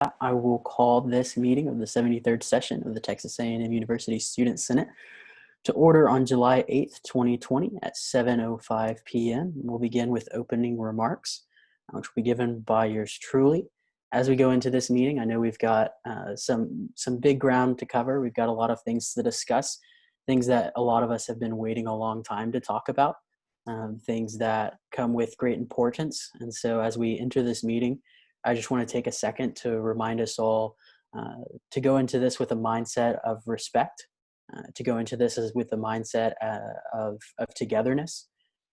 I will call this meeting of the 73rd session of the Texas A&M University Student Senate to order on July 8th, 2020 at 7:05 p.m. We'll begin with opening remarks, which will be given by yours truly. As we go into this meeting, I know we've got some big ground to cover. We've got a lot of things to discuss, things that a lot of us have been waiting a long time to talk about, things that come with great importance. And so as we enter this meeting, I just want to take a second to remind us all to go into this with a mindset of respect, to go into this with a mindset of togetherness,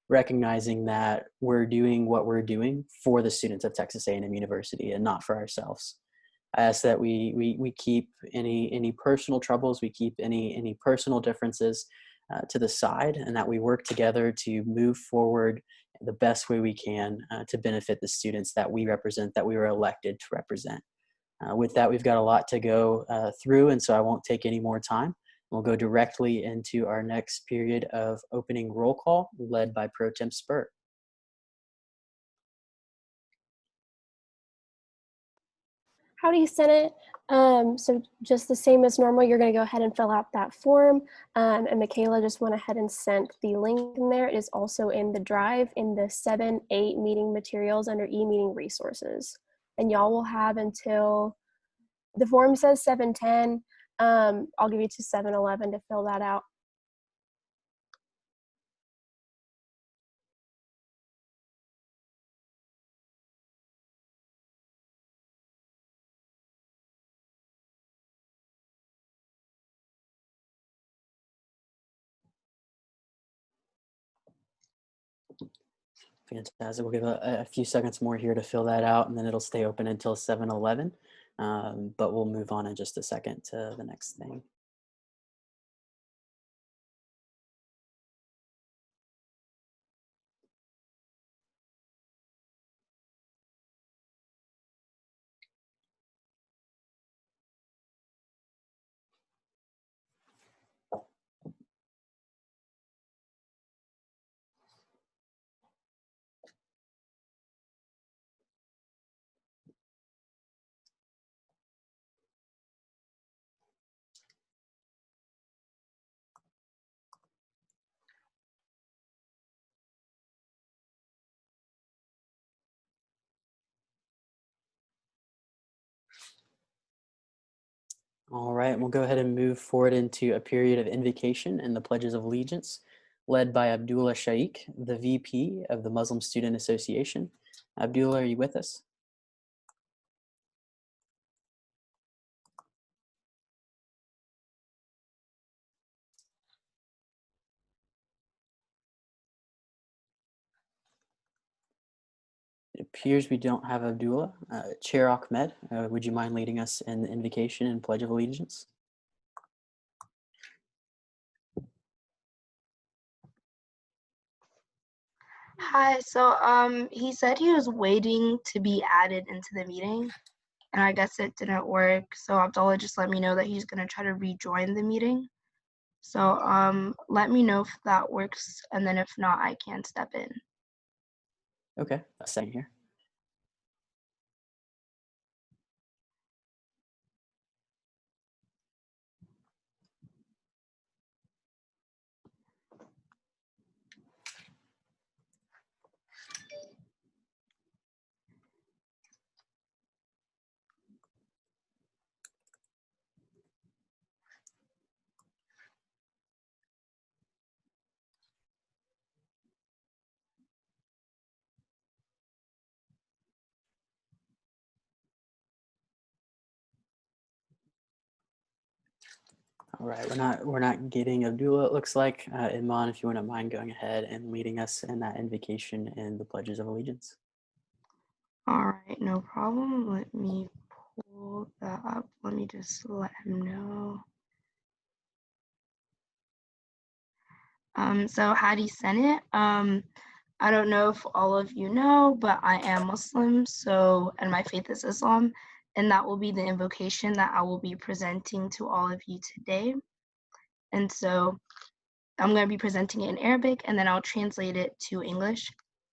recognizing that we're doing what we're doing for the students of Texas A&M University and not for ourselves. I ask that we keep any personal troubles, we keep any personal differences to the side, and that we work together to move forward the best way we can to benefit the students that we represent, that we were elected to represent. With that, we've got a lot to go through, and so I won't take any more time. We'll go directly into our next period of opening roll call, led by Pro Tem Spurt. Howdy, Senate. So just the same as normal, you're going to go ahead and fill out that form. And Michaela just went ahead and sent the link in there. It is also in the drive in the 7-8 meeting materials under e-meeting resources. And y'all will have until, the form says 7:10. I'll give you to 7:11 to fill that out. Fantastic. We'll give a few seconds more here to fill that out, and then it'll stay open until 7:11. But we'll move on in just a second to the next thing. All right, we'll go ahead and move forward into a period of invocation and the pledges of allegiance, led by Abdullah Shaikh, the VP of the Muslim Student Association. Abdullah, are you with us? It appears we don't have Abdullah. Chair Ahmed, would you mind leading us in the invocation and pledge of allegiance? Hi, so he said he was waiting to be added into the meeting, and I guess it didn't work. So Abdullah just let me know that he's gonna try to rejoin the meeting. So let me know if that works, and then if not, I can step in. Okay, same here. All right, we're not getting Abdullah, it looks like. Iman, if you wouldn't mind going ahead and leading us in that invocation and the pledges of allegiance. All right, no problem. Let me pull that up. Let me just let him know. So Hadi Senate, I don't know if all of you know, but I am Muslim, and my faith is Islam, and that will be the invocation that I will be presenting to all of you today. And so I'm going to be presenting it in Arabic, and then I'll translate it to English.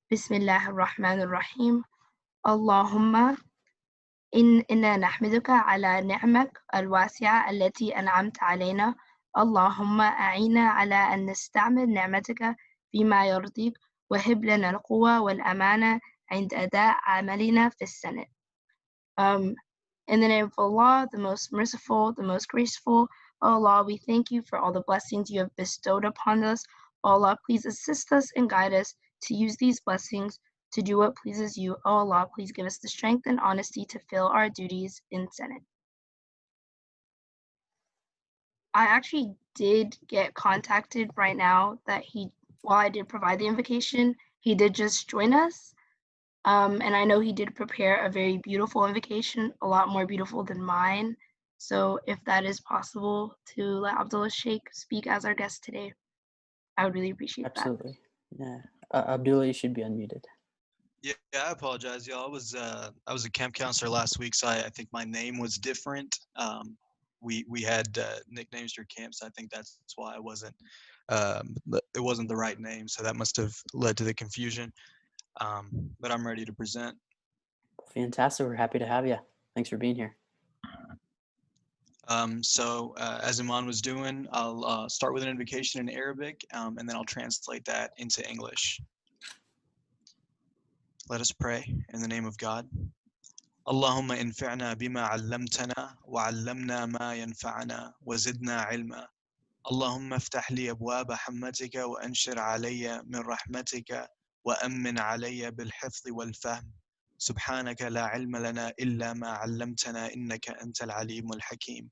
Bismillah ar-Rahman ar-Rahim. Allahumma إنا نحمدك على نعمك الواسعة التي أنعمت علينا. اللهم أعنا على أن نستعمل نعمتك فيما يرضيك، وهب لنا القوة والأمانة عند أداء عملنا في السنة. In the name of Allah, the most merciful, the most graceful, O Allah, we thank you for all the blessings you have bestowed upon us. O Allah, please assist us and guide us to use these blessings to do what pleases you. O Allah, please give us the strength and honesty to fill our duties in Senate. I actually did get contacted right now that while I did provide the invocation, he did just join us. And I know he did prepare a very beautiful invocation, a lot more beautiful than mine. So if that is possible to let Abdullah Sheikh speak as our guest today, I would really appreciate Absolutely. Yeah. Abdullah, you should be unmuted. Yeah, I apologize, y'all. I was a camp counselor last week, so I think my name was different. We had nicknames for camps. I think that's why it wasn't the right name. So that must have led to the confusion. But I'm ready to present. Fantastic. We're happy to have you. Thanks for being here. As Iman was doing, I'll start with an invocation in Arabic, and then I'll translate that into English. Let us pray in the name of God. Allahumma انفعنا بما علمتنا وعلمنا ما ينفعنا وزدنا علما. اللهم افتح لي أبواب حمتك وأنشر علي من رحمتك وأمن علي بالحفظ والفهم. سبحانك لا علم لنا إلا ما علمتنا إنك أنت العليم الحكيم.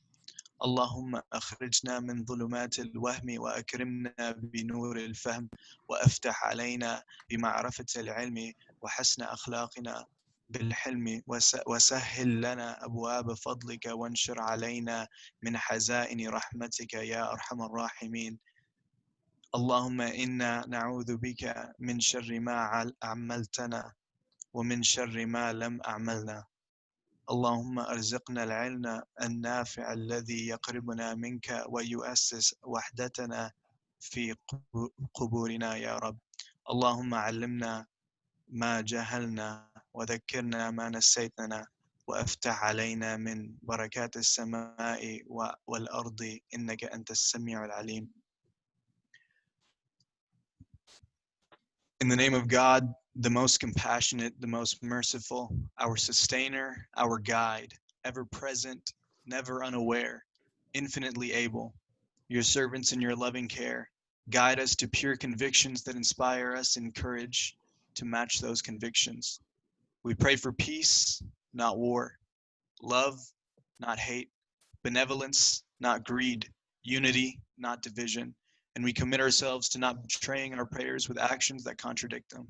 اللهم أخرجنا من ظلمات الوهم وأكرمنا بنور الفهم وأفتح علينا بمعرفة العلم وحسن أخلاقنا بالحلم وسهل لنا أبواب فضلك وانشر علينا من حزائن رحمتك يا أرحم الراحمين. اللهم إنا نعوذ بك من شر ما عملتنا ومن شر ما لم أعملنا. اللهم أرزقنا العلم النافع الذي يقربنا منك ويؤسس وحدتنا في قبورنا يا رب. اللهم علمنا ما جهلنا وذكرنا ما نسيتنا وأفتح علينا من بركات السماء والأرض إنك أنت السميع العليم. In the name of God, the most compassionate, the most merciful, our sustainer, our guide, ever present, never unaware, infinitely able, your servants in your loving care, guide us to pure convictions that inspire us in courage to match those convictions. We pray for peace, not war, love, not hate, benevolence, not greed, unity, not division, and we commit ourselves to not betraying our prayers with actions that contradict them.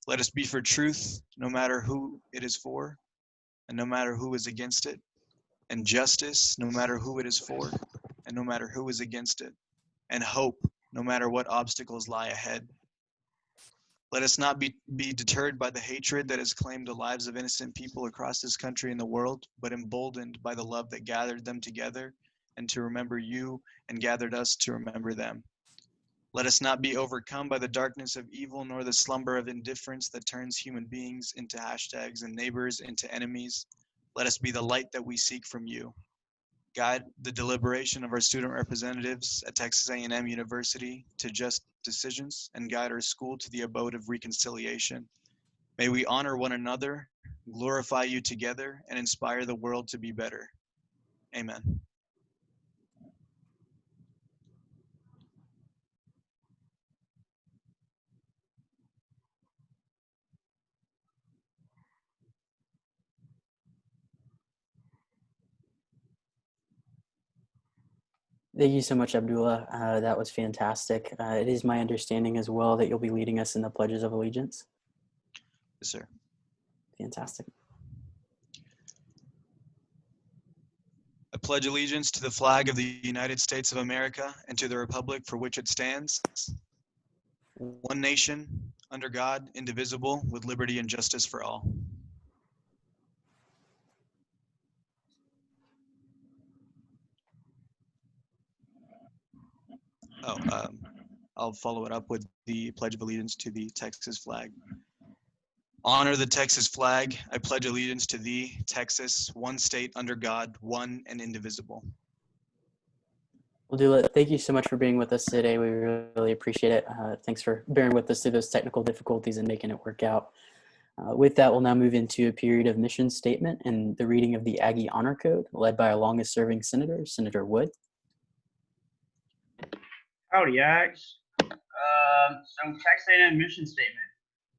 Let us be for truth, no matter who it is for, and no matter who is against it, and justice, no matter who it is for, and no matter who is against it, and hope, no matter what obstacles lie ahead. Let us not be deterred by the hatred that has claimed the lives of innocent people across this country and the world, but emboldened by the love that gathered them together and to remember you and gathered us to remember them. Let us not be overcome by the darkness of evil, nor the slumber of indifference that turns human beings into hashtags and neighbors into enemies. Let us be the light that we seek from you. Guide the deliberation of our student representatives at Texas A&M University to just decisions and guide our school to the abode of reconciliation. May we honor one another, glorify you together, and inspire the world to be better. Amen. Thank you so much, Abdullah. That was fantastic. It is my understanding as well that you'll be leading us in the pledges of allegiance. Yes, sir. Fantastic. I pledge allegiance to the flag of the United States of America and to the republic for which it stands, one nation, under God, indivisible, with liberty and justice for all. I'll follow it up with the Pledge of Allegiance to the Texas flag. honor the Texas flag. I pledge allegiance to thee, Texas, one state under God, one and indivisible. We'll do it. Thank you so much for being with us today. We really appreciate it. Thanks for bearing with us through those technical difficulties and making it work out. With that, we'll now move into a period of mission statement and the reading of the Aggie Honor Code, led by our longest serving senator, Senator Wood. Howdy, Ags. So Texas A&M mission statement.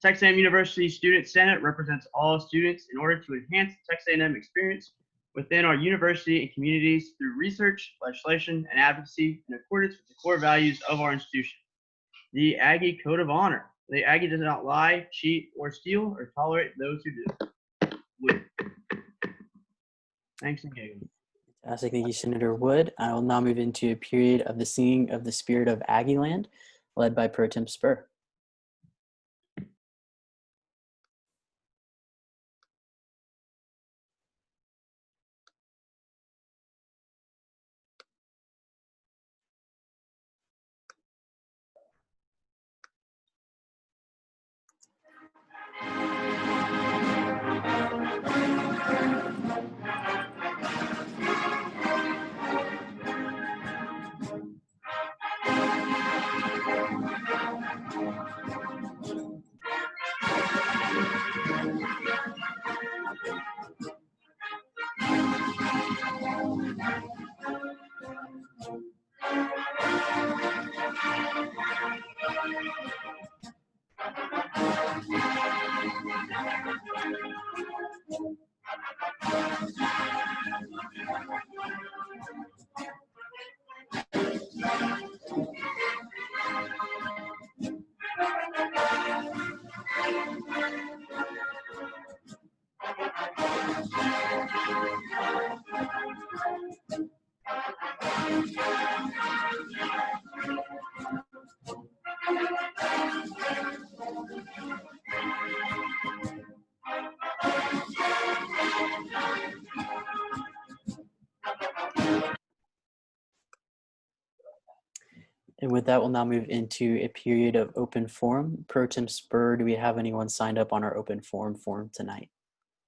Texas A&M University Student Senate represents all students in order to enhance the Texas A&M experience within our university and communities through research, legislation, and advocacy in accordance with the core values of our institution. The Aggie Code of Honor. The Aggie does not lie, cheat, or steal, or tolerate those who do. Wood. Thanks and giggles. Fantastic. Thank you, Senator Wood. I will now move into a period of the singing of the spirit of Aggieland, led by Pro Tem Spur. And with that, we'll now move into a period of open forum. Pro Tem Spur, do we have anyone signed up on our open forum tonight?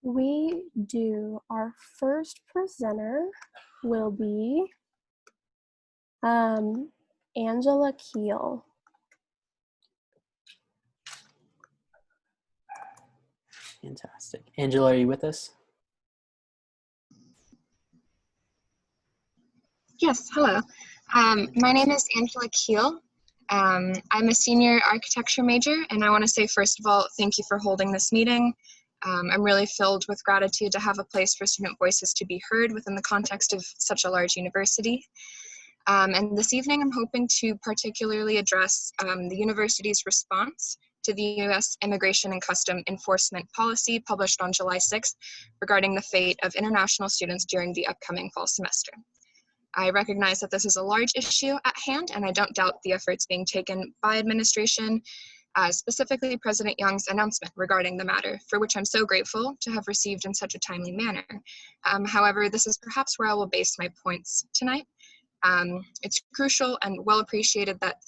We do. Our first presenter will be Angela Keel. Fantastic. Angela, are you with us? Yes, hello. My name is Angela Keel. I'm a senior architecture major, and I want to say, first of all, thank you for holding this meeting. I'm really filled with gratitude to have a place for student voices to be heard within the context of such a large university. And this evening, I'm hoping to particularly address the university's response to the U.S. Immigration and Custom Enforcement Policy published on July 6th regarding the fate of international students during the upcoming fall semester. I recognize that this is a large issue at hand, and I don't doubt the efforts being taken by administration, specifically President Young's announcement regarding the matter, for which I'm so grateful to have received in such a timely manner. However, this is perhaps where I will base my points tonight. It's crucial and well appreciated that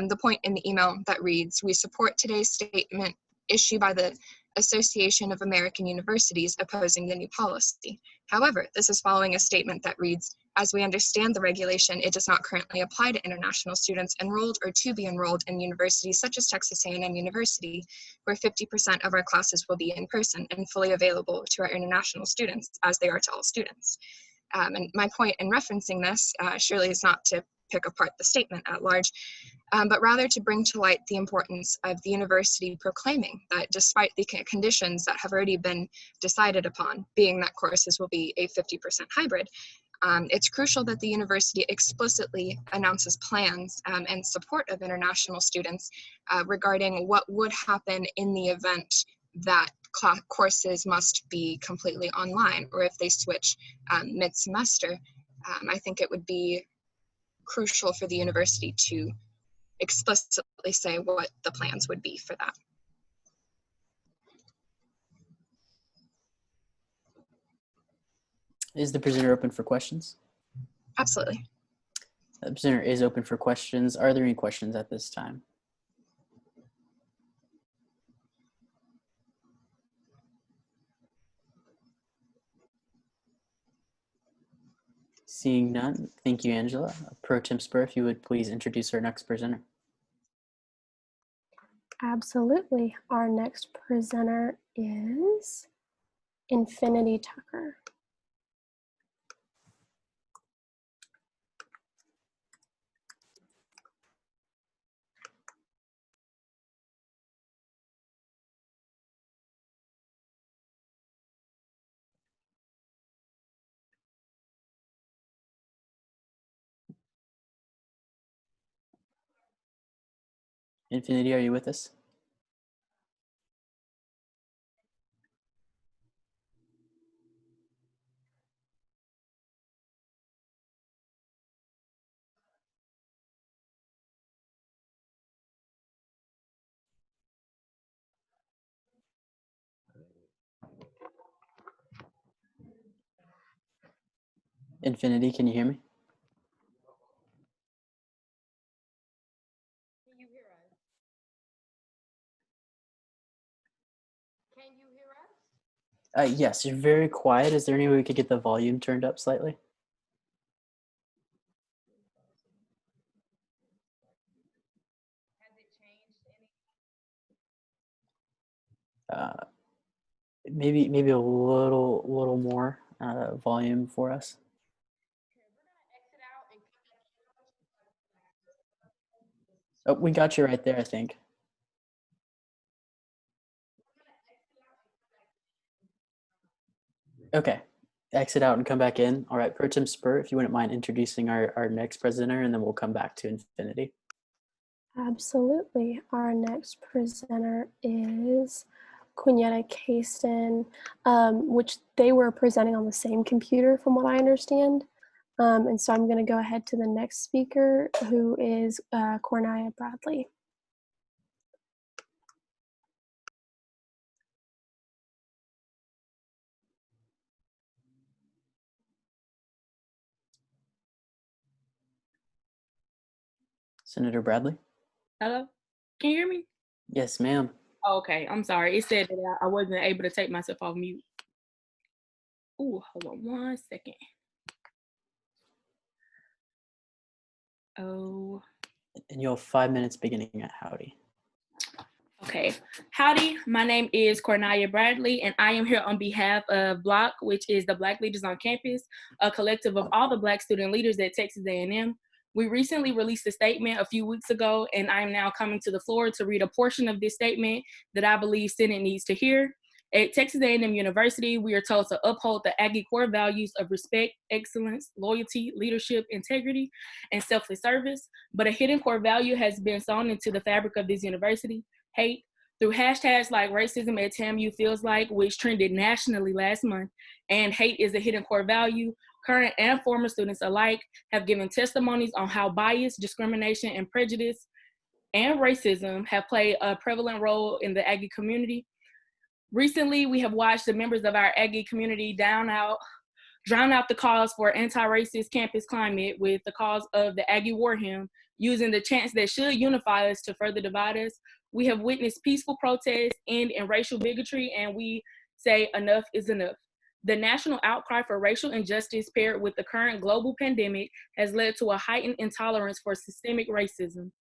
the point in the email that reads, "We support today's statement issued by the Association of American Universities opposing the new policy." However, this is following a statement that reads, "As we understand the regulation, it does not currently apply to international students enrolled or to be enrolled in universities such as Texas A&M University, where 50% of our classes will be in person and fully available to our international students as they are to all students." And my point in referencing this surely is not to pick apart the statement at large, but rather to bring to light the importance of the university proclaiming that despite the conditions that have already been decided upon, being that courses will be a 50% hybrid, it's crucial that the university explicitly announces plans and support of international students regarding what would happen in the event that courses must be completely online, or if they switch mid-semester. I think it would be crucial for the university to explicitly say what the plans would be for that. Is the presenter open for questions? Absolutely. The presenter is open for questions. Are there any questions at this time? Seeing none, thank you, Angela. Pro Tem Spur, if you would please introduce our next presenter. Absolutely. Our next presenter is Infinity Tucker. Infinity, are you with us? Infinity, can you hear me? Can you hear us? Can you hear us? Yes, you're very quiet. Is there any way we could get the volume turned up slightly? Has it changed any? Maybe a little more volume for us. Okay, we're gonna exit out and come back in. Oh, we got you right there, I think. Okay, exit out and come back in. All right, Pro Tem Spur, if you wouldn't mind introducing our next presenter, and then we'll come back to Infinity. Absolutely. Our next presenter is Quinetta Casten, which they were presenting on the same computer from what I understand. And so I'm going to go ahead to the next speaker, who is Cornelia Bradley. Senator Bradley? Hello? Can you hear me? Yes, ma'am. Oh, okay, I'm sorry. It said that I wasn't able to take myself off mute. Ooh, hold on 1 second. Oh, And you'll have 5 minutes beginning at howdy. okay. Howdy, my name is Cornelia Bradley, and I am here on behalf of BLOC, which is the Black Leaders on Campus, a collective of all the Black student leaders at Texas A&M. We recently released a statement a few weeks ago, and I am now coming to the floor to read a portion of this statement that I believe Senate needs to hear. At Texas A&M University, we are told to uphold the Aggie core values of respect, excellence, loyalty, leadership, integrity, and selfless service. But a hidden core value has been sewn into the fabric of this university: hate. Through hashtags like racism at TAMU feels like, which trended nationally last month, and hate is a hidden core value, current and former students alike have given testimonies on how bias, discrimination, and prejudice and racism have played a prevalent role in the Aggie community. Recently, we have watched the members of our Aggie community drown out the cause for anti-racist campus climate with the cause of the Aggie War Hymn, using the chants that should unify us to further divide us. We have witnessed peaceful protests end in racial bigotry, and we say enough is enough. The national outcry for racial injustice paired with the current global pandemic has led to a heightened intolerance for systemic racism.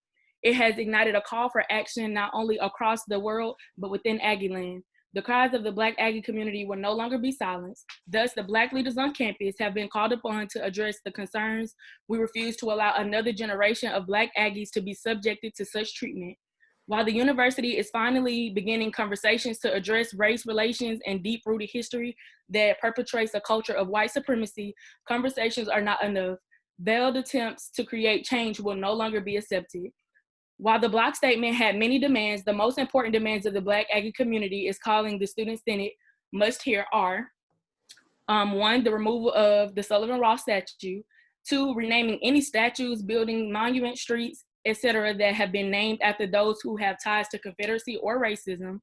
It has ignited a call for action not only across the world, but within Aggieland. The cries of the Black Aggie community will no longer be silenced. Thus, the Black leaders on campus have been called upon to address the concerns. We refuse to allow another generation of Black Aggies to be subjected to such treatment. While the university is finally beginning conversations to address race relations and deep-rooted history that perpetrates a culture of white supremacy, conversations are not enough. Veiled attempts to create change will no longer be accepted. While the block statement had many demands, the most important demands of the Black Aggie community is calling the Student Senate must hear are: 1, the removal of the Sullivan Ross statue; 2, renaming any statues, building, monument, streets, etc. that have been named after those who have ties to Confederacy or racism;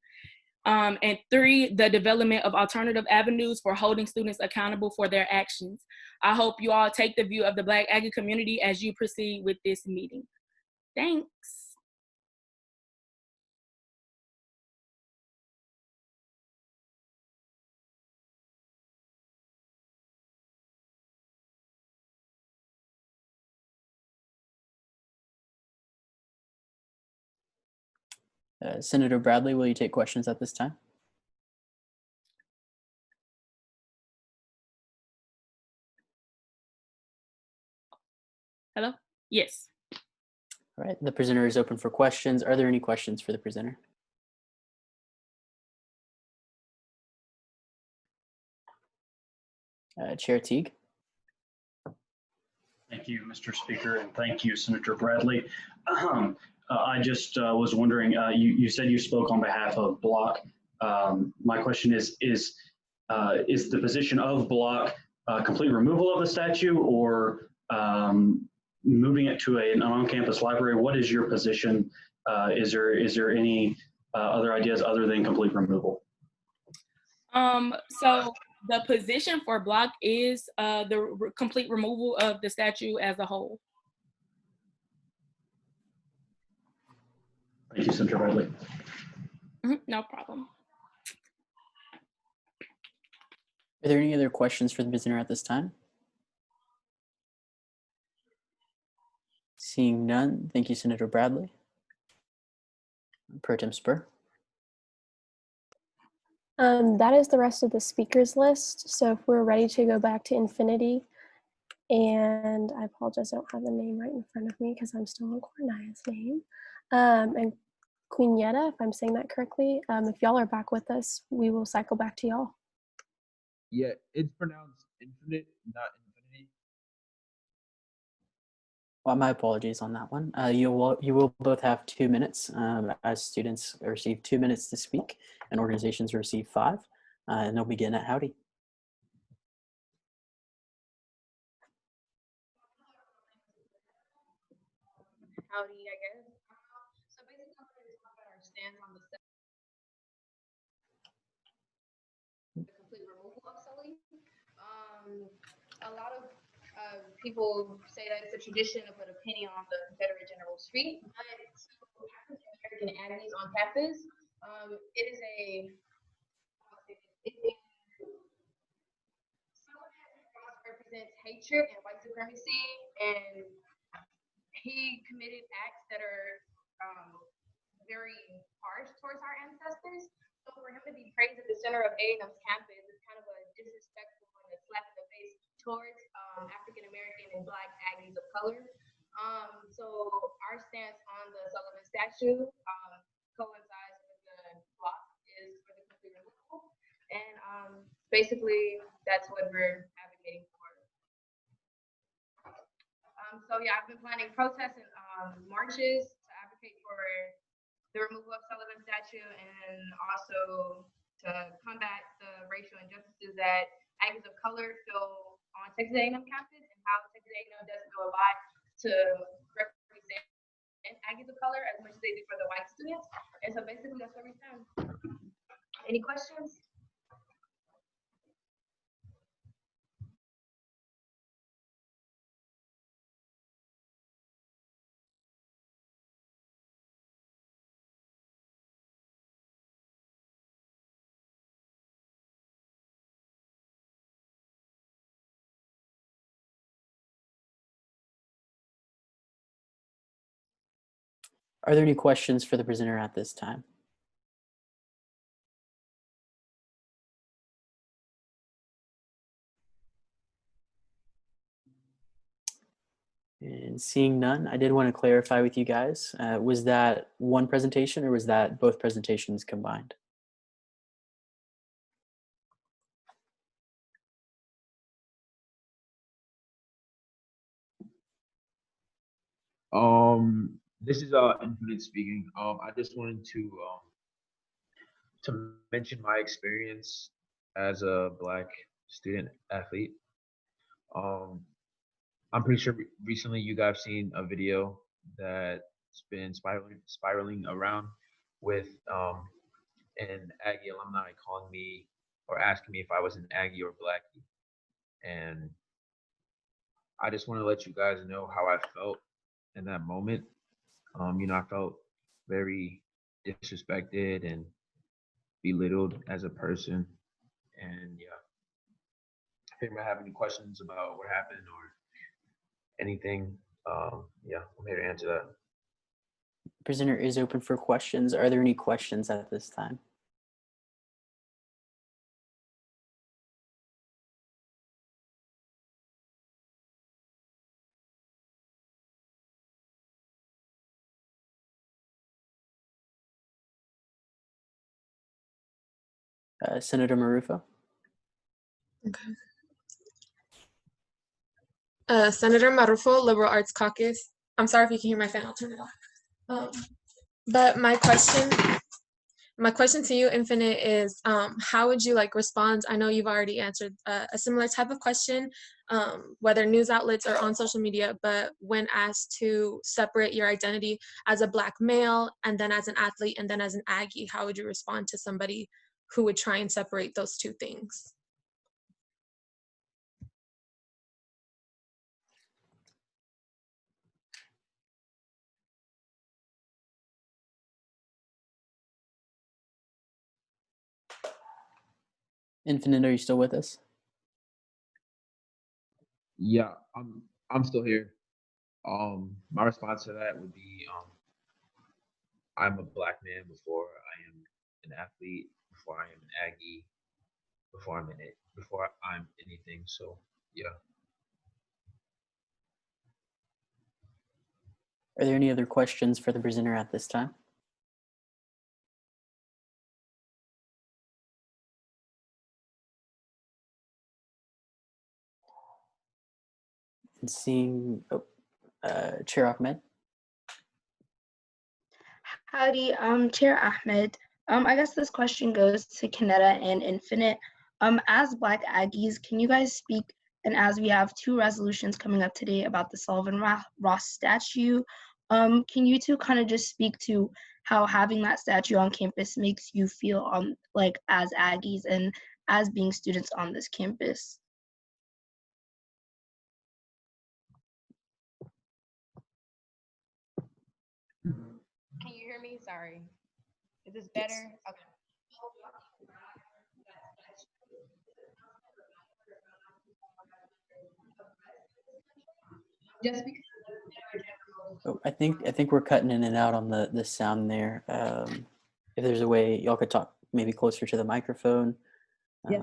and 3, the development of alternative avenues for holding students accountable for their actions. I hope you all take the view of the Black Aggie community as you proceed with this meeting. Thanks. Senator Bradley, will you take questions at this time? Hello? Yes. All right, the presenter is open for questions. Are there any questions for the presenter? Chair Teague. Thank you, Mr. Speaker, and thank you, Senator Bradley. I just was wondering, you said you spoke on behalf of Block. My question is the position of Block complete removal of the statue or moving it to an on-campus library? What is your position? Is there any other ideas other than complete removal? So the position for Block is the complete removal of the statue as a whole. Thank you, Senator Bradley. No problem. Are there any other questions for the presenter at this time? Seeing none, thank you, Senator Bradley. Pro Tem Spur. That is the rest of the speakers list. So if we're ready to go back to Infinity, and I apologize, I don't have the name right in front of me because I'm still on Cornaya's name. And Quinetta, if I'm saying that correctly, if y'all are back with us, we will cycle back to y'all. Yeah, it's pronounced infinite, not infinity. Well, my apologies on that one. You will both have 2 minutes as students receive 2 minutes to speak and organizations receive 5, and they'll begin at Howdy. Howdy, I guess. So basically, I'm going to talk about our stance on the complete removal of Sully. A lot of people say that it's a tradition to put a penny on the Confederate General Street, but to African American Aggies on campus, it is a represents hatred and white supremacy, and he committed acts that are very harsh towards our ancestors. So for him to be praised at the center of A&M's campus is kind of a disrespectful and a slap in the face towards African American and Black Aggies of color. So our stance on the Sullivan statue coincides with the Block is for the complete removal, and basically that's what we're advocating for. So yeah, I've been planning protests and marches to advocate for the removal of Sullivan statue and also to combat the racial injustices that Aggies of color feel on Texas A&M campus and how Texas A&M doesn't do a lot to represent Aggies of color as much as they do for the white students. And so basically that's what we've done. Any questions? Are there any questions for the presenter at this time? And seeing none, I did want to clarify with you guys, was that one presentation or was that both presentations combined? This is Infinite speaking. I just wanted to mention my experience as a Black student athlete. I'm pretty sure recently you guys seen a video that's been spiraling around with an Aggie alumni calling me or asking me if I was an Aggie or Blackie. And I just want to let you guys know how I felt in that moment. I felt very disrespected and belittled as a person. And yeah, if anybody have any questions about what happened or anything, yeah, I'm here to answer that. Presenter is open for questions. Are there any questions at this time? Senator Marufo? Senator Marufo, Liberal Arts Caucus. I'm sorry if you can hear my fan, I'll turn it off. But my question to you, Infinite, is how would you like respond? I know you've already answered a similar type of question, whether news outlets or on social media, but when asked to separate your identity as a Black male and then as an athlete and then as an Aggie, how would you respond to somebody who would try and separate those two things? Infinite, are you still with us? Yeah, I'm still here. My response to that would be, I'm a Black man before I am an athlete, before I am an Aggie, before I'm anything. So yeah. Are there any other questions for the presenter at this time? And seeing Chair Ahmed. Howdy, Chair Ahmed. I guess this question goes to Kanetta and Infinite. As Black Aggies, can you guys speak, and as we have 2 resolutions coming up today about the Sullivan Ross statue, can you two kind of just speak to how having that statue on campus makes you feel like as Aggies and as being students on this campus? Can you hear me? Sorry. Is this better? Okay. Just because. Oh, I think we're cutting in and out on the sound there. If there's a way y'all could talk maybe closer to the microphone. Yes.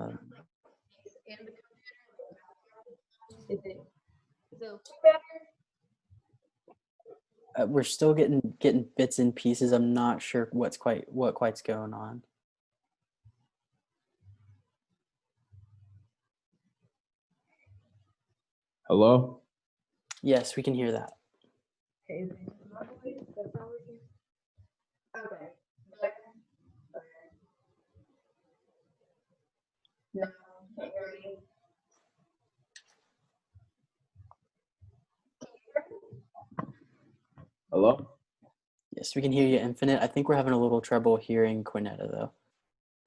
Is it so better? We're still getting bits and pieces. I'm not sure what quite's going on. Hello? Yes, we can hear that. Okay. Okay. No. Can't hear me. Hello? Yes, we can hear you, Infinite. I think we're having a little trouble hearing Quinetta though.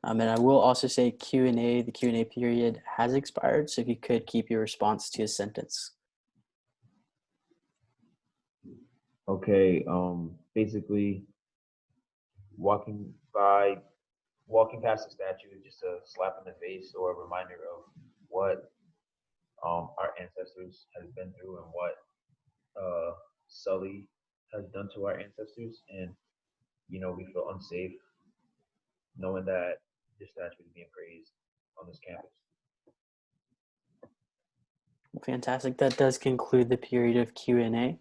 And I will also say Q&A, the Q&A period has expired, so if you could keep your response to a sentence. Okay, basically walking past the statue is just a slap in the face or a reminder of what our ancestors have been through and what Sully has done to our ancestors, and we feel unsafe knowing that this statue is being praised on this campus. Fantastic. That does conclude the period of Q&A.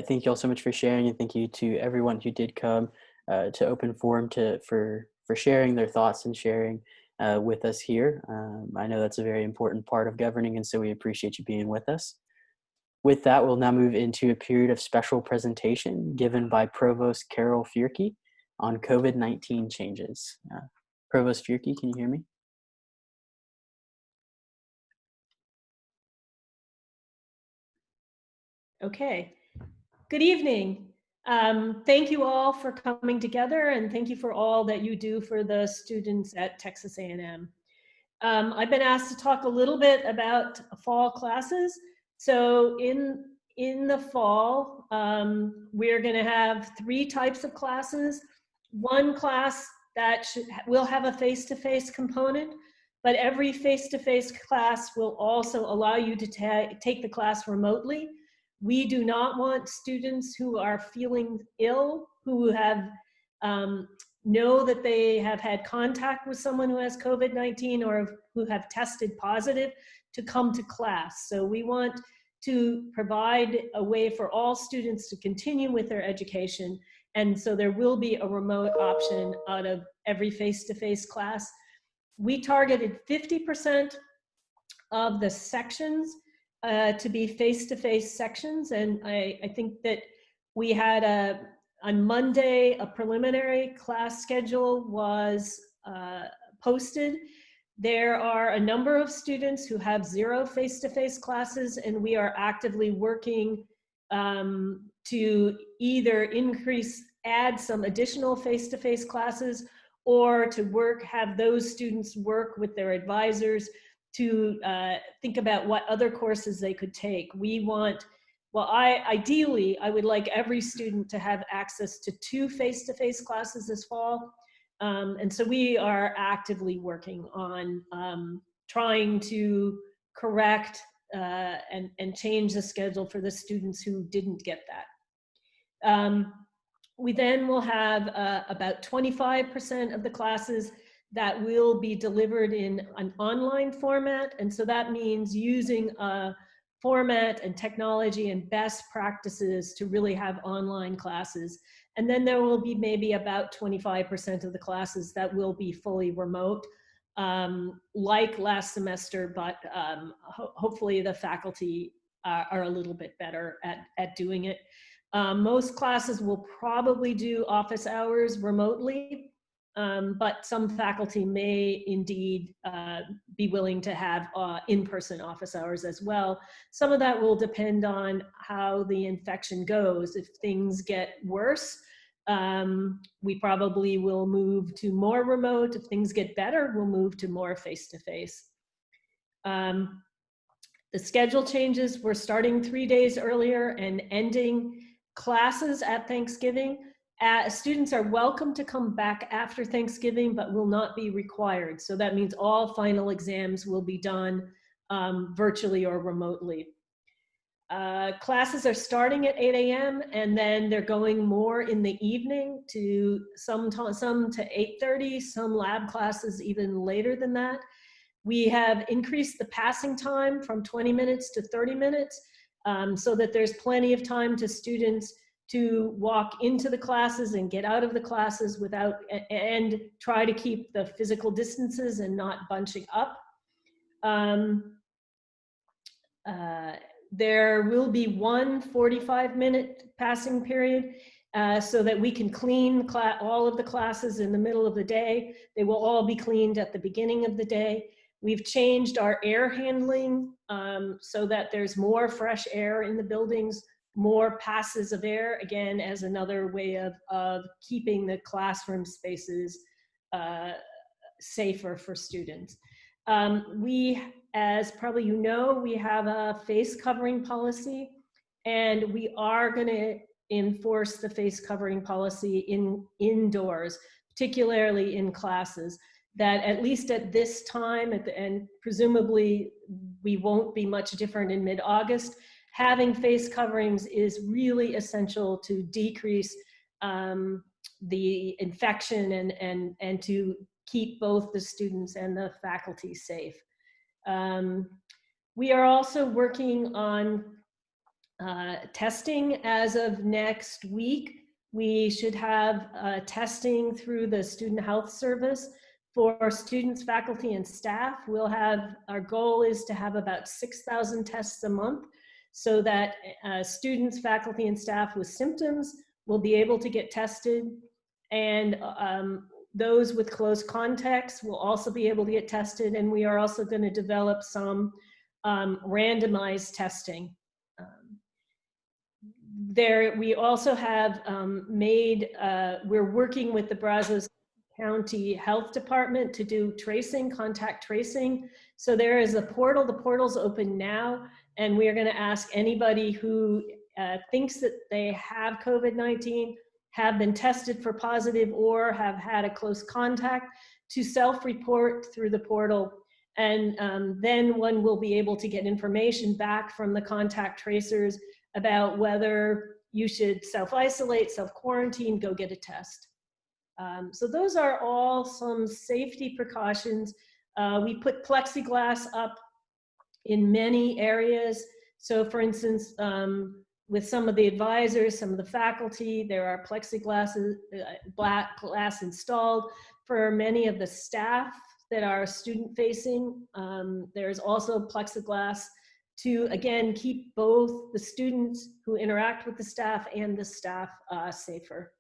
Thank you all so much for sharing, and thank you to everyone who did come to open forum for sharing their thoughts and sharing with us here. I know that's a very important part of governing, and so we appreciate you being with us. With that, we'll now move into a period of special presentation given by Provost Carol Fierke on COVID-19 changes. Provost Fierke, can you hear me? Okay. Good evening. Thank you all for coming together, and thank you for all that you do for the students at Texas A&M. I've been asked to talk a little bit about fall classes. So in the fall, we're going to have 3 types of classes. One class that will have a face-to-face component, but every face-to-face class will also allow you to take the class remotely. We do not want students who are feeling ill, who have know that they have had contact with someone who has COVID-19 or who have tested positive to come to class. So we want to provide a way for all students to continue with their education. And so there will be a remote option out of every face-to-face class. We targeted 50% of the sections to be face-to-face sections. And I think that we had on Monday, a preliminary class schedule was posted. There are a number of students who have 0 face-to-face classes, and we are actively working to either add some additional face-to-face classes, or to have those students work with their advisors to think about what other courses they could take. Ideally, I would like every student to have access to 2 face-to-face classes this fall. And so we are actively working on trying to correct and change the schedule for the students who didn't get that. We then will have about 25% of the classes that will be delivered in an online format. And so that means using a format and technology and best practices to really have online classes. And then there will be maybe about 25% of the classes that will be fully remote, like last semester, but hopefully the faculty are a little bit better at doing it. Most classes will probably do office hours remotely, but some faculty may indeed be willing to have in-person office hours as well. Some of that will depend on how the infection goes. If things get worse, we probably will move to more remote. If things get better, we'll move to more face-to-face. The schedule changes, we're starting 3 days earlier and ending classes at Thanksgiving. Students are welcome to come back after Thanksgiving, but will not be required. So that means all final exams will be done virtually or remotely. Classes are starting at 8 a.m. and then they're going more in the evening to some to 8:30, some lab classes even later than that. We have increased the passing time from 20 minutes to 30 minutes so that there's plenty of time to students to walk into the classes and get out of the classes and try to keep the physical distances and not bunching up. There will be one 45-minute passing period so that we can clean all of the classes in the middle of the day. They will all be cleaned at the beginning of the day. We've changed our air handling so that there's more fresh air in the buildings, more passes of air, again, as another way of keeping the classroom spaces safer for students. As probably you know, we have a face covering policy, and we are going to enforce the face covering policy indoors, particularly in classes, that at least at this time, and presumably we won't be much different in mid-August, having face coverings is really essential to decrease the infection and to keep both the students and the faculty safe. We are also working on testing as of next week. We should have testing through the Student Health Service for students, faculty, and staff. Our goal is to have about 6,000 tests a month so that students, faculty, and staff with symptoms will be able to get tested, and those with close contacts will also be able to get tested. And we are also going to develop some randomized testing. We also have we're working with the Brazos County Health Department to do contact tracing. So there is a portal, the portal's open now, and we are going to ask anybody who thinks that they have COVID-19, have been tested for positive, or have had a close contact to self-report through the portal. And then one will be able to get information back from the contact tracers about whether you should self-isolate, self-quarantine, go get a test. So those are all some safety precautions. We put plexiglass up in many areas. So for instance, with some of the advisors, some of the faculty, there are plexiglass glass installed. For many of the staff that are student facing, there's also plexiglass to, again, keep both the students who interact with the staff and the staff safer.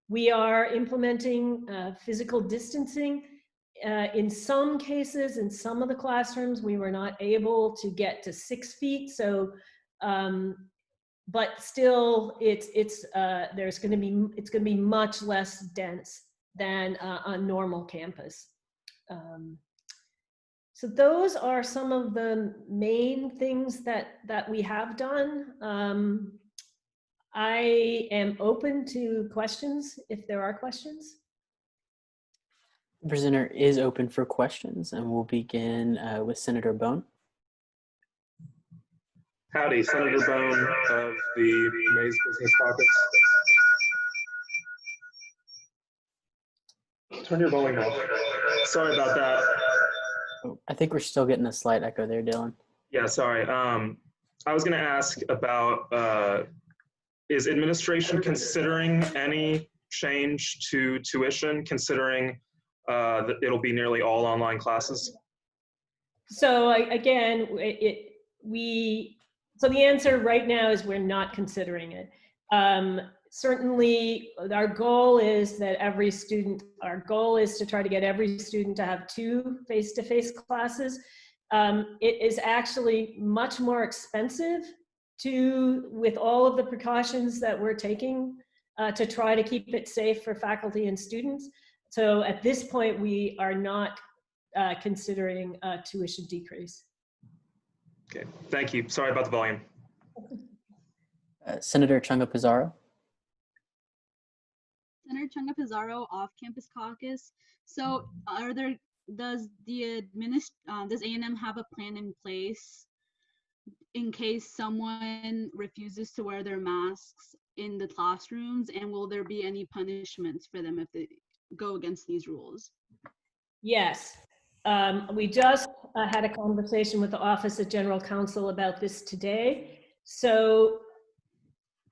We are implementing physical distancing. In some cases, in some of the classrooms, we were not able to get to 6 feet. So, but still, it's going to be much less dense than a normal campus. So those are some of the main things that we have done. I am open to questions if there are questions. The presenter is open for questions, and we'll begin with Senator Bone. Howdy, Senator Bone of the Mays Business Caucus. Turn your volume off. Sorry about that. Oh, I think we're still getting a slight echo there, Dylan. Yeah, sorry. I was going to ask about, is administration considering any change to tuition, considering that it'll be nearly all online classes? So again, so the answer right now is we're not considering it. Certainly our goal is that our goal is to try to get every student to have 2 face-to-face classes. It is actually much more expensive with all of the precautions that we're taking to try to keep it safe for faculty and students. So at this point, we are not considering a tuition decrease. Okay, thank you. Sorry about the volume. Senator Chunga Pizarro. Senator Chunga Pizarro, Off-Campus Caucus. So does A&M have a plan in place in case someone refuses to wear their masks in the classrooms, and will there be any punishments for them if they go against these rules? Yes. We just had a conversation with the Office of General Counsel about this today. So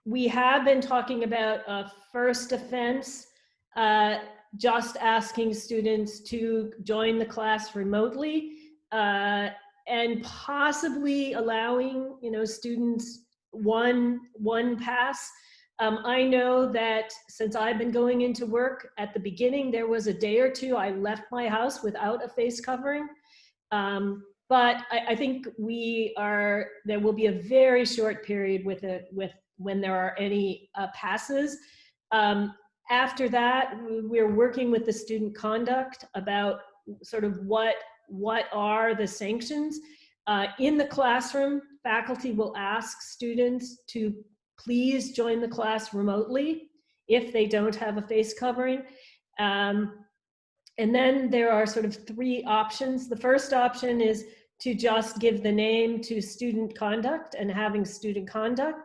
we have been talking about a first offense, just asking students to join the class remotely, and possibly allowing, students one pass. I know that since I've been going into work, at the beginning, there was a day or two I left my house without a face covering. But I think there will be a very short period when there are any passes. After that, we're working with the student conduct about sort of what are the sanctions. In the classroom, faculty will ask students to please join the class remotely if they don't have a face covering. And then there are sort of 3 options. The first option is to just give the name to student conduct and having student conduct.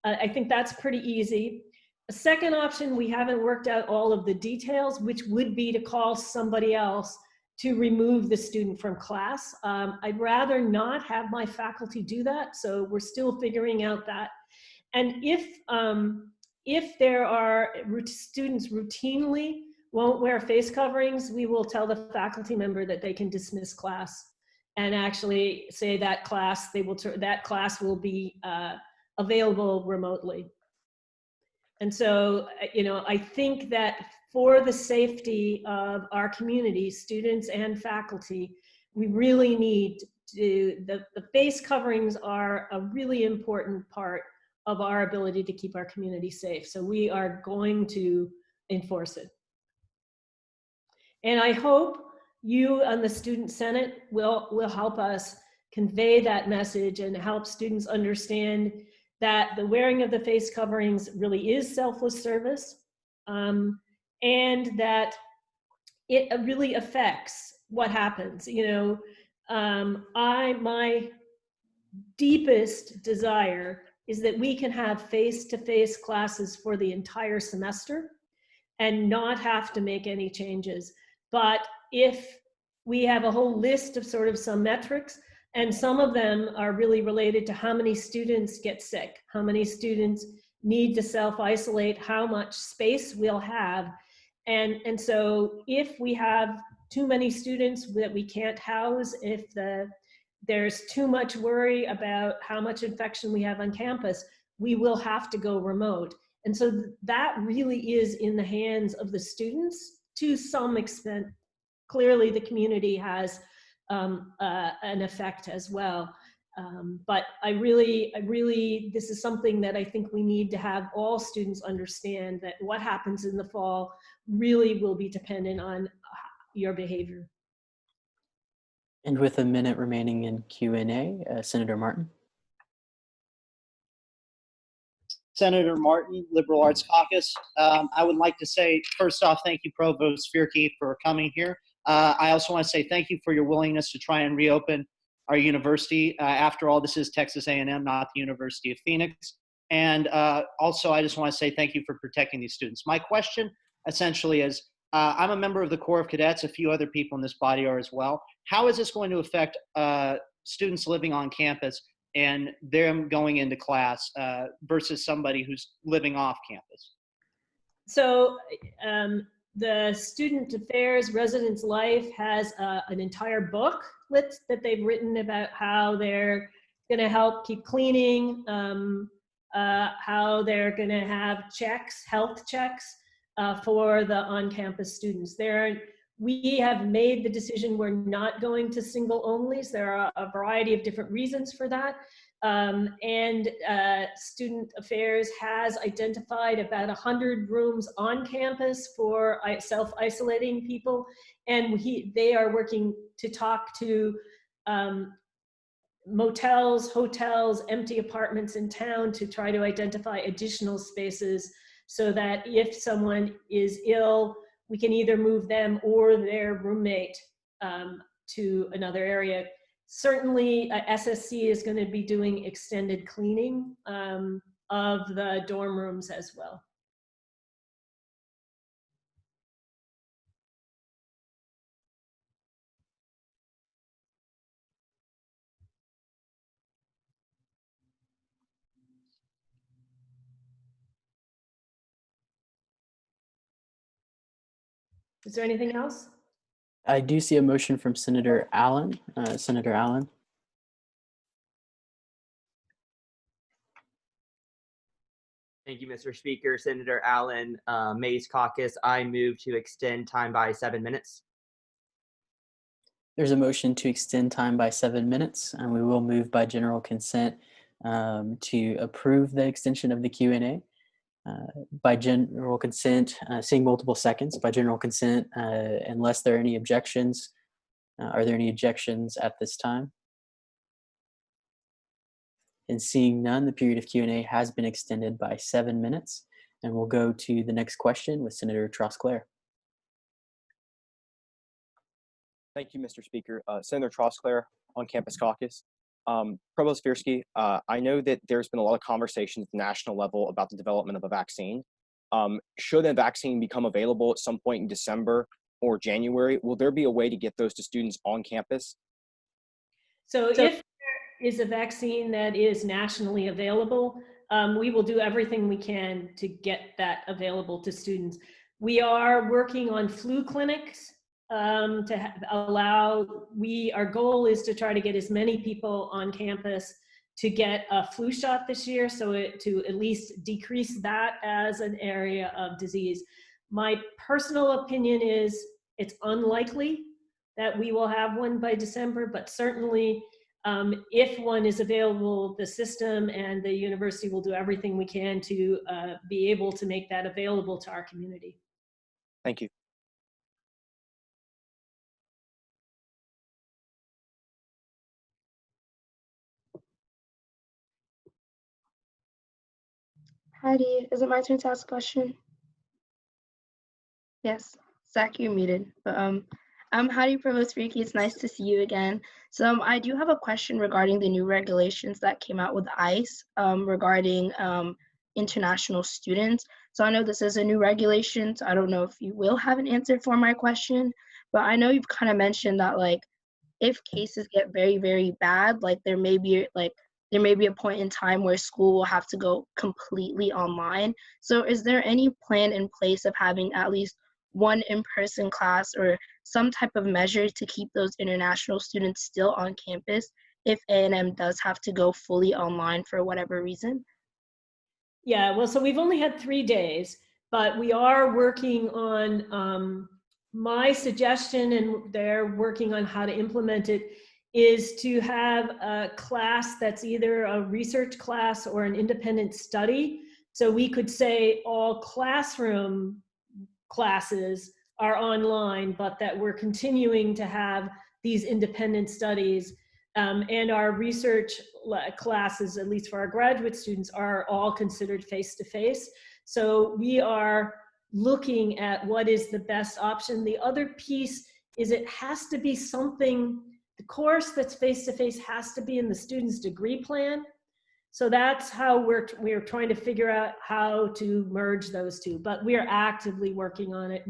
I think that's pretty easy. A second option, we haven't worked out all of the details, which would be to call somebody else to remove the student from class. I'd rather not have my faculty do that, so we're still figuring out that. And if there are students routinely won't wear face coverings, we will tell the faculty member that they can dismiss class and actually say that class will be available remotely. And so, I think that for the safety of our community, students and faculty, we really need the face coverings are a really important part of our ability to keep our community safe. So we are going to enforce it. And I hope you and the Student Senate will help us convey that message and help students understand that the wearing of the face coverings really is selfless service, and that it really affects what happens. deepest desire is that we can have face-to-face classes for the entire semester and not have to make any changes. But if we have a whole list of sort of some metrics, and some of them are really related to how many students get sick, how many students need to self-isolate, how much space we'll have. And so if we have too many students that we can't house, if there's too much worry about how much infection we have on campus, we will have to go remote. And so that really is in the hands of the students to some extent. Clearly the community has an effect as well. But I really, this is something that I think we need to have all students understand, that what happens in the fall really will be dependent on your behavior. And with a minute remaining in Q&A, Senator Martin. Senator Martin, Liberal Arts Caucus. I would like to say, first off, thank you, Provost Fierke, for coming here. I also want to say thank you for your willingness to try and reopen our university. After all, this is Texas A&M, not the University of Phoenix. And also, I just want to say thank you for protecting these students. My question essentially is, I'm a member of the Corps of Cadets. A few other people in this body are as well. How is this going to affect students living on campus and them going into class versus somebody who's living off campus? So the Student Affairs Residence Life has an entire book that they've written about how they're going to help keep cleaning, how they're going to have checks, health checks for the on-campus students. We have made the decision we're not going to single onlys. There are a variety of different reasons for that. Student Affairs has identified about 100 rooms on campus for self-isolating people. And they are working to talk to motels, hotels, empty apartments in town to try to identify additional spaces so that if someone is ill, we can either move them or their roommate to another area. Certainly, SSC is going to be doing extended cleaning of the dorm rooms as well. Is there anything else? I do see a motion from Senator Allen. Senator Allen. Thank you, Mr. Speaker. Senator Allen, Mays Caucus, I move to extend time by 7 minutes. There's a motion to extend time by 7 minutes, and we will move by general consent to approve the extension of the Q&A. By general consent, seeing multiple seconds, by general consent, unless there are any objections. Are there any objections at this time? And seeing none, the period of Q&A has been extended by 7 minutes, and we'll go to the next question with Senator Trosclair. Thank you, Mr. Speaker. Senator Trosclair, On Campus Caucus. Provost Fierke, I know that there's been a lot of conversation at the national level about the development of a vaccine. Should a vaccine become available at some point in December or January, will there be a way to get those to students on campus? So if there is a vaccine that is nationally available, we will do everything we can to get that available to students. We are working on flu clinics to allow, our goal is to try to get as many people on campus to get a flu shot this year, so to at least decrease that as an area of disease. My personal opinion is it's unlikely that we will have one by December, but certainly if one is available, the system and the university will do everything we can to be able to make that available to our community. Thank you. Heidi, is it my turn to ask a question? Yes, Zach, you're muted. But Howdy, Provost Ricky. It's nice to see you again. So I do have a question regarding the new regulations that came out with ICE regarding international students. So I know this is a new regulation, so I don't know if you will have an answer for my question, but I know you've kind of mentioned that like if cases get very, very bad, like there may be a point in time where school will have to go completely online. So is there any plan in place of having at least one in-person class or some type of measure to keep those international students still on campus if A&M does have to go fully online for whatever reason? Yeah, well, so we've only had 3 days, but we are working on my suggestion, and they're working on how to implement it, is to have a class that's either a research class or an independent study. So we could say all classroom classes are online, but that we're continuing to have these independent studies. And our research classes, at least for our graduate students, are all considered face-to-face. So we are looking at what is the best option. The other piece is it has to be something, the course that's face-to-face has to be in the student's degree plan. So that's how we're trying to figure out how to merge those two, but we are actively working on it.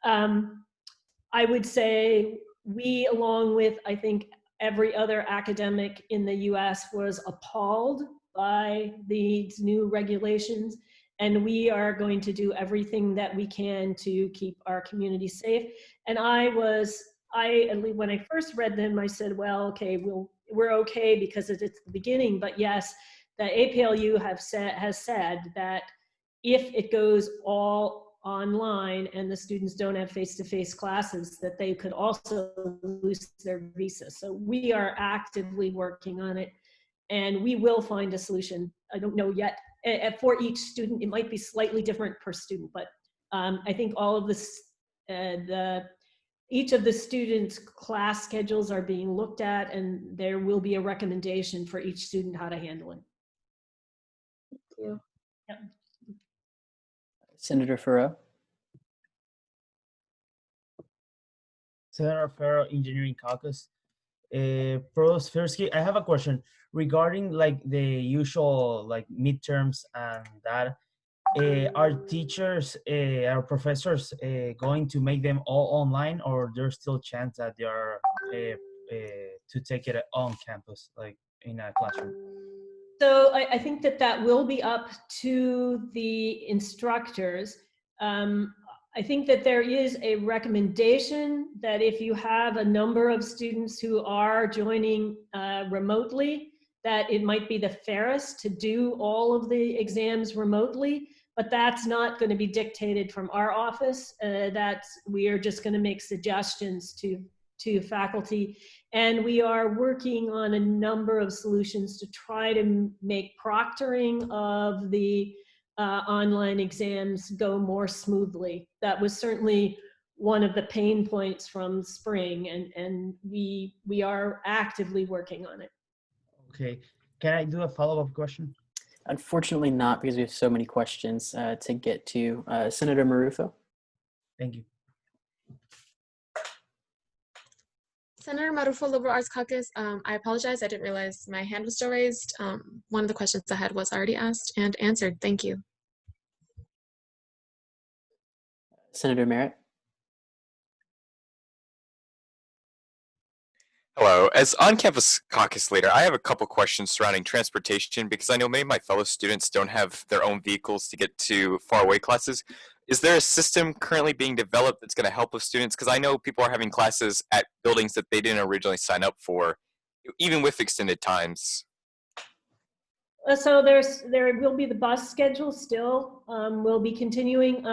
I would say we, along with, I think, every other academic in the US, was appalled by these new regulations, and we are going to do everything that we can to keep our community safe. And when I first read them, I said, well, okay, we're okay because it's the beginning, but yes, the APLU has said that if it goes all online and the students don't have face-to-face classes, that they could also lose their visa. So we are actively working on it, and we will find a solution. I don't know yet. For each student, it might be slightly different per student, but I think all of this, each of the students' class schedules are being looked at, and there will be a recommendation for each student how to handle it. Thank you. Yep. Senator Farrow. Senator Farrow, Engineering Caucus. Provost Firsky, I have a question regarding like the usual like midterms and that. Are teachers, are professors going to make them all online, or there's still a chance that they are to take it on campus, like in a classroom? So I think that will be up to the instructors. I think that there is a recommendation that if you have a number of students who are joining remotely, that it might be the fairest to do all of the exams remotely, but that's not going to be dictated from our office. We are just going to make suggestions to faculty, and we are working on a number of solutions to try to make proctoring of the online exams go more smoothly. That was certainly one of the pain points from spring, and we are actively working on it. Okay, can I do a follow-up question? Unfortunately not, because we have so many questions to get to. Senator Marufo. Thank you. Senator Marufo, Liberal Arts Caucus. I apologize, I didn't realize my hand was still raised. One of the questions I had was already asked and answered. Thank you. Senator Merritt. Hello. As on-campus caucus leader, I have a couple questions surrounding transportation because I know many of my fellow students don't have their own vehicles to get to faraway classes. Is there a system currently being developed that's going to help with students? Because I know people are having classes at buildings that they didn't originally sign up for, even with extended times. So there will be the bus schedule still. We'll be continuing.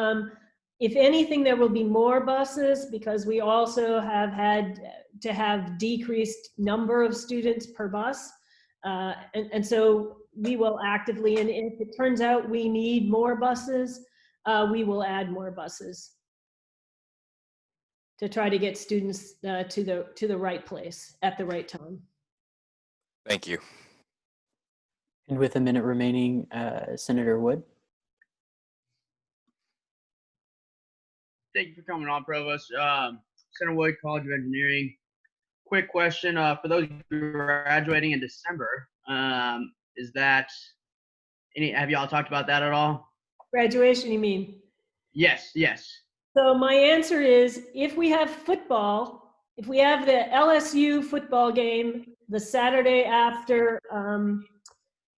If anything, there will be more buses because we also have had to have decreased number of students per bus. And so we will actively, and if it turns out we need more buses, we will add more buses to try to get students to the right place at the right time. Thank you. And with a minute remaining, Senator Wood. Thank you for coming on, Provost. Centerwood College of Engineering. Quick question for those graduating in December. Is that have y'all talked about that at all? Graduation, you mean? Yes, yes. So my answer is, if we have football, if we have the LSU football game the Saturday after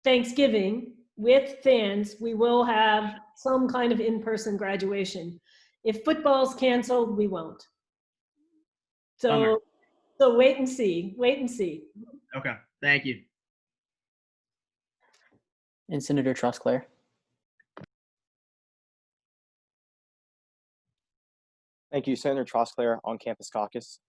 Thanksgiving with fans, we will have some kind of in-person graduation. If football's canceled, we won't. So, so wait and see, wait and see. Okay, thank you. And Senator Trosclair. Thank you, Senator Trosclair on Campus Caucus.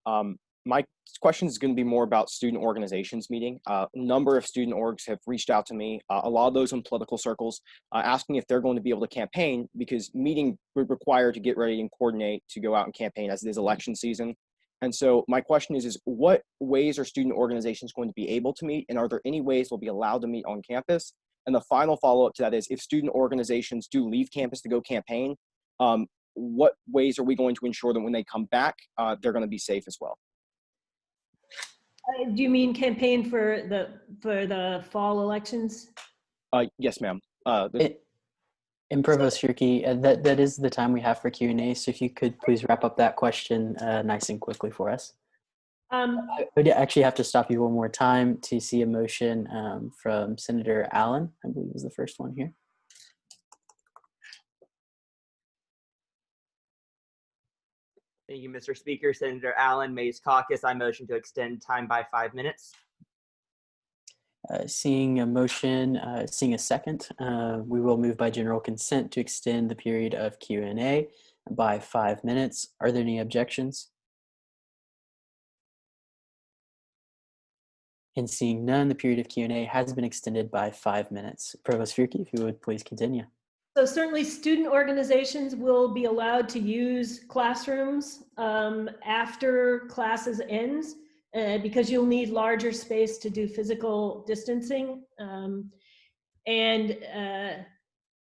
My question is going to be more about student organizations meeting. A number of student orgs have reached out to me, a lot of those in political circles, asking if they're going to be able to campaign, because meeting would require to get ready and coordinate to go out and campaign as it is election season. And so my question is what ways are student organizations going to be able to meet, and are there any ways they'll be allowed to meet on campus? And the final follow-up to that is, if student organizations do leave campus to go campaign, what ways are we going to ensure that when they come back, they're going to be safe as well? Do you mean campaign for the fall elections? Yes, ma'am. And Provost Furke, that is the time we have for Q&A. So if you could please wrap up that question nice and quickly for us. I would actually have to stop you one more time to see a motion from Senator Allen, I believe was the first one here. Thank you, Mr. Speaker. Senator Allen, Mays Caucus, I motion to extend time by 5 minutes. Seeing a motion, seeing a second, we will move by general consent to extend the period of Q&A by 5 minutes. Are there any objections? And seeing none, the period of Q&A has been extended by 5 minutes. Provost Furke, if you would please continue. So certainly student organizations will be allowed to use classrooms after classes ends, because you'll need larger space to do physical distancing.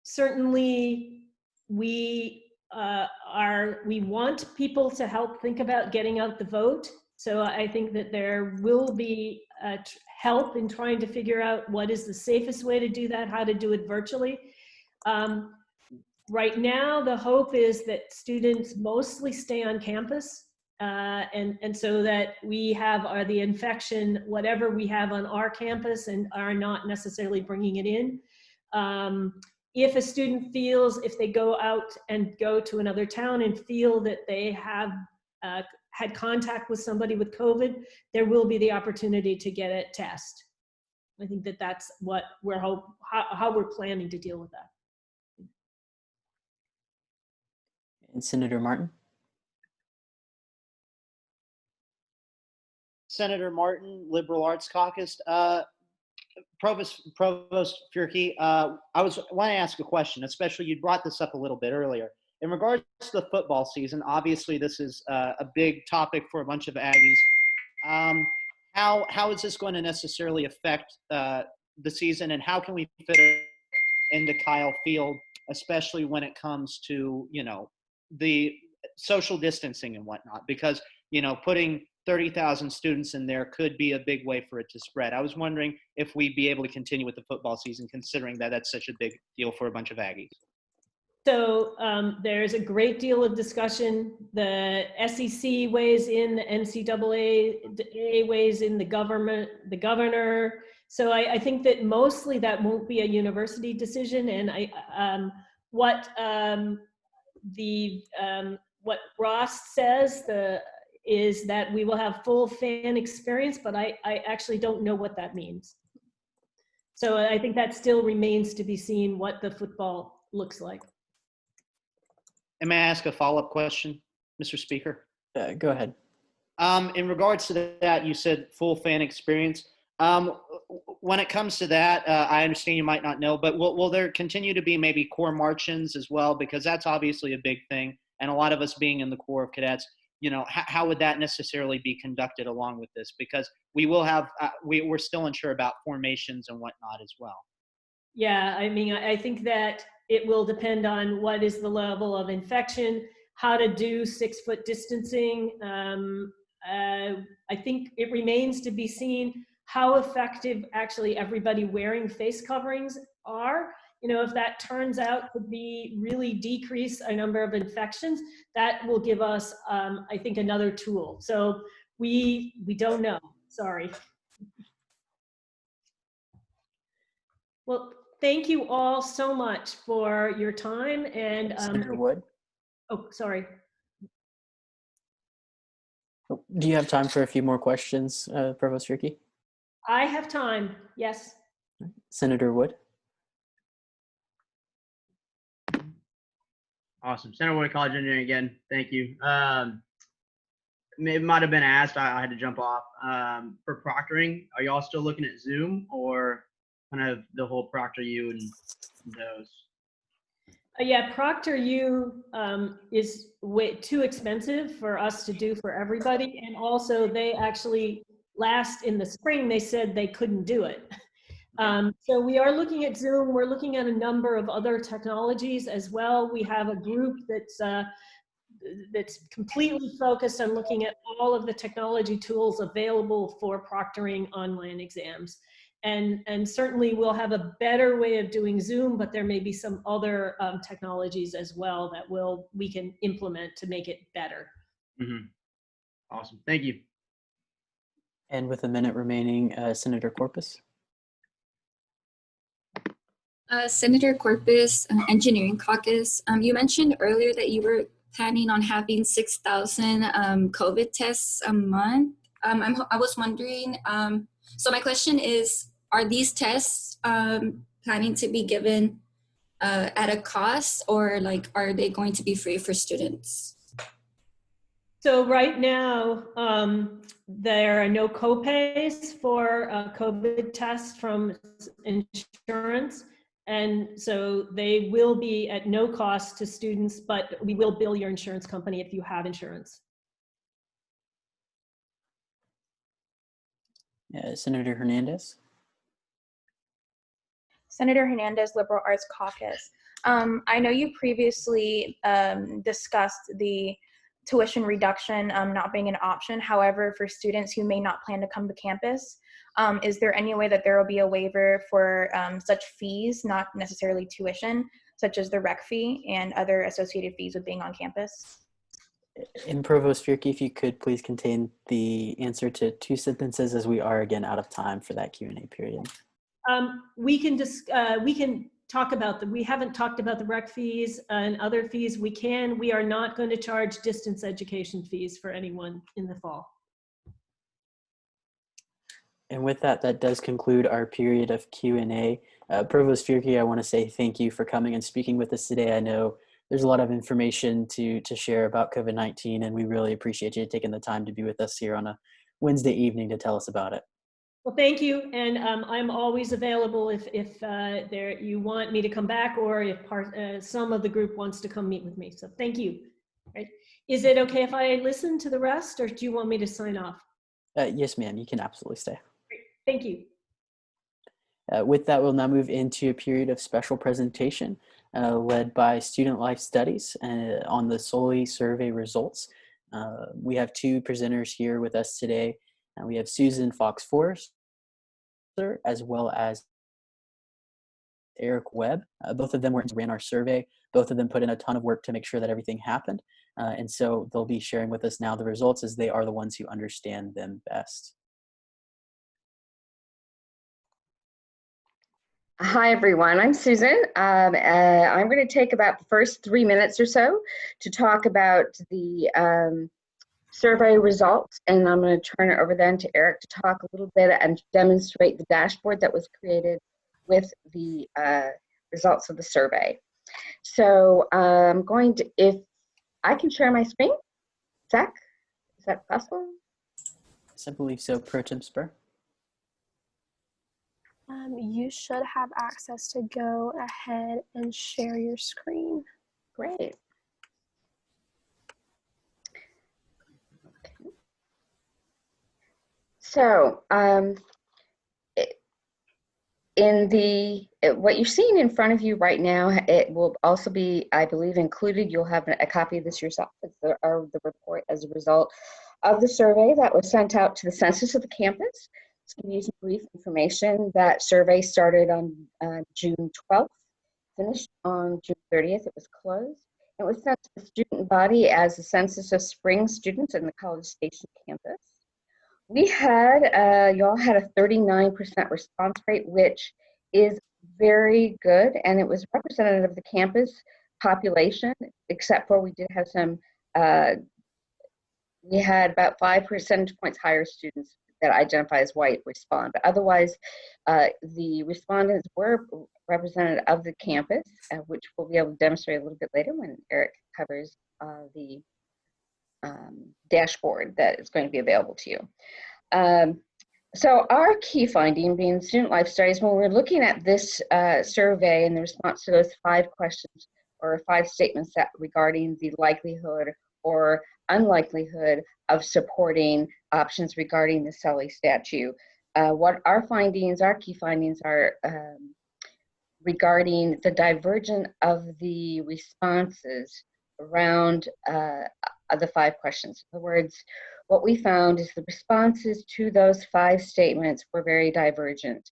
Certainly we want people to help think about getting out the vote. So I think that there will be help in trying to figure out what is the safest way to do that, how to do it virtually. Right now, the hope is that students mostly stay on campus, and so that we have the infection, whatever we have on our campus, and are not necessarily bringing it in. If a student feels, if they go out and go to another town and feel that they have had contact with somebody with COVID, there will be the opportunity to get a test. I think that that's what we're how we're planning to deal with that. And Senator Martin. Senator Martin, Liberal Arts Caucus. Provost Furke, I want to ask a question, especially you brought this up a little bit earlier. In regards to the football season, obviously this is a big topic for a bunch of Aggies. How is this going to necessarily affect the season, and how can we fit it into Kyle Field, especially when it comes to, the social distancing and whatnot? Because, putting 30,000 students in there could be a big way for it to spread. I was wondering if we'd be able to continue with the football season, considering that that's such a big deal for a bunch of Aggies. So there's a great deal of discussion. The SEC weighs in, the NCAA weighs in, the governor. So I think that mostly that won't be a university decision. And what Ross says is that we will have full fan experience, but I actually don't know what that means. So I think that still remains to be seen what the football looks like. And may I ask a follow-up question, Mr. Speaker? Go ahead. In regards to that, you said full fan experience. When it comes to that, I understand you might not know, but will there continue to be maybe Corps march-ins as well? Because that's obviously a big thing. And a lot of us being in the Corps of Cadets, how would that necessarily be conducted along with this? Because we will have, we're still unsure about formations and whatnot as well. Yeah, I mean, I think that it will depend on what is the level of infection, how to do 6-foot distancing. I think it remains to be seen how effective actually everybody wearing face coverings are. You know, if that turns out to be really decrease a number of infections, that will give us, I think, another tool. So we don't know, sorry. Well, thank you all so much for your time. And Senator Wood? Oh, sorry. Do you have time for a few more questions, Provost Fierke? I have time, yes. Senator Wood? Awesome. Senator Wood, College Engineering again. Thank you. It might have been asked. I had to jump off. For proctoring, are y'all still looking at Zoom or kind of the whole ProctorU and those? Yeah, ProctorU is way too expensive for us to do for everybody. And also they actually in the spring, they said they couldn't do it. So we are looking at Zoom. We're looking at a number of other technologies as well. We have a group that's completely focused on looking at all of the technology tools available for proctoring online exams. And certainly we'll have a better way of doing Zoom, but there may be some other technologies as well that we can implement to make it better. Mm-hmm. Awesome, thank you. And with a minute remaining, Senator Corpus. Senator Corpus, Engineering Caucus. You mentioned earlier that you were planning on having 6,000 COVID tests a month. I was wondering, so my question is, are these tests planning to be given at a cost, or like, are they going to be free for students? So right now, there are no co-pays for COVID tests from insurance. And so they will be at no cost to students, but we will bill your insurance company if you have insurance. Senator Hernandez. Senator Hernandez, Liberal Arts Caucus. I know you previously discussed the tuition reduction not being an option. However, for students who may not plan to come to campus, is there any way that there will be a waiver for such fees, not necessarily tuition, such as the rec fee and other associated fees with being on campus? And Provost Fierke, if you could please contain the answer to 2 sentences, as we are again out of time for that Q&A period. We can talk about we haven't talked about the rec fees and other fees. We are not going to charge distance education fees for anyone in the fall. And with that, that does conclude our period of Q&A. Provost Fierke, I want to say thank you for coming and speaking with us today. I know there's a lot of information to share about COVID-19, and we really appreciate you taking the time to be with us here on a Wednesday evening to tell us about it. Well, thank you, and I'm always available if you want me to come back, or if some of the group wants to come meet with me. So thank you. Right. Is it okay if I listen to the rest, or do you want me to sign off? Yes, ma'am, you can absolutely stay. Great. Thank you. With that, we'll now move into a period of special presentation led by Student Life Studies on the SOLI survey results. We have 2 presenters here with us today. We have Susan Fox-Forrester as well as Eric Webb. Both of them ran our survey. Both of them put in a ton of work to make sure that everything happened. And so they'll be sharing with us now the results, as they are the ones who understand them best. Hi, everyone. I'm Susan. I'm going to take about the first 3 minutes or so to talk about the survey results, and I'm going to turn it over then to Eric to talk a little bit and demonstrate the dashboard that was created with the results of the survey. So I'm going to, if I can share my screen, Zach, is that possible? Yes, I believe so, Pro Tem Spur. You should have access to go ahead and share your screen. Great. Okay. So In the, what you're seeing in front of you right now, it will also be, I believe, included. You'll have a copy of this yourself. It's the report as a result of the survey that was sent out to the census of the campus. Just give you some brief information. That survey started on June 12th, finished on June 30th. It was closed. It was sent to the student body as a census of spring students in the College Station campus. We had, y'all had a 39% response rate, which is very good, and it was representative of the campus population, except for we did have some, we had about 5 percentage points higher students that identify as white respond, but otherwise the respondents were representative of the campus, which we'll be able to demonstrate a little bit later when Eric covers the dashboard that is going to be available to you. So our key finding being student life studies, when we're looking at this survey and the response to those 5 questions or 5 statements that regarding the likelihood or unlikelihood of supporting options regarding the Sully statute, what our findings, our key findings are regarding the divergence of the responses around the 5 questions. In other words, what we found is the responses to those 5 statements were very divergent.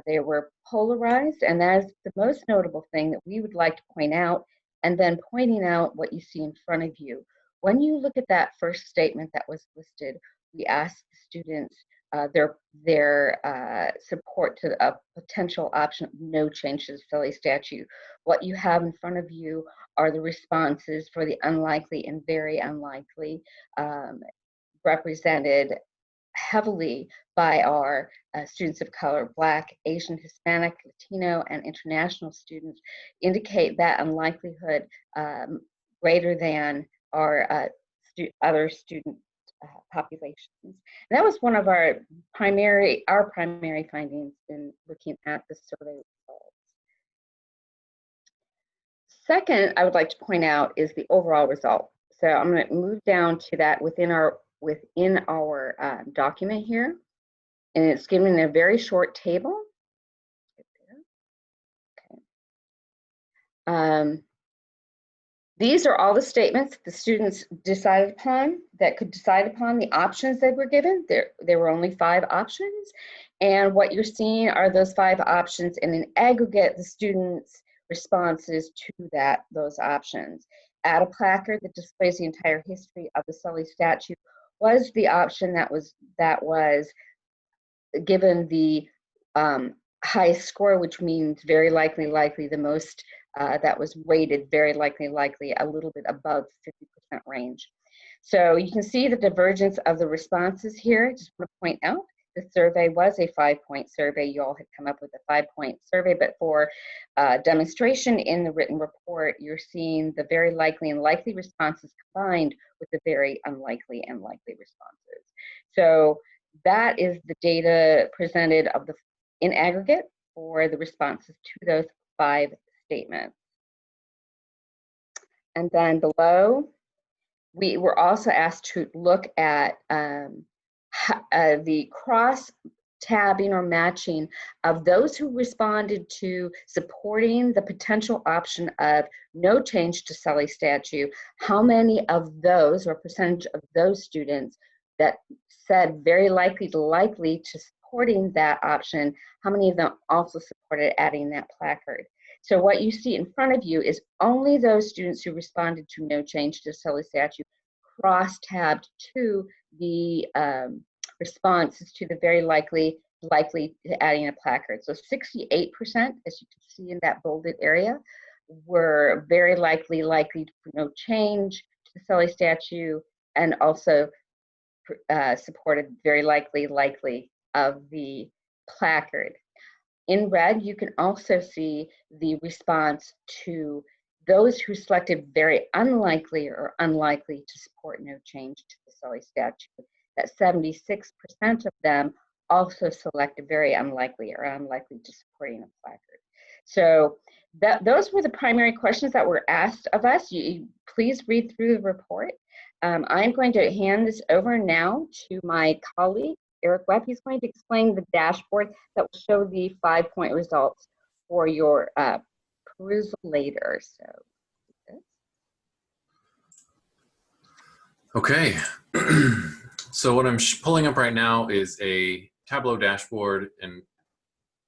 They were polarized, and that is the most notable thing that we would like to point out, and then pointing out what you see in front of you. When you look at that first statement that was listed, we asked the students their support to a potential option of no change to the Sully statute. What you have in front of you are the responses for the unlikely and very unlikely, represented heavily by our students of color, Black, Asian, Hispanic, Latino, and international students, indicate that unlikelihood greater than our other student populations. And that was one of our primary findings in looking at the survey results. Second, I would like to point out is the overall result. So I'm going to move down to that within our document here, and it's given a very short table. Okay. These are all the statements the students decided upon, that could decide upon the options they were given. There were only 5 options, and what you're seeing are those 5 options, and in aggregate, the students' responses to those options. Add a placard that displays the entire history of the Sully statute was the option that was given the highest score, which means very likely, the most that was weighted very likely, a little bit above 50% range. So you can see the divergence of the responses here. Just want to point out the survey was a 5-point survey. You all had come up with a 5-point survey, but for demonstration in the written report, you're seeing the very likely and likely responses combined with the very unlikely and likely responses. So that is the data presented in aggregate for the responses to those 5 statements. And then below, we were also asked to look at the cross-tabbing or matching of those who responded to supporting the potential option of no change to Sully statute. How many of those, or percentage of those students that said very likely to supporting that option, how many of them also supported adding that placard? So what you see in front of you is only those students who responded to no change to Sully statute cross-tabbed to the responses to the very likely to adding a placard. So 68%, as you can see in that bolded area, were very likely for no change to the Sully statute, and also supported very likely of the placard. In red, you can also see the response to those who selected very unlikely to support no change to the Sully statute. That 76% of them also selected very unlikely to supporting a placard. So those were the primary questions that were asked of us. Please read through the report. I'm going to hand this over now to my colleague, Eric Webb. He's going to explain the dashboard that will show the 5-point results for your perusal later. Okay, so what I'm pulling up right now is a Tableau dashboard, and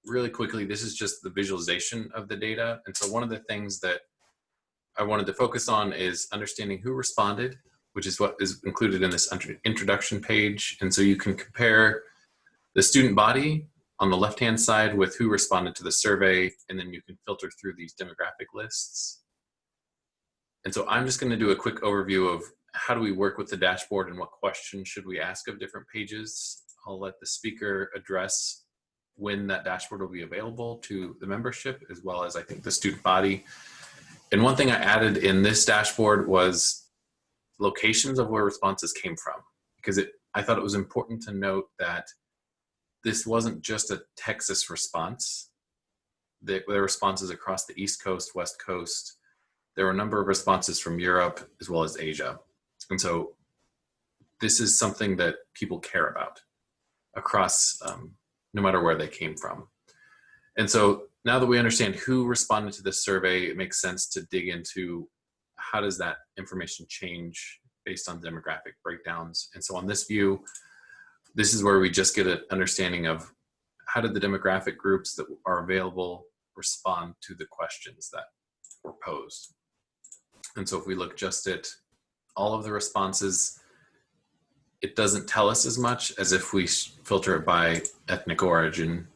really quickly, this is just the visualization of the data. And so one of the things that I wanted to focus on is understanding who responded, which is what is included in this introduction page. And so you can compare the student body on the left-hand side with who responded to the survey, and then you can filter through these demographic lists. And so I'm just going to do a quick overview of how do we work with the dashboard and what questions should we ask of different pages. I'll let the speaker address when that dashboard will be available to the membership, as well as I think the student body. And one thing I added in this dashboard was locations of where responses came from, because I thought it was important to note that this wasn't just a Texas response. There were responses across the East Coast, West Coast. There were a number of responses from Europe as well as Asia. And so this is something that people care about across, no matter where they came from. And so now that we understand who responded to this survey, it makes sense to dig into how does that information change based on demographic breakdowns. And so on this view, this is where we just get an understanding of how did the demographic groups that are available respond to the questions that were posed. And so if we look just at all of the responses, it doesn't tell us as much as if we filter it by ethnic origin.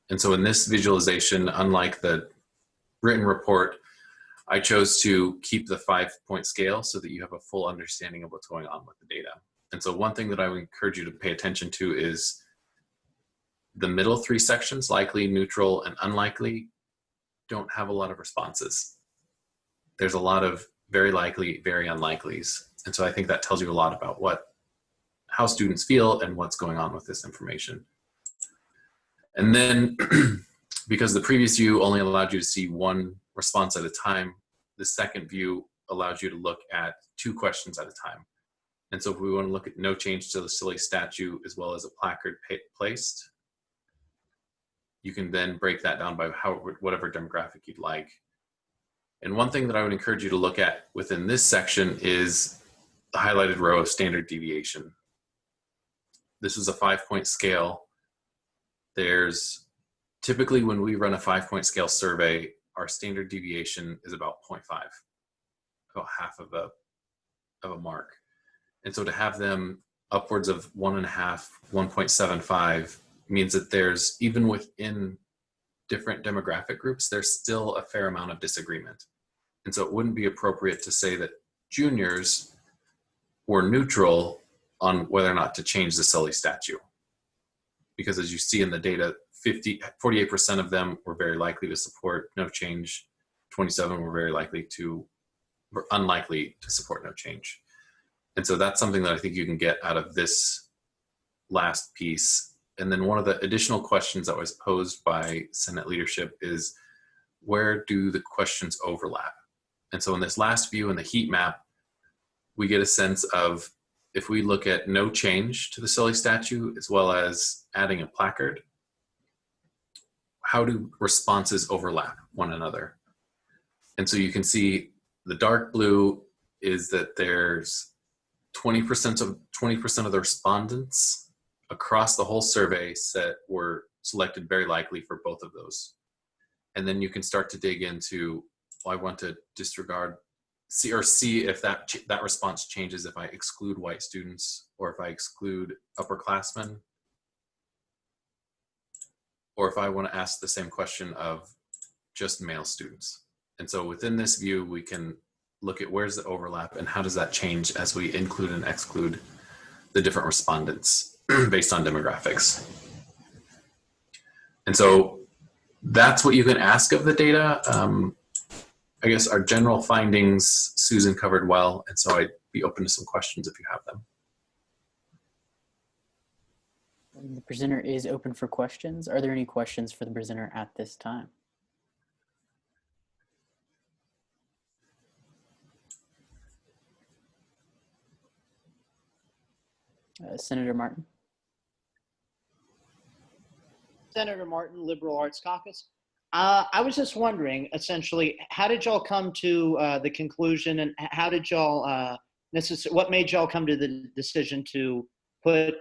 And so in this visualization, unlike the written report, I chose to keep the 5-point scale so that you have a full understanding of what's going on with the data. And so one thing that I would encourage you to pay attention to is the middle 3 sections, likely, neutral, and unlikely, don't have a lot of responses. There's a lot of very likely, very unlikelies. And so I think that tells you a lot about how students feel and what's going on with this information. And then because the previous view only allowed you to see one response at a time, the second view allows you to look at 2 questions at a time. And so if we want to look at no change to the silly statue as well as a placard placed, you can then break that down by whatever demographic you'd like. And one thing that I would encourage you to look at within this section is the highlighted row of standard deviation. This is a 5-point scale. There's typically when we run a 5-point scale survey, our standard deviation is about 0.5, about half of a mark. And so to have them upwards of 1.5, 1.75 means that there's, even within different demographic groups, there's still a fair amount of disagreement. And so it wouldn't be appropriate to say that juniors were neutral on whether or not to change the silly statue. Because as you see in the data, 48% of them were very likely to support no change, 27 were unlikely to support no change. And so that's something that I think you can get out of this last piece. And then one of the additional questions that was posed by Senate leadership is, where do the questions overlap? And so in this last view in the heat map, we get a sense of, if we look at no change to the silly statue as well as adding a placard, how do responses overlap one another? And so you can see the dark blue is that there's 20% of the respondents across the whole survey set were selected very likely for both of those. And then you can start to dig into, well, I want to disregard, see if that response changes if I exclude white students, or if I exclude upperclassmen, or if I want to ask the same question of just male students. And so within this view, we can look at where's the overlap and how does that change as we include and exclude the different respondents based on demographics. And so that's what you can ask of the data. I guess our general findings, Susan covered well, and so I'd be open to some questions if you have them. The presenter is open for questions. Are there any questions for the presenter at this time? Senator Martin. Senator Martin, Liberal Arts Caucus. I was just wondering, essentially, how did y'all come to the conclusion, and how did y'all what made y'all come to the decision to put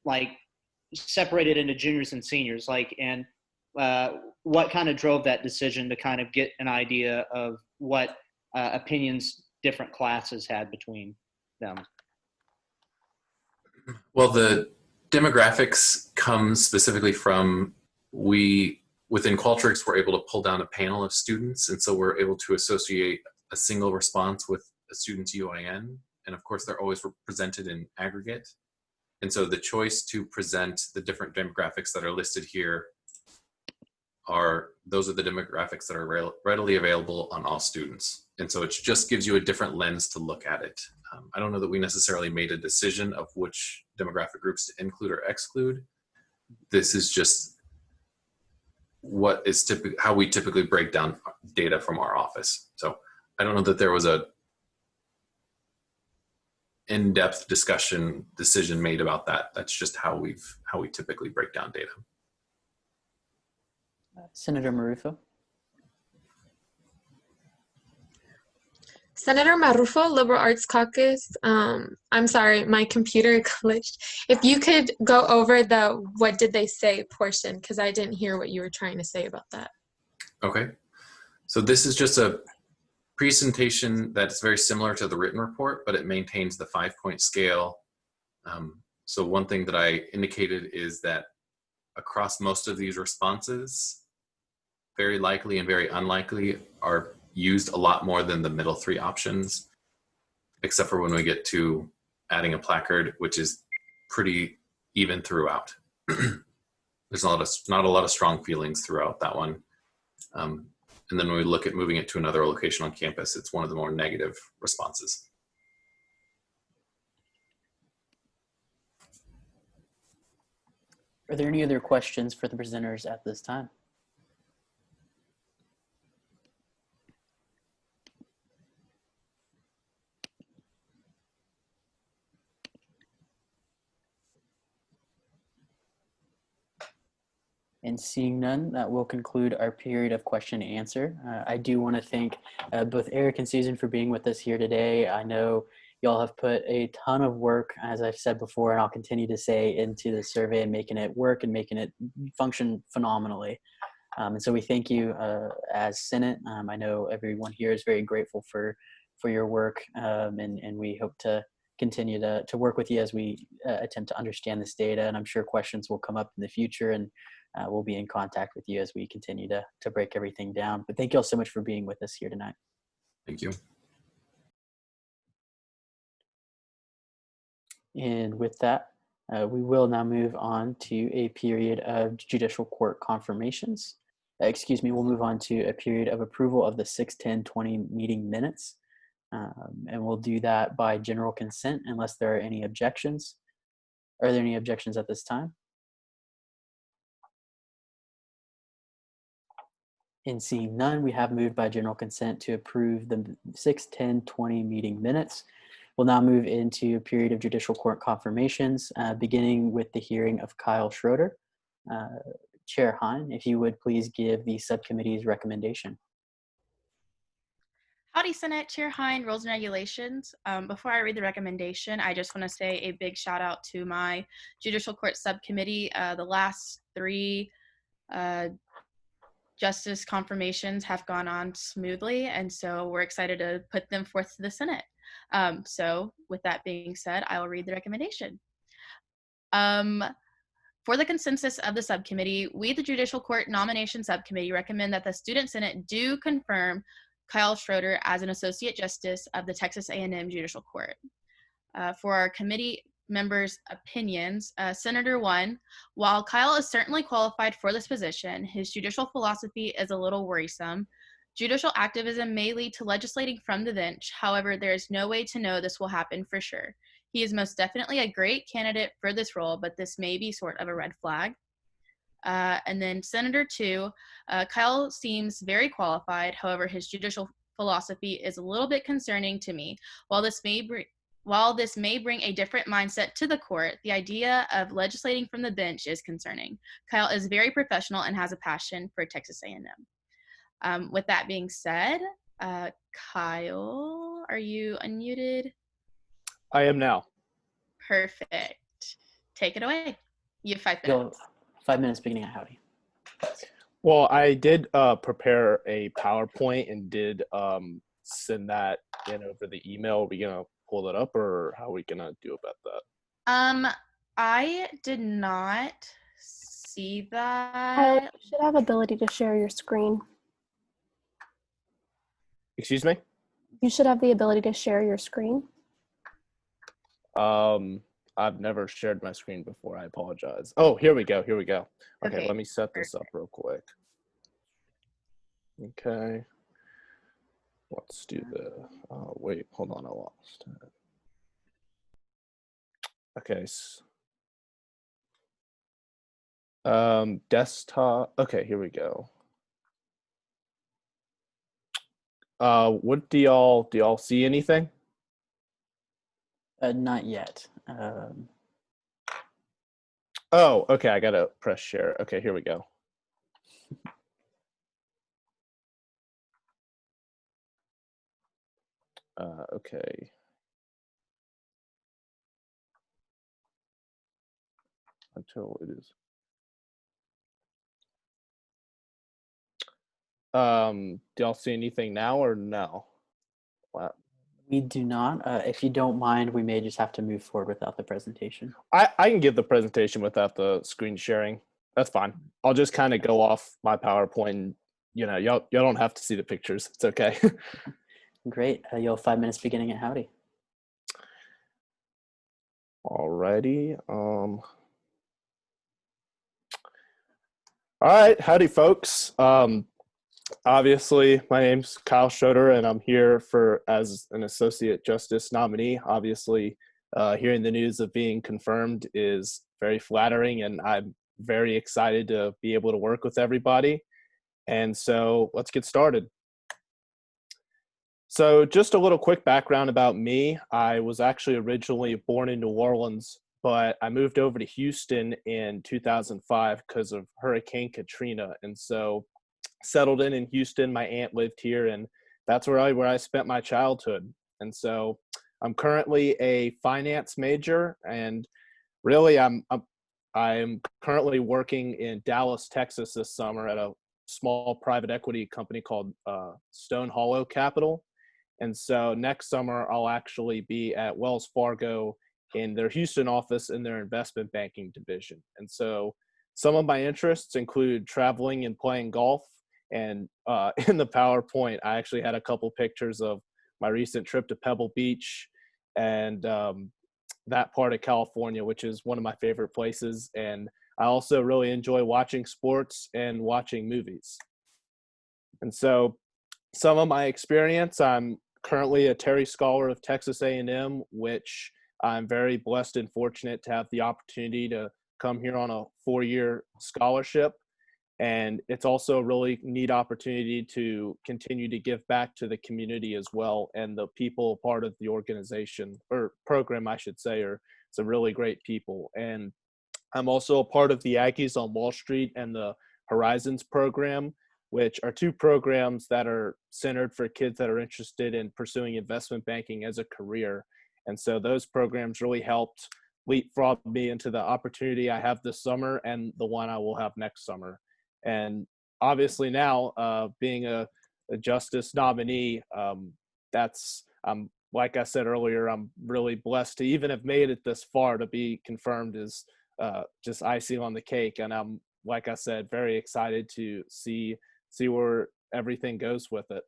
like separate it into juniors and seniors, like, and what kind of drove that decision to kind of get an idea of what opinions different classes had between them? Well, the demographics come specifically from within Qualtrics, we're able to pull down a panel of students, and so we're able to associate a single response with a student's UIN, and of course they're always presented in aggregate. And so the choice to present the different demographics that are listed here those are the demographics that are readily available on all students. And so it just gives you a different lens to look at it. I don't know that we necessarily made a decision of which demographic groups to include or exclude. This is just how we typically break down data from our office. So I don't know that there was a in-depth decision made about that. That's just how we typically break down data. Senator Marufo. Senator Marufo, Liberal Arts Caucus. I'm sorry, my computer glitched. If you could go over the "what did they say" portion, because I didn't hear what you were trying to say about that. Okay. So this is just a presentation that's very similar to the written report, but it maintains the 5-point scale. So one thing that I indicated is that across most of these responses, very likely and very unlikely are used a lot more than the middle 3 options, except for when we get to adding a placard, which is pretty even throughout. There's not a lot of strong feelings throughout that one. And then when we look at moving it to another location on campus, it's one of the more negative responses. Are there any other questions for the presenters at this time? And seeing none, that will conclude our period of question and answer. I do want to thank both Eric and Susan for being with us here today. I know y'all have put a ton of work, as I've said before, and I'll continue to say, into the survey and making it work and making it function phenomenally. And so we thank you as Senate. I know everyone here is very grateful for your work, and we hope to continue to work with you as we attempt to understand this data. And I'm sure questions will come up in the future, and we'll be in contact with you as we continue to break everything down. But thank you all so much for being with us here tonight. Thank you. And with that, we will now move on to a period of judicial court confirmations. We'll move on to a period of approval of the 6/10/20 meeting minutes. And we'll do that by general consent unless there are any objections. Are there any objections at this time? And seeing none, we have moved by general consent to approve the 6/10/20 meeting minutes. We'll now move into a period of judicial court confirmations, beginning with the hearing of Kyle Schroeder. Chair Hine, if you would please give the subcommittee's recommendation. Howdy, Senate. Chair Hine, Rules and Regulations. Before I read the recommendation, I just want to say a big shout out to my Judicial Court Subcommittee. The last 3 justice confirmations have gone on smoothly, and so we're excited to put them forth to the Senate. So with that being said, I will read the recommendation. For the consensus of the subcommittee, we, the Judicial Court Nomination Subcommittee, recommend that the Student Senate do confirm Kyle Schroeder as an Associate Justice of the Texas A&M Judicial Court. For our committee members' opinions, Senator 1, while Kyle is certainly qualified for this position, his judicial philosophy is a little worrisome. Judicial activism may lead to legislating from the bench. However, there is no way to know this will happen for sure. He is most definitely a great candidate for this role, but this may be sort of a red flag. And then Senator 2, Kyle seems very qualified. However, his judicial philosophy is a little bit concerning to me. While this may While this may bring a different mindset to the court, the idea of legislating from the bench is concerning. Kyle is very professional and has a passion for Texas A&M. With that being said, Kyle, are you unmuted? I am now. Perfect. Take it away. You have 5 You'll minutes. 5 minutes beginning at howdy. Well, I did prepare a PowerPoint and did send that in over the email. Are we gonna pull that up, or how are we gonna do about that? I did not see Kyle, that. you should have ability to share your screen. Excuse me? You should have the ability to share your screen. I've never shared my screen before. I apologize. Oh, here we go. Here we go. Okay, Okay, let me set this up real quick. Okay. Let's do the, wait, hold on, I lost it. Okay. Desktop, okay, here we go. What do y'all see anything? Not yet. Oh, okay, I gotta press share. Okay, here we go. Okay. Until it is. Do y'all see anything now or no? Wow. We do not. If you don't mind, we may just have to move forward without the presentation. I can give the presentation without the screen sharing. That's fine. I'll just kind of go off my PowerPoint. And, you know, y'all don't have to see the pictures. It's okay. Great. You'll have 5 minutes beginning at howdy. Alrighty. All right. Howdy, folks. Obviously, my name's Kyle Schroeder, and I'm here as an associate justice nominee. Obviously, hearing the news of being confirmed is very flattering, and I'm very excited to be able to work with everybody. And so let's get started. So just a little quick background about me. I was actually originally born in New Orleans, but I moved over to Houston in 2005 because of Hurricane Katrina. And so settled in Houston. My aunt lived here, and that's where I spent my childhood. And so I'm currently a finance major, and really I'm currently working in Dallas, Texas this summer at a small private equity company called Stone Hollow Capital. And so next summer I'll actually be at Wells Fargo in their Houston office in their investment banking division. And so some of my interests include traveling and playing golf. And in the PowerPoint, I actually had a couple pictures of my recent trip to Pebble Beach and that part of California, which is one of my favorite places. And I also really enjoy watching sports and watching movies. And so some of my experience, I'm currently a Terry Scholar of Texas A&M, which I'm very blessed and fortunate to have the opportunity to come here on a 4-year scholarship. And it's also a really neat opportunity to continue to give back to the community as well. And the people part of the organization, or program, I should say, are some really great people. And I'm also a part of the Aggies on Wall Street and the Horizons program, which are 2 programs that are centered for kids that are interested in pursuing investment banking as a career. And so those programs really helped leapfrog me into the opportunity I have this summer and the one I will have next summer. And obviously now, being a justice nominee, like I said earlier, I'm really blessed to even have made it this far. To be confirmed is just icing on the cake. And I'm, like I said, very excited to see where everything goes with it.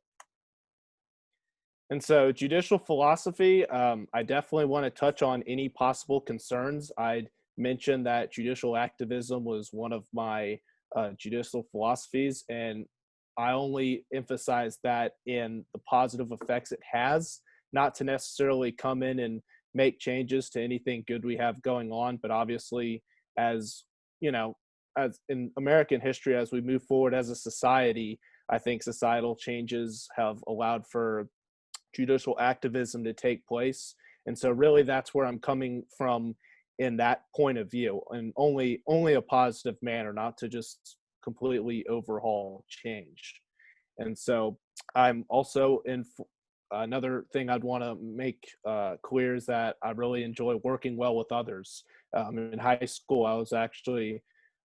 And so judicial philosophy, I definitely want to touch on any possible concerns. I'd mentioned that judicial activism was one of my judicial philosophies, and I only emphasize that in the positive effects it has, not to necessarily come in and make changes to anything good we have going on, but obviously, as you know, as in American history, as we move forward as a society, I think societal changes have allowed for judicial activism to take place. And so really that's where I'm coming from in that point of view, and only a positive manner, not to just completely overhaul change. And so I'm also in another thing I'd want to make clear is that I really enjoy working well with others. In high school, I was actually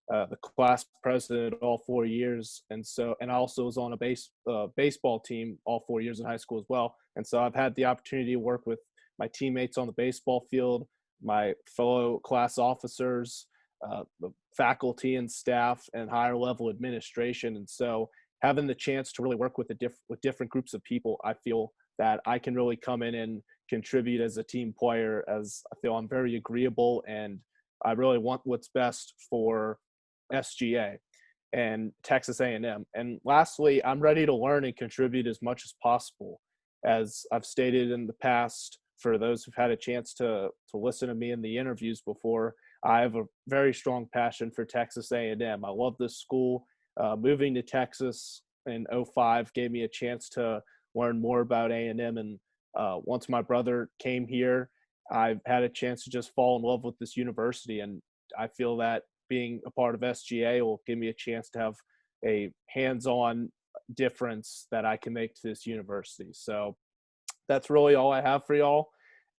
the class president all 4 years, and I also was on a baseball team all 4 years in high school as well. And so I've had the opportunity to work with my teammates on the baseball field, my fellow class officers, the faculty and staff, and higher level administration. And so having the chance to really work with different groups of people, I feel that I can really come in and contribute as a team player, as I feel I'm very agreeable and I really want what's best for SGA and Texas A&M. And lastly, I'm ready to learn and contribute as much as possible. As I've stated in the past, for those who've had a chance to listen to me in the interviews before, I have a very strong passion for Texas A&M. I love this school. Moving to Texas in 2005 gave me a chance to learn more about A&M. And once my brother came here, I've had a chance to just fall in love with this university. And I feel that being a part of SGA will give me a chance to have a hands-on difference that I can make to this university. So that's really all I have for y'all.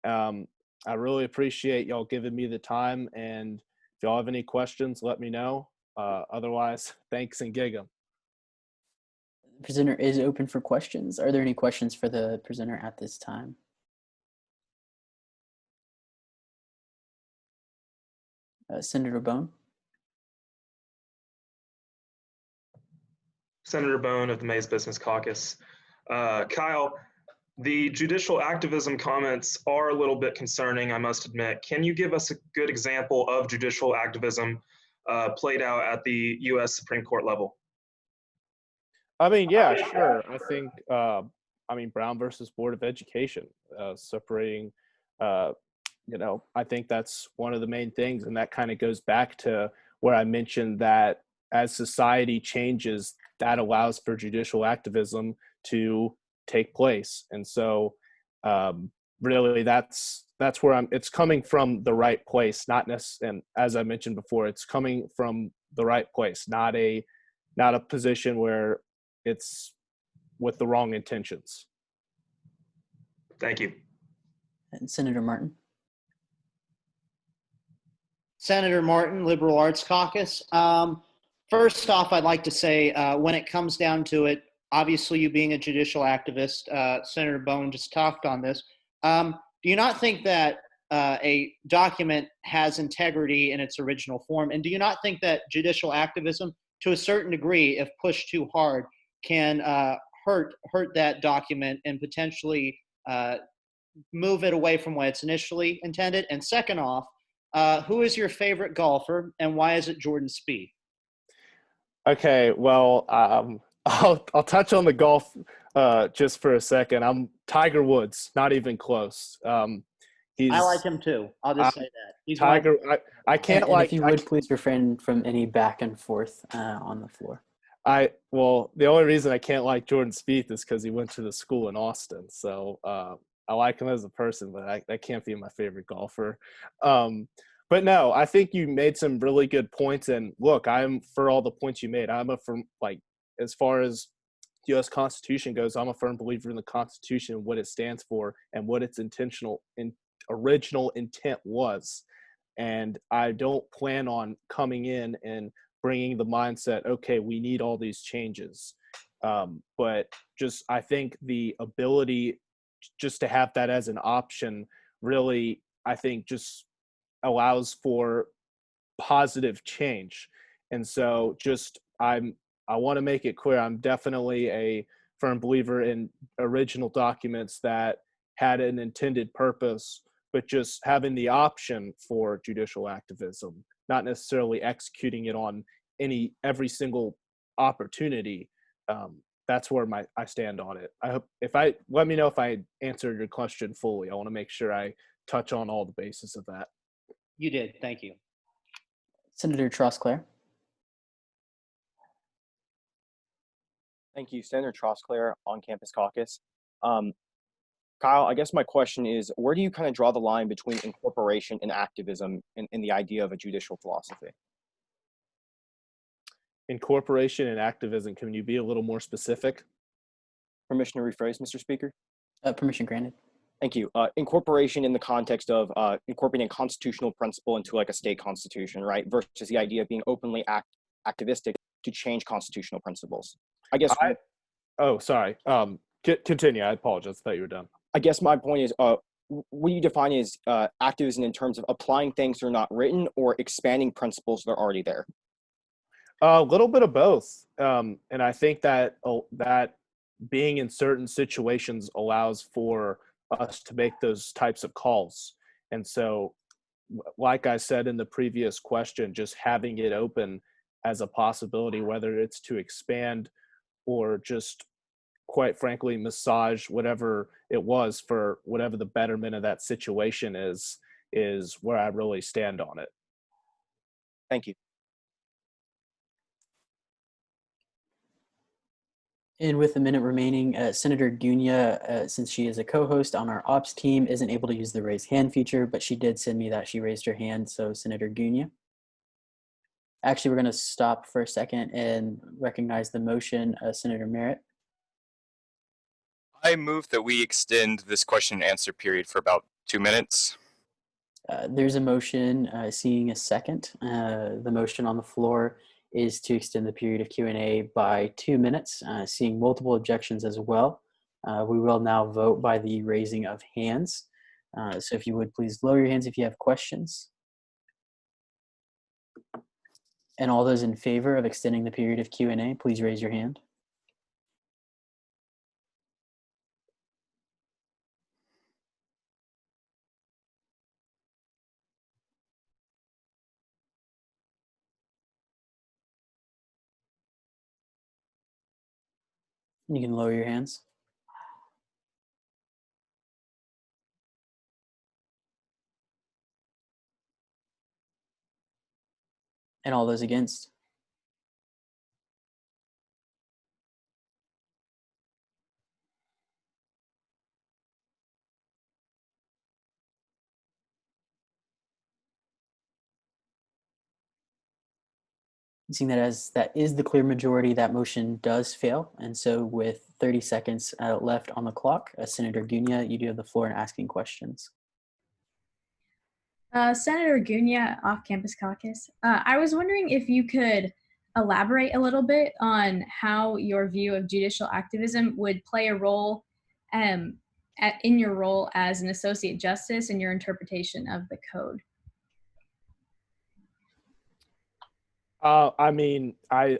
I really appreciate y'all giving me the time. And if y'all have any questions, let me know. Otherwise, thanks and gig 'em. The presenter is open for questions. Are there any questions for the presenter at this time? Senator Bone. Senator Bone of the Mays Business Caucus. Kyle, the judicial activism comments are a little bit concerning, I must admit. Can you give us a good example of judicial activism played out at the U.S. Supreme Court level? I mean, yeah, sure. I think, Brown versus Board of Education, separating, I think that's one of the main things. And that kind of goes back to where I mentioned that as society changes, that allows for judicial activism to take place. And so really that's where it's coming from the right place, not necessarily, and as I mentioned before, it's coming from the right place, not a position where it's with the wrong intentions. Thank you. And Senator Martin. Senator Martin, Liberal Arts Caucus. First off, I'd like to say when it comes down to it, obviously you being a judicial activist, Senator Bone just talked on this. Do you not think that a document has integrity in its original form? And do you not think that judicial activism, to a certain degree, if pushed too hard, can hurt that document and potentially move it away from what it's initially intended? And second off, who is your favorite golfer and why is it Jordan Spieth? Okay, well, I'll touch on the golf just for a second. I'm Tiger Woods, not even close. I like him too. I'll just say that. He's Tiger. I can't and like. if you would please refrain from any back and forth on the floor. The only reason I can't like Jordan Spieth is because he went to the school in Austin. So I like him as a person, but that can't be my favorite golfer. But no, I think you made some really good points. And look, I'm for all the points you made. As far as the U.S. Constitution goes, I'm a firm believer in the Constitution, what it stands for, and what its original intent was. And I don't plan on coming in and bringing the mindset, okay, we need all these changes. But just I think the ability just to have that as an option really, I think, just allows for positive change. And so I want to make it clear, I'm definitely a firm believer in original documents that had an intended purpose, but just having the option for judicial activism, not necessarily executing it on every single opportunity. That's where I stand on it. I hope let me know if I answered your question fully. I want to make sure I touch on all the bases of that. You did. Thank you. Senator Trosclair. Thank you, Senator Trosclair, On Campus Caucus. Kyle, I guess my question is, where do you kind of draw the line between incorporation and activism in the idea of a judicial philosophy? Incorporation and activism, can you be a little more specific? Permission to rephrase, Mr. Speaker? Permission granted. Thank you. Incorporation in the context of incorporating a constitutional principle into like a state constitution, right? Versus the idea of being openly activistic to change constitutional principles. I guess. Oh, sorry. Continue. I apologize. I thought you were done. I guess my point is, what you define as activism in terms of applying things that are not written or expanding principles that are already there? A little bit of both. And I think that that being in certain situations allows for us to make those types of calls. And so, like I said in the previous question, just having it open as a possibility, whether it's to expand or just quite frankly massage whatever it was for whatever the betterment of that situation is where I really stand on it. Thank you. And with a minute remaining, Senator Gunya, since she is a co-host on our ops team, isn't able to use the raise hand feature, but she did send me that she raised her hand. So Senator Gunya. Actually, we're going to stop for a second and recognize the motion, Senator Merritt. I move that we extend this question and answer period for about 2 minutes. There's a motion, seeing a second. The motion on the floor is to extend the period of Q&A by 2 minutes, seeing multiple objections as well. We will now vote by the raising of hands. So if you would please lower your hands if you have questions. And all those in favor of extending the period of Q&A, please raise your hand. You can lower your hands. And all those against? Seeing that as that is the clear majority, that motion does fail. And so with 30 seconds left on the clock, Senator Gunya, you do have the floor in asking questions. Senator Gunya, Off-Campus Caucus. I was wondering if you could elaborate a little bit on how your view of judicial activism would play a role in your role as an associate justice and your interpretation of the code. I mean, I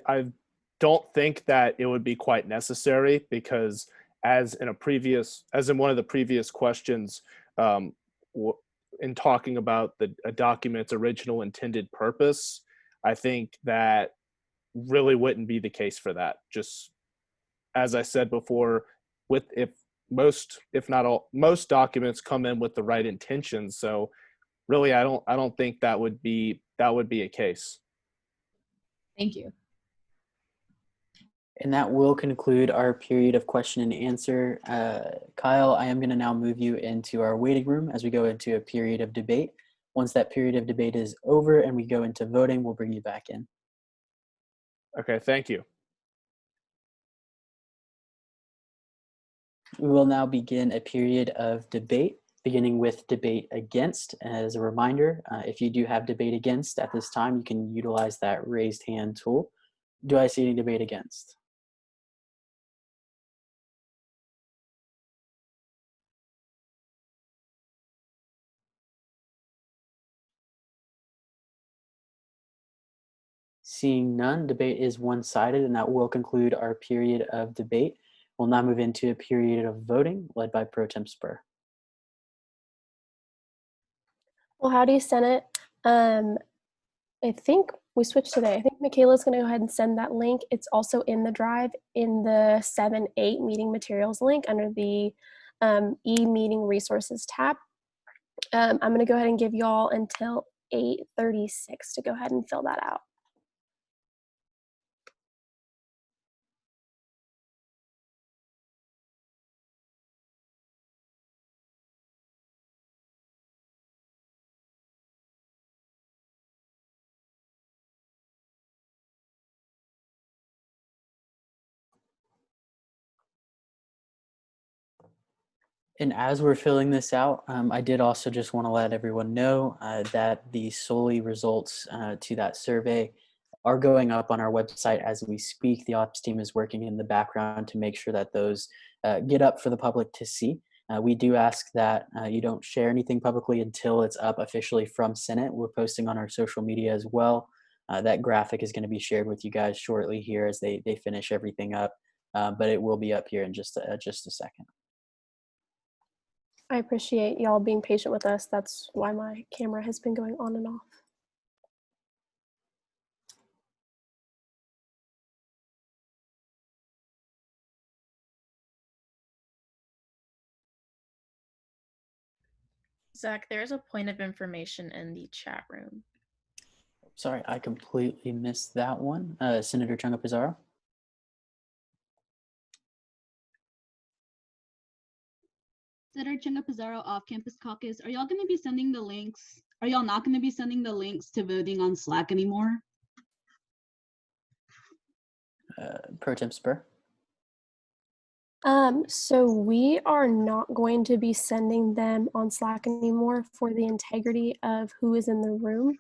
don't think that it would be quite necessary because as in one of the previous questions, in talking about a document's original intended purpose, I think that really wouldn't be the case for that. Just as I said before, if not all, most documents come in with the right intentions. So really, I don't think that would be a case. Thank you. And that will conclude our period of question and answer. Kyle, I am going to now move you into our waiting room as we go into a period of debate. Once that period of debate is over and we go into voting, we'll bring you back in. Okay, thank you. We will now begin a period of debate, beginning with debate against. As a reminder, if you do have debate against at this time, you can utilize that raised hand tool. Do I see any debate against? Seeing none, debate is one-sided, and that will conclude our period of debate. We'll now move into a period of voting led by Pro Tem Spur. Well, howdy, Senate. I think we switched today. I think Michaela's going to go ahead and send that link. It's also in the drive in the 7-8 meeting materials link under the e-meeting resources tab. I'm going to go ahead and give you all until 8:36 to go ahead and fill that out. And as we're filling this out, I did also just want to let everyone know that the solely results to that survey are going up on our website as we speak. The ops team is working in the background to make sure that those get up for the public to see. We do ask that you don't share anything publicly until it's up officially from Senate. We're posting on our social media as well. That graphic is going to be shared with you guys shortly here as they finish everything up, but it will be up here in just a second. I appreciate y'all being patient with us. That's why my camera has been going on and off. Zach, there is a point of information in the chat room. Sorry, I completely missed that one. Senator Chunga Pizarro. Senator Chunga Pizarro, Off-Campus Caucus. Are y'all going to be sending the links? Are y'all not going to be sending the links to voting on Slack anymore? Pro Tem Spur. So we are not going to be sending them on Slack anymore for the integrity of who is in the room.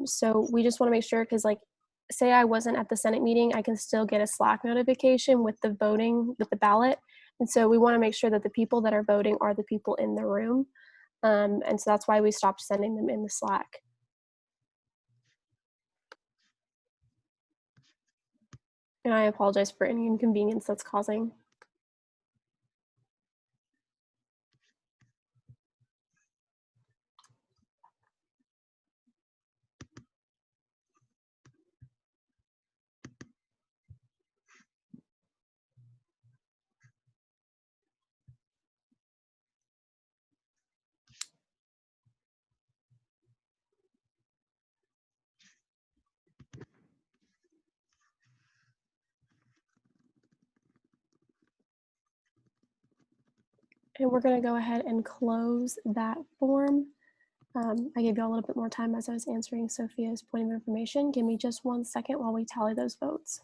So we just want to make sure, because like, say I wasn't at the Senate meeting, I can still get a Slack notification with the voting, with the ballot. And so we want to make sure that the people that are voting are the people in the room. And so that's why we stopped sending them in the Slack. And I apologize for any inconvenience that's causing. And we're going to go ahead and close that form. I gave you all a little bit more time as I was answering Sophia's point of information. Give me just 1 second while we tally those votes.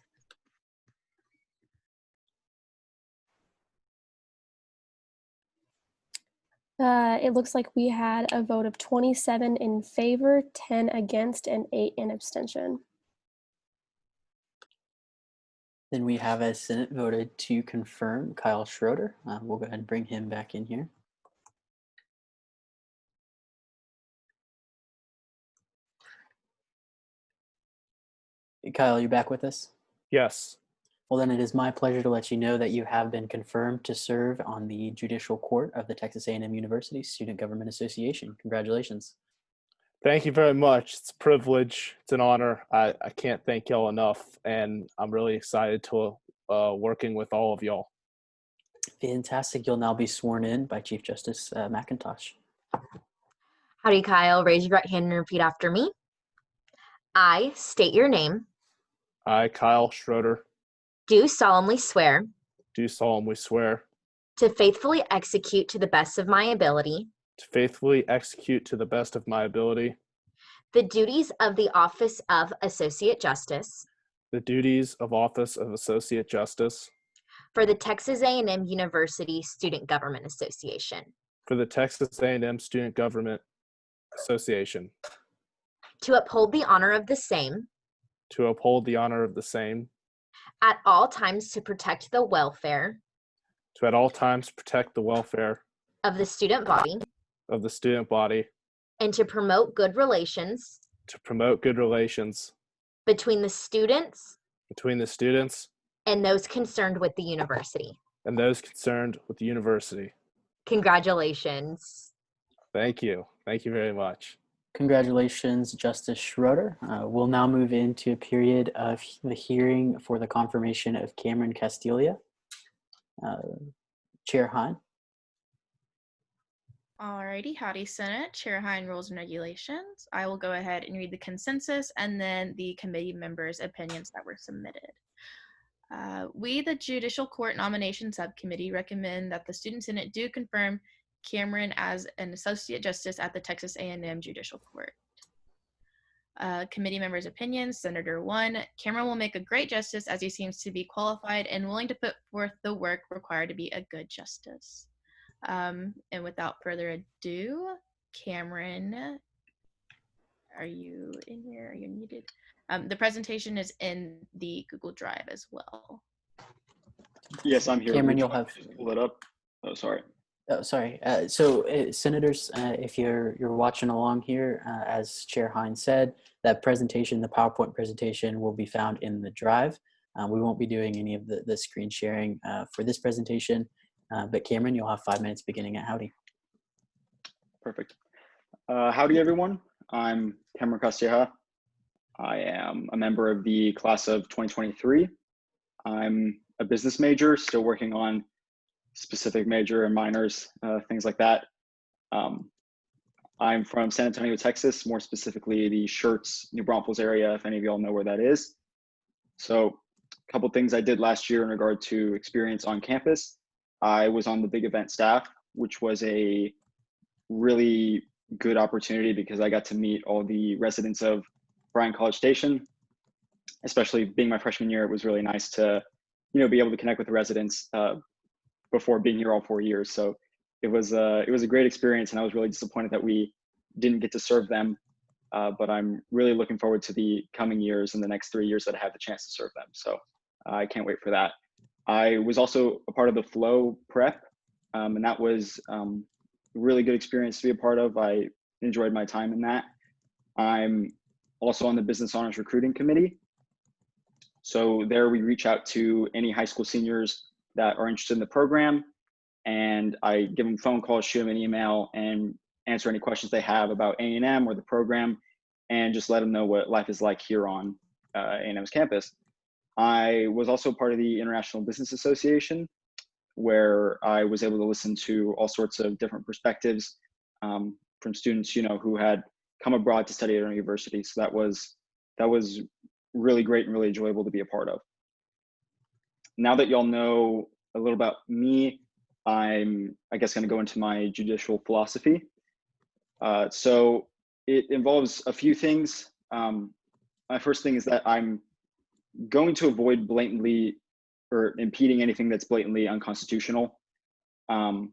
It looks like we had a vote of 27 in favor, 10 against, and 8 in abstention. Then we have as Senate voted to confirm Kyle Schroeder. We'll go ahead and bring him back in here. Kyle, you back with us? Yes. Well, then it is my pleasure to let you know that you have been confirmed to serve on the Judicial Court of the Texas A&M University Student Government Association. Congratulations. Thank you very much. It's a privilege. It's an honor. I can't thank y'all enough, and I'm really excited to working with all of y'all. Fantastic. You'll now be sworn in by Chief Justice McIntosh. Howdy, Kyle. Raise your right hand and repeat after me. I state your name. I, Kyle Schroeder, Do solemnly swear do solemnly swear to faithfully execute to the best of my ability to faithfully execute to the best of my ability the duties of the Office of Associate Justice the duties of Office of Associate Justice for the Texas A&M University Student Government Association, for the Texas A&M Student Government Association, to uphold the honor of the same to uphold the honor of the same, at all times to protect the welfare to at all times protect the welfare of the student body of the student body, and to promote good relations to promote good relations between the students between the students and those concerned with the university. and those concerned with the university. Congratulations. Thank you. Thank you very much. Congratulations, Justice Schroeder. We'll now move into a period of the hearing for the confirmation of Cameron Castilla. Chair Hine. Alrighty, howdy Senate. Chair Hine, Rules and Regulations. I will go ahead and read the consensus and then the committee members' opinions that were submitted. We, the Judicial Court Nomination Subcommittee, recommend that the Student Senate do confirm Cameron as an Associate Justice at the Texas A&M Judicial Court. Committee members' opinions. Senator 1, Cameron will make a great justice as he seems to be qualified and willing to put forth the work required to be a good justice. And without further ado, Cameron, are you in here? Are you muted? The presentation is in the Google Drive as well. Yes, I'm here. Cameron, Would you you'll like have. me to just pull it up. Oh, sorry. Oh, sorry. Senators, if you're watching along here, as Chair Hines said, that presentation, the PowerPoint presentation, will be found in the Drive. We won't be doing any of the screen sharing for this presentation, but Cameron, you'll have 5 minutes beginning at howdy. Perfect. Howdy, everyone. I'm Cameron Castilleja. I am a member of the class of 2023. I'm a business major, still working on specific major and minors, things like that. I'm from San Antonio, Texas, more specifically the Schertz, New Braunfels area, if any of y'all know where that is. So a couple things I did last year in regard to experience on campus. I was on the big event staff, which was a really good opportunity because I got to meet all the residents of Bryan College Station. Especially being my freshman year, it was really nice to, be able to connect with the residents before being here all 4 years. So it was a great experience, and I was really disappointed that we didn't get to serve them. But I'm really looking forward to the coming years and the next 3 years that I have the chance to serve them. So I can't wait for that. I was also a part of the Flow Prep, and that was a really good experience to be a part of. I enjoyed my time in that. I'm also on the Business Honors Recruiting Committee. So there we reach out to any high school seniors that are interested in the program, and I give them phone calls, shoot them an email, and answer any questions they have about A&M or the program, and just let them know what life is like here on A&M's campus. I was also part of the International Business Association, where I was able to listen to all sorts of different perspectives from students, who had come abroad to study at our university. So that was really great and really enjoyable to be a part of. Now that y'all know a little about me, I'm, going to go into my judicial philosophy. So it involves a few things. My first thing is that I'm going to avoid blatantly or impeding anything that's blatantly unconstitutional, or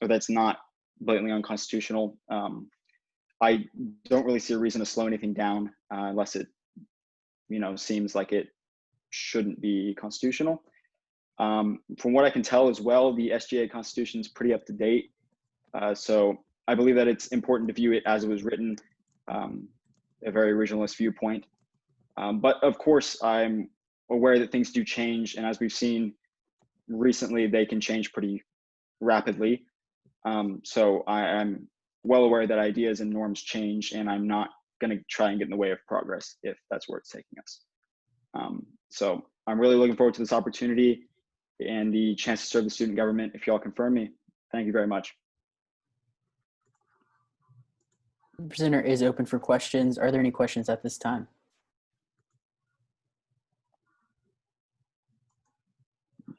that's not blatantly unconstitutional. I don't really see a reason to slow anything down unless it, seems like it shouldn't be constitutional. From what I can tell as well, the SGA Constitution is pretty up to date. So I believe that it's important to view it as it was written, a very originalist viewpoint. But of course, I'm aware that things do change. And as we've seen recently, they can change pretty rapidly. So I'm well aware that ideas and norms change, and I'm not going to try and get in the way of progress if that's where it's taking us. So I'm really looking forward to this opportunity and the chance to serve the student government if y'all confirm me. Thank you very much. The presenter is open for questions. Are there any questions at this time?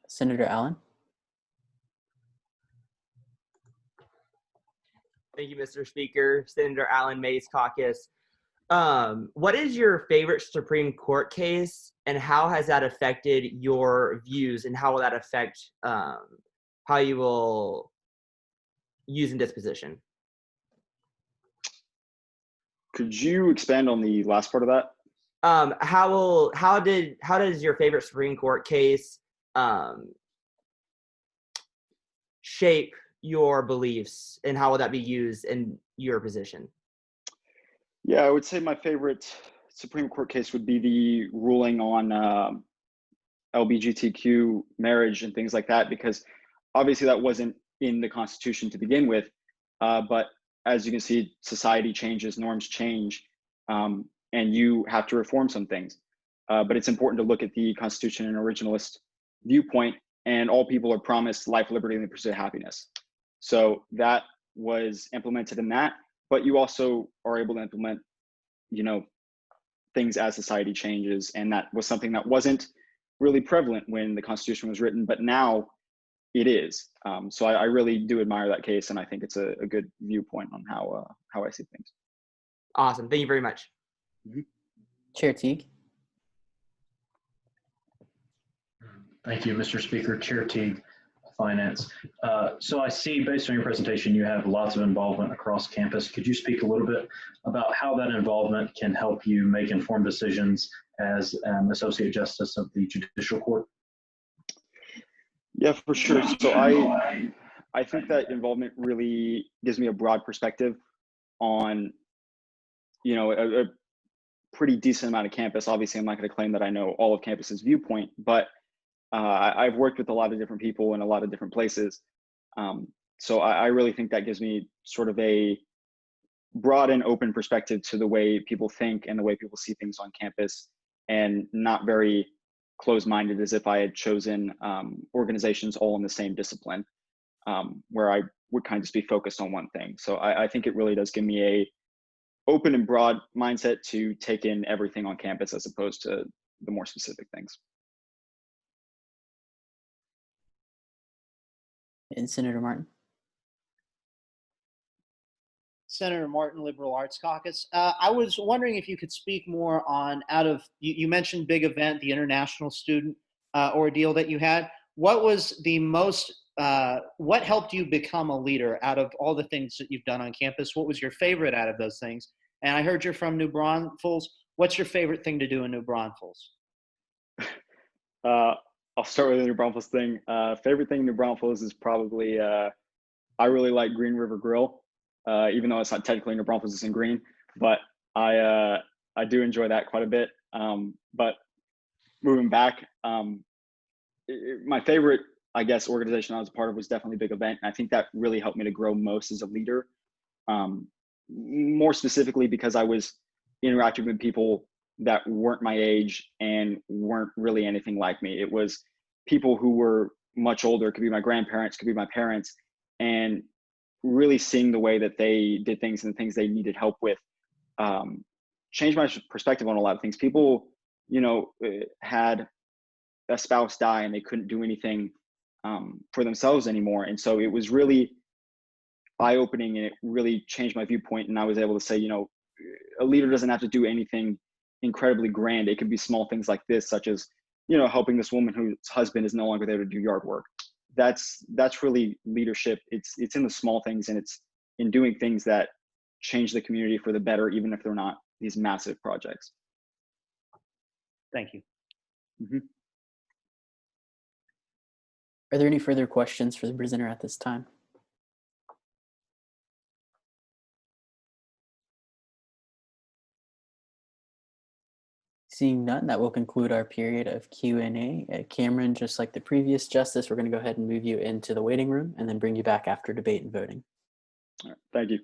Senator Allen? Thank you, Mr. Speaker. Senator Allen, Mays Caucus. What is your favorite Supreme Court case, and how has that affected your views, and how will that affect how you will use in disposition? Could you expand on the last part of that? How does your favorite Supreme Court case shape your beliefs, and how will that be used in your position? Yeah, I would say my favorite Supreme Court case would be the ruling on LGBTQ marriage and things like that, because obviously that wasn't in the Constitution to begin with. But as you can see, society changes, norms change, and you have to reform some things. But it's important to look at the Constitution in an originalist viewpoint, and all people are promised life, liberty, and the pursuit of happiness. So that was implemented in that, but you also are able to implement, things as society changes. And that was something that wasn't really prevalent when the Constitution was written, but now it is. So I really do admire that case, and I think it's a good viewpoint on how I see things. Awesome. Thank you very much. Mm-hmm. Chair Teague. Thank you, Mr. Speaker. Chair Teague. finance. So I see, based on your presentation, you have lots of involvement across campus. Could you speak a little bit about how that involvement can help you make informed decisions as Associate Justice of the Judicial Court? Yeah, for sure. So I think that involvement really gives me a broad perspective on, you know, a pretty decent amount of campus. Obviously, I'm not going to claim that I know all of campus's viewpoint, but I've worked with a lot of different people in a lot of different places. So I really think that gives me sort of a broad and open perspective to the way people think and the way people see things on campus, and not very closed-minded as if I had chosen organizations all in the same discipline, where I would kind of just be focused on one thing. So I think it really does give me a open and broad mindset to take in everything on campus as opposed to the more specific things. And Senator Martin. Senator Martin, Liberal Arts Caucus. I was wondering if you could speak more on, you mentioned big event, the international student ordeal that you had. What was the most, what helped you become a leader out of all the things that you've done on campus? What was your favorite out of those things? And I heard you're from New Braunfels. What's your favorite thing to do in New Braunfels? I'll start with the New Braunfels thing. Favorite thing in New Braunfels is probably, I really like Green River Grill, even though it's not technically New Braunfels, it's in Green, but I do enjoy that quite a bit. But moving back, my favorite, I guess, organization I was a part of was definitely Big Event. And I think that really helped me to grow most as a leader. More specifically because I was interacting with people that weren't my age and weren't really anything like me. It was people who were much older, could be my grandparents, could be my parents, and really seeing the way that they did things and the things they needed help with changed my perspective on a lot of things. People, you know, had a spouse die and they couldn't do anything for themselves anymore. And so it was really eye-opening, and it really changed my viewpoint. And I was able to say, you know, a leader doesn't have to do anything incredibly grand. It could be small things like this, such as, you know, helping this woman whose husband is no longer there to do yard work. That's really leadership. It's in the small things, and it's in doing things that change the community for the better, even if they're not these massive projects. Thank you. Mm-hmm. Are there any further questions for the presenter at this time? Seeing none, that will conclude our period of Q&A. Cameron, just like the previous justice, we're going to go ahead and move you into the waiting room and then bring you back after debate and voting. All right, thank you.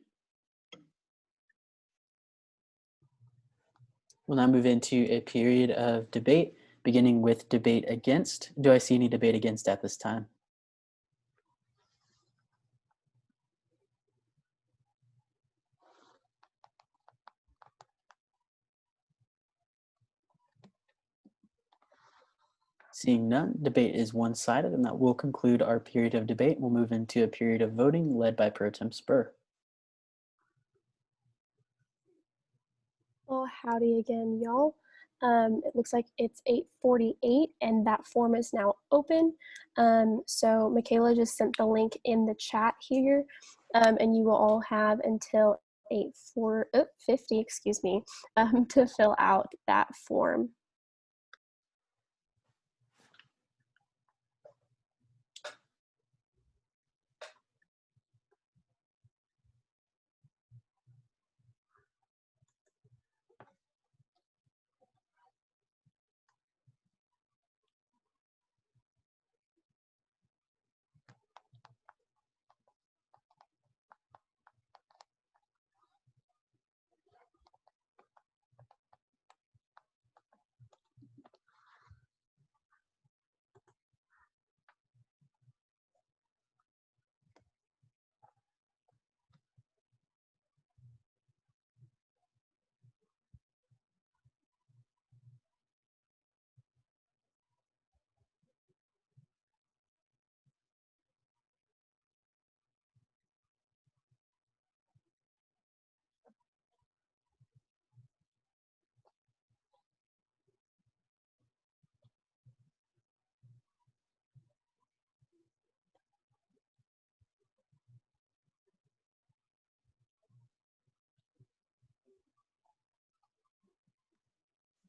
We'll now move into a period of debate, beginning with debate against. Do I see any debate against at this time? Seeing none, debate is one-sided, and that will conclude our period of debate. We'll move into a period of voting led by Pro Tem Spur. Well, howdy again, y'all. It looks like it's 8:48 and that form is now open. So Michaela just sent the link in the chat here, and you will all have until 8:50, excuse me, to fill out that form.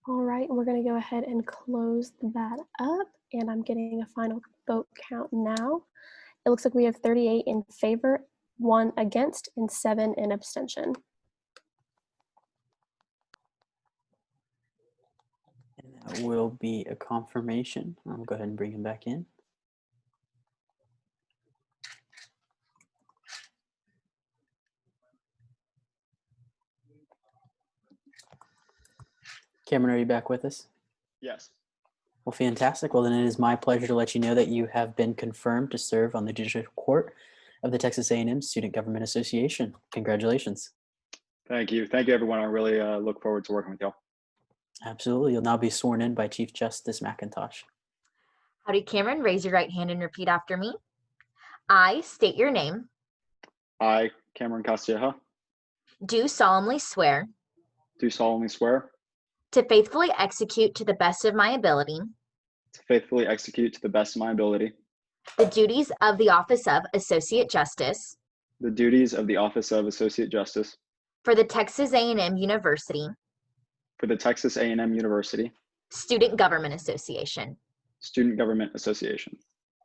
All right, we're going to go ahead and close that up, and I'm getting a final vote count now. It looks like we have 38 in favor, 1 against, and 7 in abstention. And that will be a confirmation. I'll go ahead and bring him back in. Cameron, are you back with us? Yes. Well, fantastic. Well, then it is my pleasure to let you know that you have been confirmed to serve on the Judicial Court of the Texas A&M Student Government Association. Congratulations. Thank you. Thank you, everyone. I really look forward to working with y'all. Absolutely. You'll now be sworn in by Chief Justice McIntosh. Howdy, Cameron. Raise your right hand and repeat after me. I state your name. I, Cameron Castilleja, Do solemnly swear do solemnly swear to faithfully execute to the best of my ability to faithfully execute to the best of my ability the duties of the office of Associate Justice the duties of the office of Associate Justice for the Texas A&M University for the Texas A&M University Student Government Association, Student Government Association,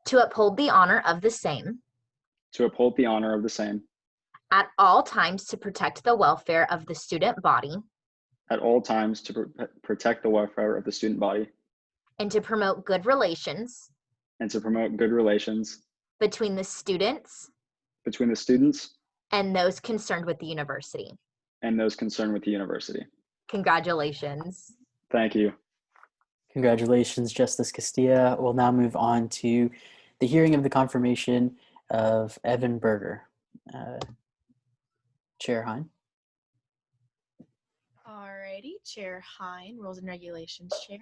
to uphold the honor of the same to uphold the honor of the same at all times, to protect the welfare of the student body at all times, to protect the welfare of the student body and to promote good relations and to promote good relations between the students and those concerned with the university. and those concerned with the university. Congratulations. Thank you. Congratulations, Justice Castilla. We'll now move on to the hearing of the confirmation of Evan Berger. Chair Hine. Alrighty, Chair Hine, Rules and Regulations Chair.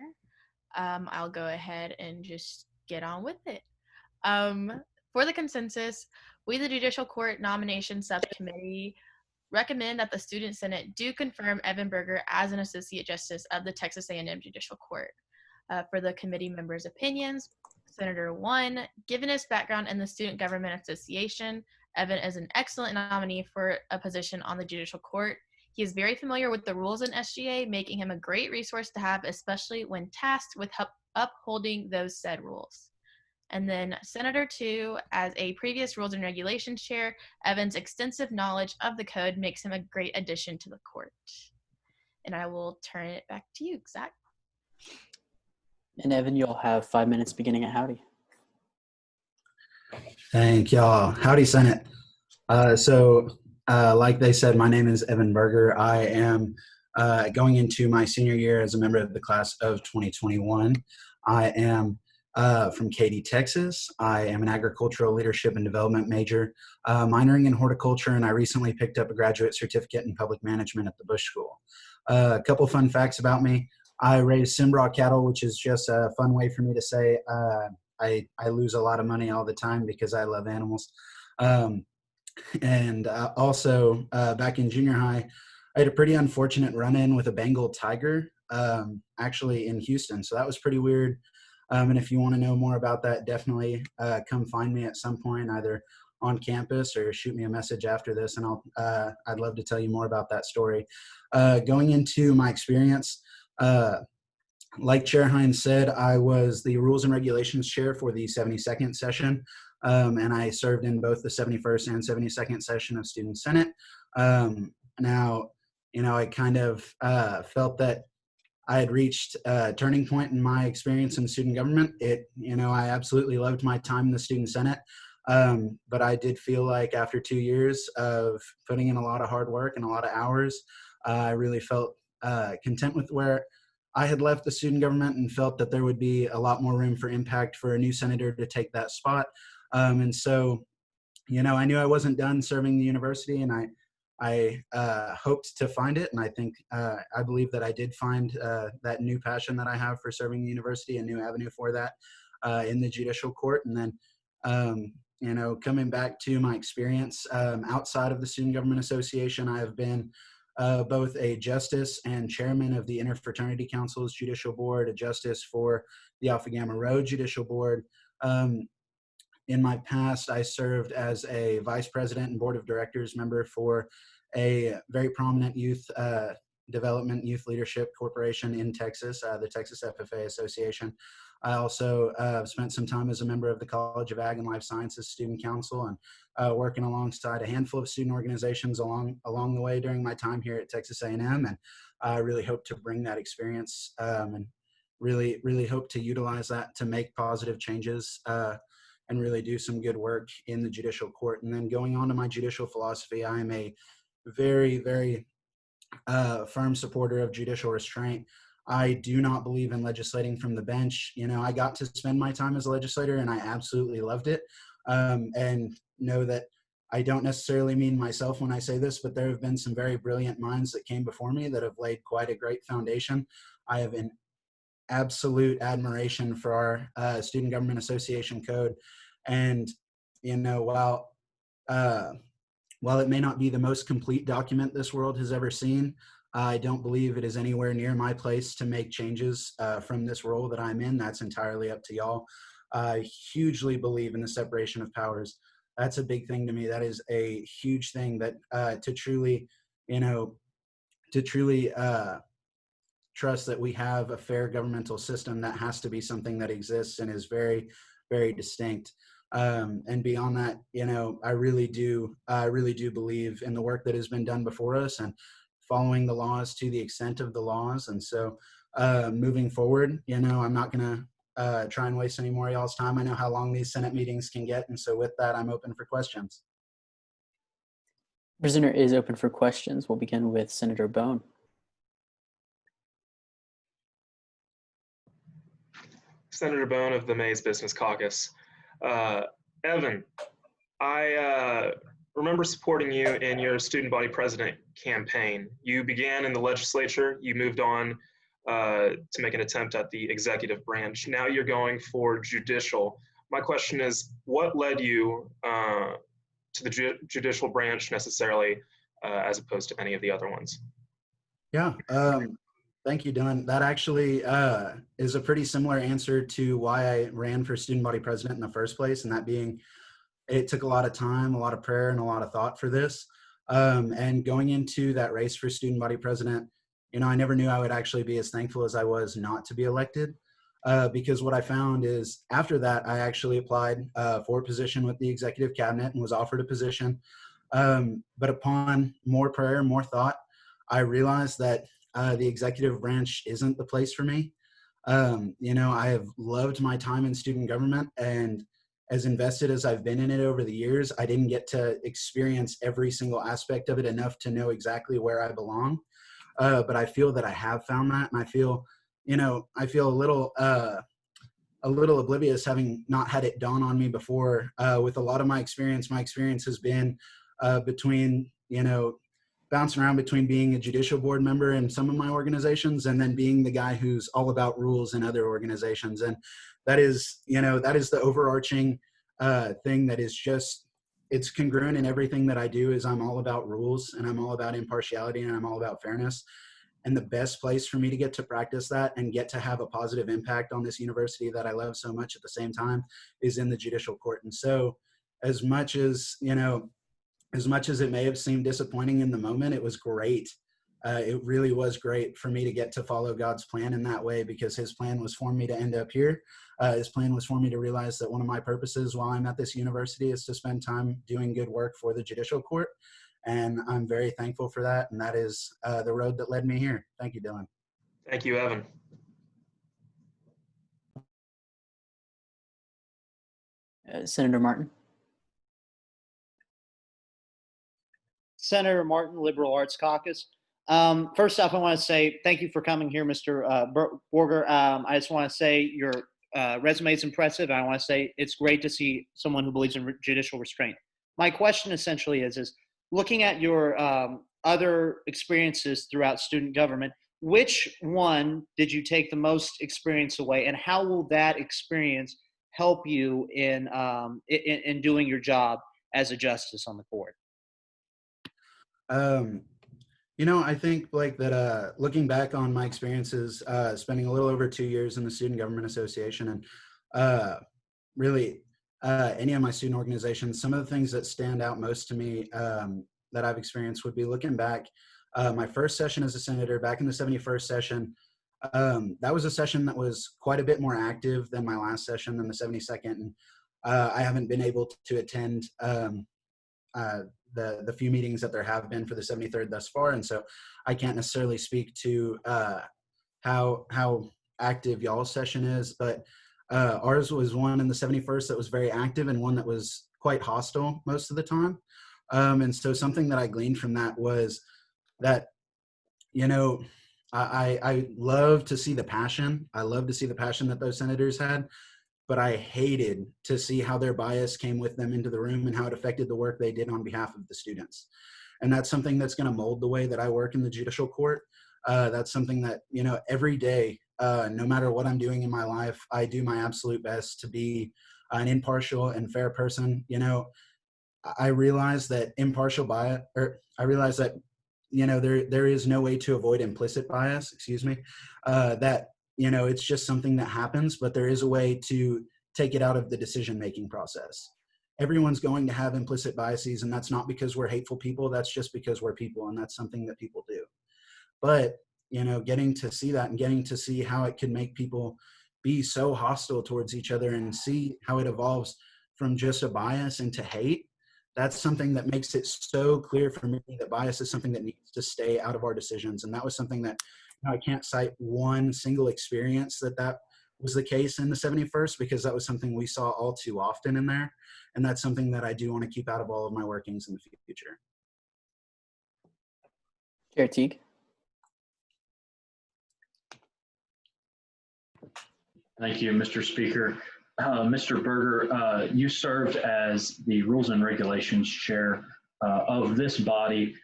I'll go ahead and just get on with it. For the consensus, we, the Judicial Court Nomination Subcommittee, recommend that the Student Senate do confirm Evan Berger as an Associate Justice of the Texas A&M Judicial Court. For the committee members' opinions, Senator 1, given his background in the Student Government Association, Evan is an excellent nominee for a position on the Judicial Court. He is very familiar with the rules in SGA, making him a great resource to have, especially when tasked with upholding those said rules. And then Senator 2, as a previous Rules and Regulations Chair, Evan's extensive knowledge of the code makes him a great addition to the court. And I will turn it back to you, Zach. And Evan, you'll have 5 minutes beginning at howdy. Thank y'all. Howdy, Senate. Like they said, my name is Evan Berger. I am going into my senior year as a member of the class of 2021. I am from Katy, Texas. I am an agricultural leadership and development major, minoring in horticulture, and I recently picked up a graduate certificate in public management at the Bush School. A couple fun facts about me. I raise Cimbra cattle, which is just a fun way for me to say I lose a lot of money all the time because I love animals. Also, back in junior high, I had a pretty unfortunate run-in with a Bengal tiger, actually in Houston. So that was pretty weird. And if you want to know more about that, definitely come find me at some point, either on campus or shoot me a message after this, and I'd love to tell you more about that story. Going into my experience, like Chair Hines said, I was the Rules and Regulations Chair for the 72nd session, and I served in both the 71st and 72nd session of Student Senate. Now, I kind of felt that I had reached a turning point in my experience in student government. I absolutely loved my time in the Student Senate, but I did feel like after 2 years of putting in a lot of hard work and a lot of hours, I really felt content with where I had left the student government and felt that there would be a lot more room for impact for a new senator to take that spot. And so, I knew I wasn't done serving the university, and I hoped to find it. And I think, I believe that I did find that new passion that I have for serving the university, a new avenue for that in the judicial court. And then, coming back to my experience outside of the Student Government Association, I have been both a justice and chairman of the Interfraternity Council's Judicial Board, a justice for the Alpha Gamma Rho Judicial Board. In my past, I served as a vice president and board of directors member for a very prominent youth Development Youth Leadership Corporation in Texas, the Texas FFA Association. I also spent some time as a member of the College of Ag and Life Sciences Student Council, and working alongside a handful of student organizations along the way during my time here at Texas A&M. And I really hope to bring that experience and really hope to utilize that to make positive changes and really do some good work in the judicial court. And then going on to my judicial philosophy, I am a very, very firm supporter of judicial restraint. I do not believe in legislating from the bench. You know, I got to spend my time as a legislator and I absolutely loved it. And know that I don't necessarily mean myself when I say this, but there have been some very brilliant minds that came before me that have laid quite a great foundation. I have an absolute admiration for our Student Government Association Code. And, you know, while it may not be the most complete document this world has ever seen, I don't believe it is anywhere near my place to make changes from this role that I'm in. That's entirely up to y'all. I hugely believe in the separation of powers. That's a big thing to me. That is a huge thing that to truly trust that we have a fair governmental system, that has to be something that exists and is very, very distinct. And beyond that, you know, I really do believe in the work that has been done before us and following the laws to the extent of the laws. And so moving forward, you know, I'm not going to try and waste any more of y'all's time. I know how long these Senate meetings can get. And so with that, I'm open for questions. Presenter is open for questions. We'll begin with Senator Bone. Senator Bone of the Mays Business Caucus. Evan, I remember supporting you in your student body president campaign. You began in the legislature, you moved on to make an attempt at the executive branch. Now you're going for judicial. My question is, what led you to the judicial branch necessarily, as opposed to any of the other ones? Yeah, thank you, Dylan. That actually is a pretty similar answer to why I ran for student body president in the first place, and that being, it took a lot of time, a lot of prayer, and a lot of thought for this. And going into that race for student body president, you know, I never knew I would actually be as thankful as I was not to be elected, because what I found is after that, I actually applied for a position with the executive cabinet and was offered a position. But upon more prayer, more thought, I realized that the executive branch isn't the place for me. You know, I have loved my time in student government, and as invested as I've been in it over the years, I didn't get to experience every single aspect of it enough to know exactly where I belong. But I feel that I have found that, and I feel, you know, I feel a little oblivious having not had it dawn on me before. With a lot of my experience has been between, you know, bouncing around between being a judicial board member in some of my organizations and then being the guy who's all about rules in other organizations. And that is, you know, that is the overarching thing that is just, it's congruent in everything that I do. Is I'm all about rules, and I'm all about impartiality, and I'm all about fairness. And the best place for me to get to practice that and get to have a positive impact on this university that I love so much at the same time is in the judicial court. And so as much as, you know, as much as it may have seemed disappointing in the moment, it was great. It really was great for me to get to follow God's plan in that way, because his plan was for me to end up here. His plan was for me to realize that one of my purposes while I'm at this university is to spend time doing good work for the judicial court. And I'm very thankful for that. And that is the road that led me here. Thank you, Dylan. Thank you, Evan. Senator Martin. Senator Martin, Liberal Arts Caucus. First off, I want to say thank you for coming here, Mr. Borger. I just want to say your resume is impressive. And I want to say it's great to see someone who believes in judicial restraint. My question essentially is looking at your other experiences throughout student government, which one did you take the most experience away, and how will that experience help you in doing your job as a justice on the court? You know, I think like that, looking back on my experiences, spending a little over 2 years in the Student Government Association and really any of my student organizations, some of the things that stand out most to me that I've experienced would be looking back My first session as a senator back in the 71st session, that was a session that was quite a bit more active than my last session, than the 72nd. And I haven't been able to attend the few meetings that there have been for the 73rd thus far. And so I can't necessarily speak to how active y'all's session is, but ours was one in the 71st that was very active and one that was quite hostile most of the time. And so something that I gleaned from that was that, you know, I love to see the passion. I love to see the passion that those senators had, but I hated to see how their bias came with them into the room and how it affected the work they did on behalf of the students. And that's something that's going to mold the way that I work in the judicial court. That's something that, you know, every day, no matter what I'm doing in my life, I do my absolute best to be an impartial and fair person. You know, I realize that impartial bias, or I realize that, you know, there is no way to avoid implicit bias, excuse me, that, you know, it's just something that happens, but there is a way to take it out of the decision-making process. Everyone's going to have implicit biases, and that's not because we're hateful people, that's just because we're people, and that's something that people do. But, you know, getting to see that and getting to see how it can make people be so hostile towards each other and see how it evolves from just a bias into hate, that's something that makes it so clear for me that bias is something that needs to stay out of our decisions. And that was something that, you know, I can't cite one single experience that was the case in the 71st, because that was something we saw all too often in there. And that's something that I do want to keep out of all of my workings in the future. Chair Teague. Thank you, Mr. Speaker. Mr. Berger, you served as the Rules and Regulations Chair of this body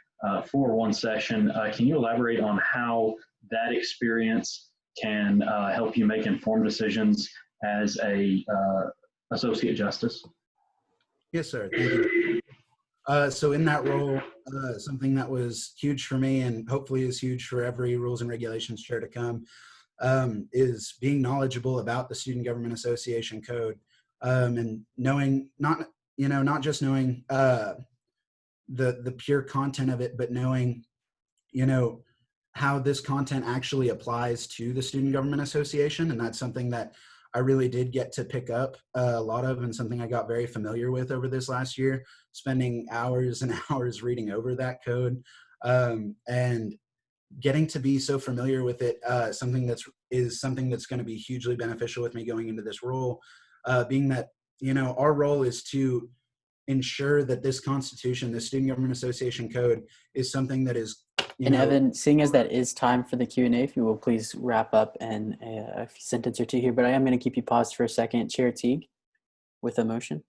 for one session. Can you elaborate on how that experience can help you make informed decisions as a Associate Justice? Yes, sir. Thank you. So in that role, something that was huge for me and hopefully is huge for every Rules and Regulations Chair to come, is being knowledgeable about the Student Government Association Code, and knowing not just knowing the pure content of it, but knowing, you know, how this content actually applies to the Student Government Association. And that's something that I really did get to pick up a lot of, and something I got very familiar with over this last year, spending hours and hours reading over that code, and getting to be so familiar with it, something that's going to be hugely beneficial with me going into this role, being that, you know, our role is to ensure that this Constitution, the Student Government Association Code, is something that is, and Evan, seeing as that is time for the Q&A, if you will please wrap up in a sentence or two here, but I am going to keep you paused for a second. Chair Teague with a motion.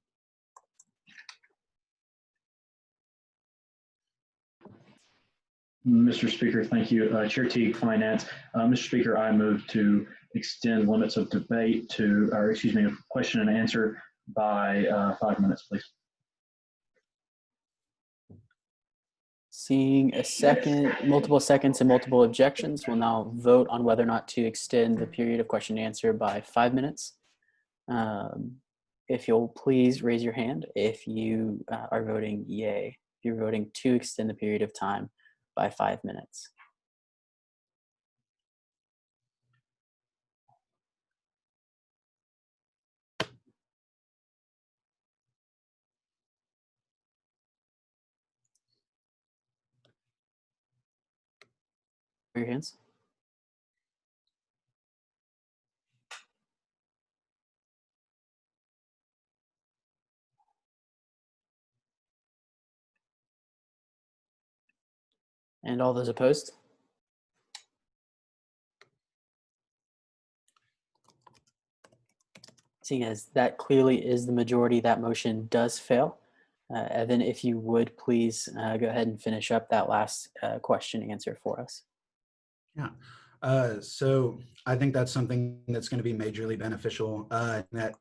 Mr. Speaker, thank you. Chair Teague, Finance. Mr. Speaker, I move to extend limits of debate to, or excuse me, question and answer by 5 minutes, please. Seeing a second, multiple seconds and multiple objections, we'll now vote on whether or not to extend the period of question and answer by 5 minutes. If you'll please raise your hand if you are voting yay, if you're voting to extend the period of time by 5 minutes. Your hands. And all those opposed? Seeing as that clearly is the majority, that motion does fail. Evan, if you would please go ahead and finish up that last question and answer for us. Yeah. So I think that's something that's going to be majorly beneficial, that,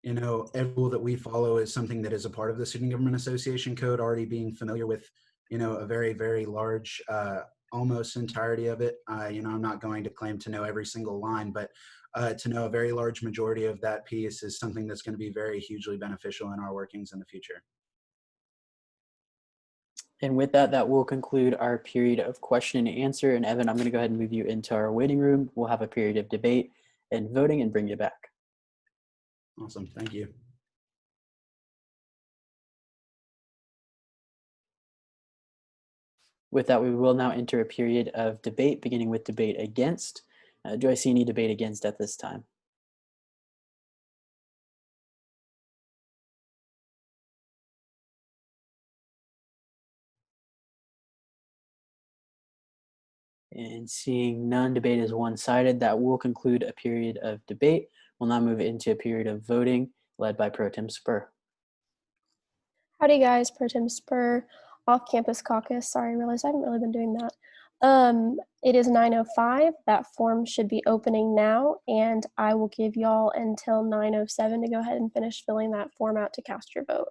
you know, every rule that we follow is something that is a part of the Student Government Association Code, already being familiar with, you know, a very, very large, almost entirety of it. You know, I'm not going to claim to know every single line, but to know a very large majority of that piece is something that's going to be very hugely beneficial in our workings in the future. And with that, that will conclude our period of question and answer. And Evan, I'm going to go ahead and move you into our waiting room. We'll have a period of debate and voting and bring you back. Awesome. Thank you. With that, we will now enter a period of debate, beginning with debate against. Do I see any debate against at this time? And seeing none, debate is one-sided. That will conclude a period of debate. We'll now move into a period of voting led by Pro Tem Spur. Howdy guys, Pro Tem Spur, off-campus caucus. Sorry, I realized I haven't really been doing that. It is 9:05. That form should be opening now, and I will give y'all until 9:07 to go ahead and finish filling that form out to cast your vote.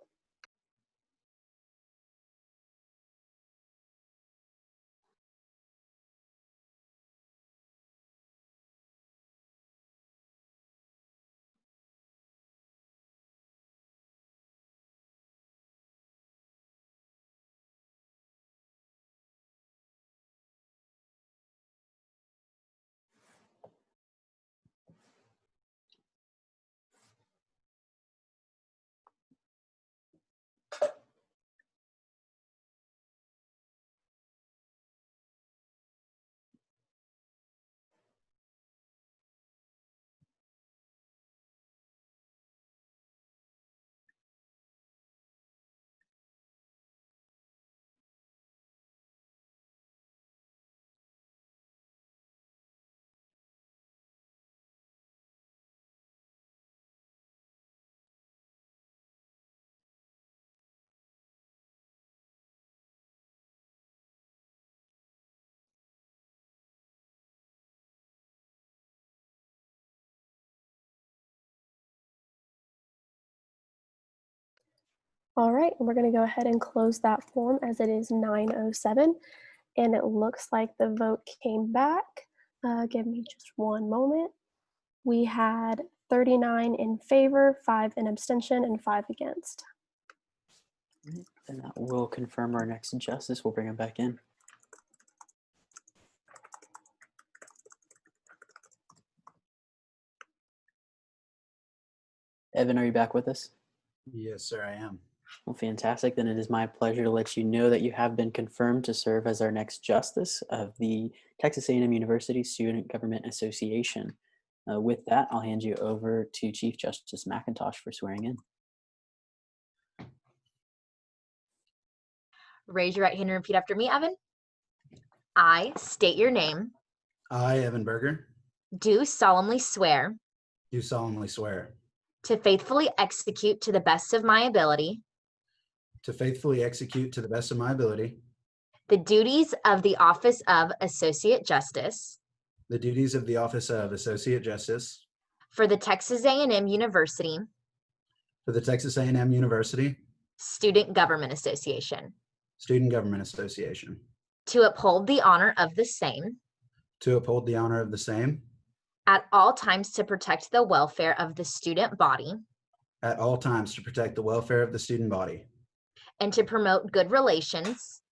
All right, we're going to go ahead and close that form as it is 9:07, and it looks like the vote came back. Give me just one moment. We had 39 in favor, 5 in abstention, and 5 against. And that will confirm our next justice. We'll bring him back in. Evan, are you back with us? Yes, sir, I am. Well, fantastic. Then it is my pleasure to let you know that you have been confirmed to serve as our next justice of the Texas A&M University Student Government Association. With that, I'll hand you over to Chief Justice McIntosh for swearing in. Raise your right hand and repeat after me, Evan. I state your name. I, Evan Berger, Do solemnly swear do solemnly swear to faithfully execute to the best of my ability to faithfully execute to the best of my ability the duties of the office of Associate Justice the duties of the office of Associate Justice for the Texas A&M University for the Texas A&M University Student Government Association, Student Government Association, to uphold the honor of the same to uphold the honor of the same at all times, to protect the welfare of the student body at all times, to protect the welfare of the student body and to promote good relations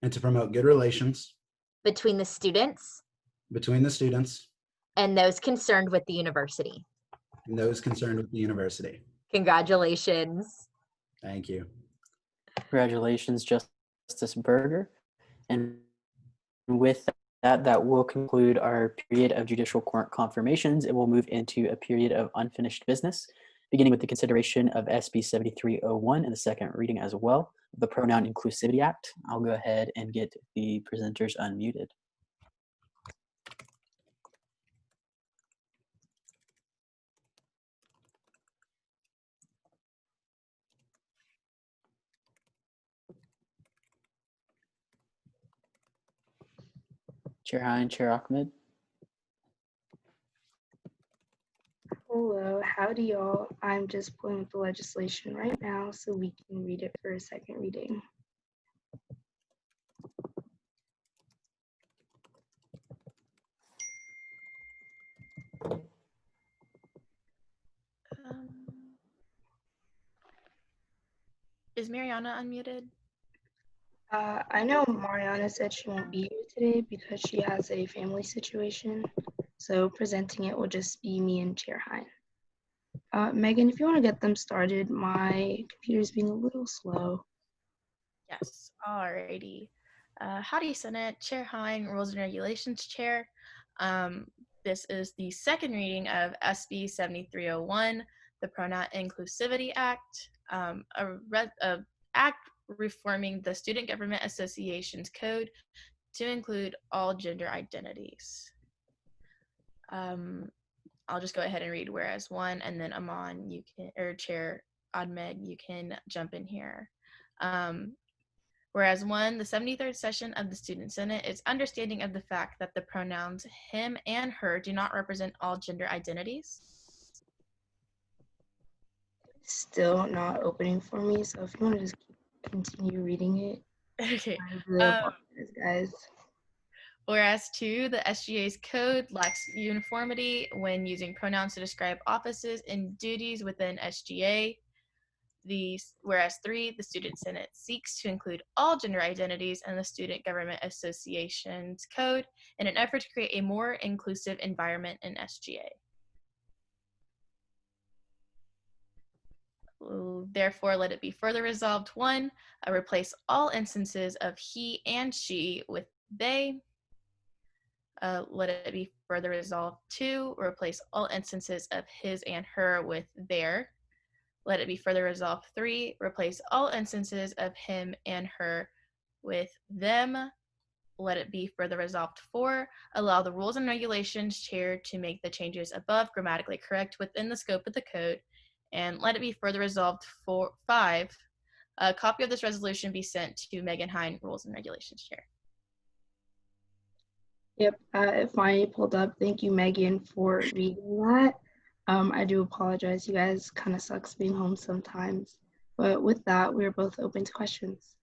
and to promote good relations between the students between the students and those concerned with the university. and those concerned with the university. Congratulations. Thank you. Congratulations, Justice Berger. And with that, that will conclude our period of judicial court confirmations, and we'll move into a period of unfinished business, beginning with the consideration of SB 7301 and the second reading as well, the Pronoun Inclusivity Act. I'll go ahead and get the presenters unmuted. Chair Hine, Chair Ahmed. Hello, howdy y'all. I'm just pulling up the legislation right now so we can read it for a second reading. Is Mariana unmuted? I know Mariana said she won't be here today because she has a family situation. So presenting it will just be me and Chair Hein. Megan, if you want to get them started, my computer's being a little slow. Yes, alrighty. Howdy, Senate. Chair Hein, Rules and Regulations Chair. This is the second reading of SB 7301, the Pronoun Inclusivity Act, a act reforming the Student Government Associations Code to include all gender identities. I'll just go ahead and read whereas one, and then Aman, you can, or Chair Ahmed, you can jump in here. Whereas one, the 73rd session of the Student Senate is understanding of the fact that the pronouns him and her do not represent all gender identities. Still not opening for me, so if you want to just continue reading it. Okay. I really apologize, guys. Whereas two, the SGA's code lacks uniformity when using pronouns to describe offices and duties within SGA. Whereas three, the Student Senate seeks to include all gender identities in the Student Government Associations Code in an effort to create a more inclusive environment in SGA. Therefore, let it be further resolved, one, replace all instances of he and she with they. Let it be further resolved, two, replace all instances of his and her with their. Let it be further resolved, three, replace all instances of him and her with them. Let it be further resolved, four, allow the Rules and Regulations Chair to make the changes above grammatically correct within the scope of the code. And let it be further resolved, five, a copy of this resolution be sent to Megan Hein, Rules and Regulations Chair. Yep, if I pulled up, thank you, Megan, for reading that. I do apologize, you guys, kind of sucks being home sometimes. But with that, we're both open to questions.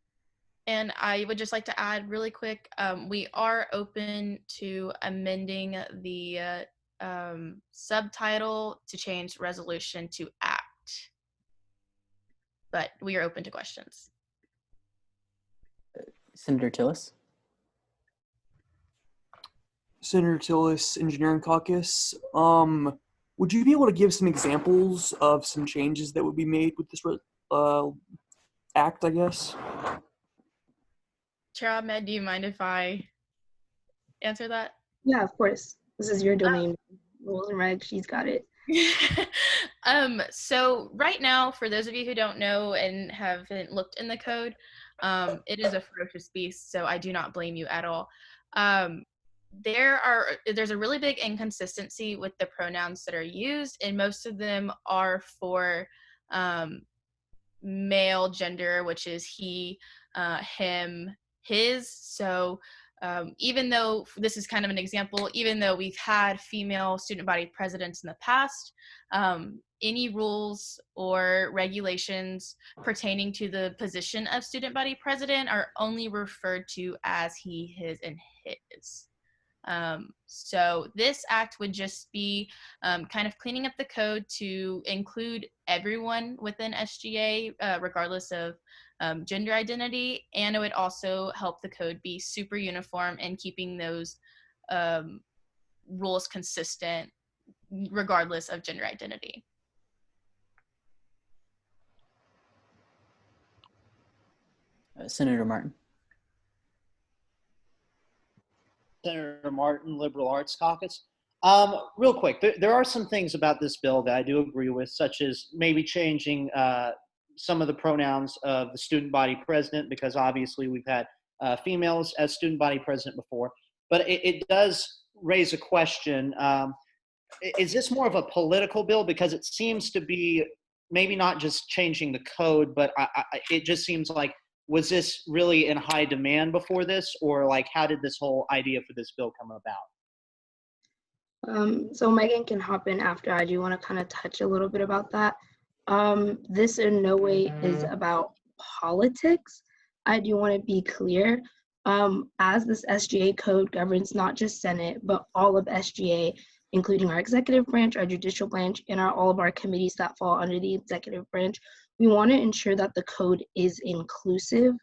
And I would just like to add really quick, we are open to amending the subtitle to change resolution to act. But we are open to questions. Senator Tillis. Senator Tillis, Engineering Caucus. Would you be able to give some examples of some changes that would be made with this act, I guess? Chair Ahmed, do you mind if I answer that? Yeah, of course. This is your domain. Rules and regs, she's got it. So right now, for those of you who don't know and haven't looked in the code, it is a ferocious beast, so I do not blame you at all. There's a really big inconsistency with the pronouns that are used, and most of them are for male gender, which is he, him, his. So even though this is kind of an example, even though we've had female student body presidents in the past, any rules or regulations pertaining to the position of student body president are only referred to as he, his, and his. So this act would just be kind of cleaning up the code to include everyone within SGA, regardless of gender identity, and it would also help the code be super uniform and keeping those rules consistent regardless of gender identity. Senator Martin. Senator Martin, Liberal Arts Caucus. Real quick, there are some things about this bill that I do agree with, such as maybe changing some of the pronouns of the student body president, because obviously we've had females as student body president before. But it does raise a question. Is this more of a political bill? Because it seems to be maybe not just changing the code, but it just seems like, was this really in high demand before this, or like how did this whole idea for this bill come about? So Megan can hop in after. I do want to kind of touch a little bit about that. This in no way is about politics. I do want to be clear. As this SGA code governs not just Senate, but all of SGA, including our executive branch, our judicial branch, and all of our committees that fall under the executive branch, we want to ensure that the code is inclusive.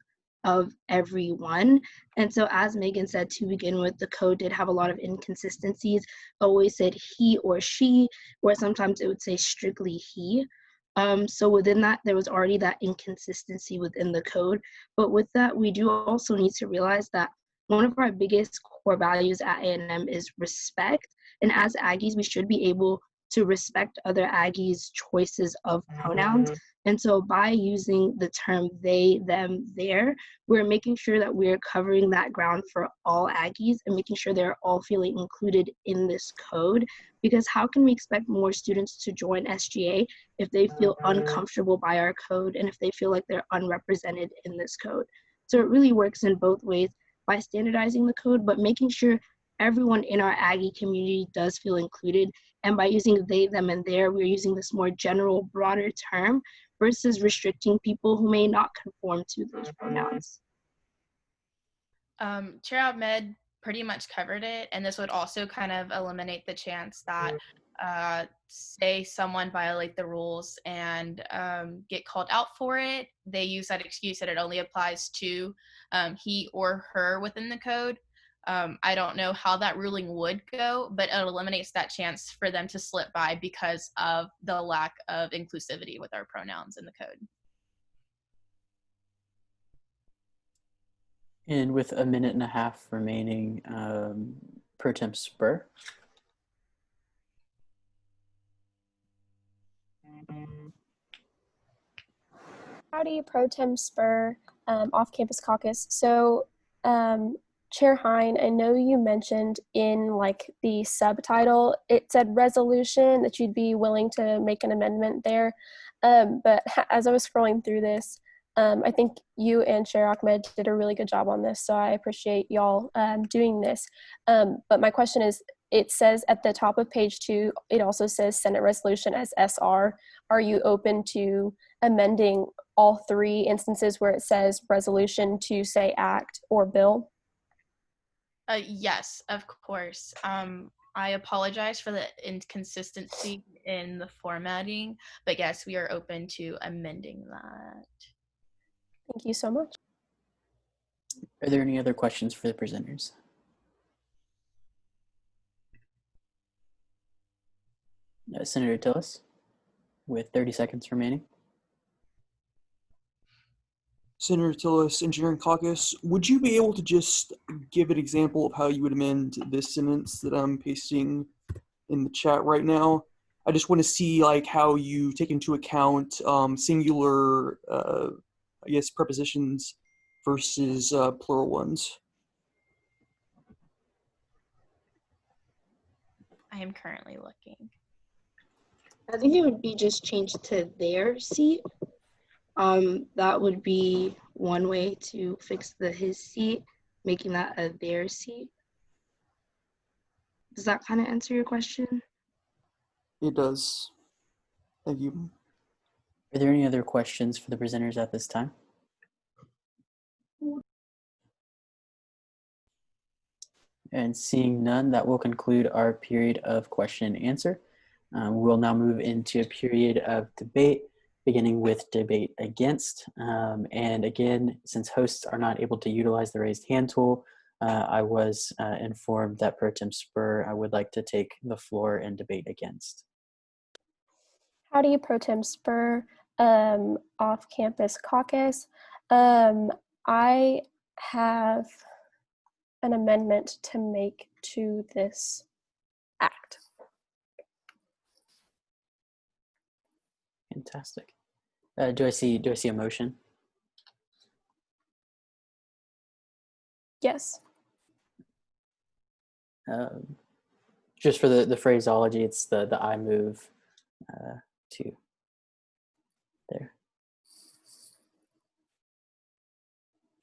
of everyone. And so as Megan said to begin with, the code did have a lot of inconsistencies. Always said he or she, or sometimes it would say strictly he. So within that, there was already that inconsistency within the code. But with that, we do also need to realize that one of our biggest core values at A&M is respect. And as Aggies, we should be able to respect other Aggies' choices of pronouns. And so by using the term they, them, their, we're making sure that we're covering that ground for all Aggies and making sure they're all feeling included in this code. Because how can we expect more students to join SGA if they feel uncomfortable by our code and if they feel like they're unrepresented in this code? So it really works in both ways by standardizing the code, but making sure everyone in our Aggie community does feel included. And by using they, them, and their, we're using this more general, broader term versus restricting people who may not conform to those pronouns. Chair Ahmed pretty much covered it, and this would also kind of eliminate the chance that say someone violate the rules and get called out for it. They use that excuse that it only applies to he or her within the code. I don't know how that ruling would go, but it eliminates that chance for them to slip by because of the lack of inclusivity with our pronouns in the code. And with a minute and a half remaining, Pro Tem Spur. Howdy, Pro Tem Spur, Off-Campus Caucus. So, Chair Hein, I know you mentioned in like the subtitle, it said resolution, that you'd be willing to make an amendment there. But as I was scrolling through this, I think you and Chair Ahmed did a really good job on this, so I appreciate y'all doing this. But my question is, it says at the top of page 2, it also says Senate resolution as SR. Are you open to amending all 3 instances where it says resolution to say act or bill? Yes, of course. I apologize for the inconsistency in the formatting, but yes, we are open to amending that. Thank you so much. Are there any other questions for the presenters? Senator Tillis, with 30 seconds remaining. Senator Tillis, Engineering Caucus, would you be able to just give an example of how you would amend this sentence that I'm pasting in the chat right now? I just want to see like how you take into account singular, I guess, prepositions versus plural ones. I am currently looking. I think it would be just changed to their seat. That would be one way to fix the his seat, making that a their seat. Does that kind of answer your question? It does. Thank you. Are there any other questions for the presenters at this time? And seeing none, that will conclude our period of question and answer. We'll now move into a period of debate, beginning with debate against. And again, since hosts are not able to utilize the raised hand tool, I was informed that Pro Tem Spur would like to take the floor and debate against. Howdy, Pro Tem Spur, Off-Campus Caucus. I have an amendment to make to this act. Fantastic. Do I see a motion? Yes. Just for the phraseology, it's the I move to there.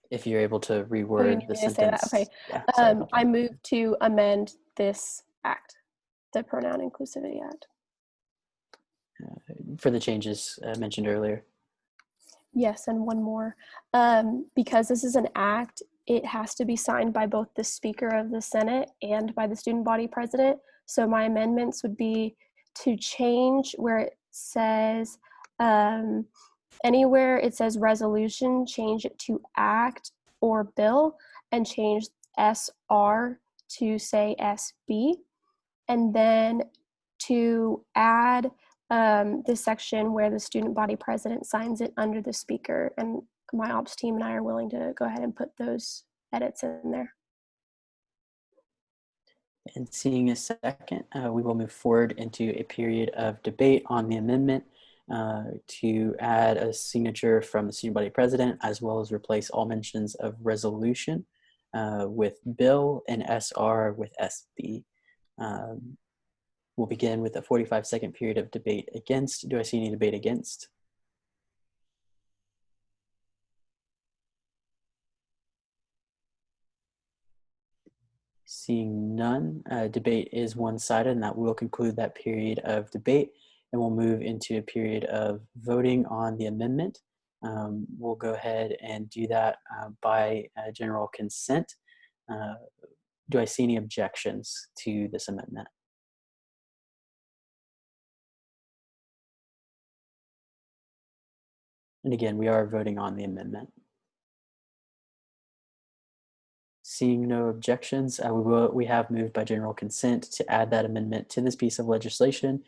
If you're able to reword the sentence. Okay. Yeah, I move to amend this act, the Pronoun Inclusivity Act. For the changes mentioned earlier. Yes, and one more. Because this is an act, it has to be signed by both the Speaker of the Senate and by the student body president. So my amendments would be to change where it says anywhere it says resolution, change it to act or bill, and change SR to say SB. And then to add this section where the student body president signs it under the speaker. And my ops team and I are willing to go ahead and put those edits in there. And seeing a second, we will move forward into a period of debate on the amendment to add a signature from the student body president, as well as replace all mentions of resolution with bill and SR with SB. We'll begin with a 45-second period of debate against. Do I see any debate against? Seeing none, debate is one-sided, and that will conclude that period of debate, and we'll move into a period of voting on the amendment. We'll go ahead and do that by general consent. Do I see any objections to this amendment? And again, we are voting on the amendment. Seeing no objections, we have moved by general consent to add that amendment to this piece of legislation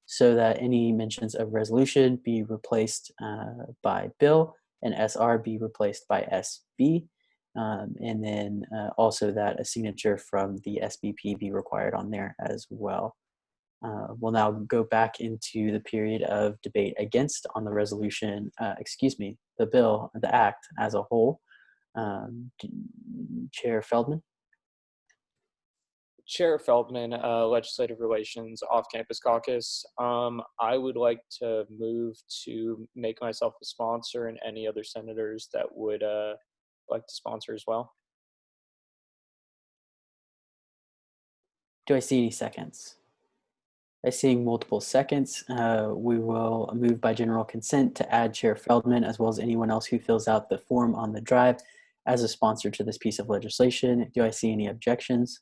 so that any mentions of resolution be replaced by bill and SR be replaced by SB. And then also that a signature from the SBP be required on there as well. We'll now go back into the period of debate against on the resolution, the bill, the act as a whole. Chair Feldman. Chair Feldman, Legislative Relations Off-Campus Caucus. I would like to move to make myself a sponsor and any other senators that would like to sponsor as well. Do I see any seconds? By seeing multiple seconds, we will move by general consent to add Chair Feldman as well as anyone else who fills out the form on the drive as a sponsor to this piece of legislation. Do I see any objections?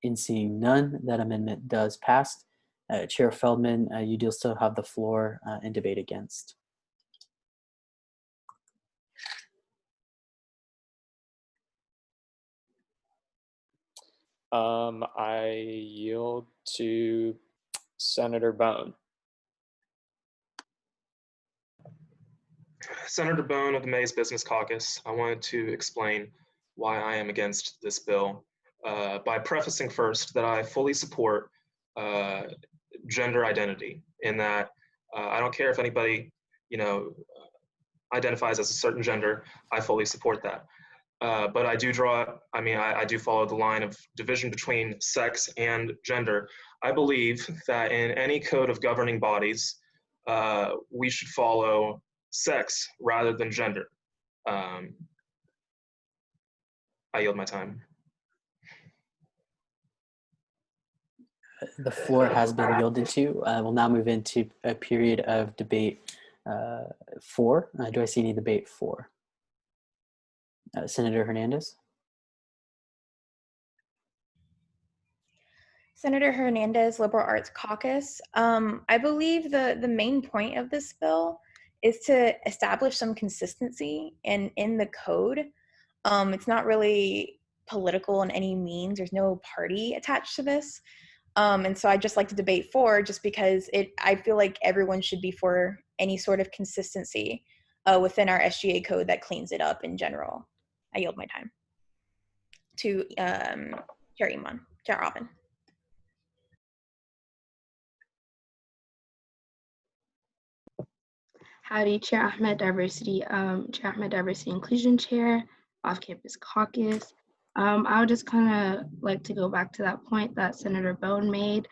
In seeing none, that amendment does pass. Chair Feldman, you do still have the floor in debate against. I yield to Senator Bone. Senator Bone of the Mays Business Caucus. I wanted to explain why I am against this bill by prefacing first that I fully support gender identity, in that I don't care if anybody, identifies as a certain gender. I fully support that. But I do I do follow the line of division between sex and gender. I believe that in any code of governing bodies, we should follow sex rather than gender. I yield my time. The floor has been yielded to. We'll now move into a period of debate 4. Do I see any debate 4? Senator Hernandez. Senator Hernandez, Liberal Arts Caucus. I believe the main point of this bill is to establish some consistency in the code. It's not really political in any means. There's no party attached to this. And so I just like to debate 4 just because I feel like everyone should be for any sort of consistency within our SGA code that cleans it up in general. I yield my time to Chair Iman, Chair Oppen. Howdy, Chair Ahmed, Diversity Inclusion Chair, Off-Campus Caucus. I would just kind of like to go back to that point that Senator Bone made.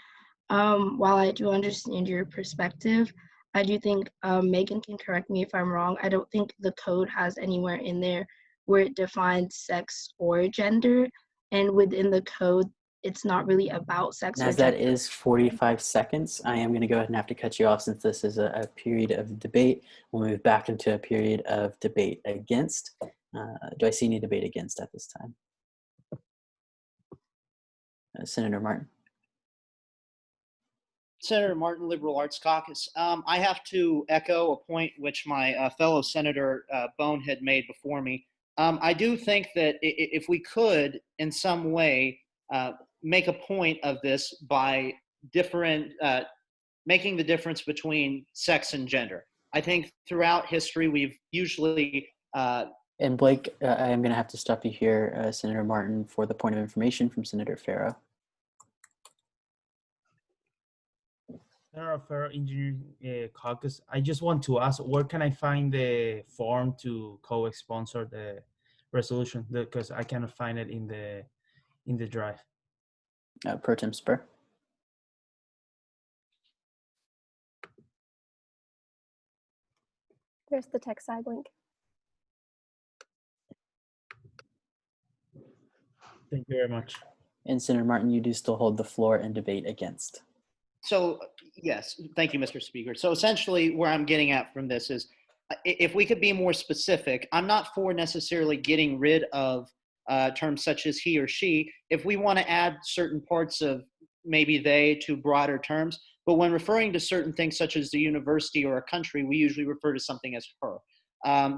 While I do understand your perspective, I do think Megan can correct me if I'm wrong. I don't think the code has anywhere in there where it defines sex or gender, and within the code, it's not really about sex or As gender. that is 45 seconds, I am going to go ahead and have to cut you off since this is a period of debate. We'll move back into a period of debate against. Do I see any debate against at this time? Senator Martin. Senator Martin, Liberal Arts Caucus. I have to echo a point which my fellow Senator Bone had made before me. I do think that if we could, in some way, make a point of this by making the difference between sex and gender. I think throughout history, we've usually And Blake, I am going to have to stop you here, Senator Martin, for the point of information from Senator Farrow. Senator Farrow, Engineering Caucus. I just want to ask, where can I find the form to co-sponsor the resolution? Because I cannot find it in the drive. Pro Tem Spur. There's the text side link. Thank you very much. And Senator Martin, you do still hold the floor and debate against. So, yes, thank you, Mr. Speaker. So essentially where I'm getting at from this is, if we could be more specific, I'm not for necessarily getting rid of terms such as he or she. If we want to add certain parts of maybe they to broader terms, but when referring to certain things such as the university or a country, we usually refer to something as her.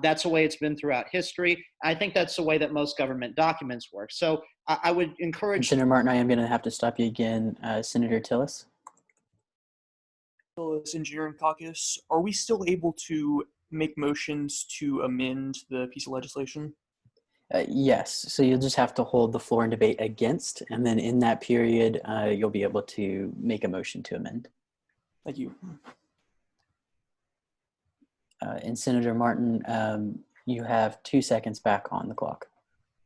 That's the way it's been throughout history. I think that's the way that most government documents work. So I would encourage— And Senator Martin, I am going to have to stop you again. Senator Tillis. Engineering Caucus, are we still able to make motions to amend the piece of legislation? Yes, so you'll just have to hold the floor and debate against, and then in that period, you'll be able to make a motion to amend. Thank you. And Senator Martin, you have 2 seconds back on the clock.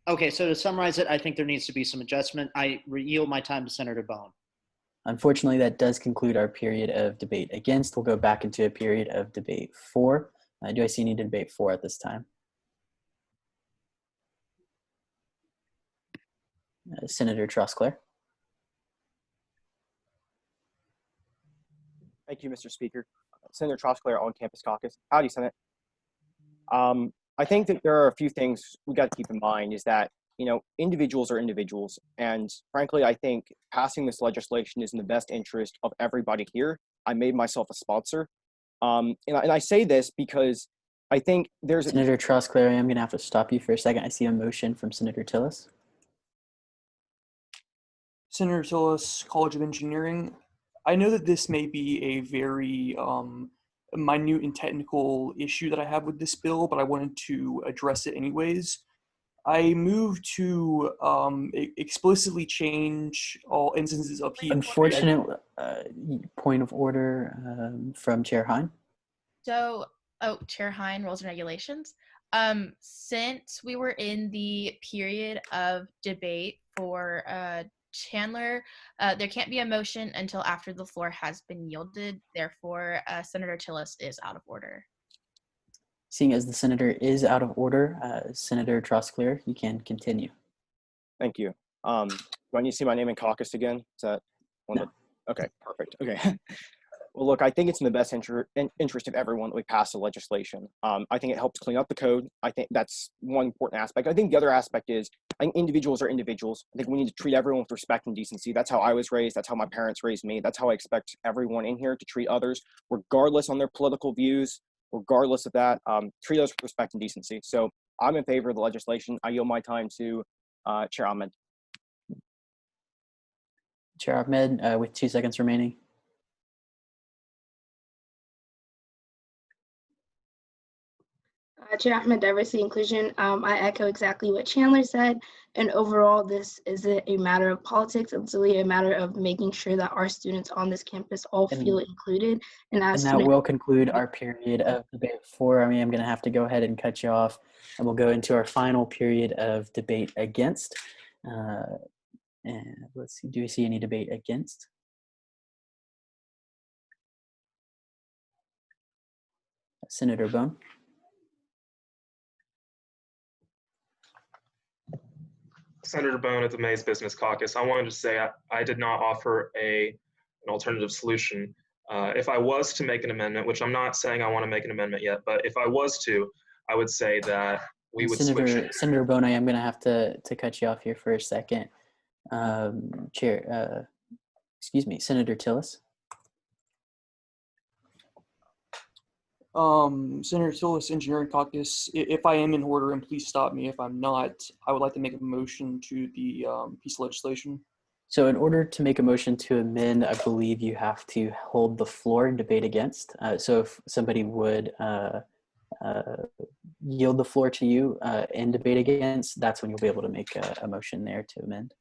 Okay, so to summarize it, I think there needs to be some adjustment. I yield my time to Senator Bone. Unfortunately, that does conclude our period of debate against. We'll go back into a period of debate for. Do I see any debate for at this time? Senator Trosclair. Thank you, Mr. Speaker. Senator Trosclair, On Campus Caucus. Howdy, Senate. I think that there are a few things we got to keep in mind is that, you know, individuals are individuals. And frankly, I think passing this legislation is in the best interest of everybody here. I made myself a sponsor. And I say this because I think there's— Senator Trosclair, I am going to have to stop you for a second. I see a motion from Senator Tillis. Senator Tillis, College of Engineering. I know that this may be a very minute and technical issue that I have with this bill, but I wanted to address it anyways. I move to explicitly change all instances of heat. Unfortunate point of order from Chair Hine. So, Chair Hine, Rules and Regulations. Since we were in the period of debate for Chandler, there can't be a motion until after the floor has been yielded. Therefore, Senator Tillis is out of order. Seeing as the senator is out of order, Senator Trosclair, you can continue. Thank you. Do I need to see my name in caucus again? Is that one? No. Okay, perfect. Okay. Well, look, I think it's in the best interest of everyone that we pass the legislation. I think it helps clean up the code. I think that's one important aspect. I think the other aspect is, I think individuals are individuals. I think we need to treat everyone with respect and decency. That's how I was raised. That's how my parents raised me. That's how I expect everyone in here to treat others, regardless on their political views, regardless of that. Treat us with respect and decency. So I'm in favor of the legislation. I yield my time to Chair Ahmed. Chair Ahmed, with 2 seconds remaining. Chair Ahmed, Diversity Inclusion, I echo exactly what Chandler said. And overall, this isn't a matter of politics. It's really a matter of making sure that our students on this campus all feel included. And that will conclude our period of debate for. I'm going to have to go ahead and cut you off. And we'll go into our final period of debate against. And let's see, do we see any debate against? Senator Bone. Senator Bone at the Mays Business Caucus. I wanted to say I did not offer an alternative solution. If I was to make an amendment, which I'm not saying I want to make an amendment yet, but if I was to, I would say that we would switch. Senator Bone, I am going to have to cut you off here for a second. Senator Tillis. Senator Tillis, Engineering Caucus. If I am in order, and please stop me if I'm not, I would like to make a motion to the piece of legislation. So in order to make a motion to amend, I believe you have to hold the floor and debate against. So if somebody would yield the floor to you and debate against, that's when you'll be able to make a motion there to amend.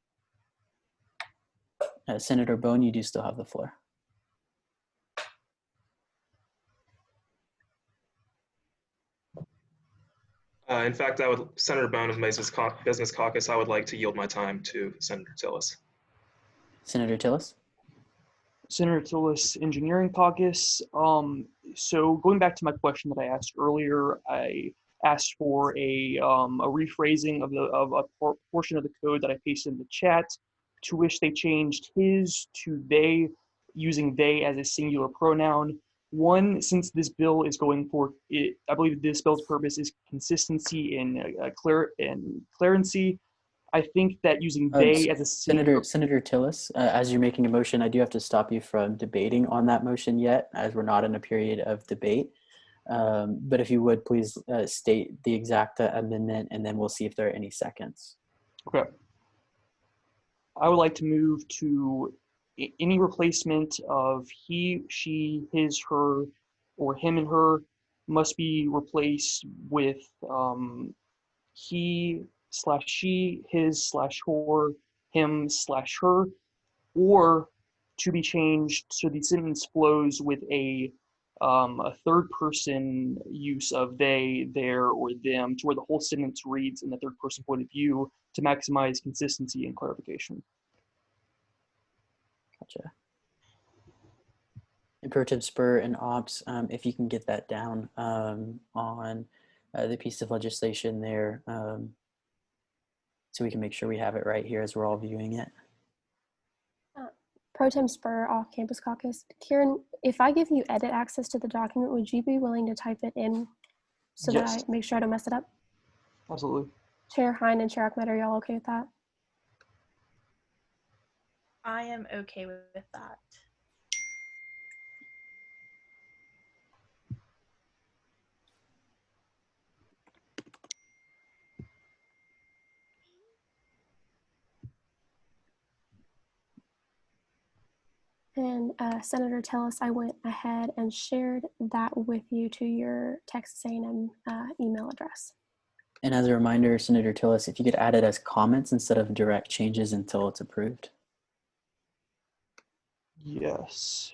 Senator Bone, you do still have the floor. In fact, Senator Bone of Business Caucus, I would like to yield my time to Senator Tillis. Senator Tillis? Senator Tillis, Engineering Caucus. So going back to my question that I asked earlier, I asked for a rephrasing of a portion of the code that I pasted in the chat, to which they changed his to they, using they as a singular pronoun. One, since this bill is going for it, I believe this bill's purpose is consistency and clarency. I think that using they as a singular... Senator Tillis, as you're making a motion, I do have to stop you from debating on that motion yet, as we're not in a period of debate. But if you would, please state the exact amendment, and then we'll see if there are any seconds. Okay. I would like to move to any replacement of he, she, his, her, or him and her must be replaced with he/she, his/her, him/her, or to be changed so the sentence flows with a third person use of they, their, or them, to where the whole sentence reads in the third person point of view to maximize consistency and clarification. Gotcha. Imperative Spur and Ops, if you can get that down on the piece of legislation there, so we can make sure we have it right here as we're all viewing it. Pro Tem Spur, Off-Campus Caucus. Kieran, if I give you edit access to the document, would you be willing to type it in so that I make sure I don't mess it up? Absolutely. Chair Hein and Chair Ahmed, are y'all okay with that? I am okay with that. And Senator Tillis, I went ahead and shared that with you to your Texas A&M email address. And as a reminder, Senator Tillis, if you could add it as comments instead of direct changes until it's approved. Yes.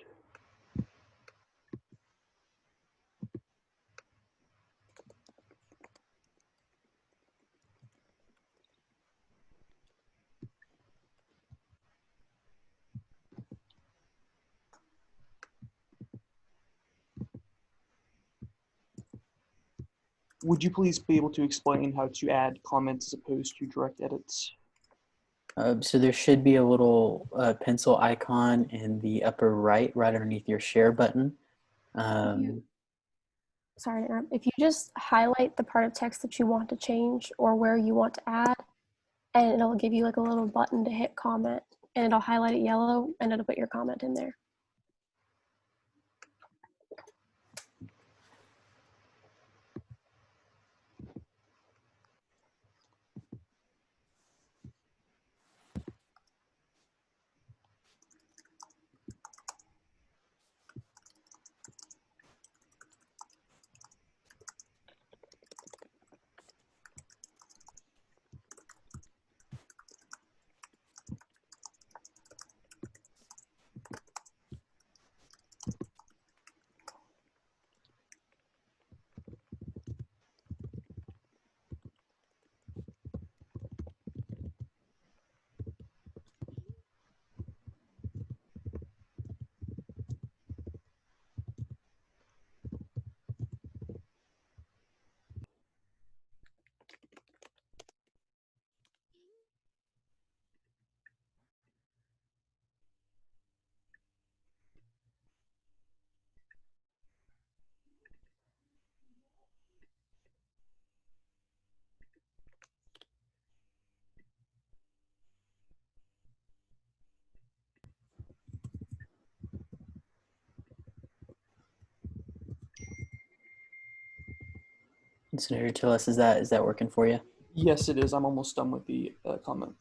Would you please be able to explain how to add comments as opposed to direct edits? So there should be a little pencil icon in the upper right underneath your share button. Sorry to interrupt. If you just highlight the part of text that you want to change or where you want to add, and it'll give you like a little button to hit comment, and it'll highlight it yellow, and it'll put your comment in there. Senator Tillis, is that working for you? Yes, it is. I'm almost done with the comment.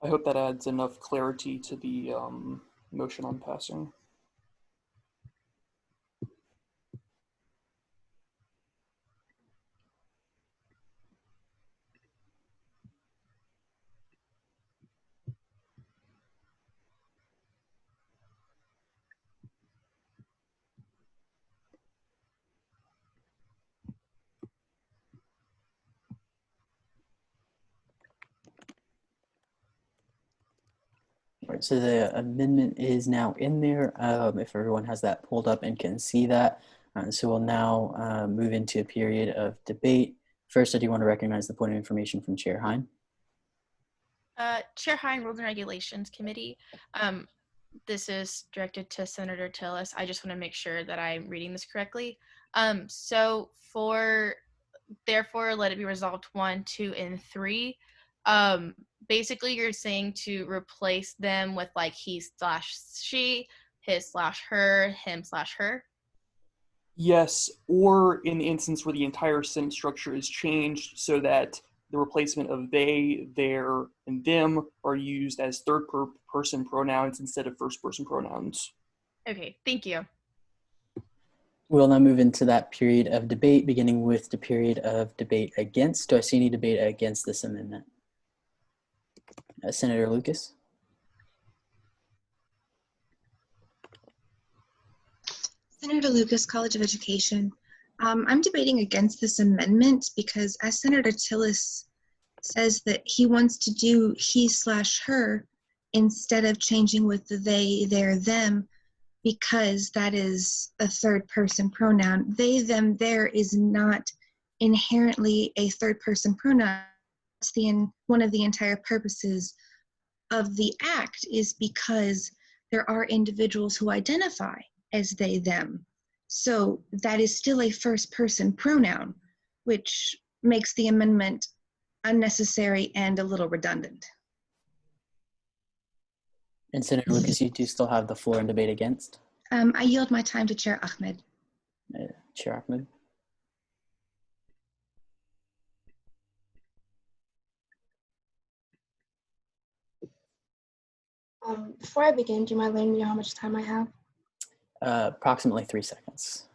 I hope that adds enough clarity to the motion I'm passing. All right, so the amendment is now in there. If everyone has that pulled up and can see that. So we'll now move into a period of debate. First, I do want to recognize the point of information from Chair Hein. Chair Hein, Rules and Regulations Committee. This is directed to Senator Tillis. I just want to make sure that I'm reading this correctly. So therefore, let it be resolved 1, 2, and 3. Basically, you're saying to replace them with like he/she, his/her, him/her. Yes, or in the instance where the entire sentence structure is changed so that the replacement of they, their, and them are used as third-person pronouns instead of first-person pronouns. Okay, thank you. We'll now move into that period of debate, beginning with the period of debate against. Do I see any debate against this amendment? Senator Lucas? Senator Lucas, College of Education. I'm debating against this amendment because as Senator Tillis says that he wants to do he/her instead of changing with the they, their, them, because that is a third person pronoun. They, them, their is not inherently a third person pronoun. It's one of the entire purposes of the act is because there are individuals who identify as they, them. So that is still a first person pronoun, which makes the amendment unnecessary and a little redundant. And Senator Lucas, you do still have the floor in debate against. I yield my time to Chair Ahmed. Chair Ahmed. Before I begin, do you mind letting me know how much time I have? Approximately 3 seconds.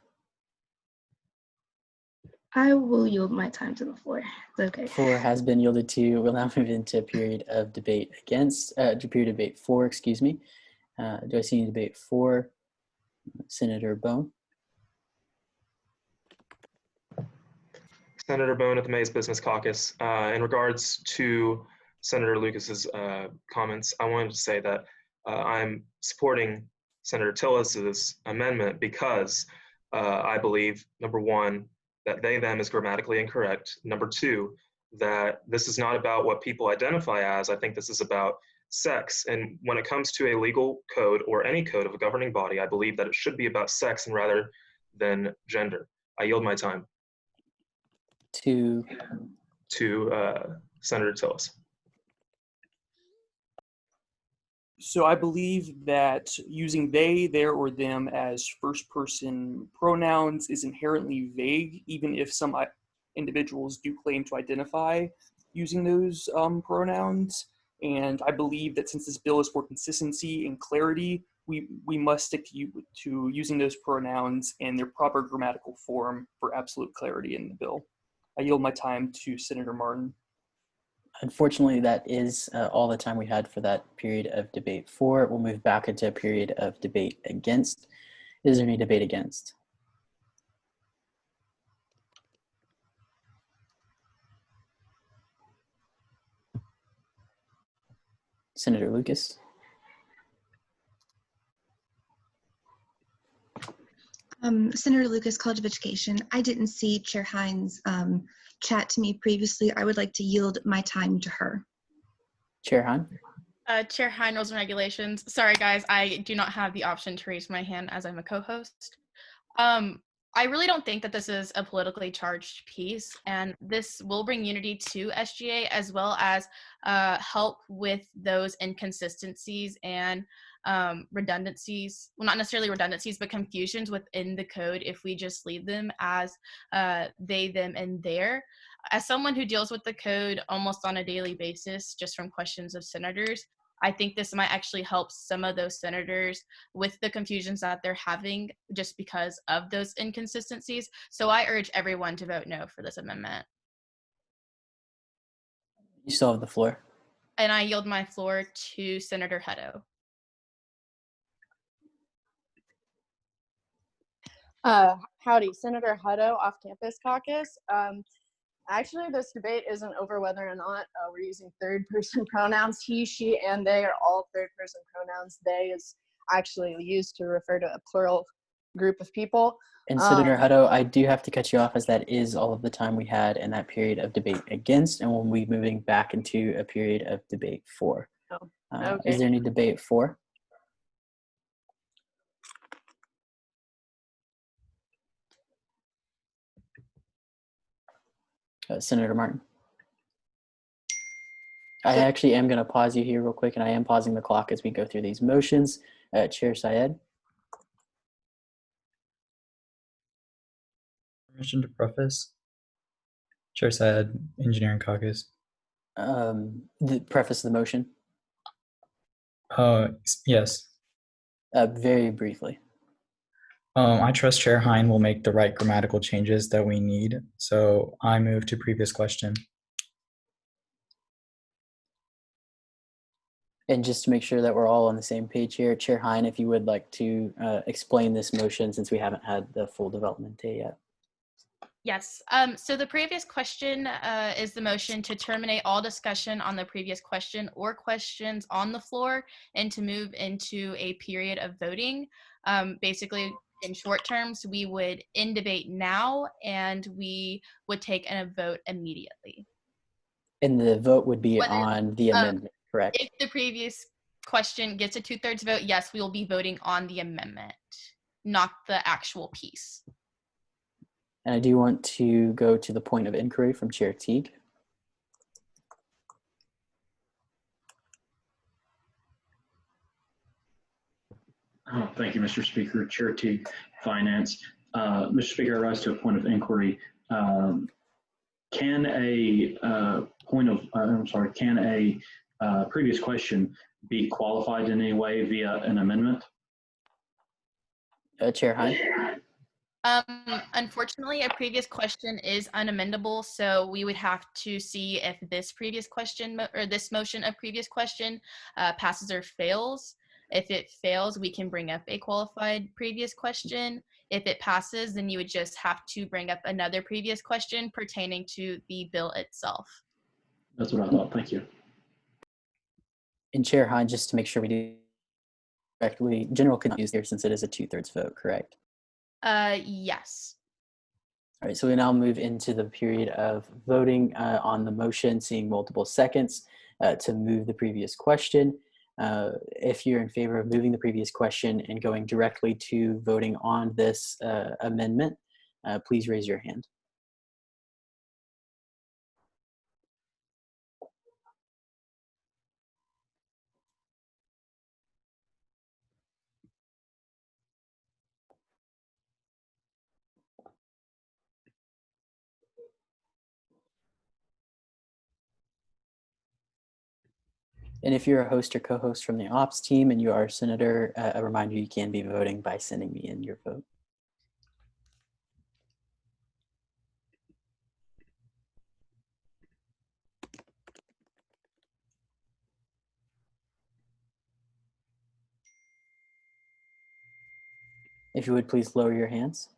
I will yield my time to the floor. It's okay. Floor has been yielded to. We'll now move into a period of debate against, period of debate for, excuse me. Do I see any debate for? Senator Bone? Senator Bone at the Mays Business Caucus. In regards to Senator Lucas's comments, I wanted to say that I'm supporting Senator Tillis's amendment because I believe, number one, that they, them is grammatically incorrect. Number two, that this is not about what people identify as. I think this is about sex. And when it comes to a legal code or any code of a governing body, I believe that it should be about sex and rather than gender. I yield my time. To Senator Tillis. So I believe that using they, their, or them as first-person pronouns is inherently vague, even if some individuals do claim to identify using those pronouns. And I believe that since this bill is for consistency and clarity, we must stick to using those pronouns in their proper grammatical form for absolute clarity in the bill. I yield my time to Senator Martin. Unfortunately, that is all the time we had for that period of debate 4. We'll move back into a period of debate against. Is there any debate against? Senator Lucas? Senator Lucas, College of Education. I didn't see Chair Hines chat to me previously. I would like to yield my time to her. Chair Hine? Chair Hine, Rules and Regulations. Sorry, guys, I do not have the option to raise my hand as I'm a co-host. I really don't think that this is a politically charged piece, and this will bring unity to SGA as well as help with those inconsistencies and redundancies. Well, not necessarily redundancies, but confusions within the code if we just leave them as they, them, and their. As someone who deals with the code almost on a daily basis, just from questions of senators, I think this might actually help some of those senators with the confusions that they're having just because of those inconsistencies. So I urge everyone to vote no for this amendment. You still have the floor. And I yield my floor to Senator Hutto. Howdy, Senator Hutto, Off-Campus Caucus. Actually, this debate isn't over whether or not we're using third-person pronouns. He, she, and they are all third-person pronouns. They is actually used to refer to a plural group of people. And Senator Hutto, I do have to cut you off as that is all of the time we had in that period of debate against, and we'll be moving back into a period of debate 4. Okay. Is there any debate 4? Senator Martin. I actually am going to pause you here real quick, and I am pausing the clock as we go through these motions. Chair Syed. Permission to preface. Chair Syed, Engineering Caucus. The preface of the motion. Yes. Very briefly. I trust Chair Hine will make the right grammatical changes that we need, so I move to previous question. And just to make sure that we're all on the same page here, Chair Hine, if you would like to explain this motion since we haven't had the full development day yet. Yes. So the previous question is the motion to terminate all discussion on the previous question or questions on the floor and to move into a period of voting. Basically, in short terms, we would end debate now and we would take a vote immediately. And the vote would be on the amendment, correct? If the previous question gets a 2/3 vote, yes, we will be voting on the amendment, not the actual piece. And I do want to go to the point of inquiry from Chair Teague. Thank you, Mr. Speaker. Chair Teague, Finance. Mr. Speaker, I rise to a point of inquiry. Can a previous question be qualified in any way via an amendment? Chair Hine. Unfortunately, a previous question is unamendable, so we would have to see if this previous question or this motion of previous question passes or fails. If it fails, we can bring up a qualified previous question. If it passes, then you would just have to bring up another previous question pertaining to the bill itself. That's what I thought. Thank you. And Chair Hine, just to make sure we do correctly, general could not use here since it is a 2/3 vote, correct? Yes. All right, so we now move into the period of voting on the motion, seeing multiple seconds to move the previous question. If you're in favor of moving the previous question and going directly to voting on this amendment, please raise your hand. And if you're a host or co-host from the ops team and you are a senator, a reminder you can be voting by sending me in your vote. If you would please lower your hands.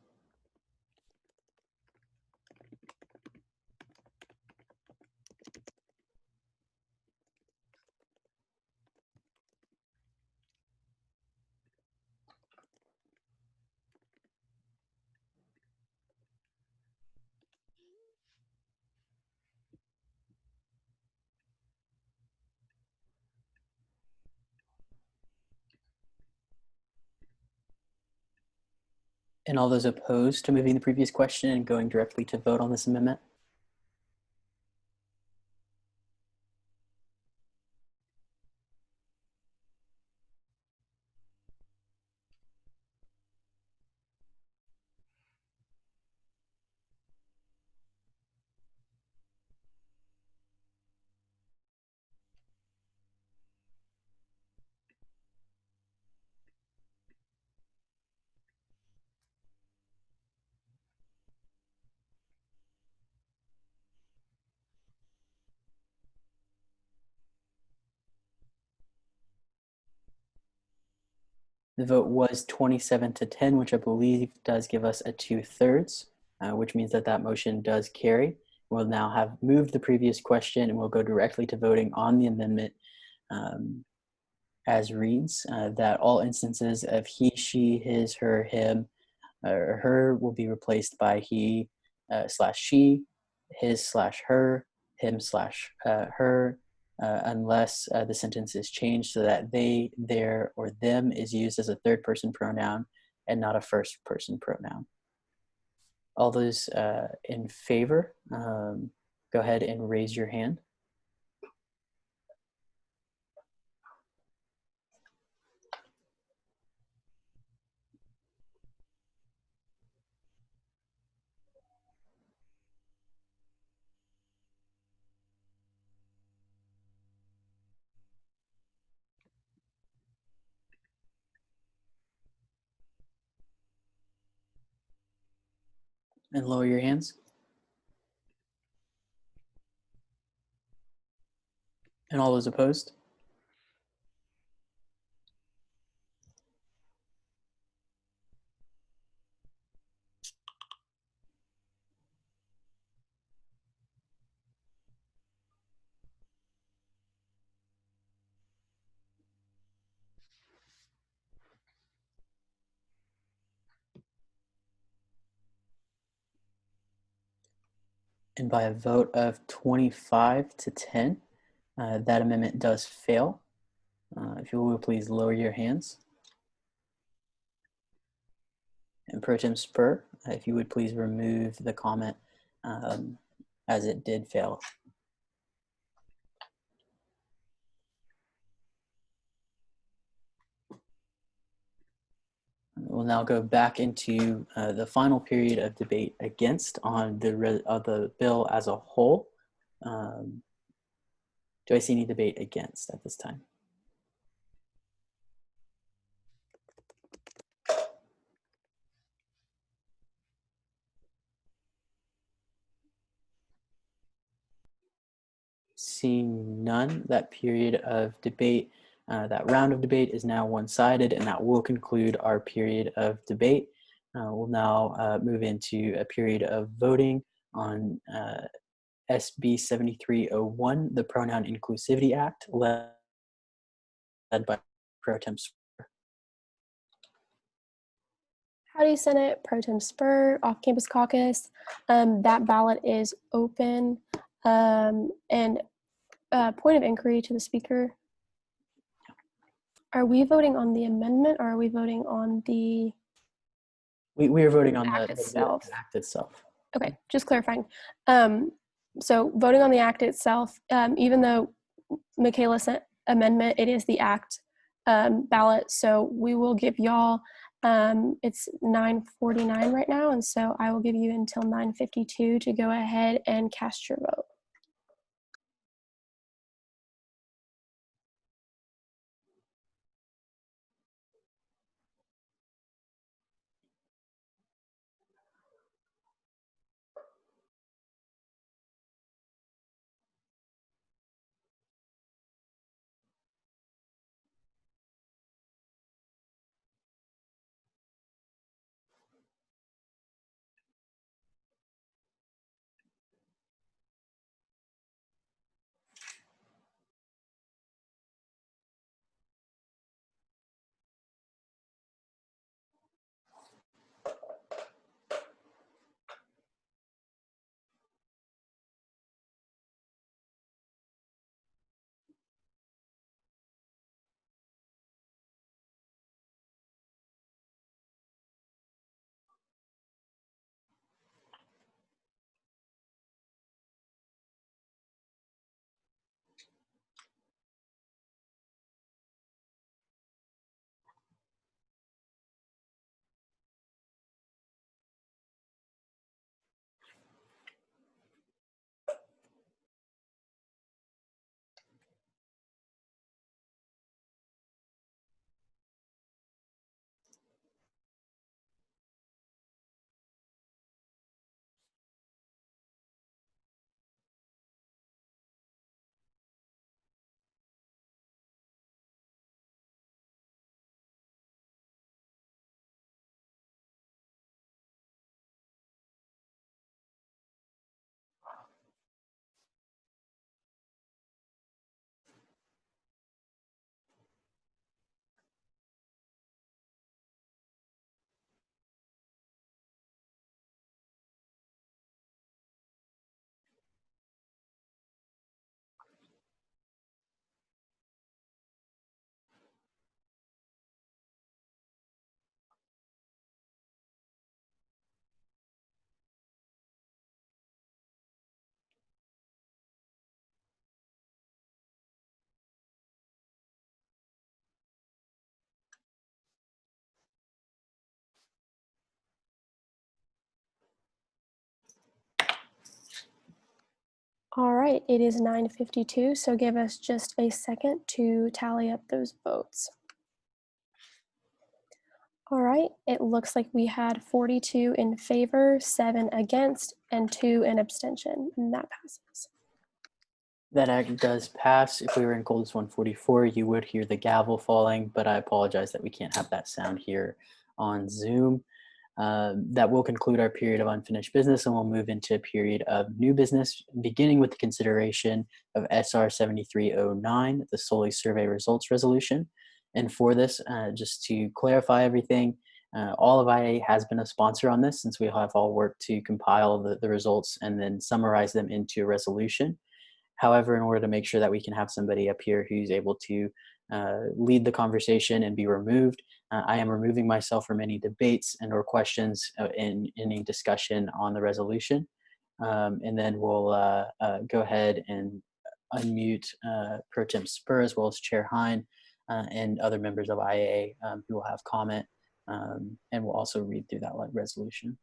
And all those opposed to moving the previous question and going directly to vote on this amendment? The vote was 27 to 10, which I believe does give us a 2/3, which means that that motion does carry. We'll now have moved the previous question and we'll go directly to voting on the amendment as reads, that all instances of he, she, his, her, him, or her will be replaced by he slash she, his slash her, him slash her, unless the sentence is changed so that they, their, or them is used as a third person pronoun and not a first person pronoun. All those in favor, go ahead and raise your hand. And lower your hands. And all those opposed? And by a vote of 25 to 10, that amendment does fail. If you will, please lower your hands. And Pro Tem Spur, if you would please remove the comment as it did fail. We'll now go back into the final period of debate against on the bill as a whole. Do I see any debate against at this time? Seeing none, that period of debate, that round of debate is now one-sided, and that will conclude our period of debate. We'll now move into a period of voting on SB 7301, the Pronoun Inclusivity Act, led by Pro Tem Spur. Howdy, Senate. Pro Tem Spur, Off-Campus Caucus. That ballot is open. And point of inquiry to the speaker. Are we voting on the amendment or are we voting on the We are voting on the act itself? The act itself. Okay, just clarifying. So voting on the act itself, even though Michaela sent amendment, it is the act ballot. So we will give y'all, it's 9:49 right now. And so I will give you until 9:52 to go ahead and cast your vote. All right, it is 9:52, so give us just a second to tally up those votes. All right, it looks like we had 42 in favor, 7 against, and 2 in abstention, and that passes. That act does pass. If we were in Coldest 144, you would hear the gavel falling, but I apologize that we can't have that sound here on Zoom. That will conclude our period of unfinished business, and we'll move into a period of new business, beginning with the consideration of SR 7309, the Solely Survey Results Resolution. And for this, just to clarify everything, all of IA has been a sponsor on this, since we have all worked to compile the results and then summarize them into a resolution. However, in order to make sure that we can have somebody up here who's able to lead the conversation and be removed, I am removing myself from any debates and or questions in any discussion on the resolution. And then we'll go ahead and unmute Pro Tem Spur as well as Chair Hein and other members of IA who will have comment, and we'll also read through that resolution.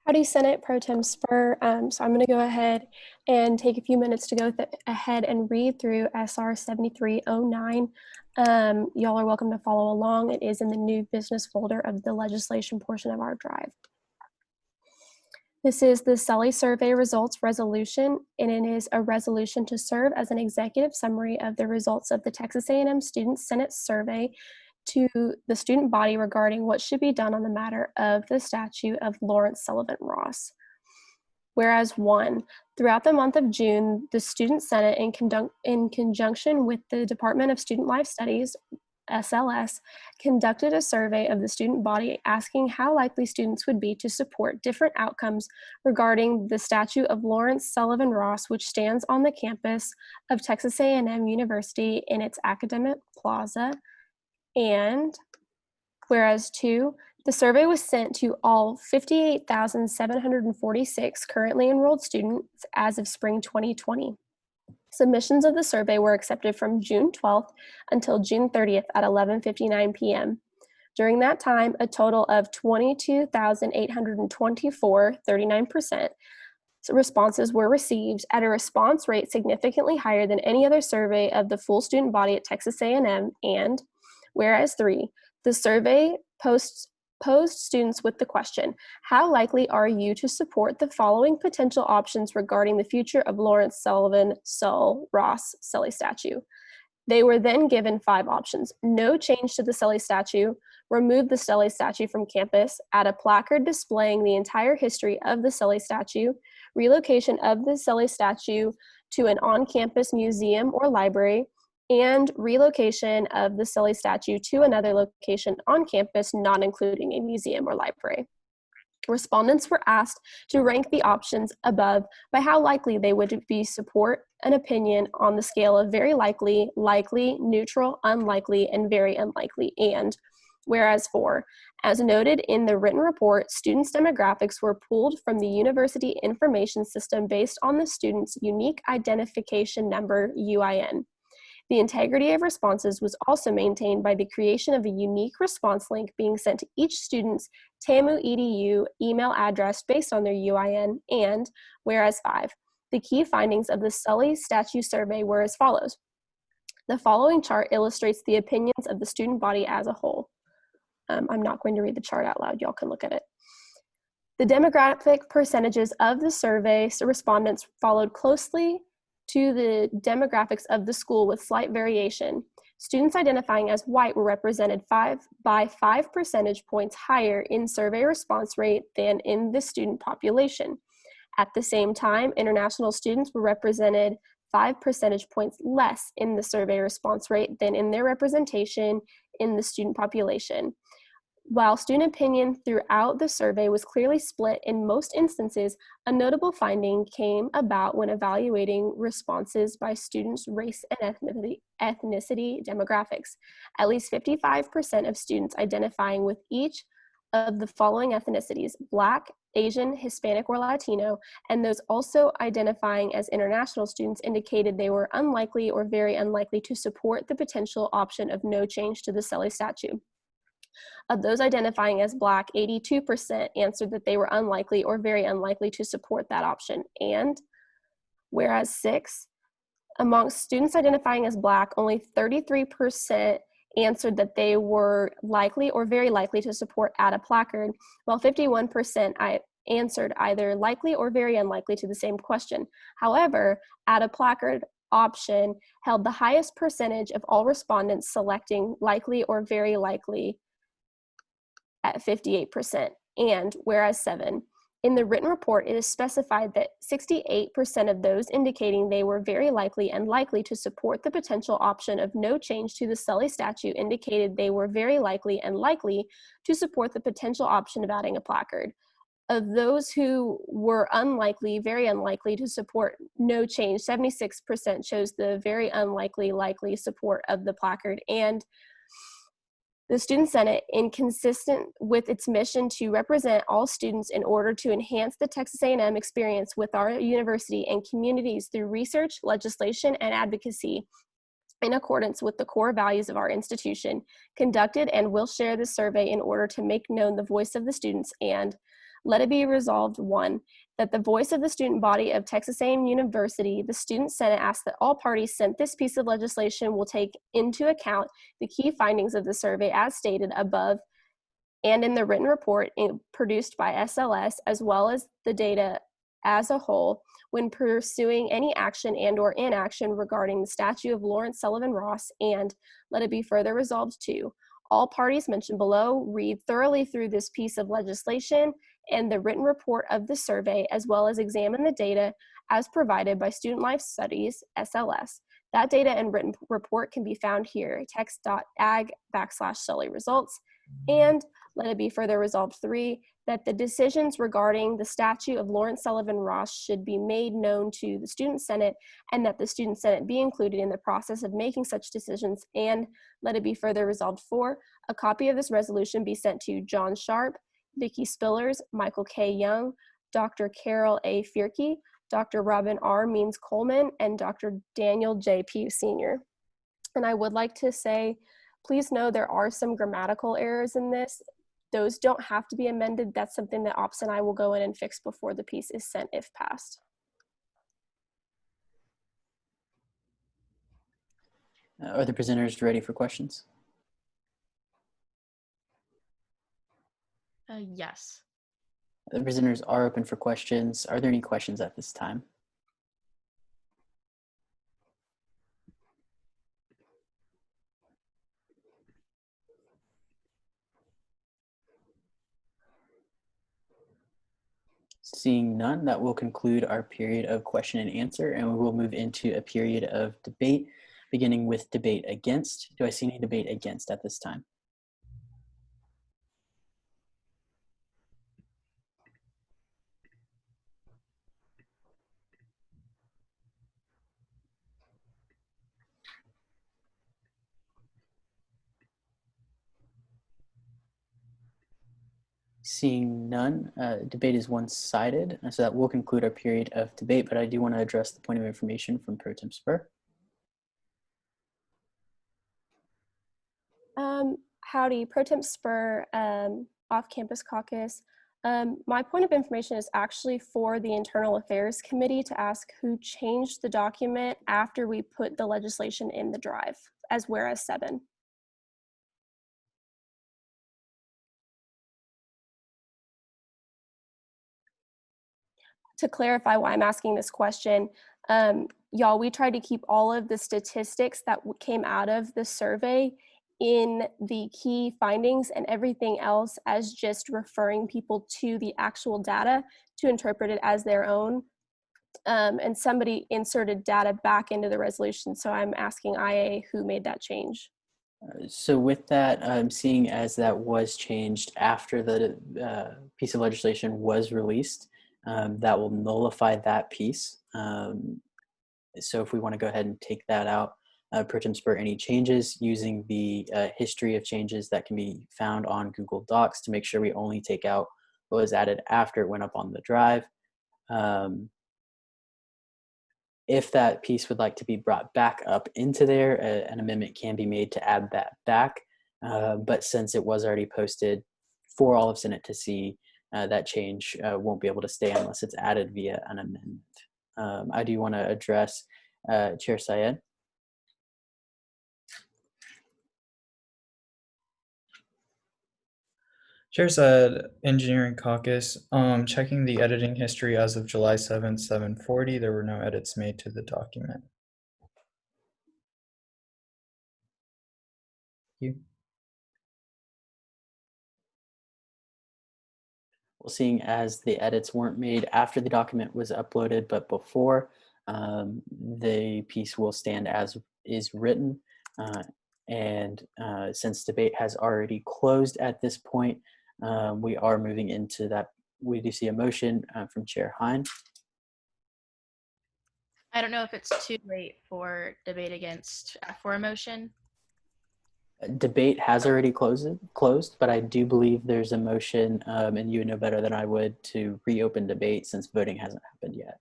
Howdy, Senate Pro Tem Spur. So I'm going to go ahead and take a few minutes to go ahead and read through SR 7309. Y'all are welcome to follow along. It is in the new business folder of the legislation portion of our drive. This is the Sully Survey Results Resolution, and it is a resolution to serve as an executive summary of the results of the Texas A&M Student Senate Survey to the student body regarding what should be done on the matter of the statue of Lawrence Sullivan Ross. Whereas 1, throughout the month of June, the Student Senate, in conjunction with the Department of Student Life Studies, SLS, conducted a survey of the student body asking how likely students would be to support different outcomes regarding the statue of Lawrence Sullivan Ross, which stands on the campus of Texas A&M University in its academic plaza. And whereas 2, the survey was sent to all 58,746 currently enrolled students as of spring 2020. Submissions of the survey were accepted from June 12th until June 30th at 11:59 p.m. During that time, a total of 22,824, 39%, responses were received at a response rate significantly higher than any other survey of the full student body at Texas A&M. And whereas 3, the survey posed students with the question, how likely are you to support the following potential options regarding the future of Lawrence Sullivan Ross Sully statue? They were then given 5 options: no change to the Sully statue, remove the Sully statue from campus, add a placard displaying the entire history of the Sully statue, relocation of the Sully statue to an on-campus museum or library, and relocation of the Sully statue to another location on campus, not including a museum or library. Respondents were asked to rank the options above by how likely they would be support an opinion on the scale of very likely, likely, neutral, unlikely, and very unlikely. And whereas 4, as noted in the written report, students' demographics were pulled from the University Information System based on the student's unique identification number, UIN. The integrity of responses was also maintained by the creation of a unique response link being sent to each student's TAMU EDU email address based on their UIN. And whereas 5, the key findings of the Sully Statue Survey were as follows. The following chart illustrates the opinions of the student body as a whole. I'm not going to read the chart out loud. Y'all can look at it. The demographic percentages of the survey respondents followed closely to the demographics of the school with slight variation. Students identifying as white were represented by 5 percentage points higher in survey response rate than in the student population. At the same time, international students were represented 5 percentage points less in the survey response rate than in their representation in the student population. While student opinion throughout the survey was clearly split in most instances, a notable finding came about when evaluating responses by students' race and ethnicity demographics. At least 55% of students identifying with each of the following ethnicities: Black, Asian, Hispanic, or Latino, and those also identifying as international students indicated they were unlikely or very unlikely to support the potential option of no change to the Sully statue. Of those identifying as Black, 82% answered that they were unlikely or very unlikely to support that option. And whereas 6, amongst students identifying as Black, only 33% answered that they were likely or very likely to support Add a Placard, while 51% answered either likely or very unlikely to the same question. However, Add a Placard option held the highest percentage of all respondents selecting likely or very likely at 58%. And whereas 7, in the written report, it is specified that 68% of those indicating they were very likely and likely to support the potential option of no change to the Sully statute indicated they were very likely and likely to support the potential option of adding a placard. Of those who were unlikely, very unlikely to support no change, 76% chose the very unlikely, likely support of the placard. And the Student Senate, inconsistent with its mission to represent all students in order to enhance the Texas A&M experience with our university and communities through research, legislation, and advocacy, in accordance with the core values of our institution, conducted and will share this survey in order to make known the voice of the students. And let it be resolved, 1, that the voice of the student body of Texas A&M University, the Student Senate asks that all parties sent this piece of legislation will take into account the key findings of the survey as stated above and in the written report produced by SLS, as well as the data as a whole when pursuing any action and or inaction regarding the statute of Lawrence Sullivan Ross. And let it be further resolved, 2, all parties mentioned below read thoroughly through this piece of legislation and the written report of the survey, as well as examine the data as provided by Student Life Studies, SLS. That data and written report can be found here, text.ag/Sully results. And let it be further resolved, 3, that the decisions regarding the statute of Lawrence Sullivan Ross should be made known to the Student Senate and that the Student Senate be included in the process of making such decisions. And let it be further resolved, 4, a copy of this resolution be sent to John Sharp, Vicki Spillers, Michael K. Young, Dr. Carol A. Fierke, Dr. Robin R. Means Coleman, and Dr. Daniel J. Pugh Sr. And I would like to say, please know there are some grammatical errors in this. Those don't have to be amended. That's something that Ops and I will go in and fix before the piece is sent if passed. Are the presenters ready for questions? Yes. The presenters are open for questions. Are there any questions at this time? Seeing none, that will conclude our period of question and answer, and we will move into a period of debate, beginning with debate against. Do I see any debate against at this time? Seeing none, debate is one-sided, so that will conclude our period of debate, but I do want to address the point of information from Pro Tem Spur. Howdy, Pro Tem Spur, Off-Campus Caucus. My point of information is actually for the Internal Affairs Committee to ask who changed the document after we put the legislation in the drive, as whereas 7. To clarify why I'm asking this question, y'all, we tried to keep all of the statistics that came out of the survey in the key findings and everything else as just referring people to the actual data to interpret it as their own. And somebody inserted data back into the resolution. So I'm asking IA who made that change. So with that, seeing as that was changed after the piece of legislation was released, that will nullify that piece. So if we want to go ahead and take that out, Pro Tem Spur, any changes using the history of changes that can be found on Google Docs to make sure we only take out what was added after it went up on the drive. If that piece would like to be brought back up into there, an amendment can be made to add that back. But since it was already posted for all of Senate to see, that change won't be able to stay unless it's added via an amendment. I do want to address Chair Syed. Chair said, Engineering Caucus, checking the editing history as of July 7th, 7:40, there were no edits made to the document. You. Well, seeing as the edits weren't made after the document was uploaded, but before, the piece will stand as is written. And since debate has already closed at this point, we are moving into that. We do see a motion from Chair Hein. I don't know if it's too late for debate against for a motion. Debate has already closed, but I do believe there's a motion, and you would know better than I would, to reopen debate since voting hasn't happened yet.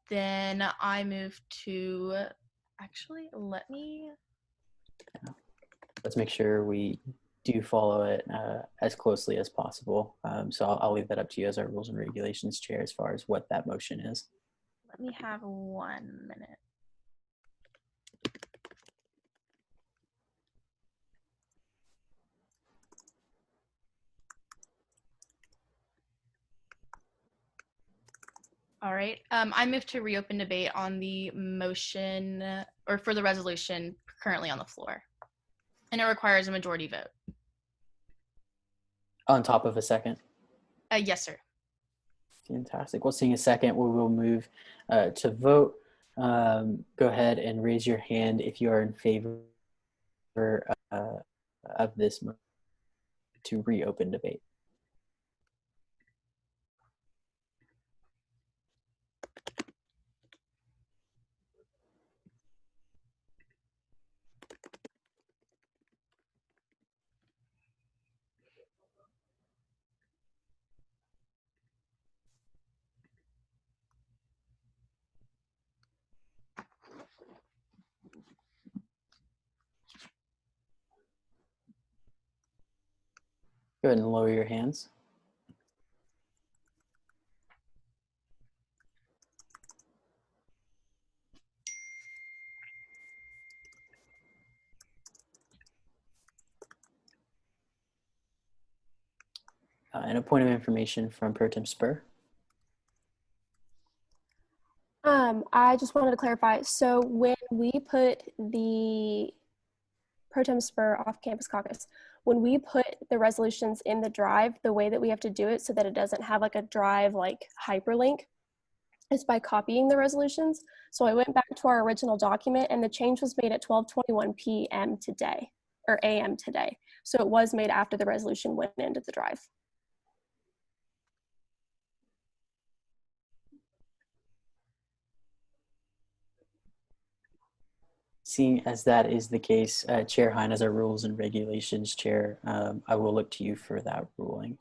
Then I move to, actually, let me. Let's make sure we do follow it as closely as possible. So I'll leave that up to you as our Rules and Regulations Chair as far as what that motion is. Let me have 1 minute. All right. I move to reopen debate on the motion or for the resolution currently on the floor. And it requires a majority vote. On top of a second. Yes, sir. Fantastic. Well, seeing a second, we will move to vote. Go ahead and raise your hand if you are in favor of this motion to reopen debate. Go ahead and lower your hands. And a point of information from Pro Tem Spur. I just wanted to clarify. So when we put the Pro Tem Spur off-campus caucus, when we put the resolutions in the drive, the way that we have to do it so that it doesn't have like a drive like hyperlink is by copying the resolutions. So I went back to our original document and the change was made at 12:21 p.m. today, or a.m. today. So it was made after the resolution went into the drive. Seeing as that is the case, Chair Hein, as our Rules and Regulations Chair, I will look to you for that ruling.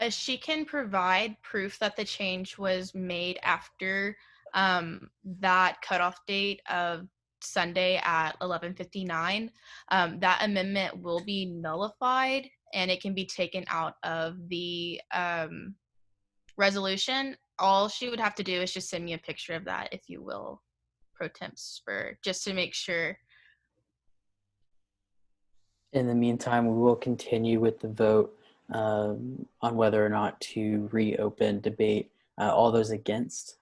She can provide proof that the change was made after that cutoff date of Sunday at 11:59. That amendment will be nullified and it can be taken out of the resolution. All she would have to do is just send me a picture of that, if you will, Pro Tem Spur, just to make sure. In the meantime, we will continue with the vote on whether or not to reopen debate. All those against?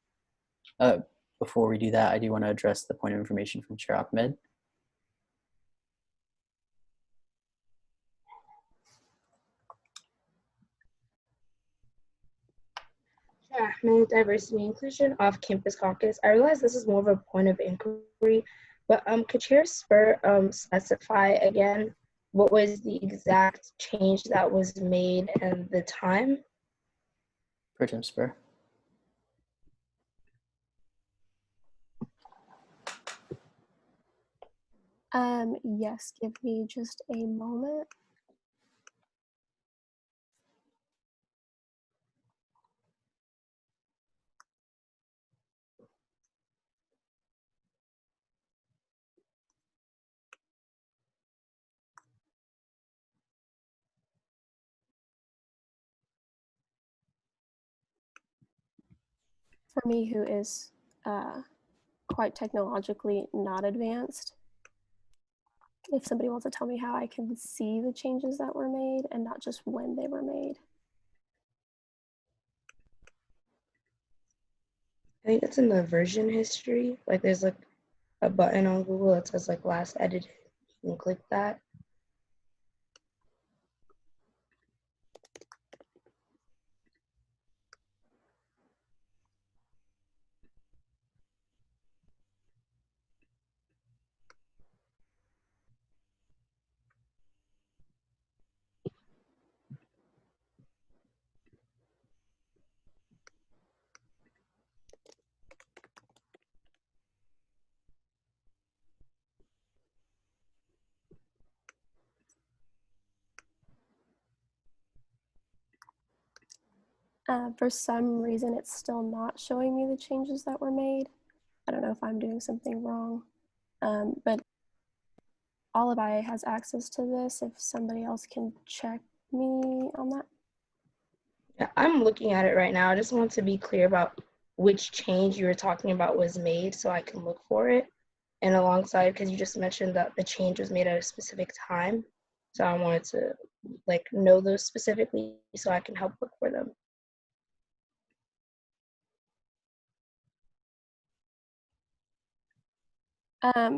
Before we do that, I do want to address the point of information from Chair Ahmed. Chair Ahmed, Diversity and Inclusion Off-Campus Caucus. I realize this is more of a point of inquiry, but could Chair Spur specify again what was the exact change that was made and the time? Pro Tem Spur. Yes, give me just a moment. For me, who is quite technologically not advanced, if somebody wants to tell me how I can see the changes that were made and not just when they were made. I think it's in the version history. Like there's like a button on Google that says like last edited. You can click that. For some reason, it's still not showing me the changes that were made. I don't know if I'm doing something wrong, but Olivi has access to this. If somebody else can check me on that. Yeah, I'm looking at it right now. I just want to be clear about which change you were talking about was made so I can look for it. And alongside, because you just mentioned that the change was made at a specific time. So I wanted to like know those specifically so I can help look for them.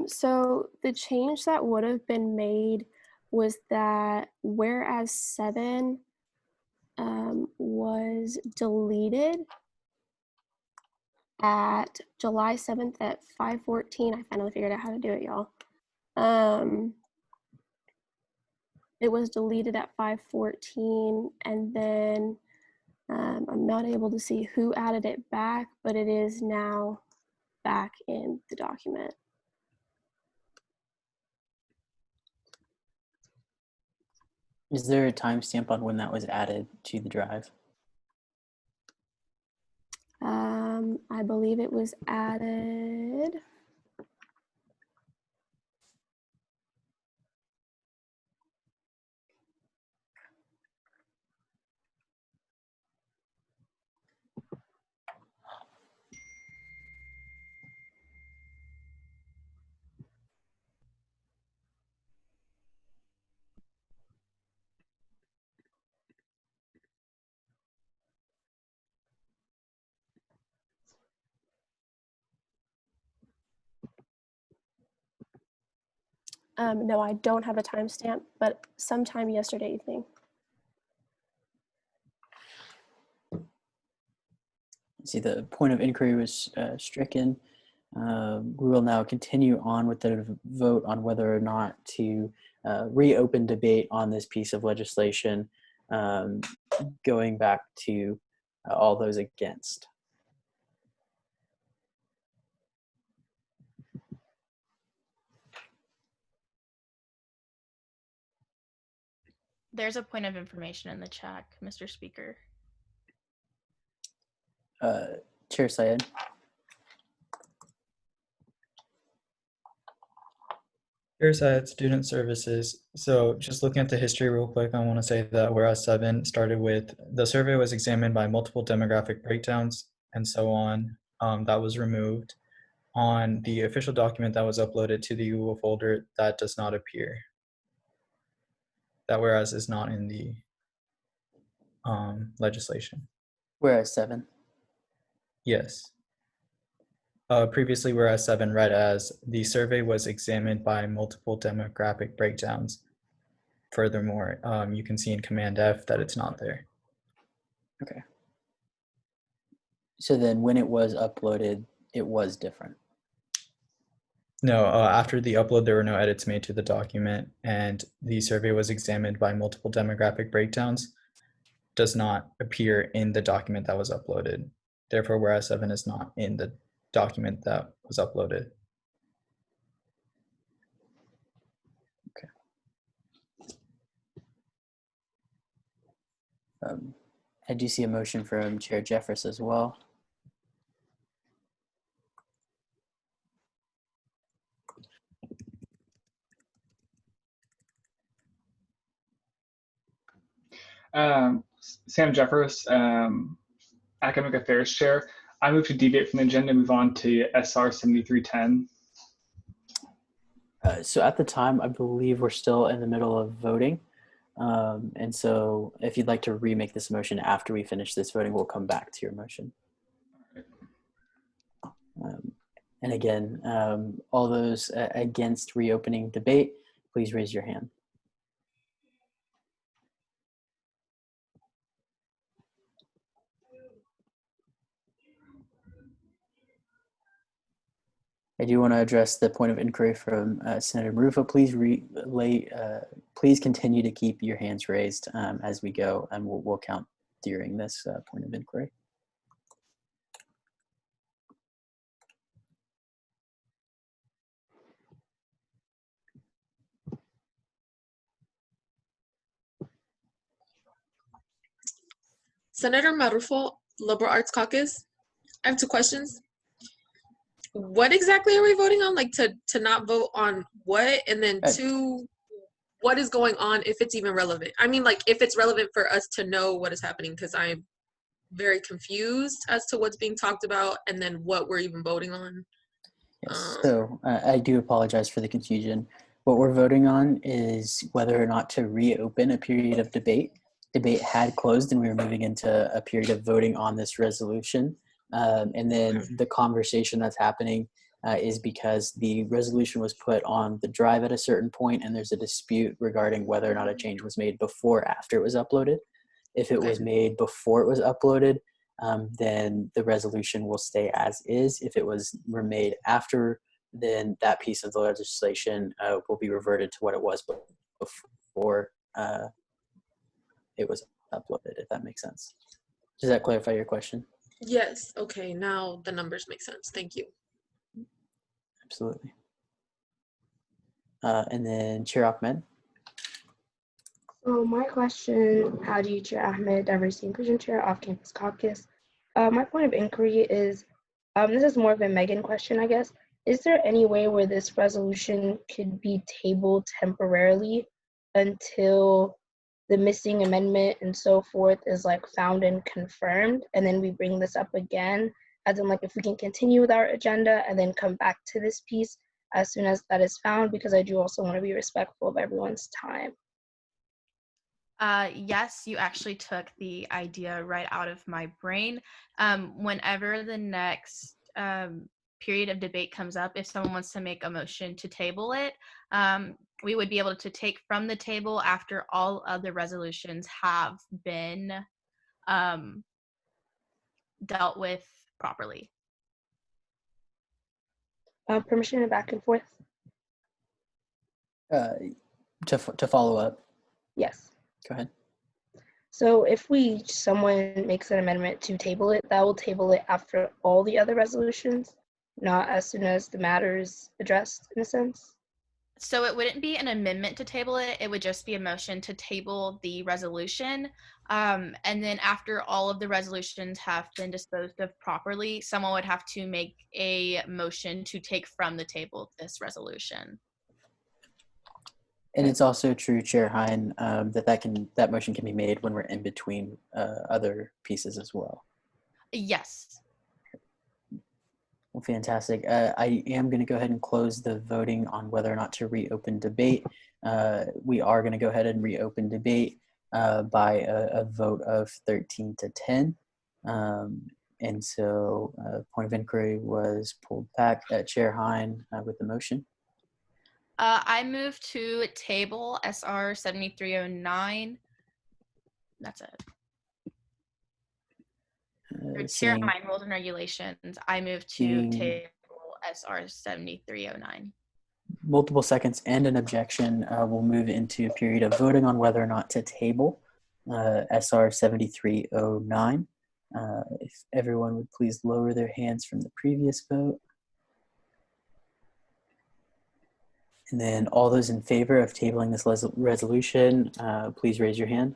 So the change that would have been made was that whereas 7 was deleted at July 7th at 5:14. I finally figured out how to do it, y'all. It was deleted at 5:14, and then I'm not able to see who added it back, but it is now back in the document. Is there a timestamp on when that was added to the drive? I believe it was added. No, I don't have a timestamp, but sometime yesterday evening. See, the point of inquiry was stricken. We will now continue on with the vote on whether or not to reopen debate on this piece of legislation, going back to all those against. There's a point of information in the chat, Mr. Speaker. Chair Syed. Here's Student Services. So just looking at the history real quick, I want to say that whereas 7 started with the survey was examined by multiple demographic breakdowns and so on. That was removed. On the official document that was uploaded to the Google folder, that does not appear. That whereas is not in the legislation. Whereas 7? Yes. Previously, whereas 7 read as the survey was examined by multiple demographic breakdowns. Furthermore, you can see in Command F that it's not there. Okay. So then when it was uploaded, it was different. No, after the upload, there were no edits made to the document, and the survey was examined by multiple demographic breakdowns. Does not appear in the document that was uploaded. Therefore, whereas 7 is not in the document that was uploaded. Okay. I do see a motion from Chair Jeffress as well. Sam Jeffers, Academic Affairs Chair. I move to deviate from the agenda and move on to SR 7310. So at the time, I believe we're still in the middle of voting. And so if you'd like to remake this motion after we finish this voting, we'll come back to your motion. And again, all those against reopening debate, please raise your hand. I do want to address the point of inquiry from Senator Marufo. Please continue to keep your hands raised as we go, and we'll count during this point of inquiry. Senator Marufo, Liberal Arts Caucus. I have two questions. What exactly are we voting on? Like to not vote on what? And then two, what is going on if it's even relevant? I mean, like if it's relevant for us to know what is happening, because I'm very confused as to what's being talked about and then what we're even voting on. Yes, so I do apologize for the confusion. What we're voting on is whether or not to reopen a period of debate. Debate had closed and we were moving into a period of voting on this resolution. And then the conversation that's happening is because the resolution was put on the drive at a certain point and there's a dispute regarding whether or not a change was made before or after it was uploaded. If it was made before it was uploaded, then the resolution will stay as is. If it was made after, then that piece of the legislation will be reverted to what it was before it was uploaded, if that makes sense. Does that clarify your question? Yes, okay, now the numbers make sense. Thank you. Absolutely. And then Chair Ahmed. So my question, Hadi Chair Ahmed, Diversity Inclusion Chair, Off-Campus Caucus. My point of inquiry is, this is more of a Megan question, I guess. Is there any way where this resolution could be tabled temporarily until the missing amendment and so forth is like found and confirmed, and then we bring this up again, as in like if we can continue with our agenda and then come back to this piece as soon as that is found, because I do also want to be respectful of everyone's time. Yes, you actually took the idea right out of my brain. Whenever the next period of debate comes up, if someone wants to make a motion to table it, we would be able to take from the table after all other resolutions have been dealt with properly. Permission to back and forth? To follow up. Yes. Go ahead. So if someone makes an amendment to table it, that will table it after all the other resolutions, not as soon as the matter is addressed, in a sense? So it wouldn't be an amendment to table it. It would just be a motion to table the resolution. And then after all of the resolutions have been disposed of properly, someone would have to make a motion to take from the table this resolution. And it's also true, Chair Hein, that motion can be made when we're in between other pieces as well. Yes. Well, fantastic. I am going to go ahead and close the voting on whether or not to reopen debate. We are going to go ahead and reopen debate by a vote of 13-10. And so point of inquiry was pulled back. Chair Hein with the motion. I move to table SR 7309. That's it. Chair Hein, Rules and Regulations. I move to table SR 7309. Multiple seconds and an objection. We'll move into a period of voting on whether or not to table SR 7309. If everyone would please lower their hands from the previous vote. And then all those in favor of tabling this resolution, please raise your hand.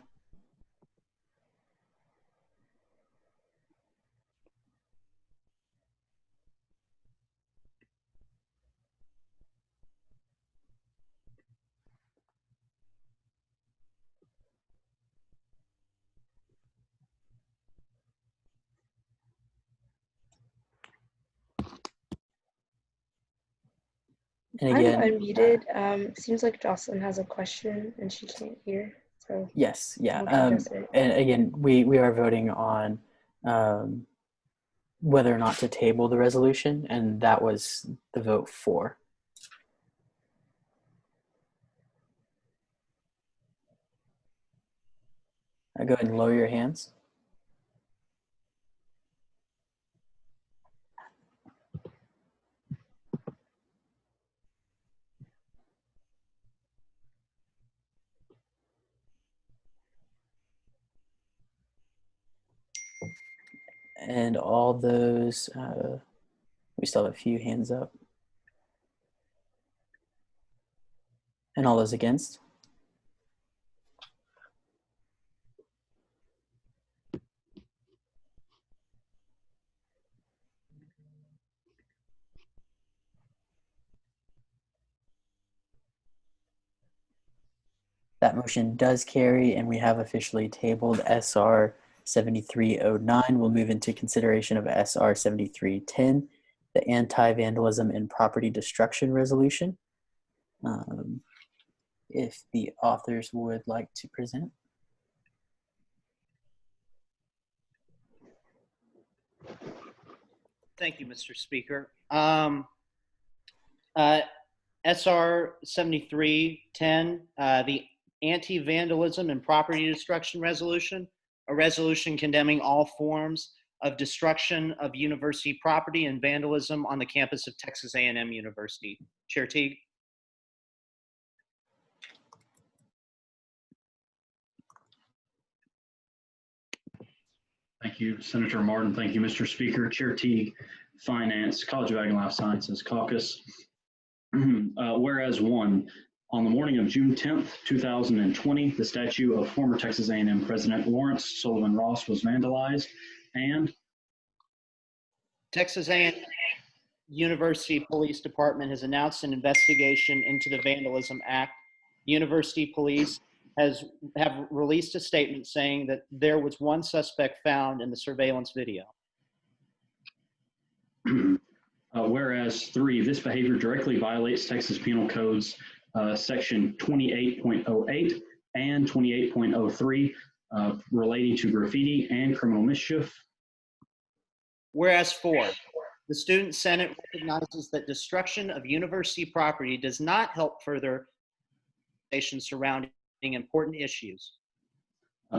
And I'm again, unmuted. Seems like Jocelyn has a question and she can't hear. So yes, yeah. we'll address it. And again, we are voting on whether or not to table the resolution, and that was the vote for. Go ahead and lower your hands. And all those, we still have a few hands up. And all those against? That motion does carry, and we have officially tabled SR 7309. We'll move into consideration of SR 7310, the Anti-Vandalism and Property Destruction Resolution. If the authors would like to present. Thank you, Mr. Speaker. SR 7310, the Anti-Vandalism and Property Destruction Resolution, a resolution condemning all forms of destruction of university property and vandalism on the campus of Texas A&M University. Chair Teague. Thank you, Senator Martin. Thank you, Mr. Speaker. Chair Teague, Finance, College of Ag and Life Sciences Caucus. Whereas one, on the morning of June 10th, 2020, the statue of former Texas A&M President Lawrence Sullivan Ross was vandalized, and Texas A&M University Police Department has announced an investigation into the Vandalism Act. University Police have released a statement saying that there was one suspect found in the surveillance video. Whereas three, this behavior directly violates Texas Penal Codes section 28.08 and 28.03 relating to graffiti and criminal mischief. Whereas four, the Student Senate recognizes that destruction of university property does not help further conversations surrounding important issues.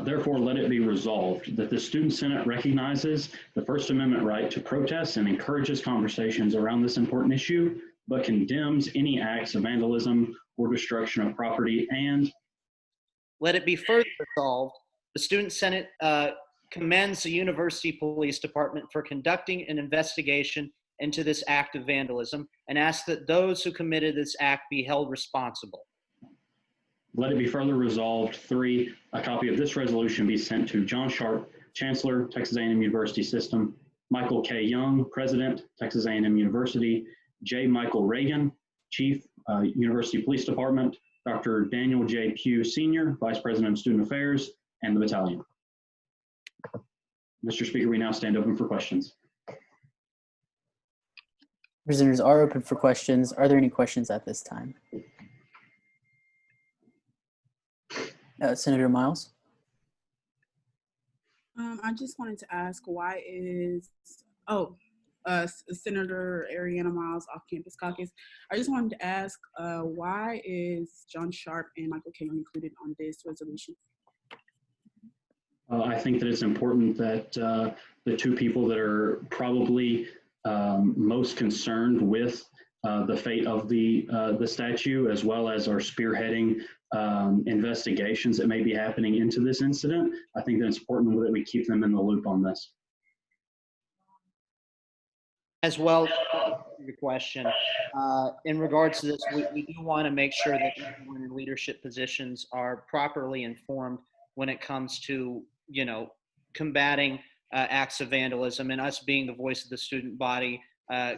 Therefore, let it be resolved that the Student Senate recognizes the First Amendment right to protest and encourages conversations around this important issue, but condemns any acts of vandalism or destruction of property. And let it be further resolved, the Student Senate commends the University Police Department for conducting an investigation into this act of vandalism and asks that those who committed this act be held responsible. Let it be further resolved, three, a copy of this resolution be sent to John Sharp, Chancellor, Texas A&M University System, Michael K. Young, President, Texas A&M University, J. Michael Reagan, Chief, University Police Department, Dr. Daniel J. Pugh, Sr., Vice President of Student Affairs, and the battalion. Mr. Speaker, we now stand open for questions. Prisoners are open for questions. Are there any questions at this time? Senator Miles. I just wanted to ask, why is, Senator Ariana Miles, Off-Campus Caucus. I just wanted to ask, why is John Sharp and Michael K. included on this resolution? I think that it's important that the two people that are probably most concerned with the fate of the statue, as well as are spearheading investigations that may be happening into this incident, I think that it's important that we keep them in the loop on this. As well, your question, in regards to this, we do want to make sure that everyone in leadership positions are properly informed when it comes to, combating acts of vandalism, and us being the voice of the student body,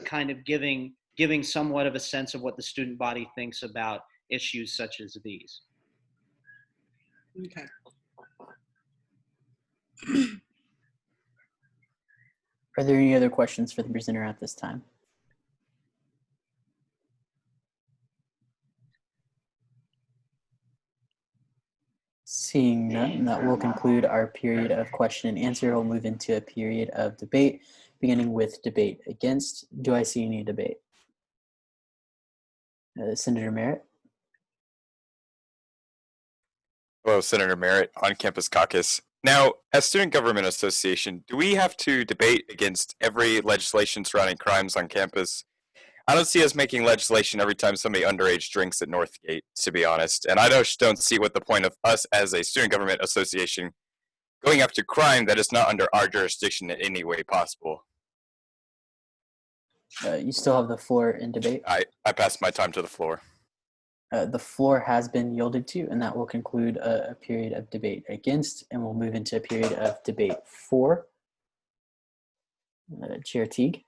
kind of giving somewhat of a sense of what the student body thinks about issues such as these. Okay. Are there any other questions for the presenter at this time? Seeing none, that will conclude our period of question and answer. We'll move into a period of debate, beginning with debate against. Do I see any debate? Senator Merritt? Hello, Senator Merritt, On Campus Caucus. Now, as Student Government Association, do we have to debate against every legislation surrounding crimes on campus? I don't see us making legislation every time somebody underage drinks at Northgate, to be honest. And I just don't see what the point of us as a Student Government Association going after crime that is not under our jurisdiction in any way possible. You still have the floor in debate. I pass my time to the floor. The floor has been yielded to, and that will conclude a period of debate against, and we'll move into a period of debate for. Chair Teague.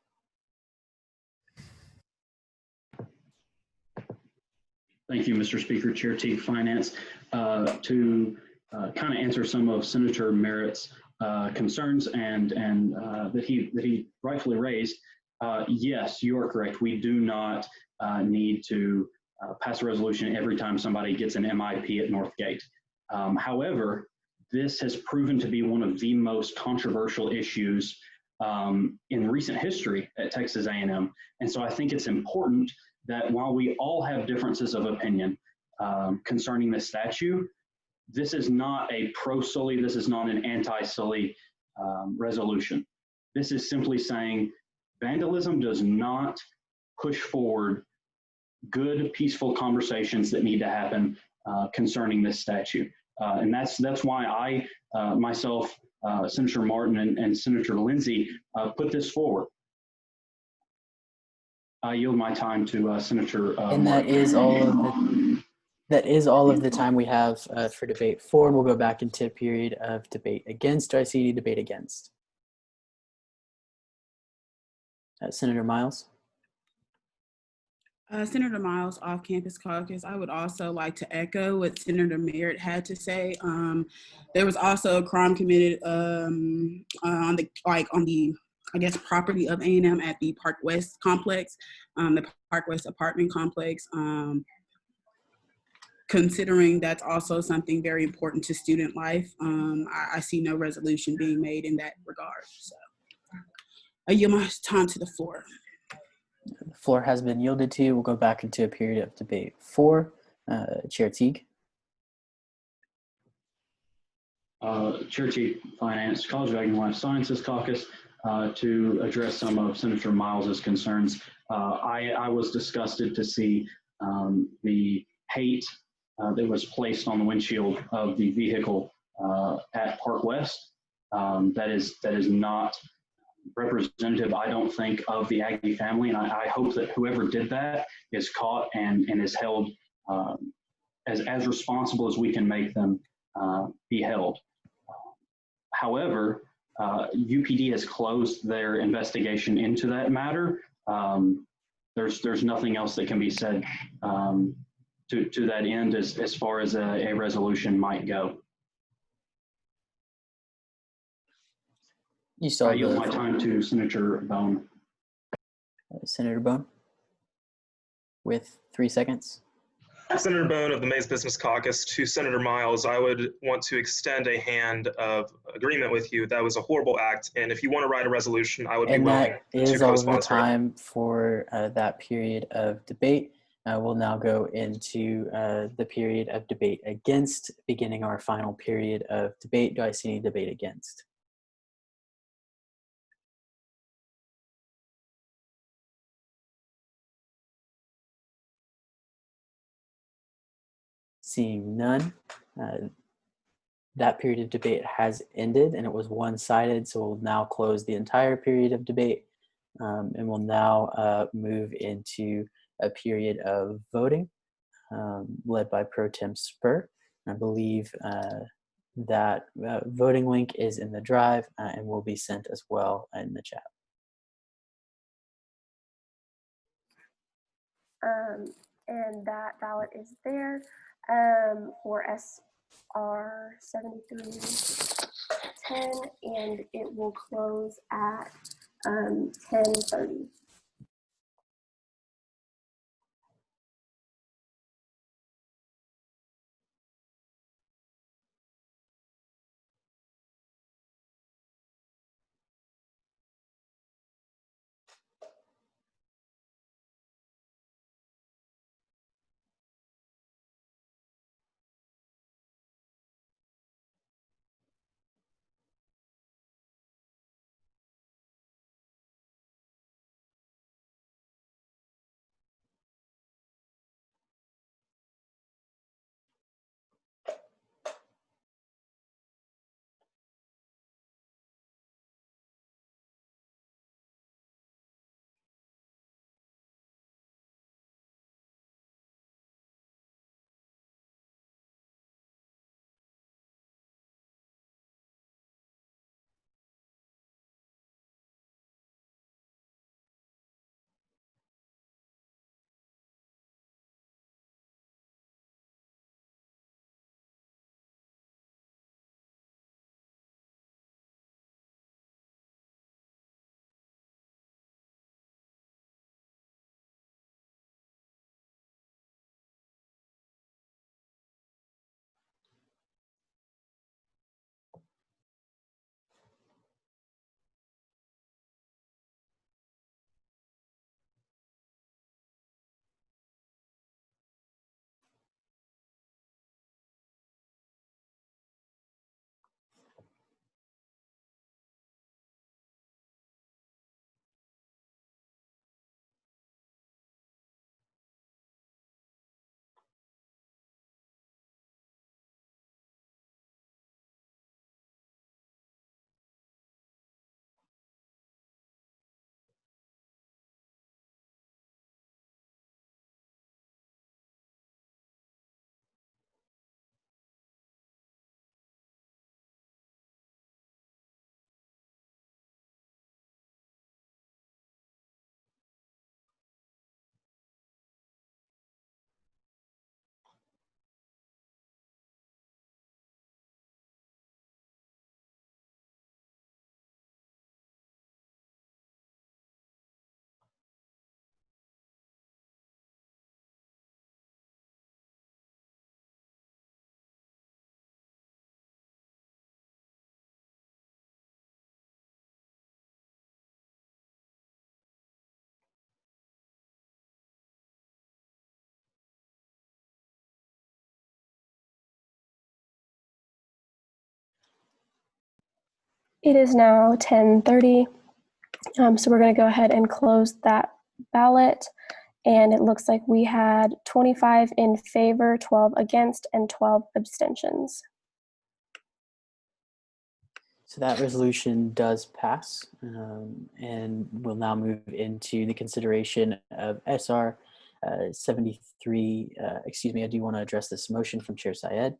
Thank you, Mr. Speaker. Chair Teague, Finance. To kind of answer some of Senator Merritt's concerns and that he rightfully raised, yes, you are correct. We do not need to pass a resolution every time somebody gets an MIP at Northgate. However, this has proven to be one of the most controversial issues in recent history at Texas A&M. And so I think it's important that while we all have differences of opinion concerning this statute, this is not a pro-Sully, this is not an anti-Sully resolution. This is simply saying vandalism does not push forward good, peaceful conversations that need to happen concerning this statute. And that's why I, myself, Senator Martin and Senator Lindsay put this forward. I yield my time to Senator And that is all of the time we have for debate for, and we'll go back into a period of debate against. Do I see any debate against? Senator Miles? Senator Miles, Off Campus Caucus. I would also like to echo what Senator Merritt had to say. There was also a crime committed on the I guess property of A&M at the Park West complex, the Park West apartment complex. Considering that's also something very important to student life, I see no resolution being made in that regard. So I yield my time to the floor. The floor has been yielded to. We'll go back into a period of debate for. Chair Teague. Chair Teague, Finance, College of Ag and Life Sciences Caucus, to address some of Senator Miles's concerns. I was disgusted to see the hate that was placed on the windshield of the vehicle at Park West. That is not representative, I don't think, of the Aggie family, and I hope that whoever did that is caught and is held as responsible as we can make them be held. However, UPD has closed their investigation into that matter. There's nothing else that can be said to that end as far as a resolution might go. You saw I yield my time to Senator Bone. Senator Bone, with 3 seconds. Senator Bone of the Mays Business Caucus. To Senator Miles, I would want to extend a hand of agreement with you. That was a horrible act, and if you want to write a resolution, I would be willing And that to is all of the co-sponsor it. time for that period of debate. We'll now go into the period of debate against, beginning our final period of debate. Do I see any debate against? Seeing none, that period of debate has ended, and it was one-sided, so we'll now close the entire period of debate, and we'll now move into a period of voting led by Pro Tem Spur. I believe that voting link is in the drive and will be sent as well in the chat. And that ballot is there for SR 7310, and it will close at 10:30. It is now 10:30, so we're going to go ahead and close that ballot. And it looks like we had 25 in favor, 12 against, and 12 abstentions. So that resolution does pass, and we'll now move into the consideration of SR 73. Excuse me, I do want to address this motion from Chair Syed.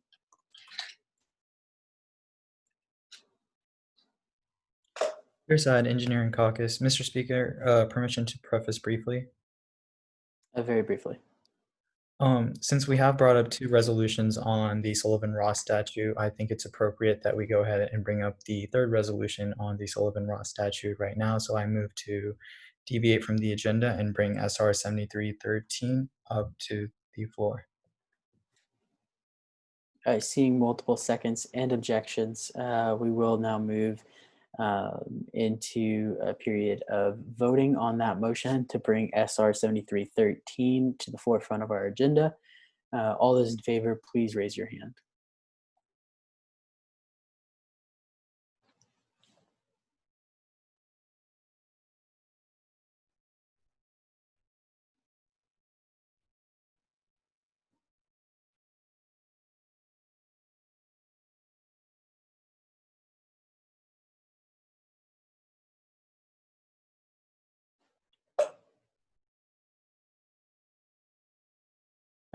Chair Syed, Engineering Caucus. Mr. Speaker, permission to preface briefly. Very briefly. Since we have brought up 2 resolutions on the Sullivan-Ross statute, I think it's appropriate that we go ahead and bring up the 3rd resolution on the Sullivan-Ross statute right now. So I move to deviate from the agenda and bring SR 7313 up to the floor. Seeing multiple seconds and objections, we will now move into a period of voting on that motion to bring SR 7313 to the forefront of our agenda. All those in favor, please raise your hand.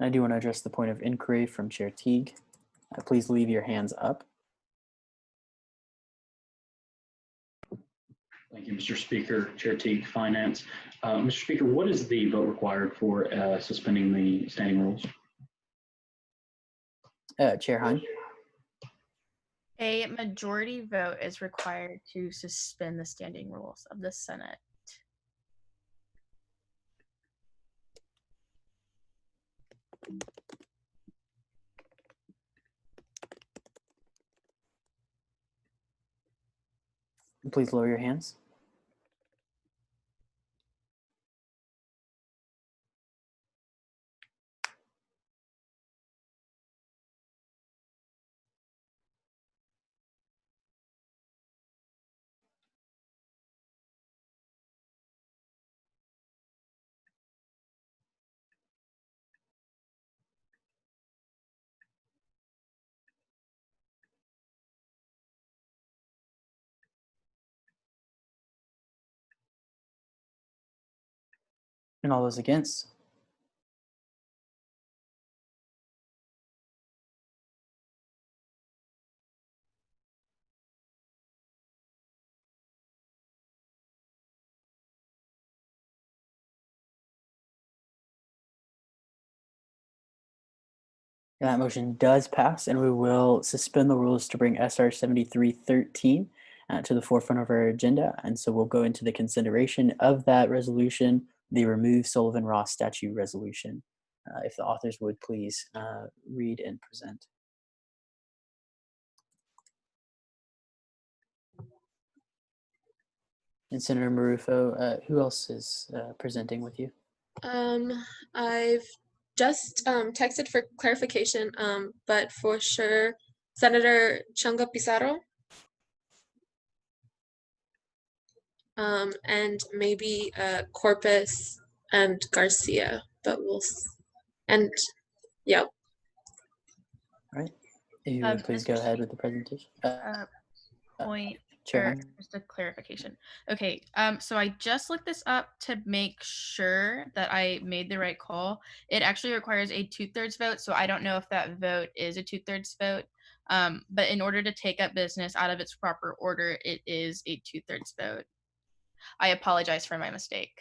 And I do want to address the point of inquiry from Chair Teague. Please leave your hands up. Thank you, Mr. Speaker. Chair Teague, Finance. Mr. Speaker, what is the vote required for suspending the standing rules? Chair Hine. A majority vote is required to suspend the standing rules of the Senate. Please lower your hands. And all those against? And that motion does pass, and we will suspend the rules to bring SR 7313 to the forefront of our agenda. And so we'll go into the consideration of that resolution, the Remove Sullivan-Ross Statute resolution. If the authors would please read and present. And Senator Marufo, who else is presenting with you? I've just texted for clarification, but for sure, Senator Chunga Pizarro. And maybe Corpus and Garcia, but and yeah. All right. If you would please go ahead with the presentation. Point. Chair. Just a clarification. Okay, so I just looked this up to make sure that I made the right call. It actually requires a 2/3 vote, so I don't know if that vote is a 2/3 vote. But in order to take up business out of its proper order, it is a 2/3 vote. I apologize for my mistake.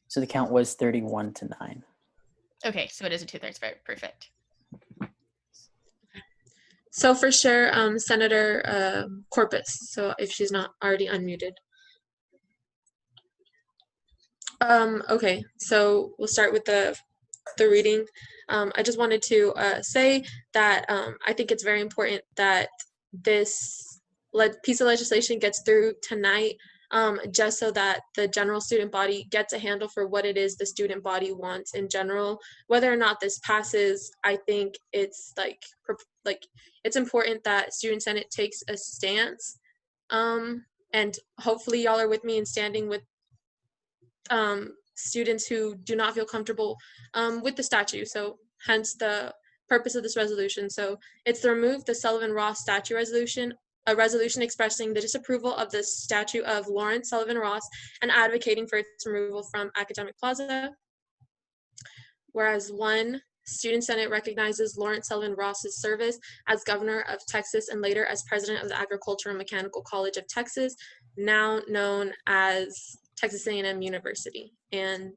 So the count was 31-9. Okay, so it is a 2/3 vote. Perfect. So for sure, Senator Corpus. So if she's not already unmuted. Okay, so we'll start with the reading. I just wanted to say that I think it's very important that this piece of legislation gets through tonight. just so that the general student body gets a handle for what it is the student body wants in general. Whether or not this passes, I think it's like it's important that Student Senate takes a stance. And hopefully y'all are with me in standing with students who do not feel comfortable with the statute. So hence the purpose of this resolution. So it's to remove the Sullivan-Ross statute resolution, a resolution expressing the disapproval of the statute of Lawrence Sullivan Ross and advocating for its removal from Academic Plaza. Whereas 1, Student Senate recognizes Lawrence Sullivan Ross's service as governor of Texas and later as president of the Agricultural and Mechanical College of Texas, now known as Texas A&M University. And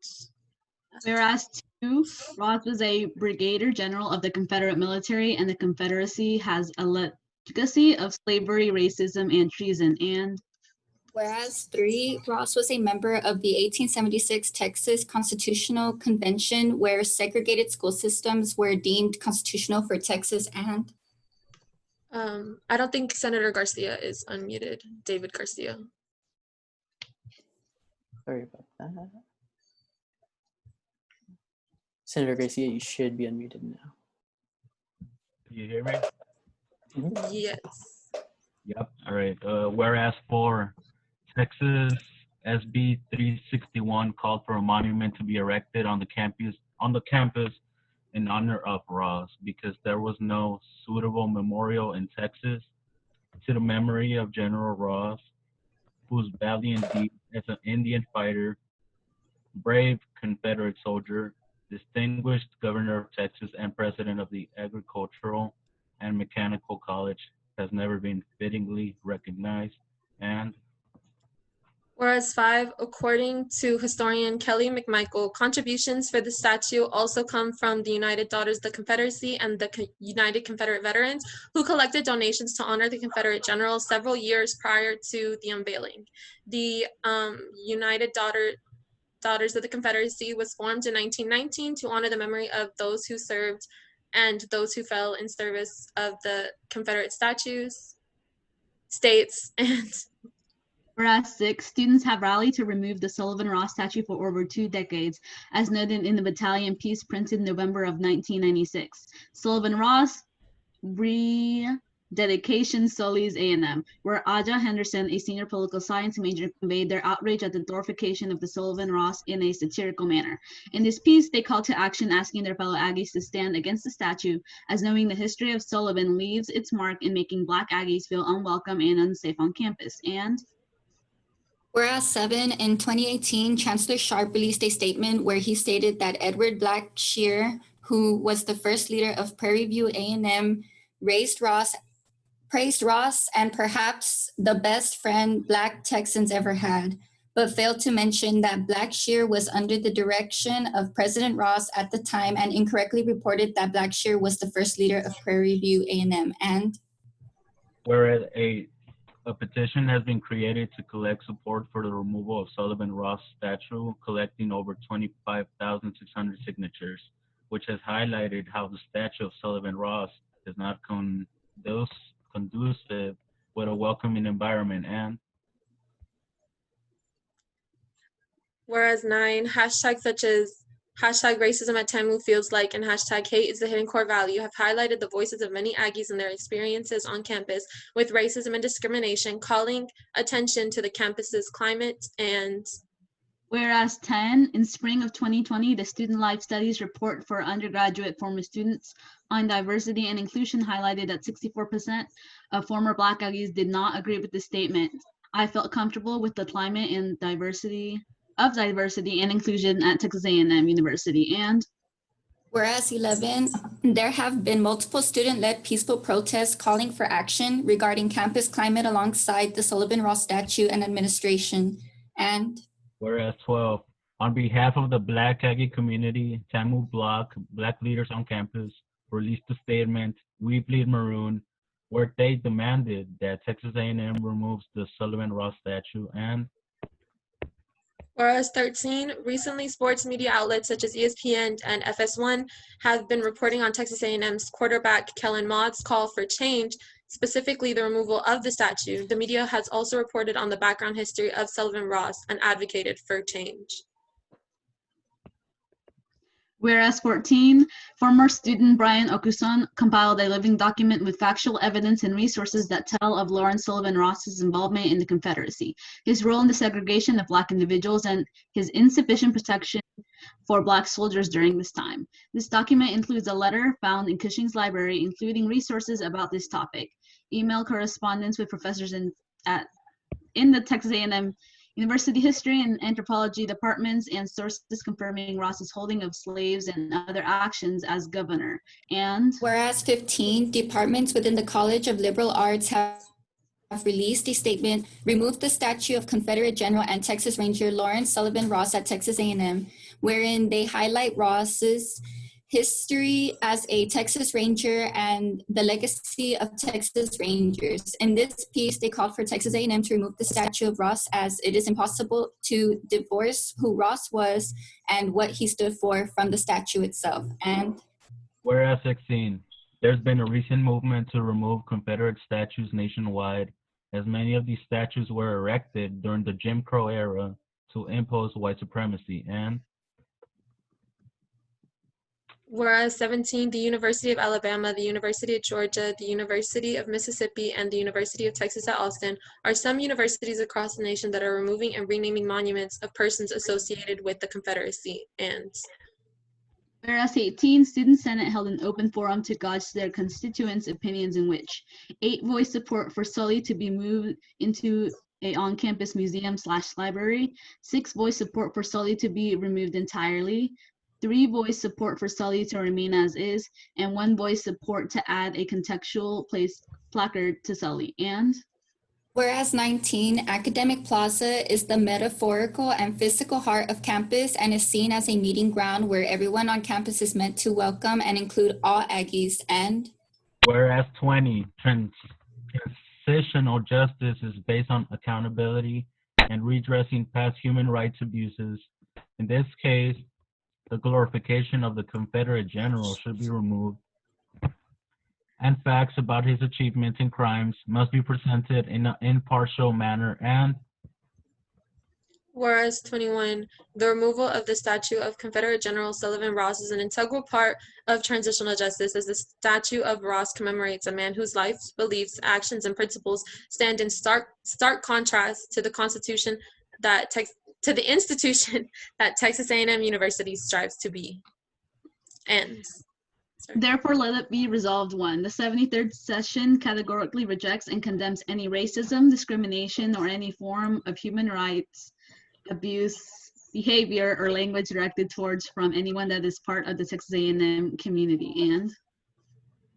whereas 2, Ross was a brigadier general of the Confederate military, and the Confederacy has a legacy of slavery, racism, and treason. And whereas 3, Ross was a member of the 1876 Texas Constitutional Convention, where segregated school systems were deemed constitutional for Texas. And I don't think Senator Garcia is unmuted. David Garcia. Sorry about that. Senator Garcia, you should be unmuted now. Can you hear me? Yes. Yep. All right. Whereas 4, Texas SB 361 called for a monument to be erected on the campus in honor of Ross because there was no suitable memorial in Texas to the memory of General Ross, whose valiant deed as an Indian fighter, brave Confederate soldier, distinguished governor of Texas, and president of the Agricultural and Mechanical College has never been fittingly recognized. And whereas 5, according to historian Kelly McMichael, contributions for the statue also come from the United Daughters of the Confederacy and the United Confederate Veterans, who collected donations to honor the Confederate generals several years prior to the unveiling. The United Daughters of the Confederacy was formed in 1919 to honor the memory of those who served and those who fell in service of the Confederate states. And whereas 6, students have rallied to remove the Sullivan Ross statue for over 2 decades, as noted in the Battalion Piece printed in November of 1996. Sullivan Ross dedication Sully's A&M, where Aja Henderson, a senior political science major, conveyed their outrage at the glorification of the Sullivan Ross in a satirical manner. In this piece, they called to action, asking their fellow Aggies to stand against the statue, as knowing the history of Sullivan leaves its mark in making Black Aggies feel unwelcome and unsafe on campus. And whereas 7, in 2018, Chancellor Sharp released a statement where he stated that Edward Blackshear, who was the first leader of Prairie View A&M, praised Ross and perhaps the best friend Black Texans ever had, but failed to mention that Blackshear was under the direction of President Ross at the time and incorrectly reported that Blackshear was the first leader of Prairie View A&M. And whereas a petition has been created to collect support for the removal of Sullivan Ross statue, collecting over 25,600 signatures, which has highlighted how the statue of Sullivan Ross is not conducive with a welcoming environment. And whereas 9, hashtags such as hashtag racism at TAMU feels like and hashtag hate is the hidden core value have highlighted the voices of many Aggies and their experiences on campus with racism and discrimination, calling attention to the campus's climate. And whereas 10, in spring of 2020, the Student Life Studies report for undergraduate former students on diversity and inclusion highlighted that 64% of former Black Aggies did not agree with the statement. I felt comfortable with the climate and diversity and inclusion at Texas A&M University. And whereas 11, there have been multiple student-led peaceful protests calling for action regarding campus climate alongside the Sullivan Ross statue and administration. And whereas 12, on behalf of the Black Aggie community, TAMU Block, Black Leaders on Campus, released a statement, We Bleed Maroon, where they demanded that Texas A&M removes the Sullivan Ross statue. And whereas 13, recently sports media outlets such as ESPN and FS1 have been reporting on Texas A&M's quarterback Kellen Mott's call for change, specifically the removal of the statue. The media has also reported on the background history of Sullivan Ross and advocated for change. Whereas 14, former student Brian Okuson compiled a living document with factual evidence and resources that tell of Lawrence Sullivan Ross's involvement in the Confederacy, his role in the segregation of Black individuals, and his insufficient protection for Black soldiers during this time. This document includes a letter found in Cushing's library, including resources about this topic, email correspondence with professors in the Texas A&M University History and Anthropology departments, and sources confirming Ross's holding of slaves and other actions as governor. And whereas 15 departments within the College of Liberal Arts have released a statement, removed the statue of Confederate General and Texas Ranger Lawrence Sullivan Ross at Texas A&M, wherein they highlight Ross's history as a Texas Ranger and the legacy of Texas Rangers. In this piece, they called for Texas A&M to remove the statue of Ross, as it is impossible to divorce who Ross was and what he stood for from the statue itself. And whereas 16, there's been a recent movement to remove Confederate statues nationwide, as many of these statues were erected during the Jim Crow era to impose white supremacy. And Whereas 17, the University of Alabama, the University of Georgia, the University of Mississippi, and the University of Texas at Austin are some universities across the nation that are removing and renaming monuments of persons associated with the Confederacy. And whereas 18, Student Senate held an open forum to gauge their constituents' opinions, in which 8 voiced support for Sully to be moved into a on-campus museum/library, 6 voiced support for Sully to be removed entirely, 3 voiced support for Sully to remain as is, and 1 voiced support to add a contextual placard to Sully. And whereas 19, Academic Plaza is the metaphorical and physical heart of campus and is seen as a meeting ground where everyone on campus is meant to welcome and include all Aggies. And whereas 20, transitional justice is based on accountability and redressing past human rights abuses. In this case, the glorification of the Confederate general should be removed, and facts about his achievements and crimes must be presented in an impartial manner. And whereas 21, the removal of the statue of Confederate General Sullivan Ross is an integral part of transitional justice, as the statue of Ross commemorates a man whose life, beliefs, actions, and principles stand in stark contrast to the Constitution that to the institution that Texas A&M University strives to be. And therefore, let it be resolved: 1, the 73rd session categorically rejects and condemns any racism, discrimination, or any form of human rights abuse, behavior, or language directed towards from anyone that is part of the Texas A&M community. And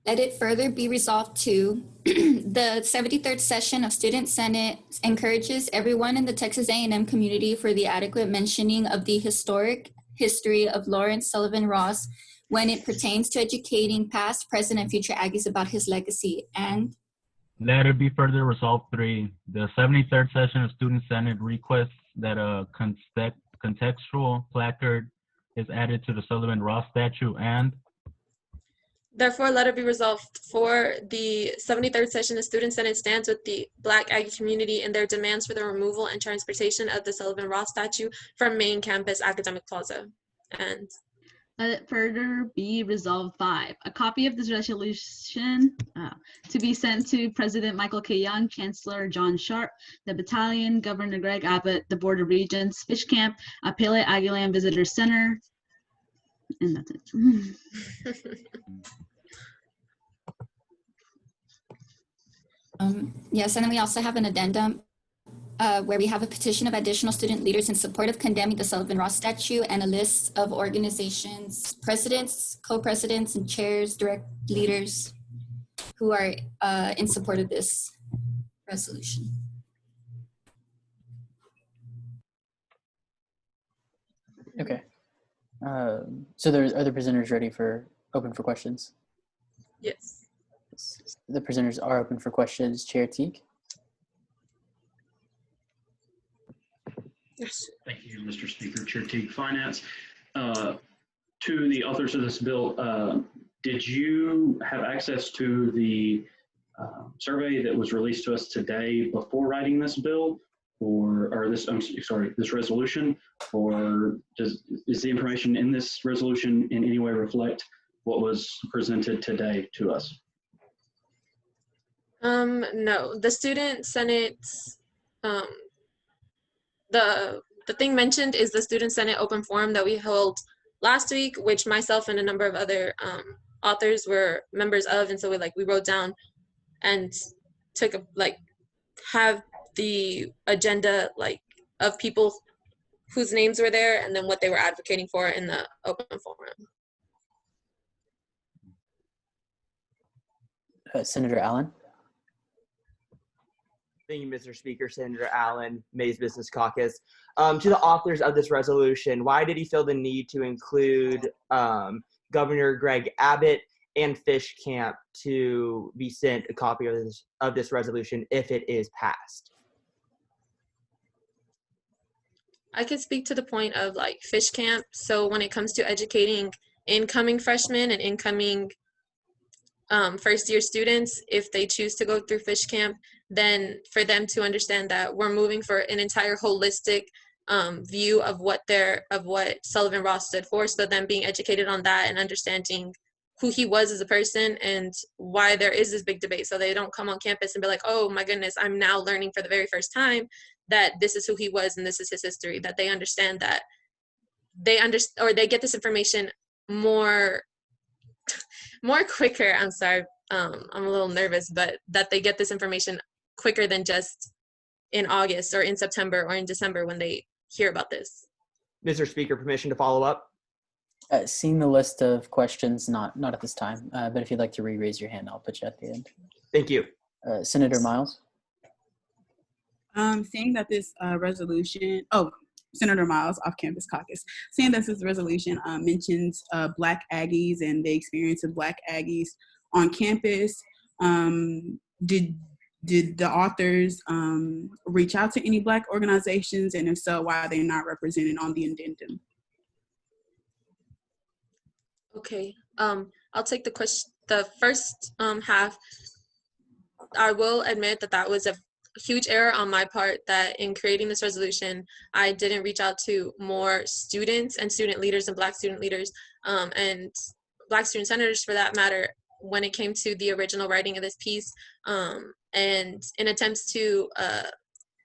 let it further be resolved to the 73rd session of Student Senate encourages everyone in the Texas A&M community for the adequate mentioning of the historic history of Lawrence Sullivan Ross when it pertains to educating past, present, and future Aggies about his legacy. And let it be further resolved 3, the 73rd session of Student Senate requests that a contextual placard is added to the Sullivan Ross statue. And therefore, let it be resolved for the 73rd session, the Student Senate stands with the Black Aggie community in their demands for the removal and transportation of the Sullivan Ross statue from main campus Academic Plaza. And let it further be resolved 5, a copy of this resolution to be sent to President Michael K. Young, Chancellor John Sharp, the battalion, Governor Greg Abbott, the Board of Regents, Fish Camp, Pele Aguilan Visitor Center, and that's it. Yes, and then we also have an addendum where we have a petition of additional student leaders in support of condemning the Sullivan Ross statue and a list of organizations, presidents, co-presidents, and chairs, direct leaders who are in support of this resolution. Okay. So are the presenters ready for open for questions? Yes. The presenters are open for questions. Chair Teague. Yes. Thank you, Mr. Speaker. Chair Teague, Finance. To the authors of this bill, did you have access to the survey that was released to us today before writing this bill, or this, I'm sorry, this resolution, or is the information in this resolution in any way reflect what was presented today to us? No, the student senate, the thing mentioned is the student senate open forum that we held last week, which myself and a number of other authors were members of, and so we wrote down and took have the agenda of people whose names were there and then what they were advocating for in the open forum. Senator Allen. Thank you, Mr. Speaker. Senator Allen, Mays Business Caucus. To the authors of this resolution, why did he feel the need to include Governor Greg Abbott and Fish Camp to be sent a copy of this resolution if it is passed? I could speak to the point of Fish Camp. So when it comes to educating incoming freshmen and incoming first-year students, if they choose to go through Fish Camp, then for them to understand that we're moving for an entire holistic view of what Sullivan Ross stood for. So them being educated on that and understanding who he was as a person and why there is this big debate. So they don't come on campus and be like, oh my goodness, I'm now learning for the very first time that this is who he was and this is his history. That they understand that they get this information more quicker. I'm sorry, I'm a little nervous, but that they get this information quicker than just in August or in September or in December when they hear about this. Mr. Speaker, permission to follow up? Seeing the list of questions, not at this time, but if you'd like to re-raise your hand, I'll put you at the end. Thank you. Senator Miles. Seeing that this resolution, Senator Miles, Off-Campus Caucus, seeing that this resolution mentions Black Aggies and the experience of Black Aggies on campus, did the authors reach out to any Black organizations, and if so, why are they not represented on the addendum? Okay, I'll take the first half. I will admit that was a huge error on my part, that in creating this resolution, I didn't reach out to more students and student leaders and Black student leaders and Black student senators for that matter when it came to the original writing of this piece. And in attempts to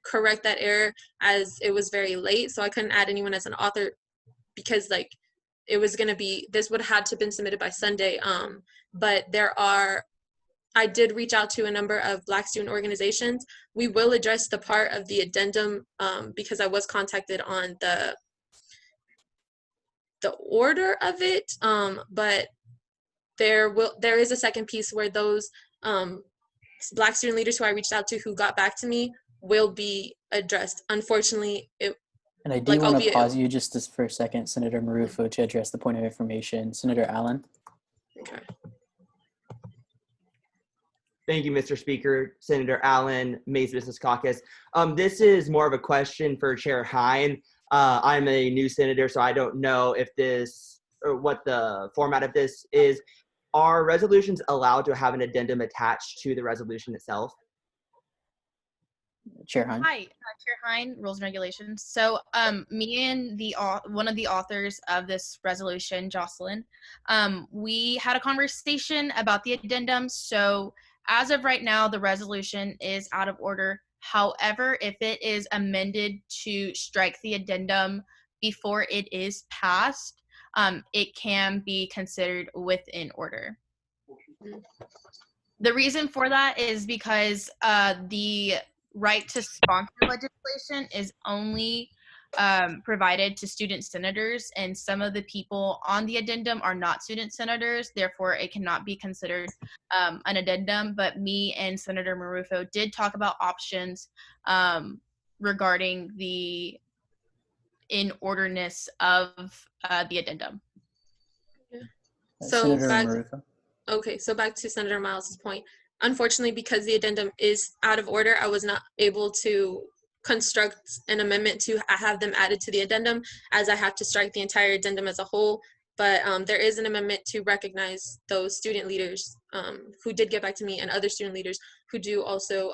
correct that error, as it was very late, so I couldn't add anyone as an author because it was going to be, this would have had to have been submitted by Sunday. But I did reach out to a number of Black student organizations. We will address the part of the addendum because I was contacted on the order of it, but there is a second piece where those Black student leaders who I reached out to who got back to me will be addressed. Unfortunately, and I do want to pause you just for a second, Senator Marufo, to address the point of information. Senator Allen. Okay. Thank you, Mr. Speaker. Senator Allen, Mays Business Caucus. This is more of a question for Chair Hein. I'm a new senator, so I don't know if this or what the format of this is. Are resolutions allowed to have an addendum attached to the resolution itself? Chair Hein. Hi, Chair Hein, Rules and Regulations. So me and one of the authors of this resolution, Jocelyn, we had a conversation about the addendum. So as of right now, the resolution is out of order. However, if it is amended to strike the addendum before it is passed, it can be considered within order. The reason for that is because the right to sponsor legislation is only provided to student senators, and some of the people on the addendum are not student senators. Therefore, it cannot be considered an addendum. But me and Senator Marufo did talk about options regarding the in-orderness of the addendum. Yeah. So Senator Marufo. Okay, so back to Senator Miles' point. Unfortunately, because the addendum is out of order, I was not able to construct an amendment to have them added to the addendum, as I have to strike the entire addendum as a whole but there is an amendment to recognize those student leaders who did get back to me, and other student leaders who do also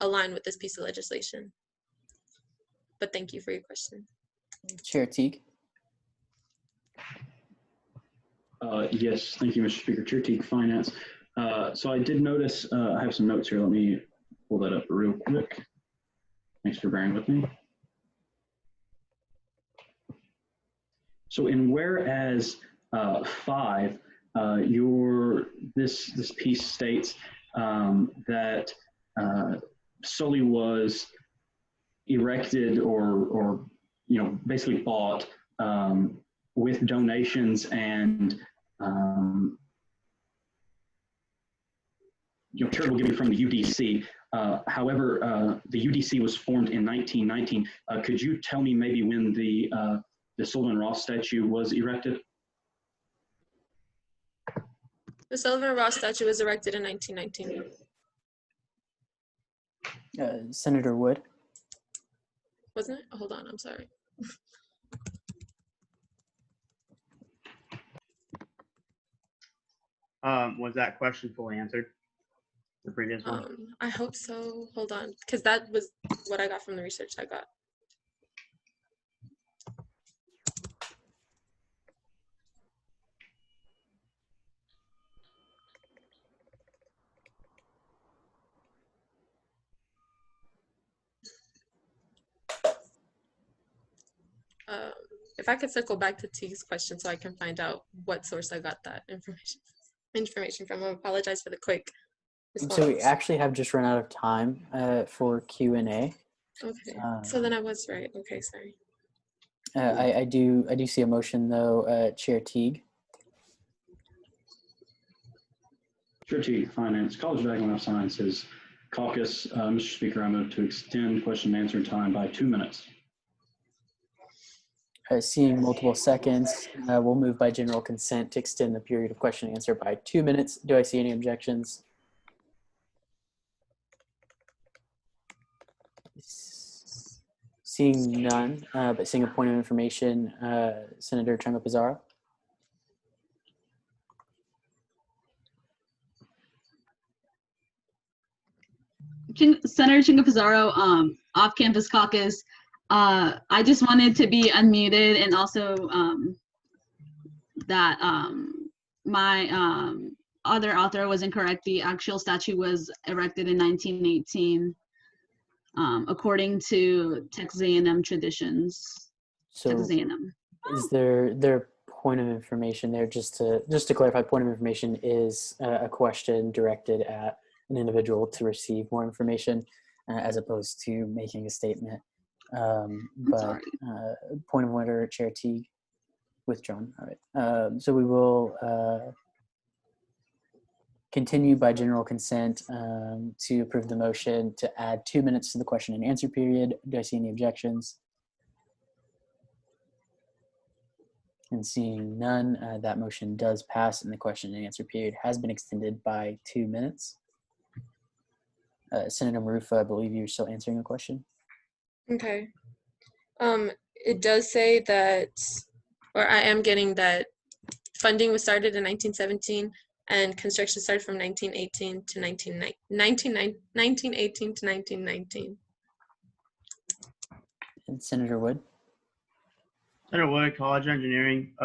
align with this piece of legislation. But thank you for your question. Chair Teague. Yes, thank you, Mr. Speaker. Chair Teague, Finance. So I did notice, I have some notes here. Let me pull that up real quick. Thanks for bearing with me. So in whereas 5, this piece states that Sully was erected or basically bought with donations and charitable giving from the UDC. However, the UDC was formed in 1919. Could you tell me maybe when the Sullivan Ross statue was erected? The Sullivan Ross statue was erected in 1919. Senator Wood. Wasn't it? Oh, hold on, I'm sorry. Was that question fully answered? The previous one? I hope so. Hold on, because that was what I got from the research I got. If I could circle back to T's question so I can find out what source I got that information from. I apologize for the quick response. So we actually have just run out of time for Q&A. Okay, so then I was right. Okay, sorry. I do see a motion though, Chair Teague. Chair Teague, Finance, College of Ag and Life Sciences Caucus. Mr. Speaker, I move to extend question and answer time by 2 minutes. Seeing multiple seconds, we'll move by general consent to extend the period of question and answer by 2 minutes. Do I see any objections? Seeing none, but seeing a point of information, Senator Tremba-Pizarro. Senator Chinga Pizarro, off-campus caucus. I just wanted to be unmuted, and also that my other author was incorrect. The actual statue was erected in 1918, according to Texas A&M traditions. So Texas A&M. is there point of information there? Just to clarify, point of information is a question directed at an individual to receive more information, as opposed to making a statement. But point of order, Chair Teague, withdrawn. All right. So we will continue by general consent to approve the motion to add 2 minutes to the question and answer period. Do I see any objections? And seeing none, that motion does pass, and the question and answer period has been extended by 2 minutes. Senator Maroofa, I believe you're still answering the question. Okay. It does say that, or I am getting that funding was started in 1917 and construction started from 1918 to 1919. And Senator Wood. Senator Wood, College of Engineering.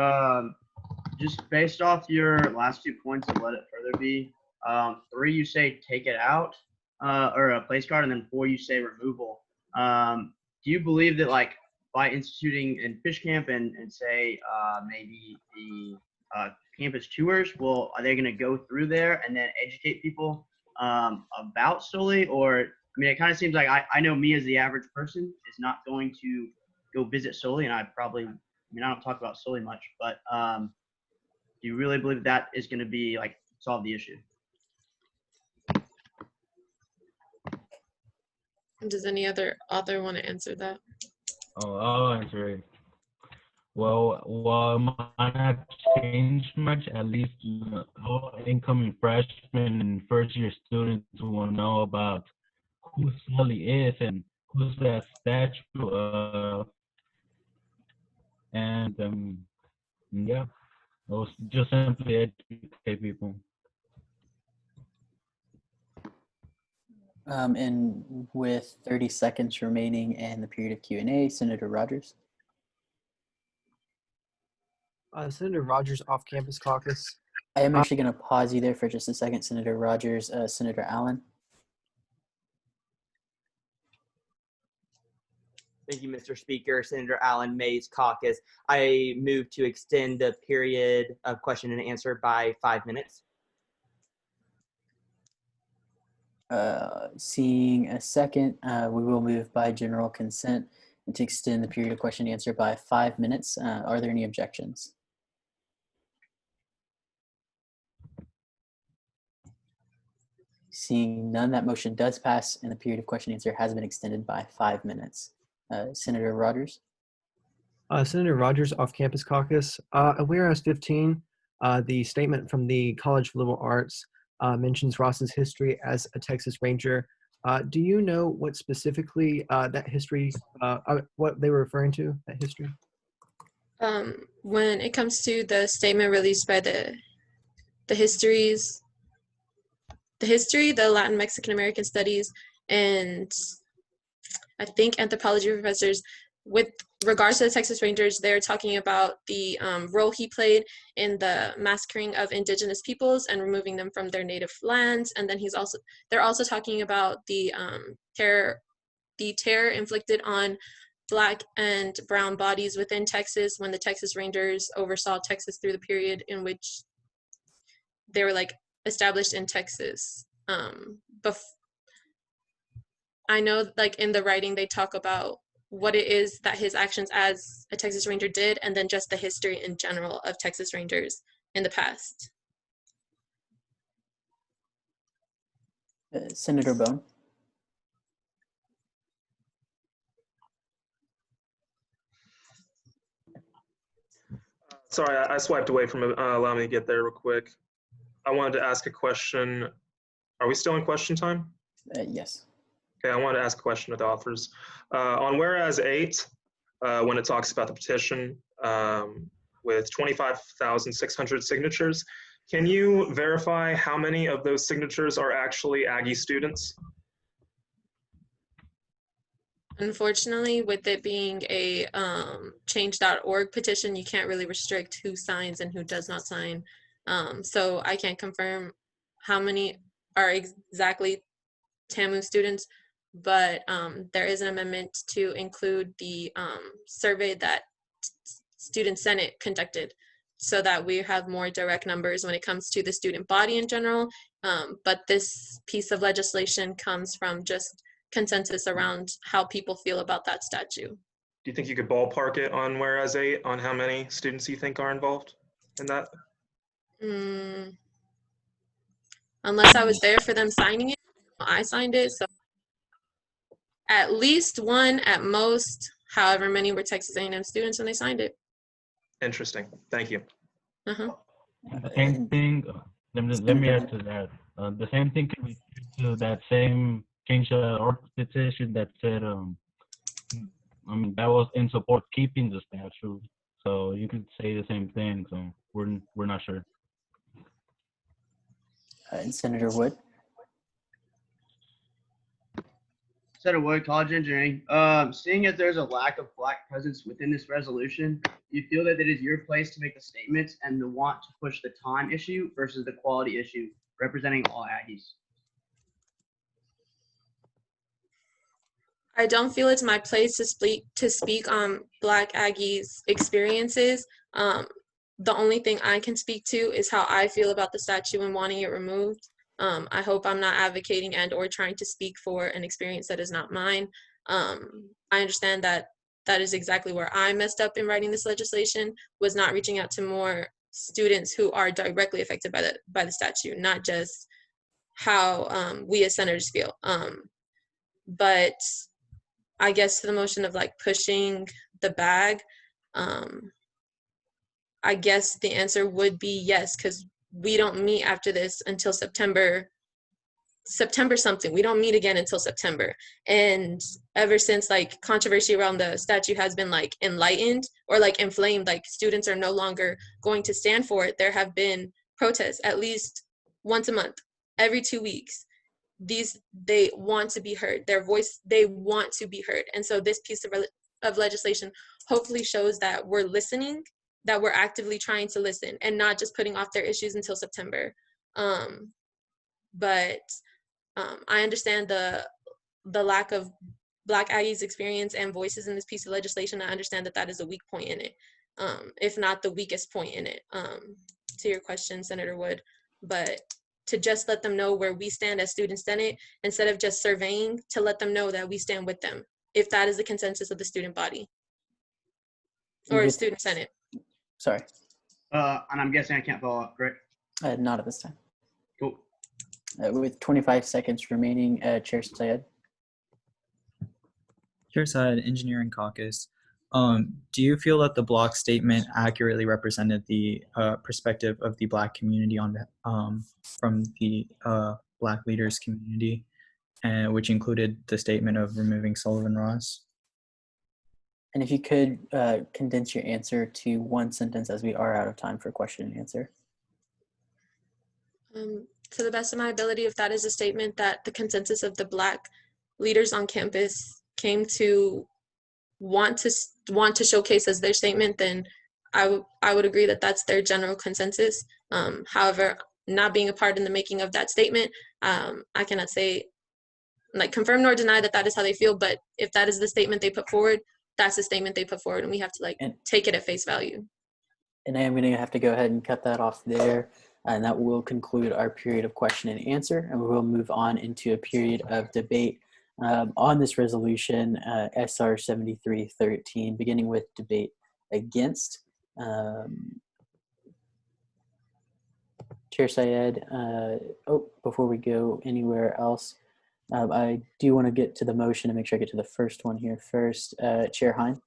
Just based off your last 2 points of let it further be, 3 you say take it out, or a place card, and then 4 you say removal. Do you believe that, like, by instituting in Fish Camp and say maybe the campus tours, are they going to go through there and then educate people about Sully? Or, I mean, it kind of seems like I know me as the average person is not going to go visit Sully, and I don't talk about Sully much, but do you really believe that is going to be, like, solve the issue? Does any other author want to answer that? Oh, I'll answer it. Well, while it might not change much, at least all incoming freshmen and first-year students will know about who Sully is and who's that statue of. And yeah, Or just simply educate people? And with 30 seconds remaining in the period of Q&A, Senator Rogers. Senator Rogers, Off-Campus Caucus. I am actually going to pause you there for just a second, Senator Rogers. Senator Allen. Thank you, Mr. Speaker. Senator Allen, Mays Caucus. I move to extend the period of question and answer by 5 minutes. Seeing a second, we will move by general consent and to extend the period of question and answer by 5 minutes. Are there any objections? Seeing none, that motion does pass and the period of question and answer has been extended by 5 minutes. Senator Rogers. Senator Rogers, Off-Campus Caucus. Whereas 15, the statement from the College of Liberal Arts mentions Ross's history as a Texas Ranger. Do you know what specifically that history, what they were referring to, that history? When it comes to the statement released by the history, the Latin Mexican American studies, and I think anthropology professors, with regards to the Texas Rangers, they're talking about the role he played in the massacring of indigenous peoples and removing them from their native lands. And then they're also talking about the terror inflicted on Black and brown bodies within Texas when the Texas Rangers oversaw Texas through the period in which they were like established in Texas. I know like in the writing they talk about what it is that his actions as a Texas Ranger did, and then just the history in general of Texas Rangers in the past. Senator Bone. Sorry, I swiped away from it. Allow me to get there real quick. I wanted to ask a question. Are we still in question time? Yes. Okay, I wanted to ask a question of the authors. On whereas 8, when it talks about the petition with 25,600 signatures, can you verify how many of those signatures are actually Aggie students? Unfortunately, with it being a change.org petition, you can't really restrict who signs and who does not sign. So I can't confirm how many are exactly TAMU students, but there is an amendment to include the survey that Student Senate conducted so that we have more direct numbers when it comes to the student body in general. But this piece of legislation comes from just consensus around how people feel about that statute. Do you think you could ballpark it on whereas 8 on how many students you think are involved in that? Unless I was there for them signing it, I signed it, so at least one, at most, however many were Texas A&M students when they signed it. Interesting. Thank you. Uh-huh. The same thing. Let me add to that. The same thing can be to that same change.org petition that said, I mean, that was in support keeping the statute. So you could say the same thing. So we're not sure. And Senator Wood. Senator Wood, College Engineering. Seeing as there's a lack of Black presence within this resolution, do you feel that it is your place to make the statements and the want to push the time issue versus the quality issue, representing all Aggies? I don't feel it's my place to speak on Black Aggies' experiences. The only thing I can speak to is how I feel about the statue and wanting it removed. I hope I'm not advocating and or trying to speak for an experience that is not mine. I understand that that is exactly where I messed up in writing this legislation, was not reaching out to more students who are directly affected by the statute, not just how we as senators feel. But I guess to the motion of like pushing the bag, I guess the answer would be yes, because we don't meet after this until September September something. We don't meet again until September. And ever since like controversy around the statute has been like enlightened or like inflamed, like students are no longer going to stand for it. There have been protests at least once a month, every 2 weeks. They want to be heard. Their voice, they want to be heard. And so this piece of legislation hopefully shows that we're listening, that we're actively trying to listen and not just putting off their issues until September. But I understand the lack of Black Aggies experience and voices in this piece of legislation. I understand that that is a weak point in it, if not the weakest point in it, to your question, Senator Wood. But to just let them know where we stand as Student Senate, instead of just surveying, to let them know that we stand with them, if that is the consensus of the student body or Student Senate. Sorry. And I'm guessing I can't follow up, correct? Not at this time. Cool. With 25 seconds remaining, Chair Syed. Chair Syed, Engineering Caucus. Do you feel that the block statement accurately represented the perspective of the Black community from the Black leaders community, which included the statement of removing Sullivan Ross? And if you could condense your answer to one sentence, as we are out of time for question and answer. To the best of my ability, if that is a statement that the consensus of the Black leaders on campus came to want to showcase as their statement, then I would agree that that's their general consensus. However, not being a part in the making of that statement, I cannot say, like, confirm nor deny that that is how they feel. But if that is the statement they put forward, that's the statement they put forward, and we have to take it at face value. And I am going to have to go ahead and cut that off there. And that will conclude our period of question and answer. And we will move on into a period of debate on this resolution, SR 7313, beginning with debate against. Chair Syed, before we go anywhere else, I do want to get to the motion and make sure I get to the first one here first. Chair Hein.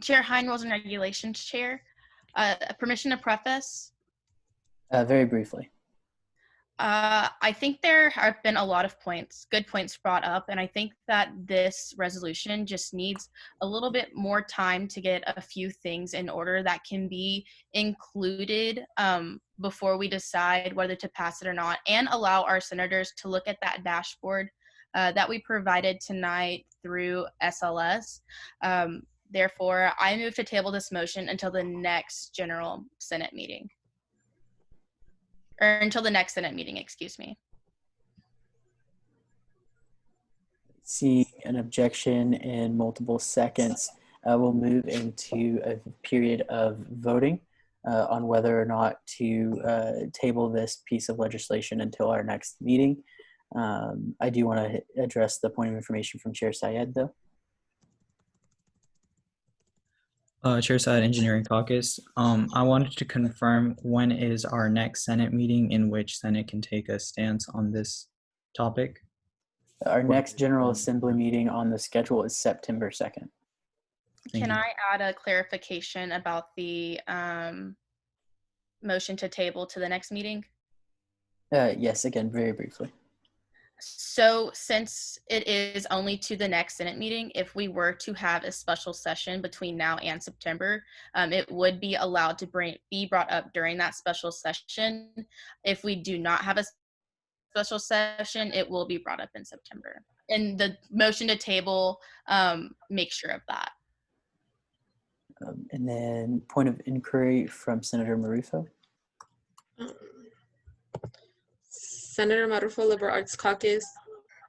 Chair Hein, Rules and Regulations Chair. Permission to preface? Very briefly. I think there have been a lot of good points brought up, and I think that this resolution just needs a little bit more time to get a few things in order that can be included before we decide whether to pass it or not, and allow our senators to look at that dashboard that we provided tonight through SLS. Therefore, I move to table this motion until the next General Senate meeting. Or until the next Senate meeting, excuse me. Seeing an objection in multiple seconds, we'll move into a period of voting on whether or not to table this piece of legislation until our next meeting. I do want to address the point of information from Chair Syed, though. Chair Syed, Engineering Caucus. I wanted to confirm, when is our next Senate meeting in which Senate can take a stance on this topic? Our next General Assembly meeting on the schedule is September 2nd. Can I add a clarification about the motion to table to the next meeting? Yes, again, very briefly. So since it is only to the next Senate meeting, if we were to have a special session between now and September, it would be allowed to be brought up during that special session. If we do not have a special session, it will be brought up in September. And the motion to table, make sure of that. And then point of inquiry from Senator Marufo. Senator Marufo, Liberal Arts Caucus.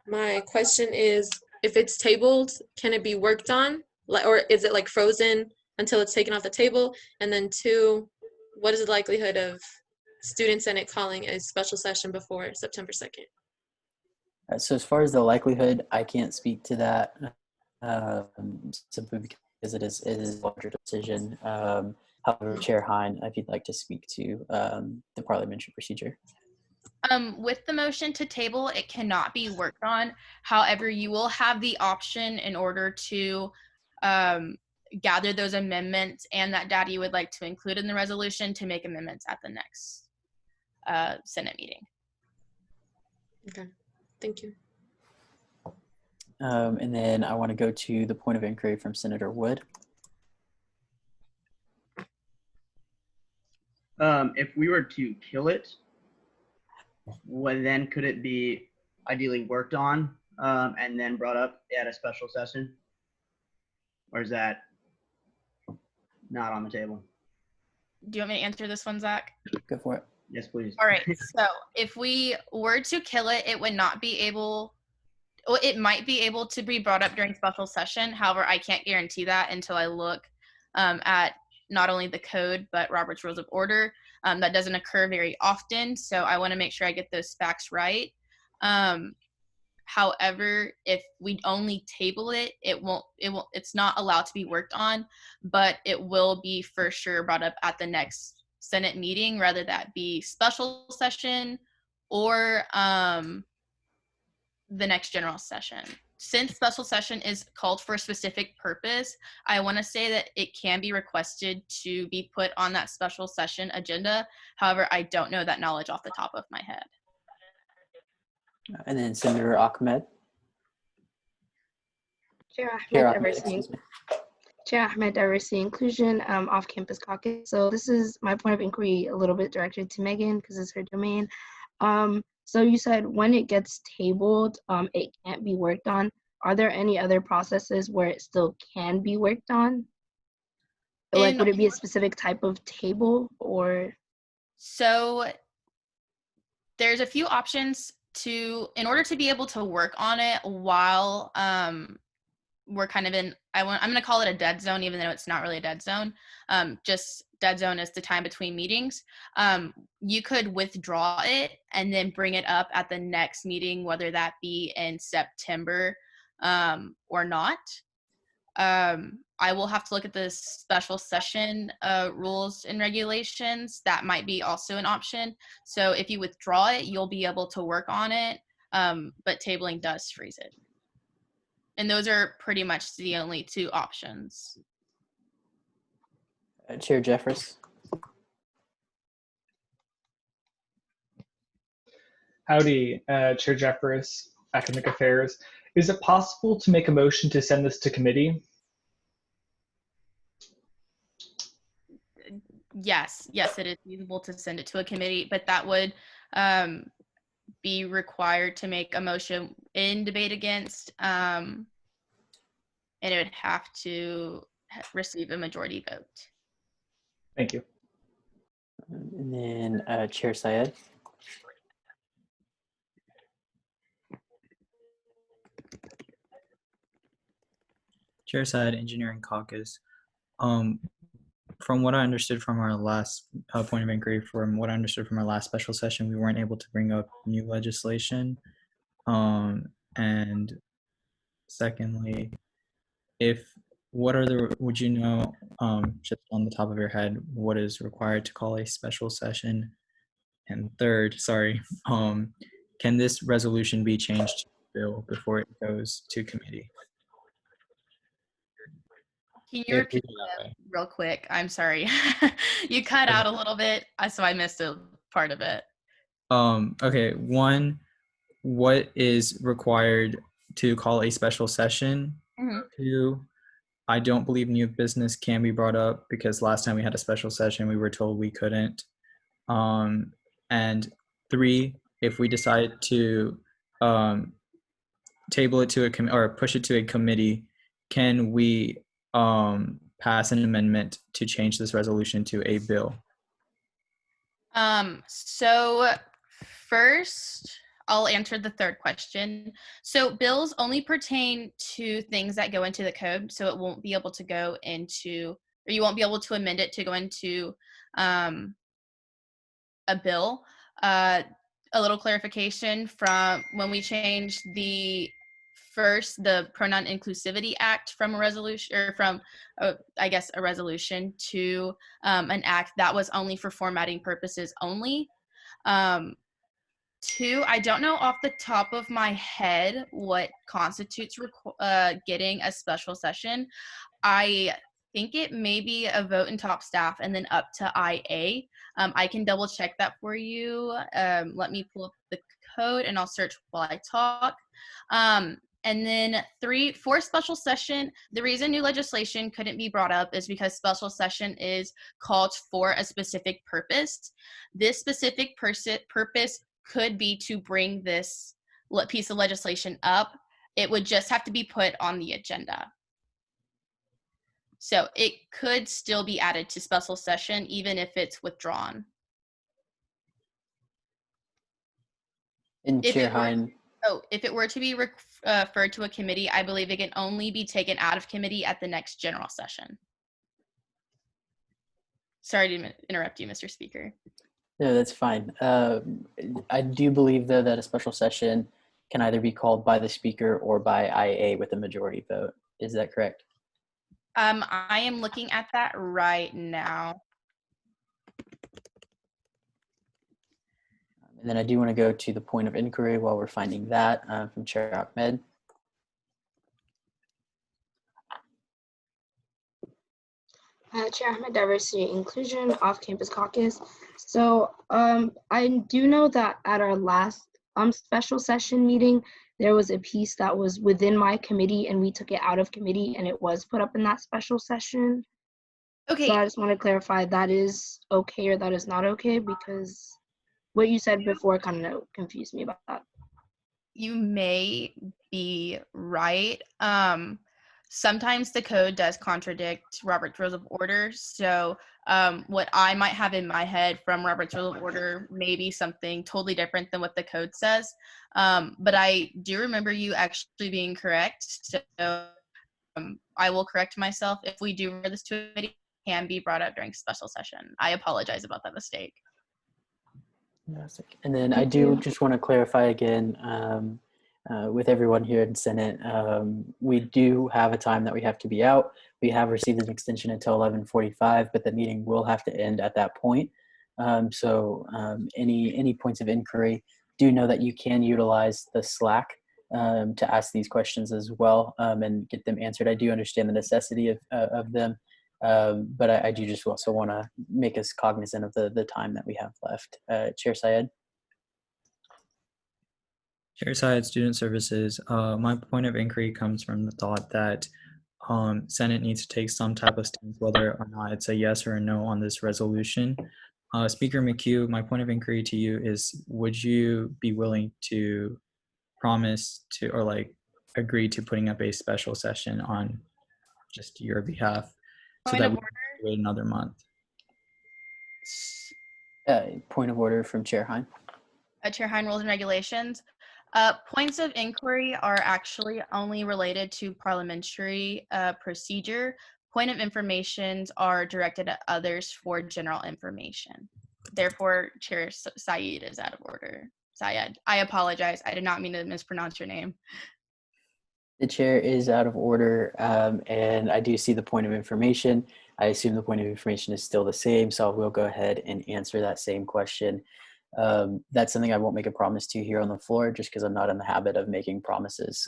My question is, if it's tabled, can it be worked on? Or is it like frozen until it's taken off the table? And then 2, what is the likelihood of Student Senate calling a special session before September 2nd? So as far as the likelihood, I can't speak to that simply because it is a larger decision. However, Chair Hein, if you'd like to speak to the parliamentary procedure. With the motion to table, it cannot be worked on. However, you will have the option in order to gather those amendments and that data you would like to include in the resolution to make amendments at the next Senate meeting. Okay, thank you. And then I want to go to the point of inquiry from Senator Wood. If we were to kill it, then could it be ideally worked on and then brought up at a special session? Or is that not on the table? Do you want me to answer this one, Zach? Go for it. Yes, please. All right. So if we were to kill it, it would not be able, well, it might be able to be brought up during special session. However, I can't guarantee that until I look at not only the code, but Robert's Rules of Order. That doesn't occur very often. So I want to make sure I get those facts right. However, if we only table it, it's not allowed to be worked on, but it will be for sure brought up at the next Senate meeting, whether that be special session or the next general session. Since special session is called for a specific purpose, I want to say that it can be requested to be put on that special session agenda. However, I don't know that knowledge off the top of my head. And then Senator Ahmed. Chair Chair Ahmed, Ahmed, Diversity, excuse me. Chair Ahmed, Diversity Inclusion, Off-Campus Caucus. So this is my point of inquiry a little bit directed to Megan because it's her domain. So you said when it gets tabled, it can't be worked on. Are there any other processes where it still can be worked on? Like, would it be a specific type of table or? So there's a few options in order to be able to work on it while we're kind of in, I'm going to call it a dead zone, even though it's not really a dead zone. Just dead zone is the time between meetings. You could withdraw it and then bring it up at the next meeting, whether that be in September or not. I will have to look at the special session rules and regulations. That might be also an option. So if you withdraw it, you'll be able to work on it, but tabling does freeze it. And those are pretty much the only two options. Chair Jeffress. Howdy, Chair Jeffress, Academic Affairs. Is it possible to make a motion to send this to committee? Yes, it is feasible to send it to a committee, but that would be required to make a motion in debate against, and it would have to receive a majority vote. Thank you. And then Chair Syed. Chair Syed, Engineering Caucus. From what I understood from our last point of inquiry, from what I understood from our last special session, we weren't able to bring up new legislation. And secondly, would you know, just on the top of your head, what is required to call a special session? And third, can this resolution be changed to bill before it goes to committee? Can you repeat that real quick? I'm sorry. You cut out a little bit, so I missed a part of it. Okay, one, what is required to call a special session? Mm-hmm. Two, I don't believe new business can be brought up because last time we had a special session, we were told we couldn't. And three, if we decide to table it to or push it to a committee, can we pass an amendment to change this resolution to a bill? So first, I'll answer the third question. So bills only pertain to things that go into the code, so it won't be able to go into, or you won't be able to amend it to go into a bill. A little clarification from when we changed the Pronoun Inclusivity Act from a resolution, or from, I guess, a resolution to an act that was only for formatting purposes only. Two, I don't know off the top of my head what constitutes getting a special session. I think it may be a vote in top staff and then up to IA. I can double check that for you. Let me pull up the code, and I'll search while I talk. And then for special session, the reason new legislation couldn't be brought up is because special session is called for a specific purpose. This specific purpose could be to bring this piece of legislation up. It would just have to be put on the agenda. So it could still be added to special session, even if it's withdrawn. And Chair Hein. If it were to be referred to a committee, I believe it can only be taken out of committee at the next general session. Sorry to interrupt you, Mr. Speaker. No, that's fine. I do believe, though, that a special session can either be called by the speaker or by IA with a majority vote. Is that correct? I am looking at that right now. And then I do want to go to the point of inquiry while we're finding that from Chair Ahmed. Chair Ahmed, Diversity and Inclusion, Off-Campus Caucus. So I do know that at our last special session meeting, there was a piece that was within my committee and we took it out of committee and it was put up in that special session. Okay. So I just want to clarify that is okay or that is not okay, because what you said before kind of confused me about that. You may be right. Sometimes the code does contradict Robert's Rules of Order. So what I might have in my head from Robert's Rules of Order may be something totally different than what the code says. But I do remember you actually being correct. So I will correct myself. If we do refer this to a committee, it can be brought up during special session. I apologize about that mistake. And then I do just want to clarify again with everyone here in Senate, we do have a time that we have to be out. We have received an extension until 11:45, but the meeting will have to end at that point. So any points of inquiry, do know that you can utilize the Slack to ask these questions as well and get them answered. I do understand the necessity of them. But I do just also want to make us cognizant of the time that we have left. Chair Syed. Chair Syed, Student Services. My point of inquiry comes from the thought that Senate needs to take some type of stance, whether or not it's a yes or a no on this resolution. Speaker McHugh, my point of inquiry to you is, would you be willing to promise to, or like agree to putting up a special session on just your behalf? So that we can wait another month. Point of order from Chair Hein. Chair Hein, Rules and Regulations. Points of inquiry are actually only related to parliamentary procedure. Point of informations are directed at others for general information. Therefore, Chair Syed is out of order. Syed, I apologize. I did not mean to mispronounce your name. The chair is out of order, and I do see the point of information. I assume the point of information is still the same, so I will go ahead and answer that same question. That's something I won't make a promise to here on the floor, just because I'm not in the habit of making promises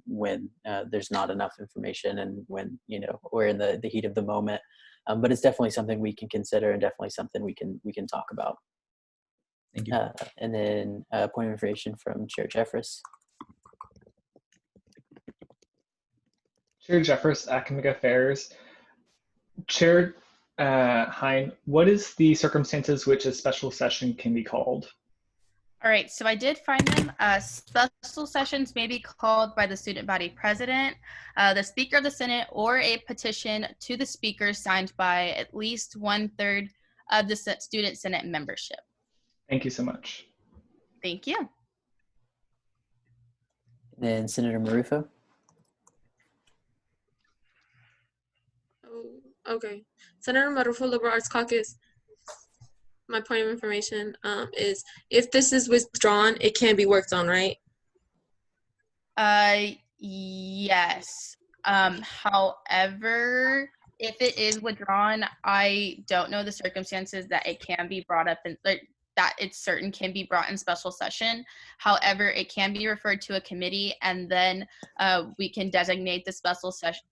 when there's not enough information and when we're in the heat of the moment. But it's definitely something we can consider and definitely something we can talk about. Thank you. And then point of information from Chair Jeffress. Chair Jeffress, Academic Affairs. Chair Hein, what is the circumstances which a special session can be called? All right, so I did find them. Special sessions may be called by the student body president, the Speaker of the Senate, or a petition to the Speaker signed by at least 1/3 of the Student Senate membership. Thank you so much. Thank you. And then Senator Marufo. Okay. Senator Marufo, Liberal Arts Caucus. My point of information is if this is withdrawn, it can be worked on, right? Yes. However, if it is withdrawn, I don't know the circumstances that it can be brought up in that it's certain can be brought in special session. However, it can be referred to a committee and then we can designate the special session.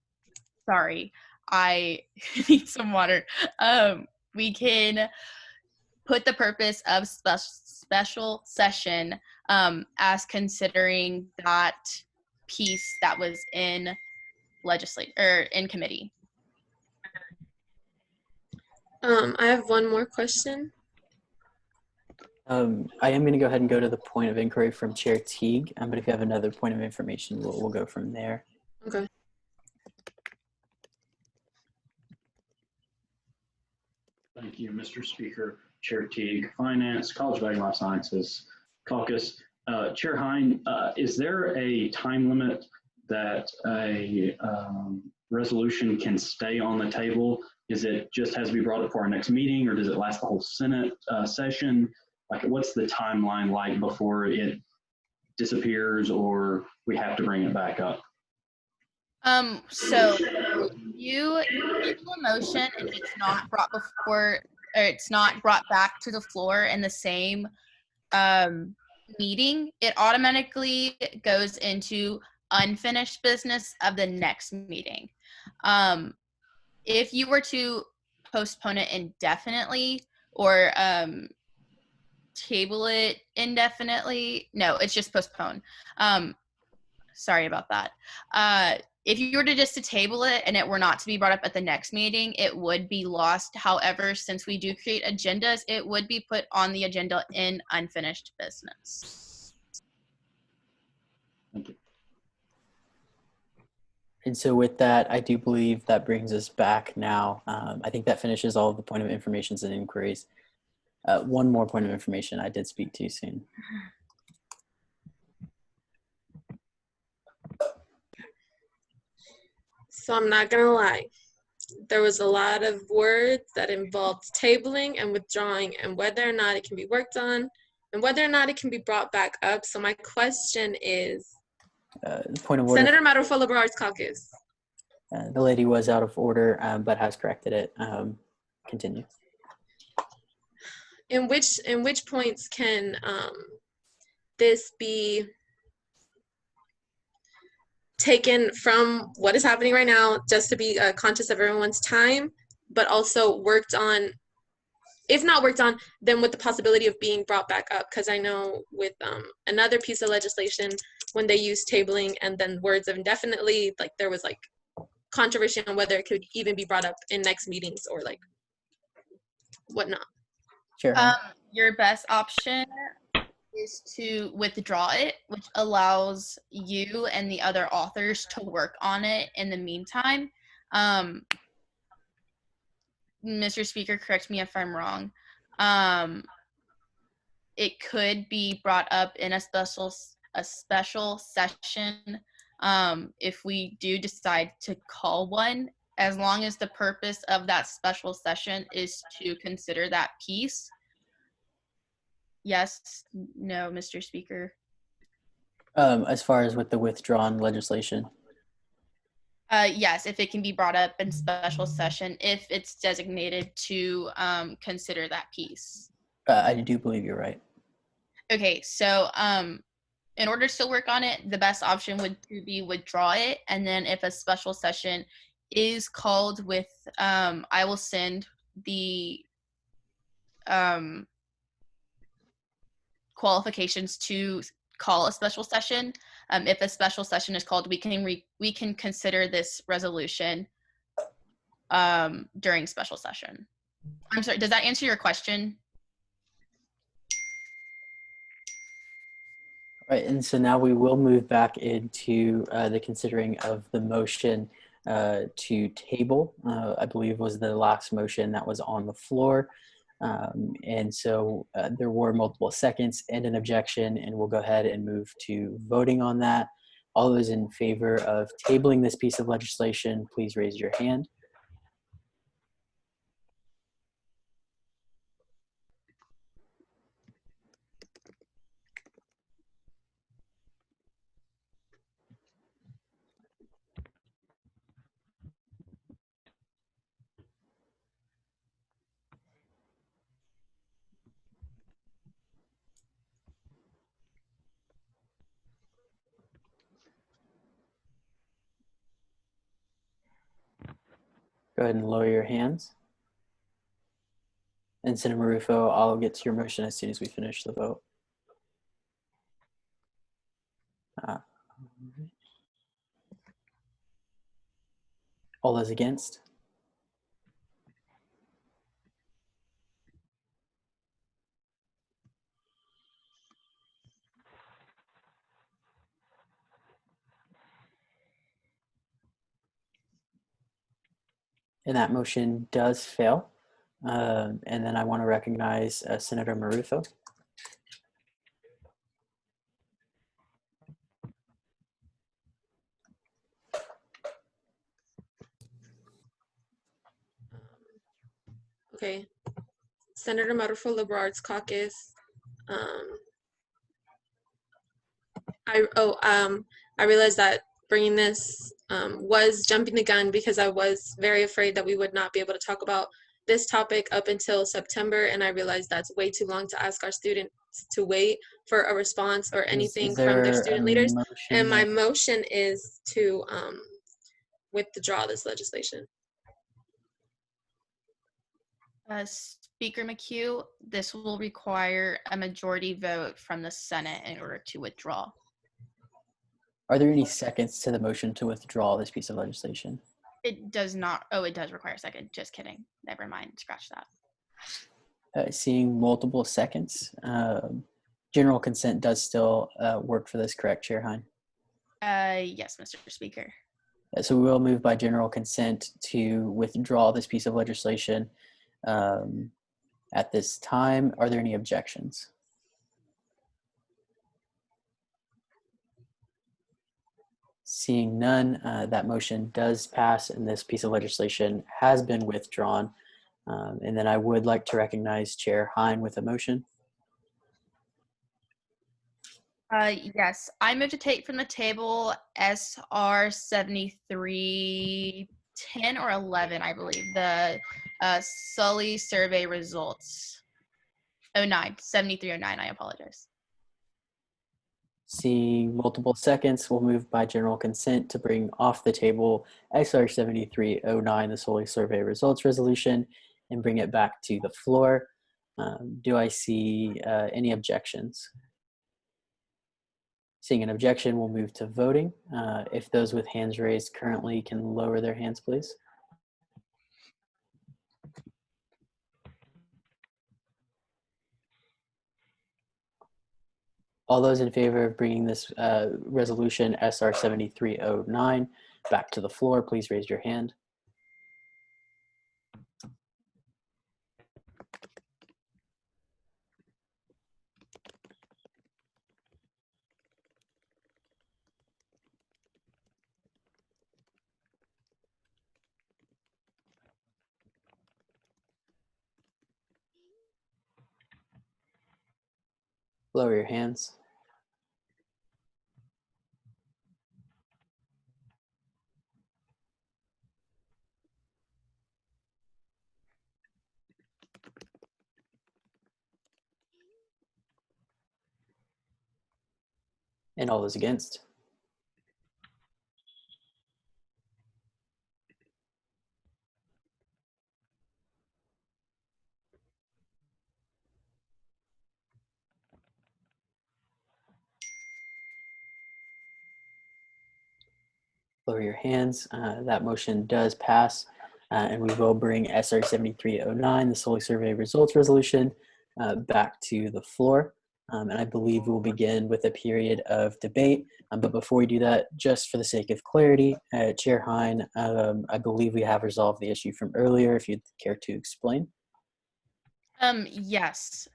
Sorry, I need some water. We can put the purpose of special session as considering that piece that was in in committee. I have one more question. I am going to go ahead and go to the point of inquiry from Chair Teague, but if you have another point of information, we'll go from there. Okay. Thank you, Mr. Speaker. Chair Teague, Finance, College of Ag and Life Sciences Caucus. Chair Hein, is there a time limit that a resolution can stay on the table? Is it just has to be brought up for our next meeting, or does it last the whole Senate session? Like, what's the timeline like before it disappears or we have to bring it back up? So you table a motion and it's not brought before, or it's not brought back to the floor in the same meeting, it automatically goes into unfinished business of the next meeting. If you were to postpone it indefinitely or table it indefinitely, no, it's just postpone. Sorry about that. If you were to just to table it and it were not to be brought up at the next meeting, it would be lost. However, since we do create agendas, it would be put on the agenda in unfinished business. Thank you. And so with that, I do believe that brings us back now. I think that finishes all of the point of informations and inquiries. One more point of information. I did speak too soon. So I'm not gonna lie. There was a lot of words that involved tabling and withdrawing and whether or not it can be worked on and whether or not it can be brought back up. So my question is, Point of order. Senator Matter for Liberal Arts Caucus. The lady was out of order, but has corrected it. Continue. In which points can this be taken from what is happening right now, just to be conscious of everyone's time, but also worked on? If not worked on, then with the possibility of being brought back up, because I know with another piece of legislation, when they used tabling and then words of indefinitely, like there was like controversy on whether it could even be brought up in next meetings or like whatnot. Sure. Your best option is to withdraw it, which allows you and the other authors to work on it in the meantime. Mr. Speaker, correct me if I'm wrong. It could be brought up in a special session if we do decide to call one, as long as the purpose of that special session is to consider that piece. Yes, no, Mr. Speaker. As far as with the withdrawn legislation. Yes, if it can be brought up in special session, if it's designated to consider that piece. I do believe you're right. Okay, so in order to still work on it, the best option would be withdraw it, and then if a special session is called with, I will send the qualifications to call a special session. If a special session is called, we can consider this resolution during special session. I'm sorry, does that answer your question? All right, and so now we will move back into the considering of the motion to table, I believe was the last motion that was on the floor. And so there were multiple seconds and an objection, and we'll go ahead and move to voting on that. All those in favor of tabling this piece of legislation, please raise your hand. Go ahead and lower your hands. And Senator Marufo, I'll get to your motion as soon as we finish the vote. All those against? And that motion does fail. And then I want to recognize Senator Marufo. Okay. Senator Marufo, Liberal Arts Caucus. I realized that bringing this was jumping the gun because I was very afraid that we would not be able to talk about this topic up until September, and I realized that's way too long to ask our students to wait for a response or anything from their student leaders. And my motion is to withdraw this legislation. Speaker McHugh, this will require a majority vote from the Senate in order to withdraw. Are there any seconds to the motion to withdraw this piece of legislation? It does not. Oh, it does require a second. Just kidding. Never mind. Scratch that. Seeing multiple seconds, general consent does still work for this, correct, Chair Hein? Yes, Mr. Speaker. So we will move by general consent to withdraw this piece of legislation at this time. Are there any objections? Seeing none, that motion does pass and this piece of legislation has been withdrawn. And then I would like to recognize Chair Hein with a motion. Yes, I move to take from the table SR 7310 or 11, I believe, the Sully survey results. 7309, I apologize. Seeing multiple seconds, we'll move by general consent to bring off the table SR 7309, the Sully survey results resolution, and bring it back to the floor. Do I see any objections? Seeing an objection, we'll move to voting. If those with hands raised currently can lower their hands, please. All those in favor of bringing this resolution SR 7309 back to the floor, please raise your hand. Lower your hands. And all those against? Lower your hands. That motion does pass, and we will bring SR 7309, the Sully survey results resolution, back to the floor. And I believe we'll begin with a period of debate. But before we do that, just for the sake of clarity, Chair Hein, I believe we have resolved the issue from earlier, if you'd care to explain. Yes.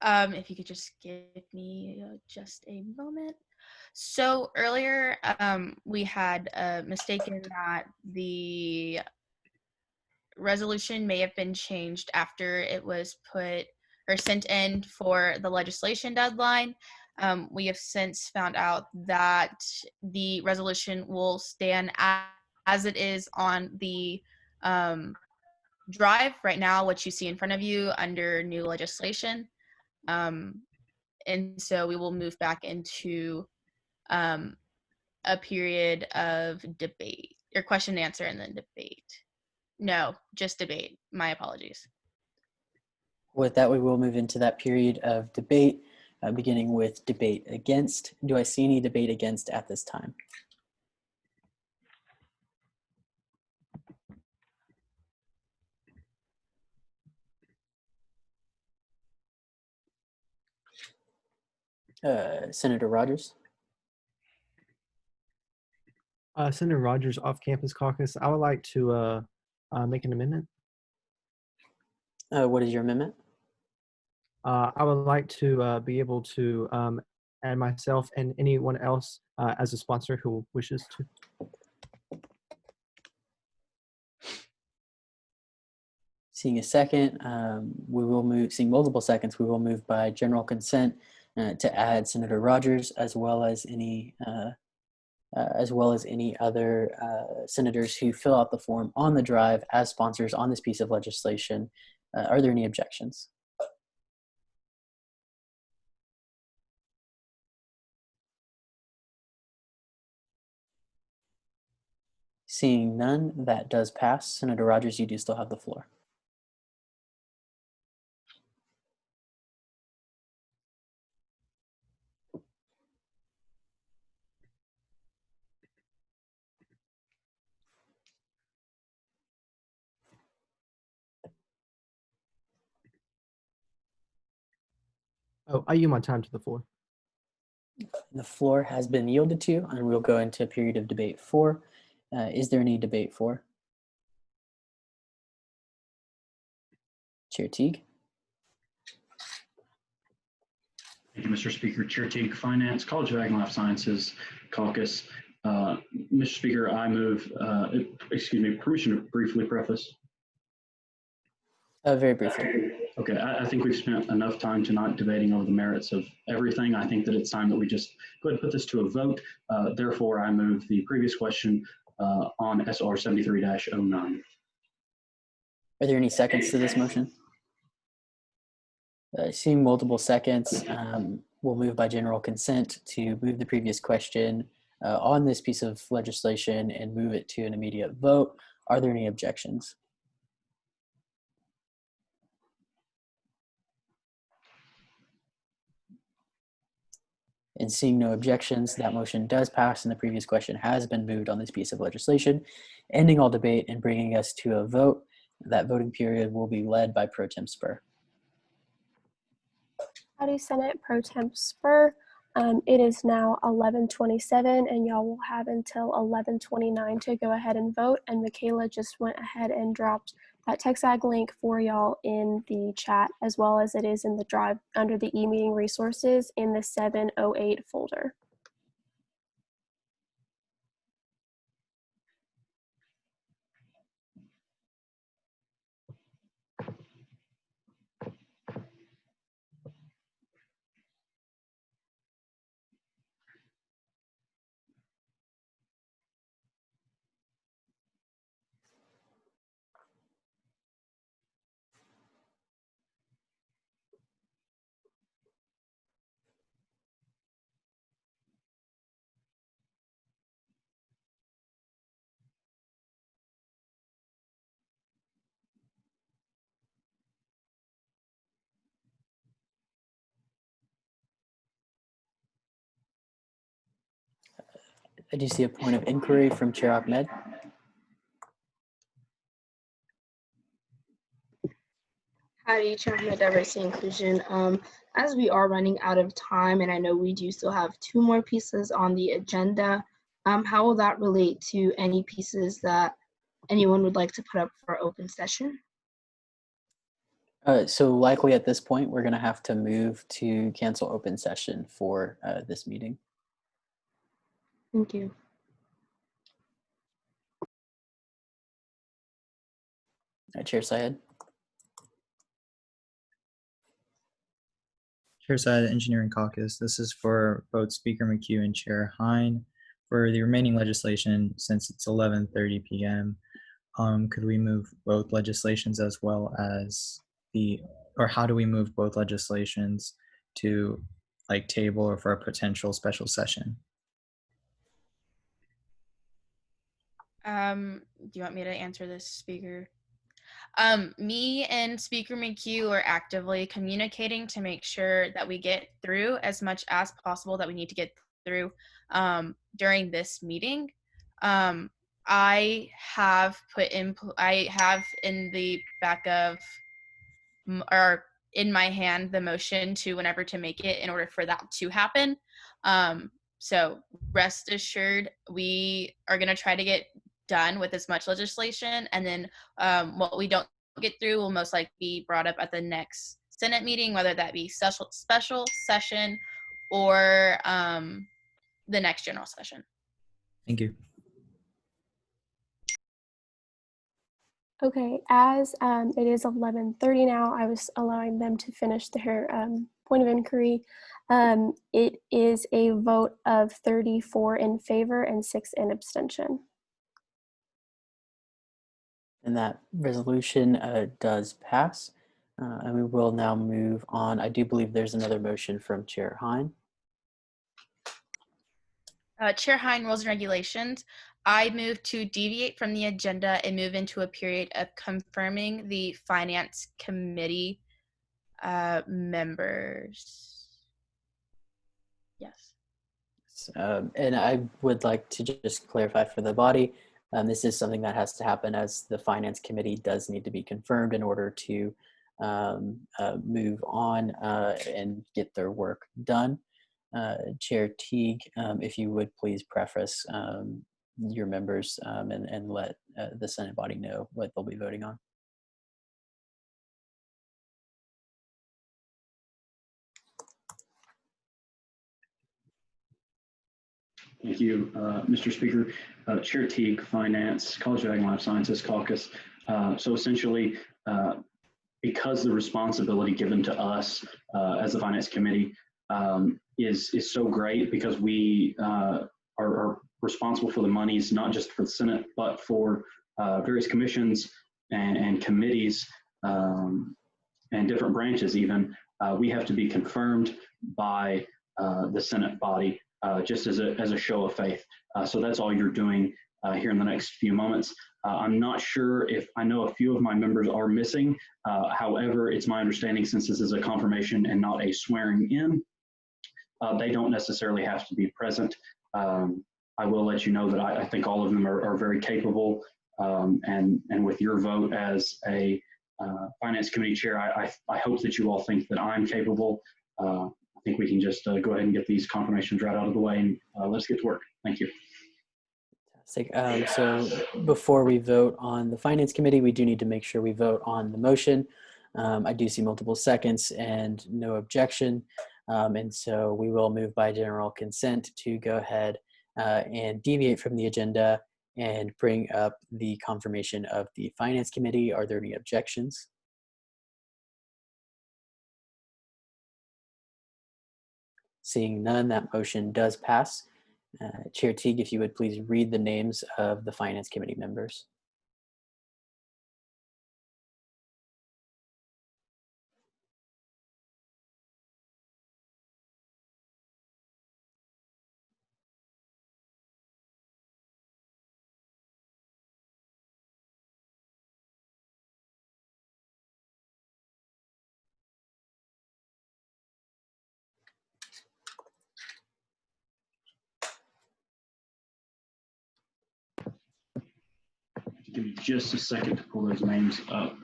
If you could just give me just a moment. So earlier, we had mistaken that the resolution may have been changed after it was put or sent in for the legislation deadline. We have since found out that the resolution will stand as it is on the drive right now, what you see in front of you under new legislation. And so we will move back into a period of debate or question and answer and then debate. No, just debate. My apologies. With that, we will move into that period of debate. beginning with debate against. Do I see any debate against at this time? Senator Rogers. Senator Rogers, Off-Campus Caucus. I would like to make an amendment. What is your amendment? I would like to be able to add myself and anyone else as a sponsor who wishes to. Seeing a second, we will move. Seeing multiple seconds, we will move by general consent to add Senator Rogers as well as any other senators who fill out the form on the drive as sponsors on this piece of legislation. Are there any objections? Seeing none, that does pass. Senator Rogers, you do still have the floor. Oh, I yield my time to the floor. The floor has been yielded to, and we'll go into a period of debate 4. Is there any debate 4? Chair Teague. Thank you, Mr. Speaker. Chair Teague, Finance, College of Ag and Life Sciences Caucus. Mr. Speaker, I move, permission to briefly preface. Very briefly. Okay, I think we've spent enough time tonight debating over the merits of everything. I think that it's time that we just go ahead and put this to a vote. Therefore, I move the previous question on SR 73-09. Are there any seconds to this motion? Seeing multiple seconds, we'll move by general consent to move the previous question on this piece of legislation and move it to an immediate vote. Are there any objections? And seeing no objections, that motion does pass and the previous question has been moved on this piece of legislation, ending all debate and bringing us to a vote. That voting period will be led by Pro Tem Spur. Howdy, Senate Pro Tem Spur. It is now 11:27 and y'all will have until 11:29 to go ahead and vote. And Michaela just went ahead and dropped that TexAg link for y'all in the chat, as well as it is in the drive under the e-meeting resources in the 708 folder. I do see a point of inquiry from Chair Ahmed. Howdy, Chair Ahmed, Diversity and Inclusion. As we are running out of time, and I know we do still have 2 more pieces on the agenda, how will that relate to any pieces that anyone would like to put up for open session? So likely at this point, we're going to have to move to cancel open session for this meeting. Thank you. Chair Syed. Chair Syed, Engineering Caucus. This is for both Speaker McHugh and Chair Hein. For the remaining legislation, since it's 11:30 p.m., could we move both legislations as well as or how do we move both legislations to like table or for a potential special session? Do you want me to answer this, Speaker? Me and Speaker McHugh are actively communicating to make sure that we get through as much as possible that we need to get through during this meeting. I have in the back of or in my hand the motion to whenever to make it in order for that to happen. So rest assured, we are going to try to get done with as much legislation, and then what we don't get through will most likely be brought up at the next Senate meeting, whether that be special session or the next general session. Thank you. Okay, as it is 11:30 now, I was allowing them to finish their point of inquiry. It is a vote of 34 in favor and 6 in abstention. And that resolution does pass. And we will now move on. I do believe there's another motion from Chair Hein. Chair Hein, Rules and Regulations. I move to deviate from the agenda and move into a period of confirming the Finance Committee members. Yes. And I would like to just clarify for the body, this is something that has to happen as the Finance Committee does need to be confirmed in order to move on and get their work done. Chair Teague, if you would please preface your members and let the Senate body know what they'll be voting on. Thank you, Mr. Speaker. Chair Teague, Finance, College of Ag and Life Sciences Caucus. So essentially, because the responsibility given to us as the Finance Committee is so great, because we are responsible for the monies, not just for the Senate, but for various commissions and committees and different branches even, we have to be confirmed by the Senate body just as a show of faith. So that's all you're doing here in the next few moments. I'm not sure if, I know a few of my members are missing. However, it's my understanding, since this is a confirmation and not a swearing in, they don't necessarily have to be present. I will let you know that I think all of them are very capable, and with your vote as a Finance Committee Chair, I hope that you all think that I'm capable. I think we can just go ahead and get these confirmations right out of the way, and let's get to work. Thank you. So before we vote on the Finance Committee, we do need to make sure we vote on the motion. I do see multiple seconds and no objection. And so we will move by general consent to go ahead and deviate from the agenda and bring up the confirmation of the Finance Committee. Are there any objections? Seeing none, that motion does pass. Chair Teague, if you would please read the names of the Finance Committee members. Give me just a second to pull those names up.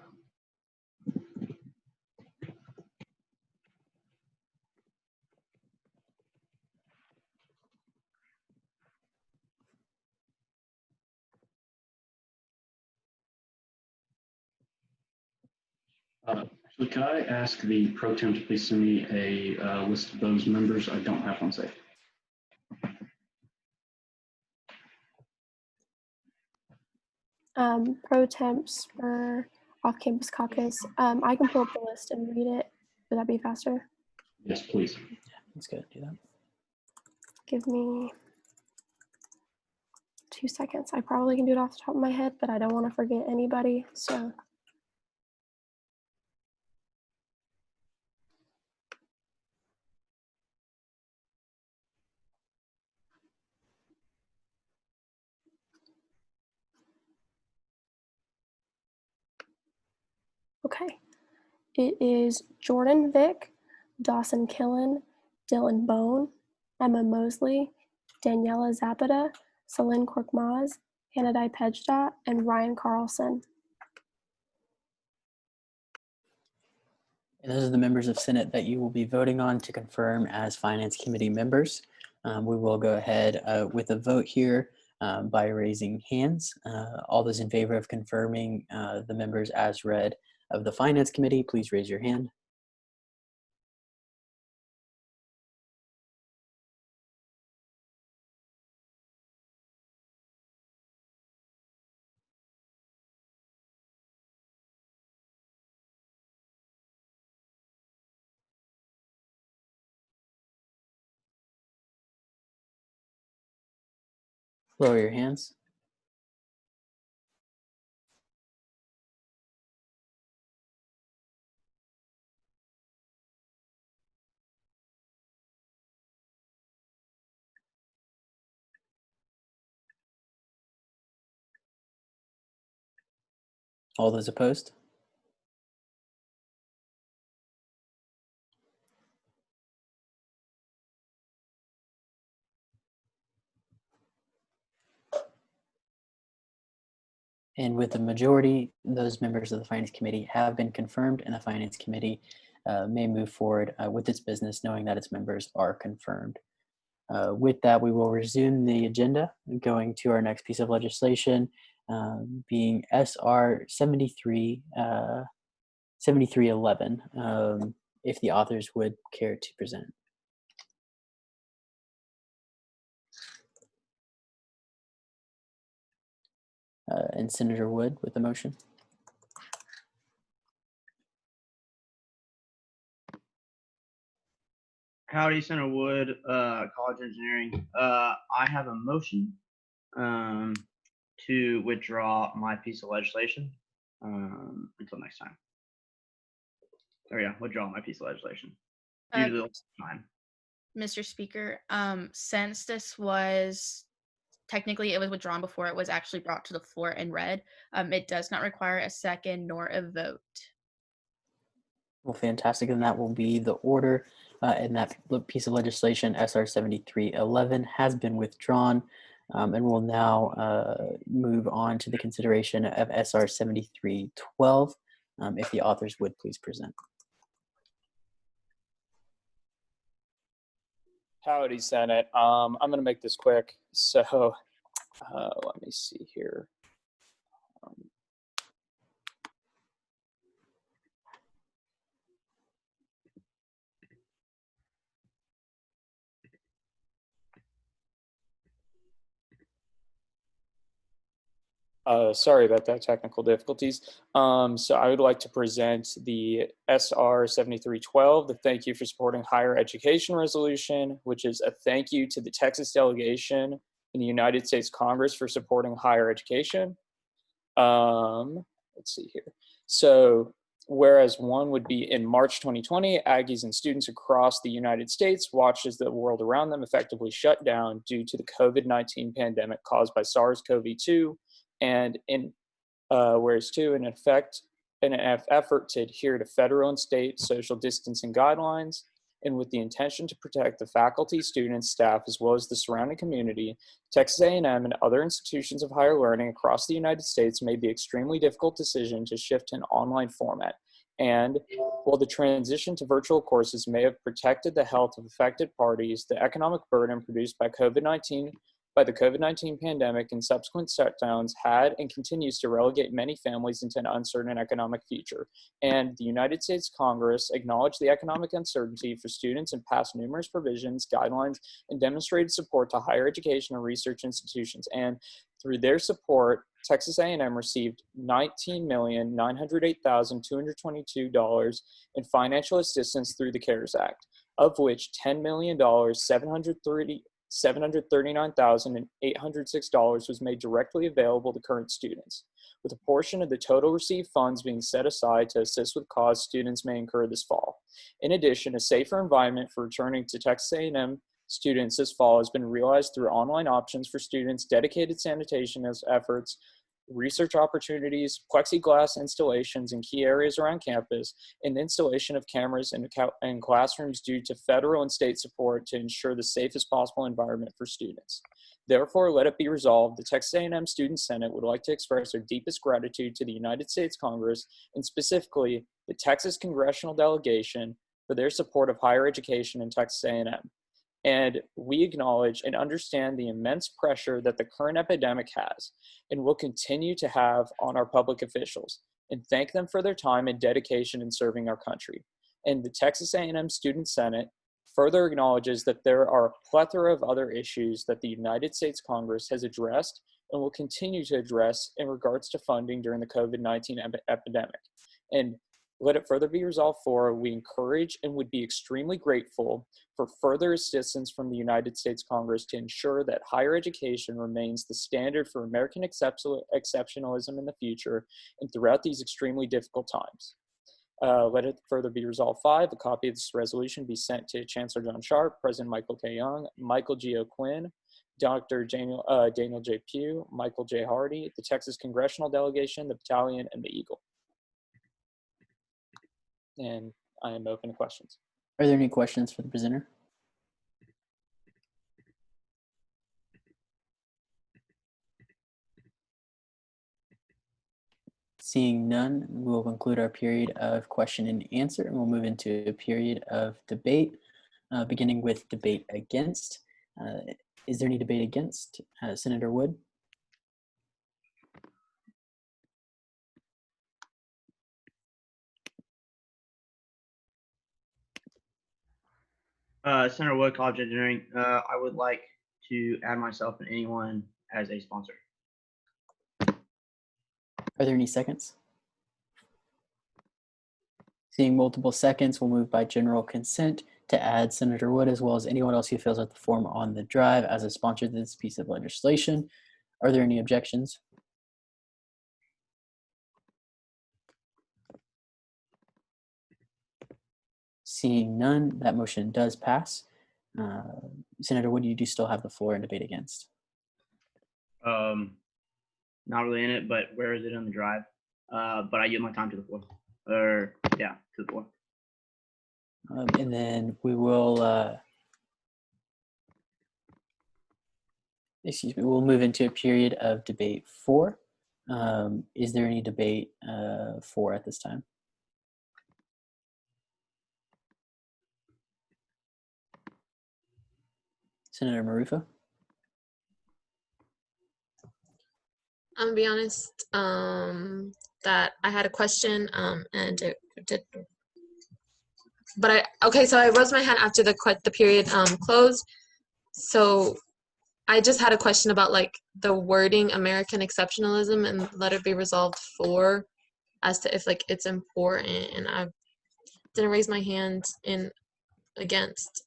Actually, could I ask the pro tem to please send me a list of those members? I don't have one saved. Pro temps for off-campus caucus. I can pull up the list and read it. Would that be faster? Yes, please. Let's go do that. Give me 2 seconds. I probably can do it off the top of my head, but I don't want to forget anybody. So Okay. It is Jordan Vick, Dawson Killen, Dylan Bone, Emma Mosley, Daniela Zapata, Celine Korkmaz, Hannah Pejda, and Ryan Carlson. And those are the members of Senate that you will be voting on to confirm as Finance Committee members. We will go ahead with a vote here by raising hands. All those in favor of confirming the members as read of the Finance Committee, please raise your hand. Lower your hands. All those opposed? And with the majority, those members of the Finance Committee have been confirmed, and the Finance Committee may move forward with its business knowing that its members are confirmed. With that, we will resume the agenda, going to our next piece of legislation, being SR 7311, if the authors would care to present. And Senator Wood with the motion. Howdy, Senator Wood, College Engineering. I have a motion to withdraw my piece of legislation until next time. Oh yeah, withdraw my piece of legislation due to the time. Mr. Speaker, since this was technically it was withdrawn before it was actually brought to the floor and read, it does not require a second nor a vote. Well, fantastic. And that will be the order. And that piece of legislation, SR 7311, has been withdrawn. And we'll now move on to the consideration of SR 7312. If the authors would please present. Howdy, Senate. I'm going to make this quick. So let me see here. Sorry about that, technical difficulties. So I would like to present the SR 7312, the Thank You for Supporting Higher Education resolution, which is a thank you to the Texas delegation in the United States Congress for supporting higher education. Let's see here. So whereas one would be in March 2020, Aggies and students across the United States watched as the world around them effectively shut down due to the COVID-19 pandemic caused by SARS-CoV-2. And in whereas two, in an effort to adhere to federal and state social distancing guidelines, and with the intention to protect the faculty, students, staff, as well as the surrounding community, Texas A&M and other institutions of higher learning across the United States made the extremely difficult decision to shift to an online format. And while the transition to virtual courses may have protected the health of affected parties, the economic burden produced by the COVID-19 pandemic and subsequent shutdowns had and continues to relegate many families into an uncertain economic future. And the United States Congress acknowledged the economic uncertainty for students and passed numerous provisions, guidelines, and demonstrated support to higher education and research institutions. And through their support, Texas A&M received $19,908,222 in financial assistance through the CARES Act, of which $10,739,806 was made directly available to current students, with a portion of the total received funds being set aside to assist with costs students may incur this fall. In addition, a safer environment for returning to Texas A&M students this fall has been realized through online options for students, dedicated sanitation efforts, research opportunities, plexiglass installations in key areas around campus, and installation of cameras in classrooms due to federal and state support to ensure the safest possible environment for students. Therefore, let it be resolved, the Texas A&M Student Senate would like to express their deepest gratitude to the United States Congress, and specifically the Texas Congressional Delegation, for their support of higher education in Texas A&M. And we acknowledge and understand the immense pressure that the current epidemic has and will continue to have on our public officials, and thank them for their time and dedication in serving our country. And the Texas A&M Student Senate further acknowledges that there are a plethora of other issues that the United States Congress has addressed and will continue to address in regards to funding during the COVID-19 epidemic. And let it further be resolved for, we encourage and would be extremely grateful for further assistance from the United States Congress to ensure that higher education remains the standard for American exceptionalism in the future and throughout these extremely difficult times. Let it further be resolved 5, a copy of this resolution be sent to Chancellor John Sharp, President Michael K. Young, Michael G. O'Quinn, Dr. Daniel J. Pugh, Michael J. Hardy, the Texas Congressional Delegation, the Battalion, and the Eagle. And I am open to questions. Are there any questions for the presenter? Seeing none, we will conclude our period of question and answer, and we'll move into a period of debate, beginning with debate against. Is there any debate against? Senator Wood? Senator Wood, College of Engineering. I would like to add myself and anyone as a sponsor. Are there any seconds? Seeing multiple seconds, we'll move by general consent to add Senator Wood as well as anyone else who fills out the form on the drive as a sponsor to this piece of legislation. Are there any objections? Seeing none, that motion does pass. Senator Wood, you do still have the floor in debate against. Not really in it, but where is it on the drive? But I yield my time to the floor. To the floor. And then we will, we'll move into a period of debate 4. Is there any debate 4 at this time? Senator Marufo? I'm gonna be honest, that I had a question, and it did, but so I raised my hand after the period closed. So I just had a question about like the wording American exceptionalism and let it be resolved 4 as to if like it's important, and I didn't raise my hand in against.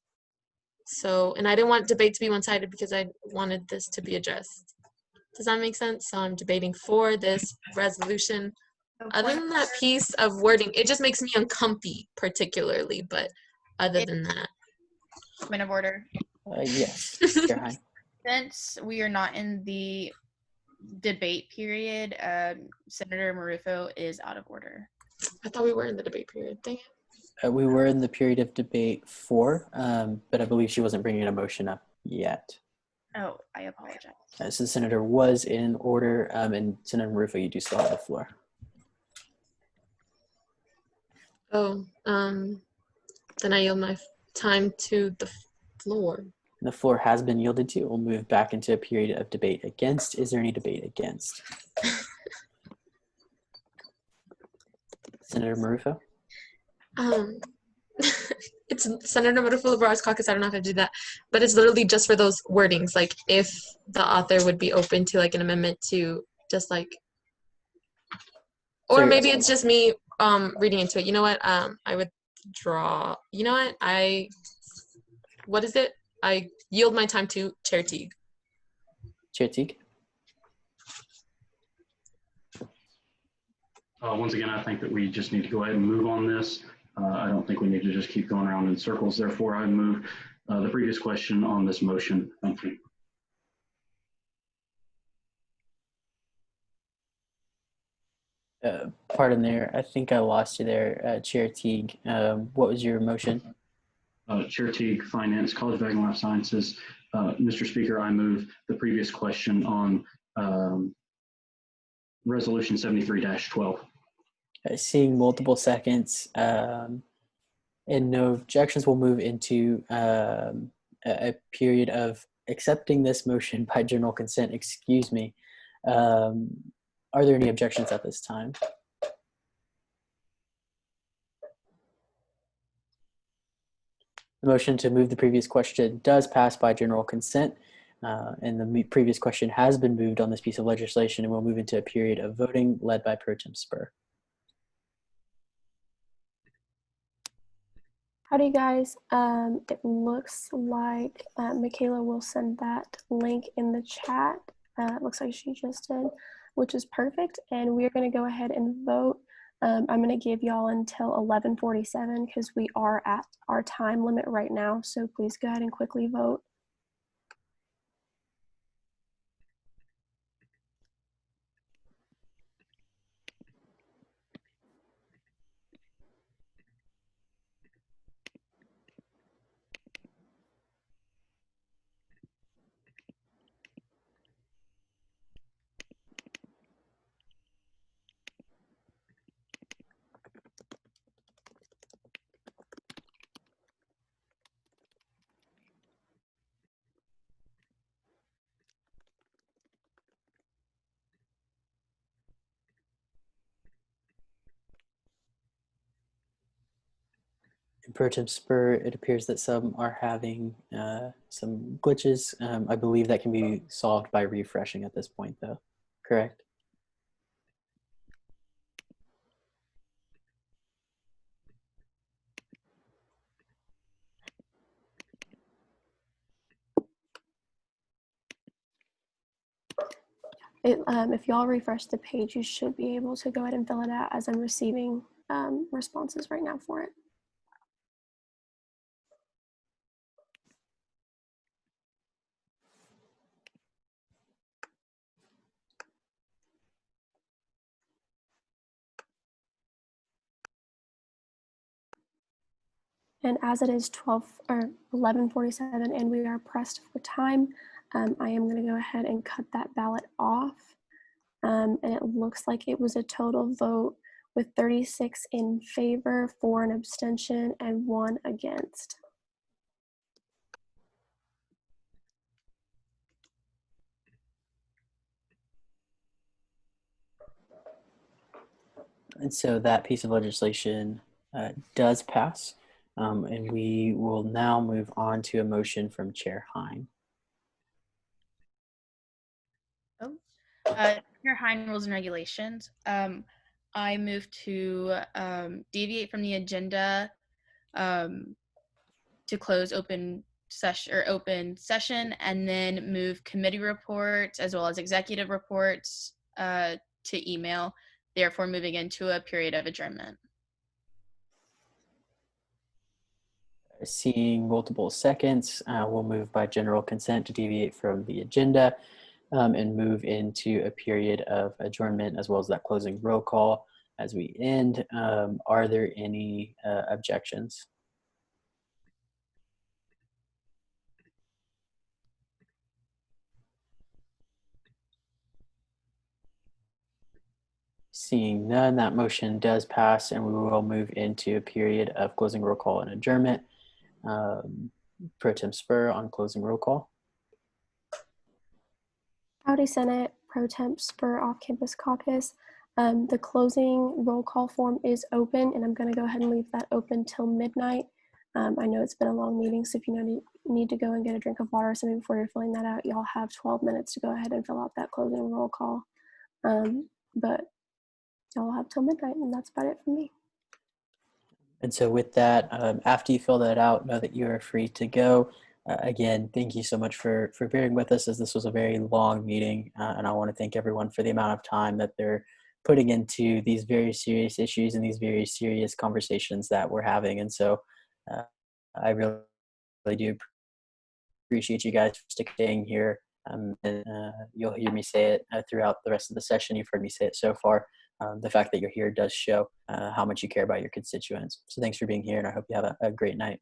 So, and I didn't want debate to be one-sided because I wanted this to be addressed. Does that make sense? So I'm debating for this resolution. Other than that piece of wording, it just makes me uncomfy particularly, but other than that. Point of order. Yes, Chair Hine. Since we are not in the debate period, Senator Marufo is out of order. I thought we were in the debate period. Dang it. We were in the period of debate 4, but I believe she wasn't bringing a motion up yet. Oh, I apologize. So the senator was in order, and Senator Marufo, you do still have the floor. Oh, then I yield my time to the floor. The floor has been yielded to. We'll move back into a period of debate against. Is there any debate against? Senator Marufo? It's Senator Marufo, Liberal Arts Caucus. I don't know if I do that, but it's literally just for those wordings. Like if the author would be open to like an amendment to just like, or maybe it's just me reading into it. You know what? I would draw. You know what? What is it? I yield my time to Chair Teague. Chair Teague. Once again, I think that we just need to go ahead and move on this. I don't think we need to just keep going around in circles. Therefore, I move the previous question on this motion. Thank you. Pardon there. I think I lost you there, Chair Teague. What was your motion? Chair Teague, Finance, College of Ag and Life Sciences. Mr. Speaker, I move the previous question on Resolution 73-12. Seeing multiple seconds and no objections, we'll move into a period of accepting this motion by general consent. Excuse me. Are there any objections at this time? The motion to move the previous question does pass by general consent, and the previous question has been moved on this piece of legislation, and we'll move into a period of voting led by Pro Tem Spur. Howdy guys, it looks like Michaela will send that link in the chat. It looks like she just did, which is perfect. And we're gonna go ahead and vote. I'm gonna give y'all until 11:47 because we are at our time limit right now. So please go ahead and quickly vote. In Pro Tem Spur, it appears that some are having some glitches. I believe that can be solved by refreshing at this point, though. Correct? If y'all refresh the page, you should be able to go ahead and fill it out as I'm receiving responses right now for it. And as it is 11:47 and we are pressed for time, I am going to go ahead and cut that ballot off. And it looks like it was a total vote with 36 in favor, 4 an abstention, and 1 against. And so that piece of legislation does pass. And we will now move on to a motion from Chair Hein. Chair Hein, Rules and Regulations. I move to deviate from the agenda to close open session and then move committee reports as well as executive reports to email, therefore moving into a period of adjournment. Seeing multiple seconds, we'll move by general consent to deviate from the agenda and move into a period of adjournment as well as that closing roll call as we end. Are there any objections? Seeing none, that motion does pass and we will move into a period of closing roll call and adjournment. Pro Tem Spur on closing roll call. Howdy Senate, Pro Tem Spur Off-Campus Caucus. The closing roll call form is open and I'm going to go ahead and leave that open till midnight. I know it's been a long meeting, so if you need to go and get a drink of water or something before you're filling that out, y'all have 12 minutes to go ahead and fill out that closing roll call. But y'all have till midnight and that's about it for me. And so with that, after you fill that out, know that you are free to go. Again, thank you so much for bearing with us as this was a very long meeting. And I want to thank everyone for the amount of time that they're putting into these very serious issues and these very serious conversations that we're having. And so I really do appreciate you guys for staying here. And you'll hear me say it throughout the rest of the session. You've heard me say it so far. the fact that you're here does show how much you care about your constituents. So thanks for being here, and I hope you have a great night.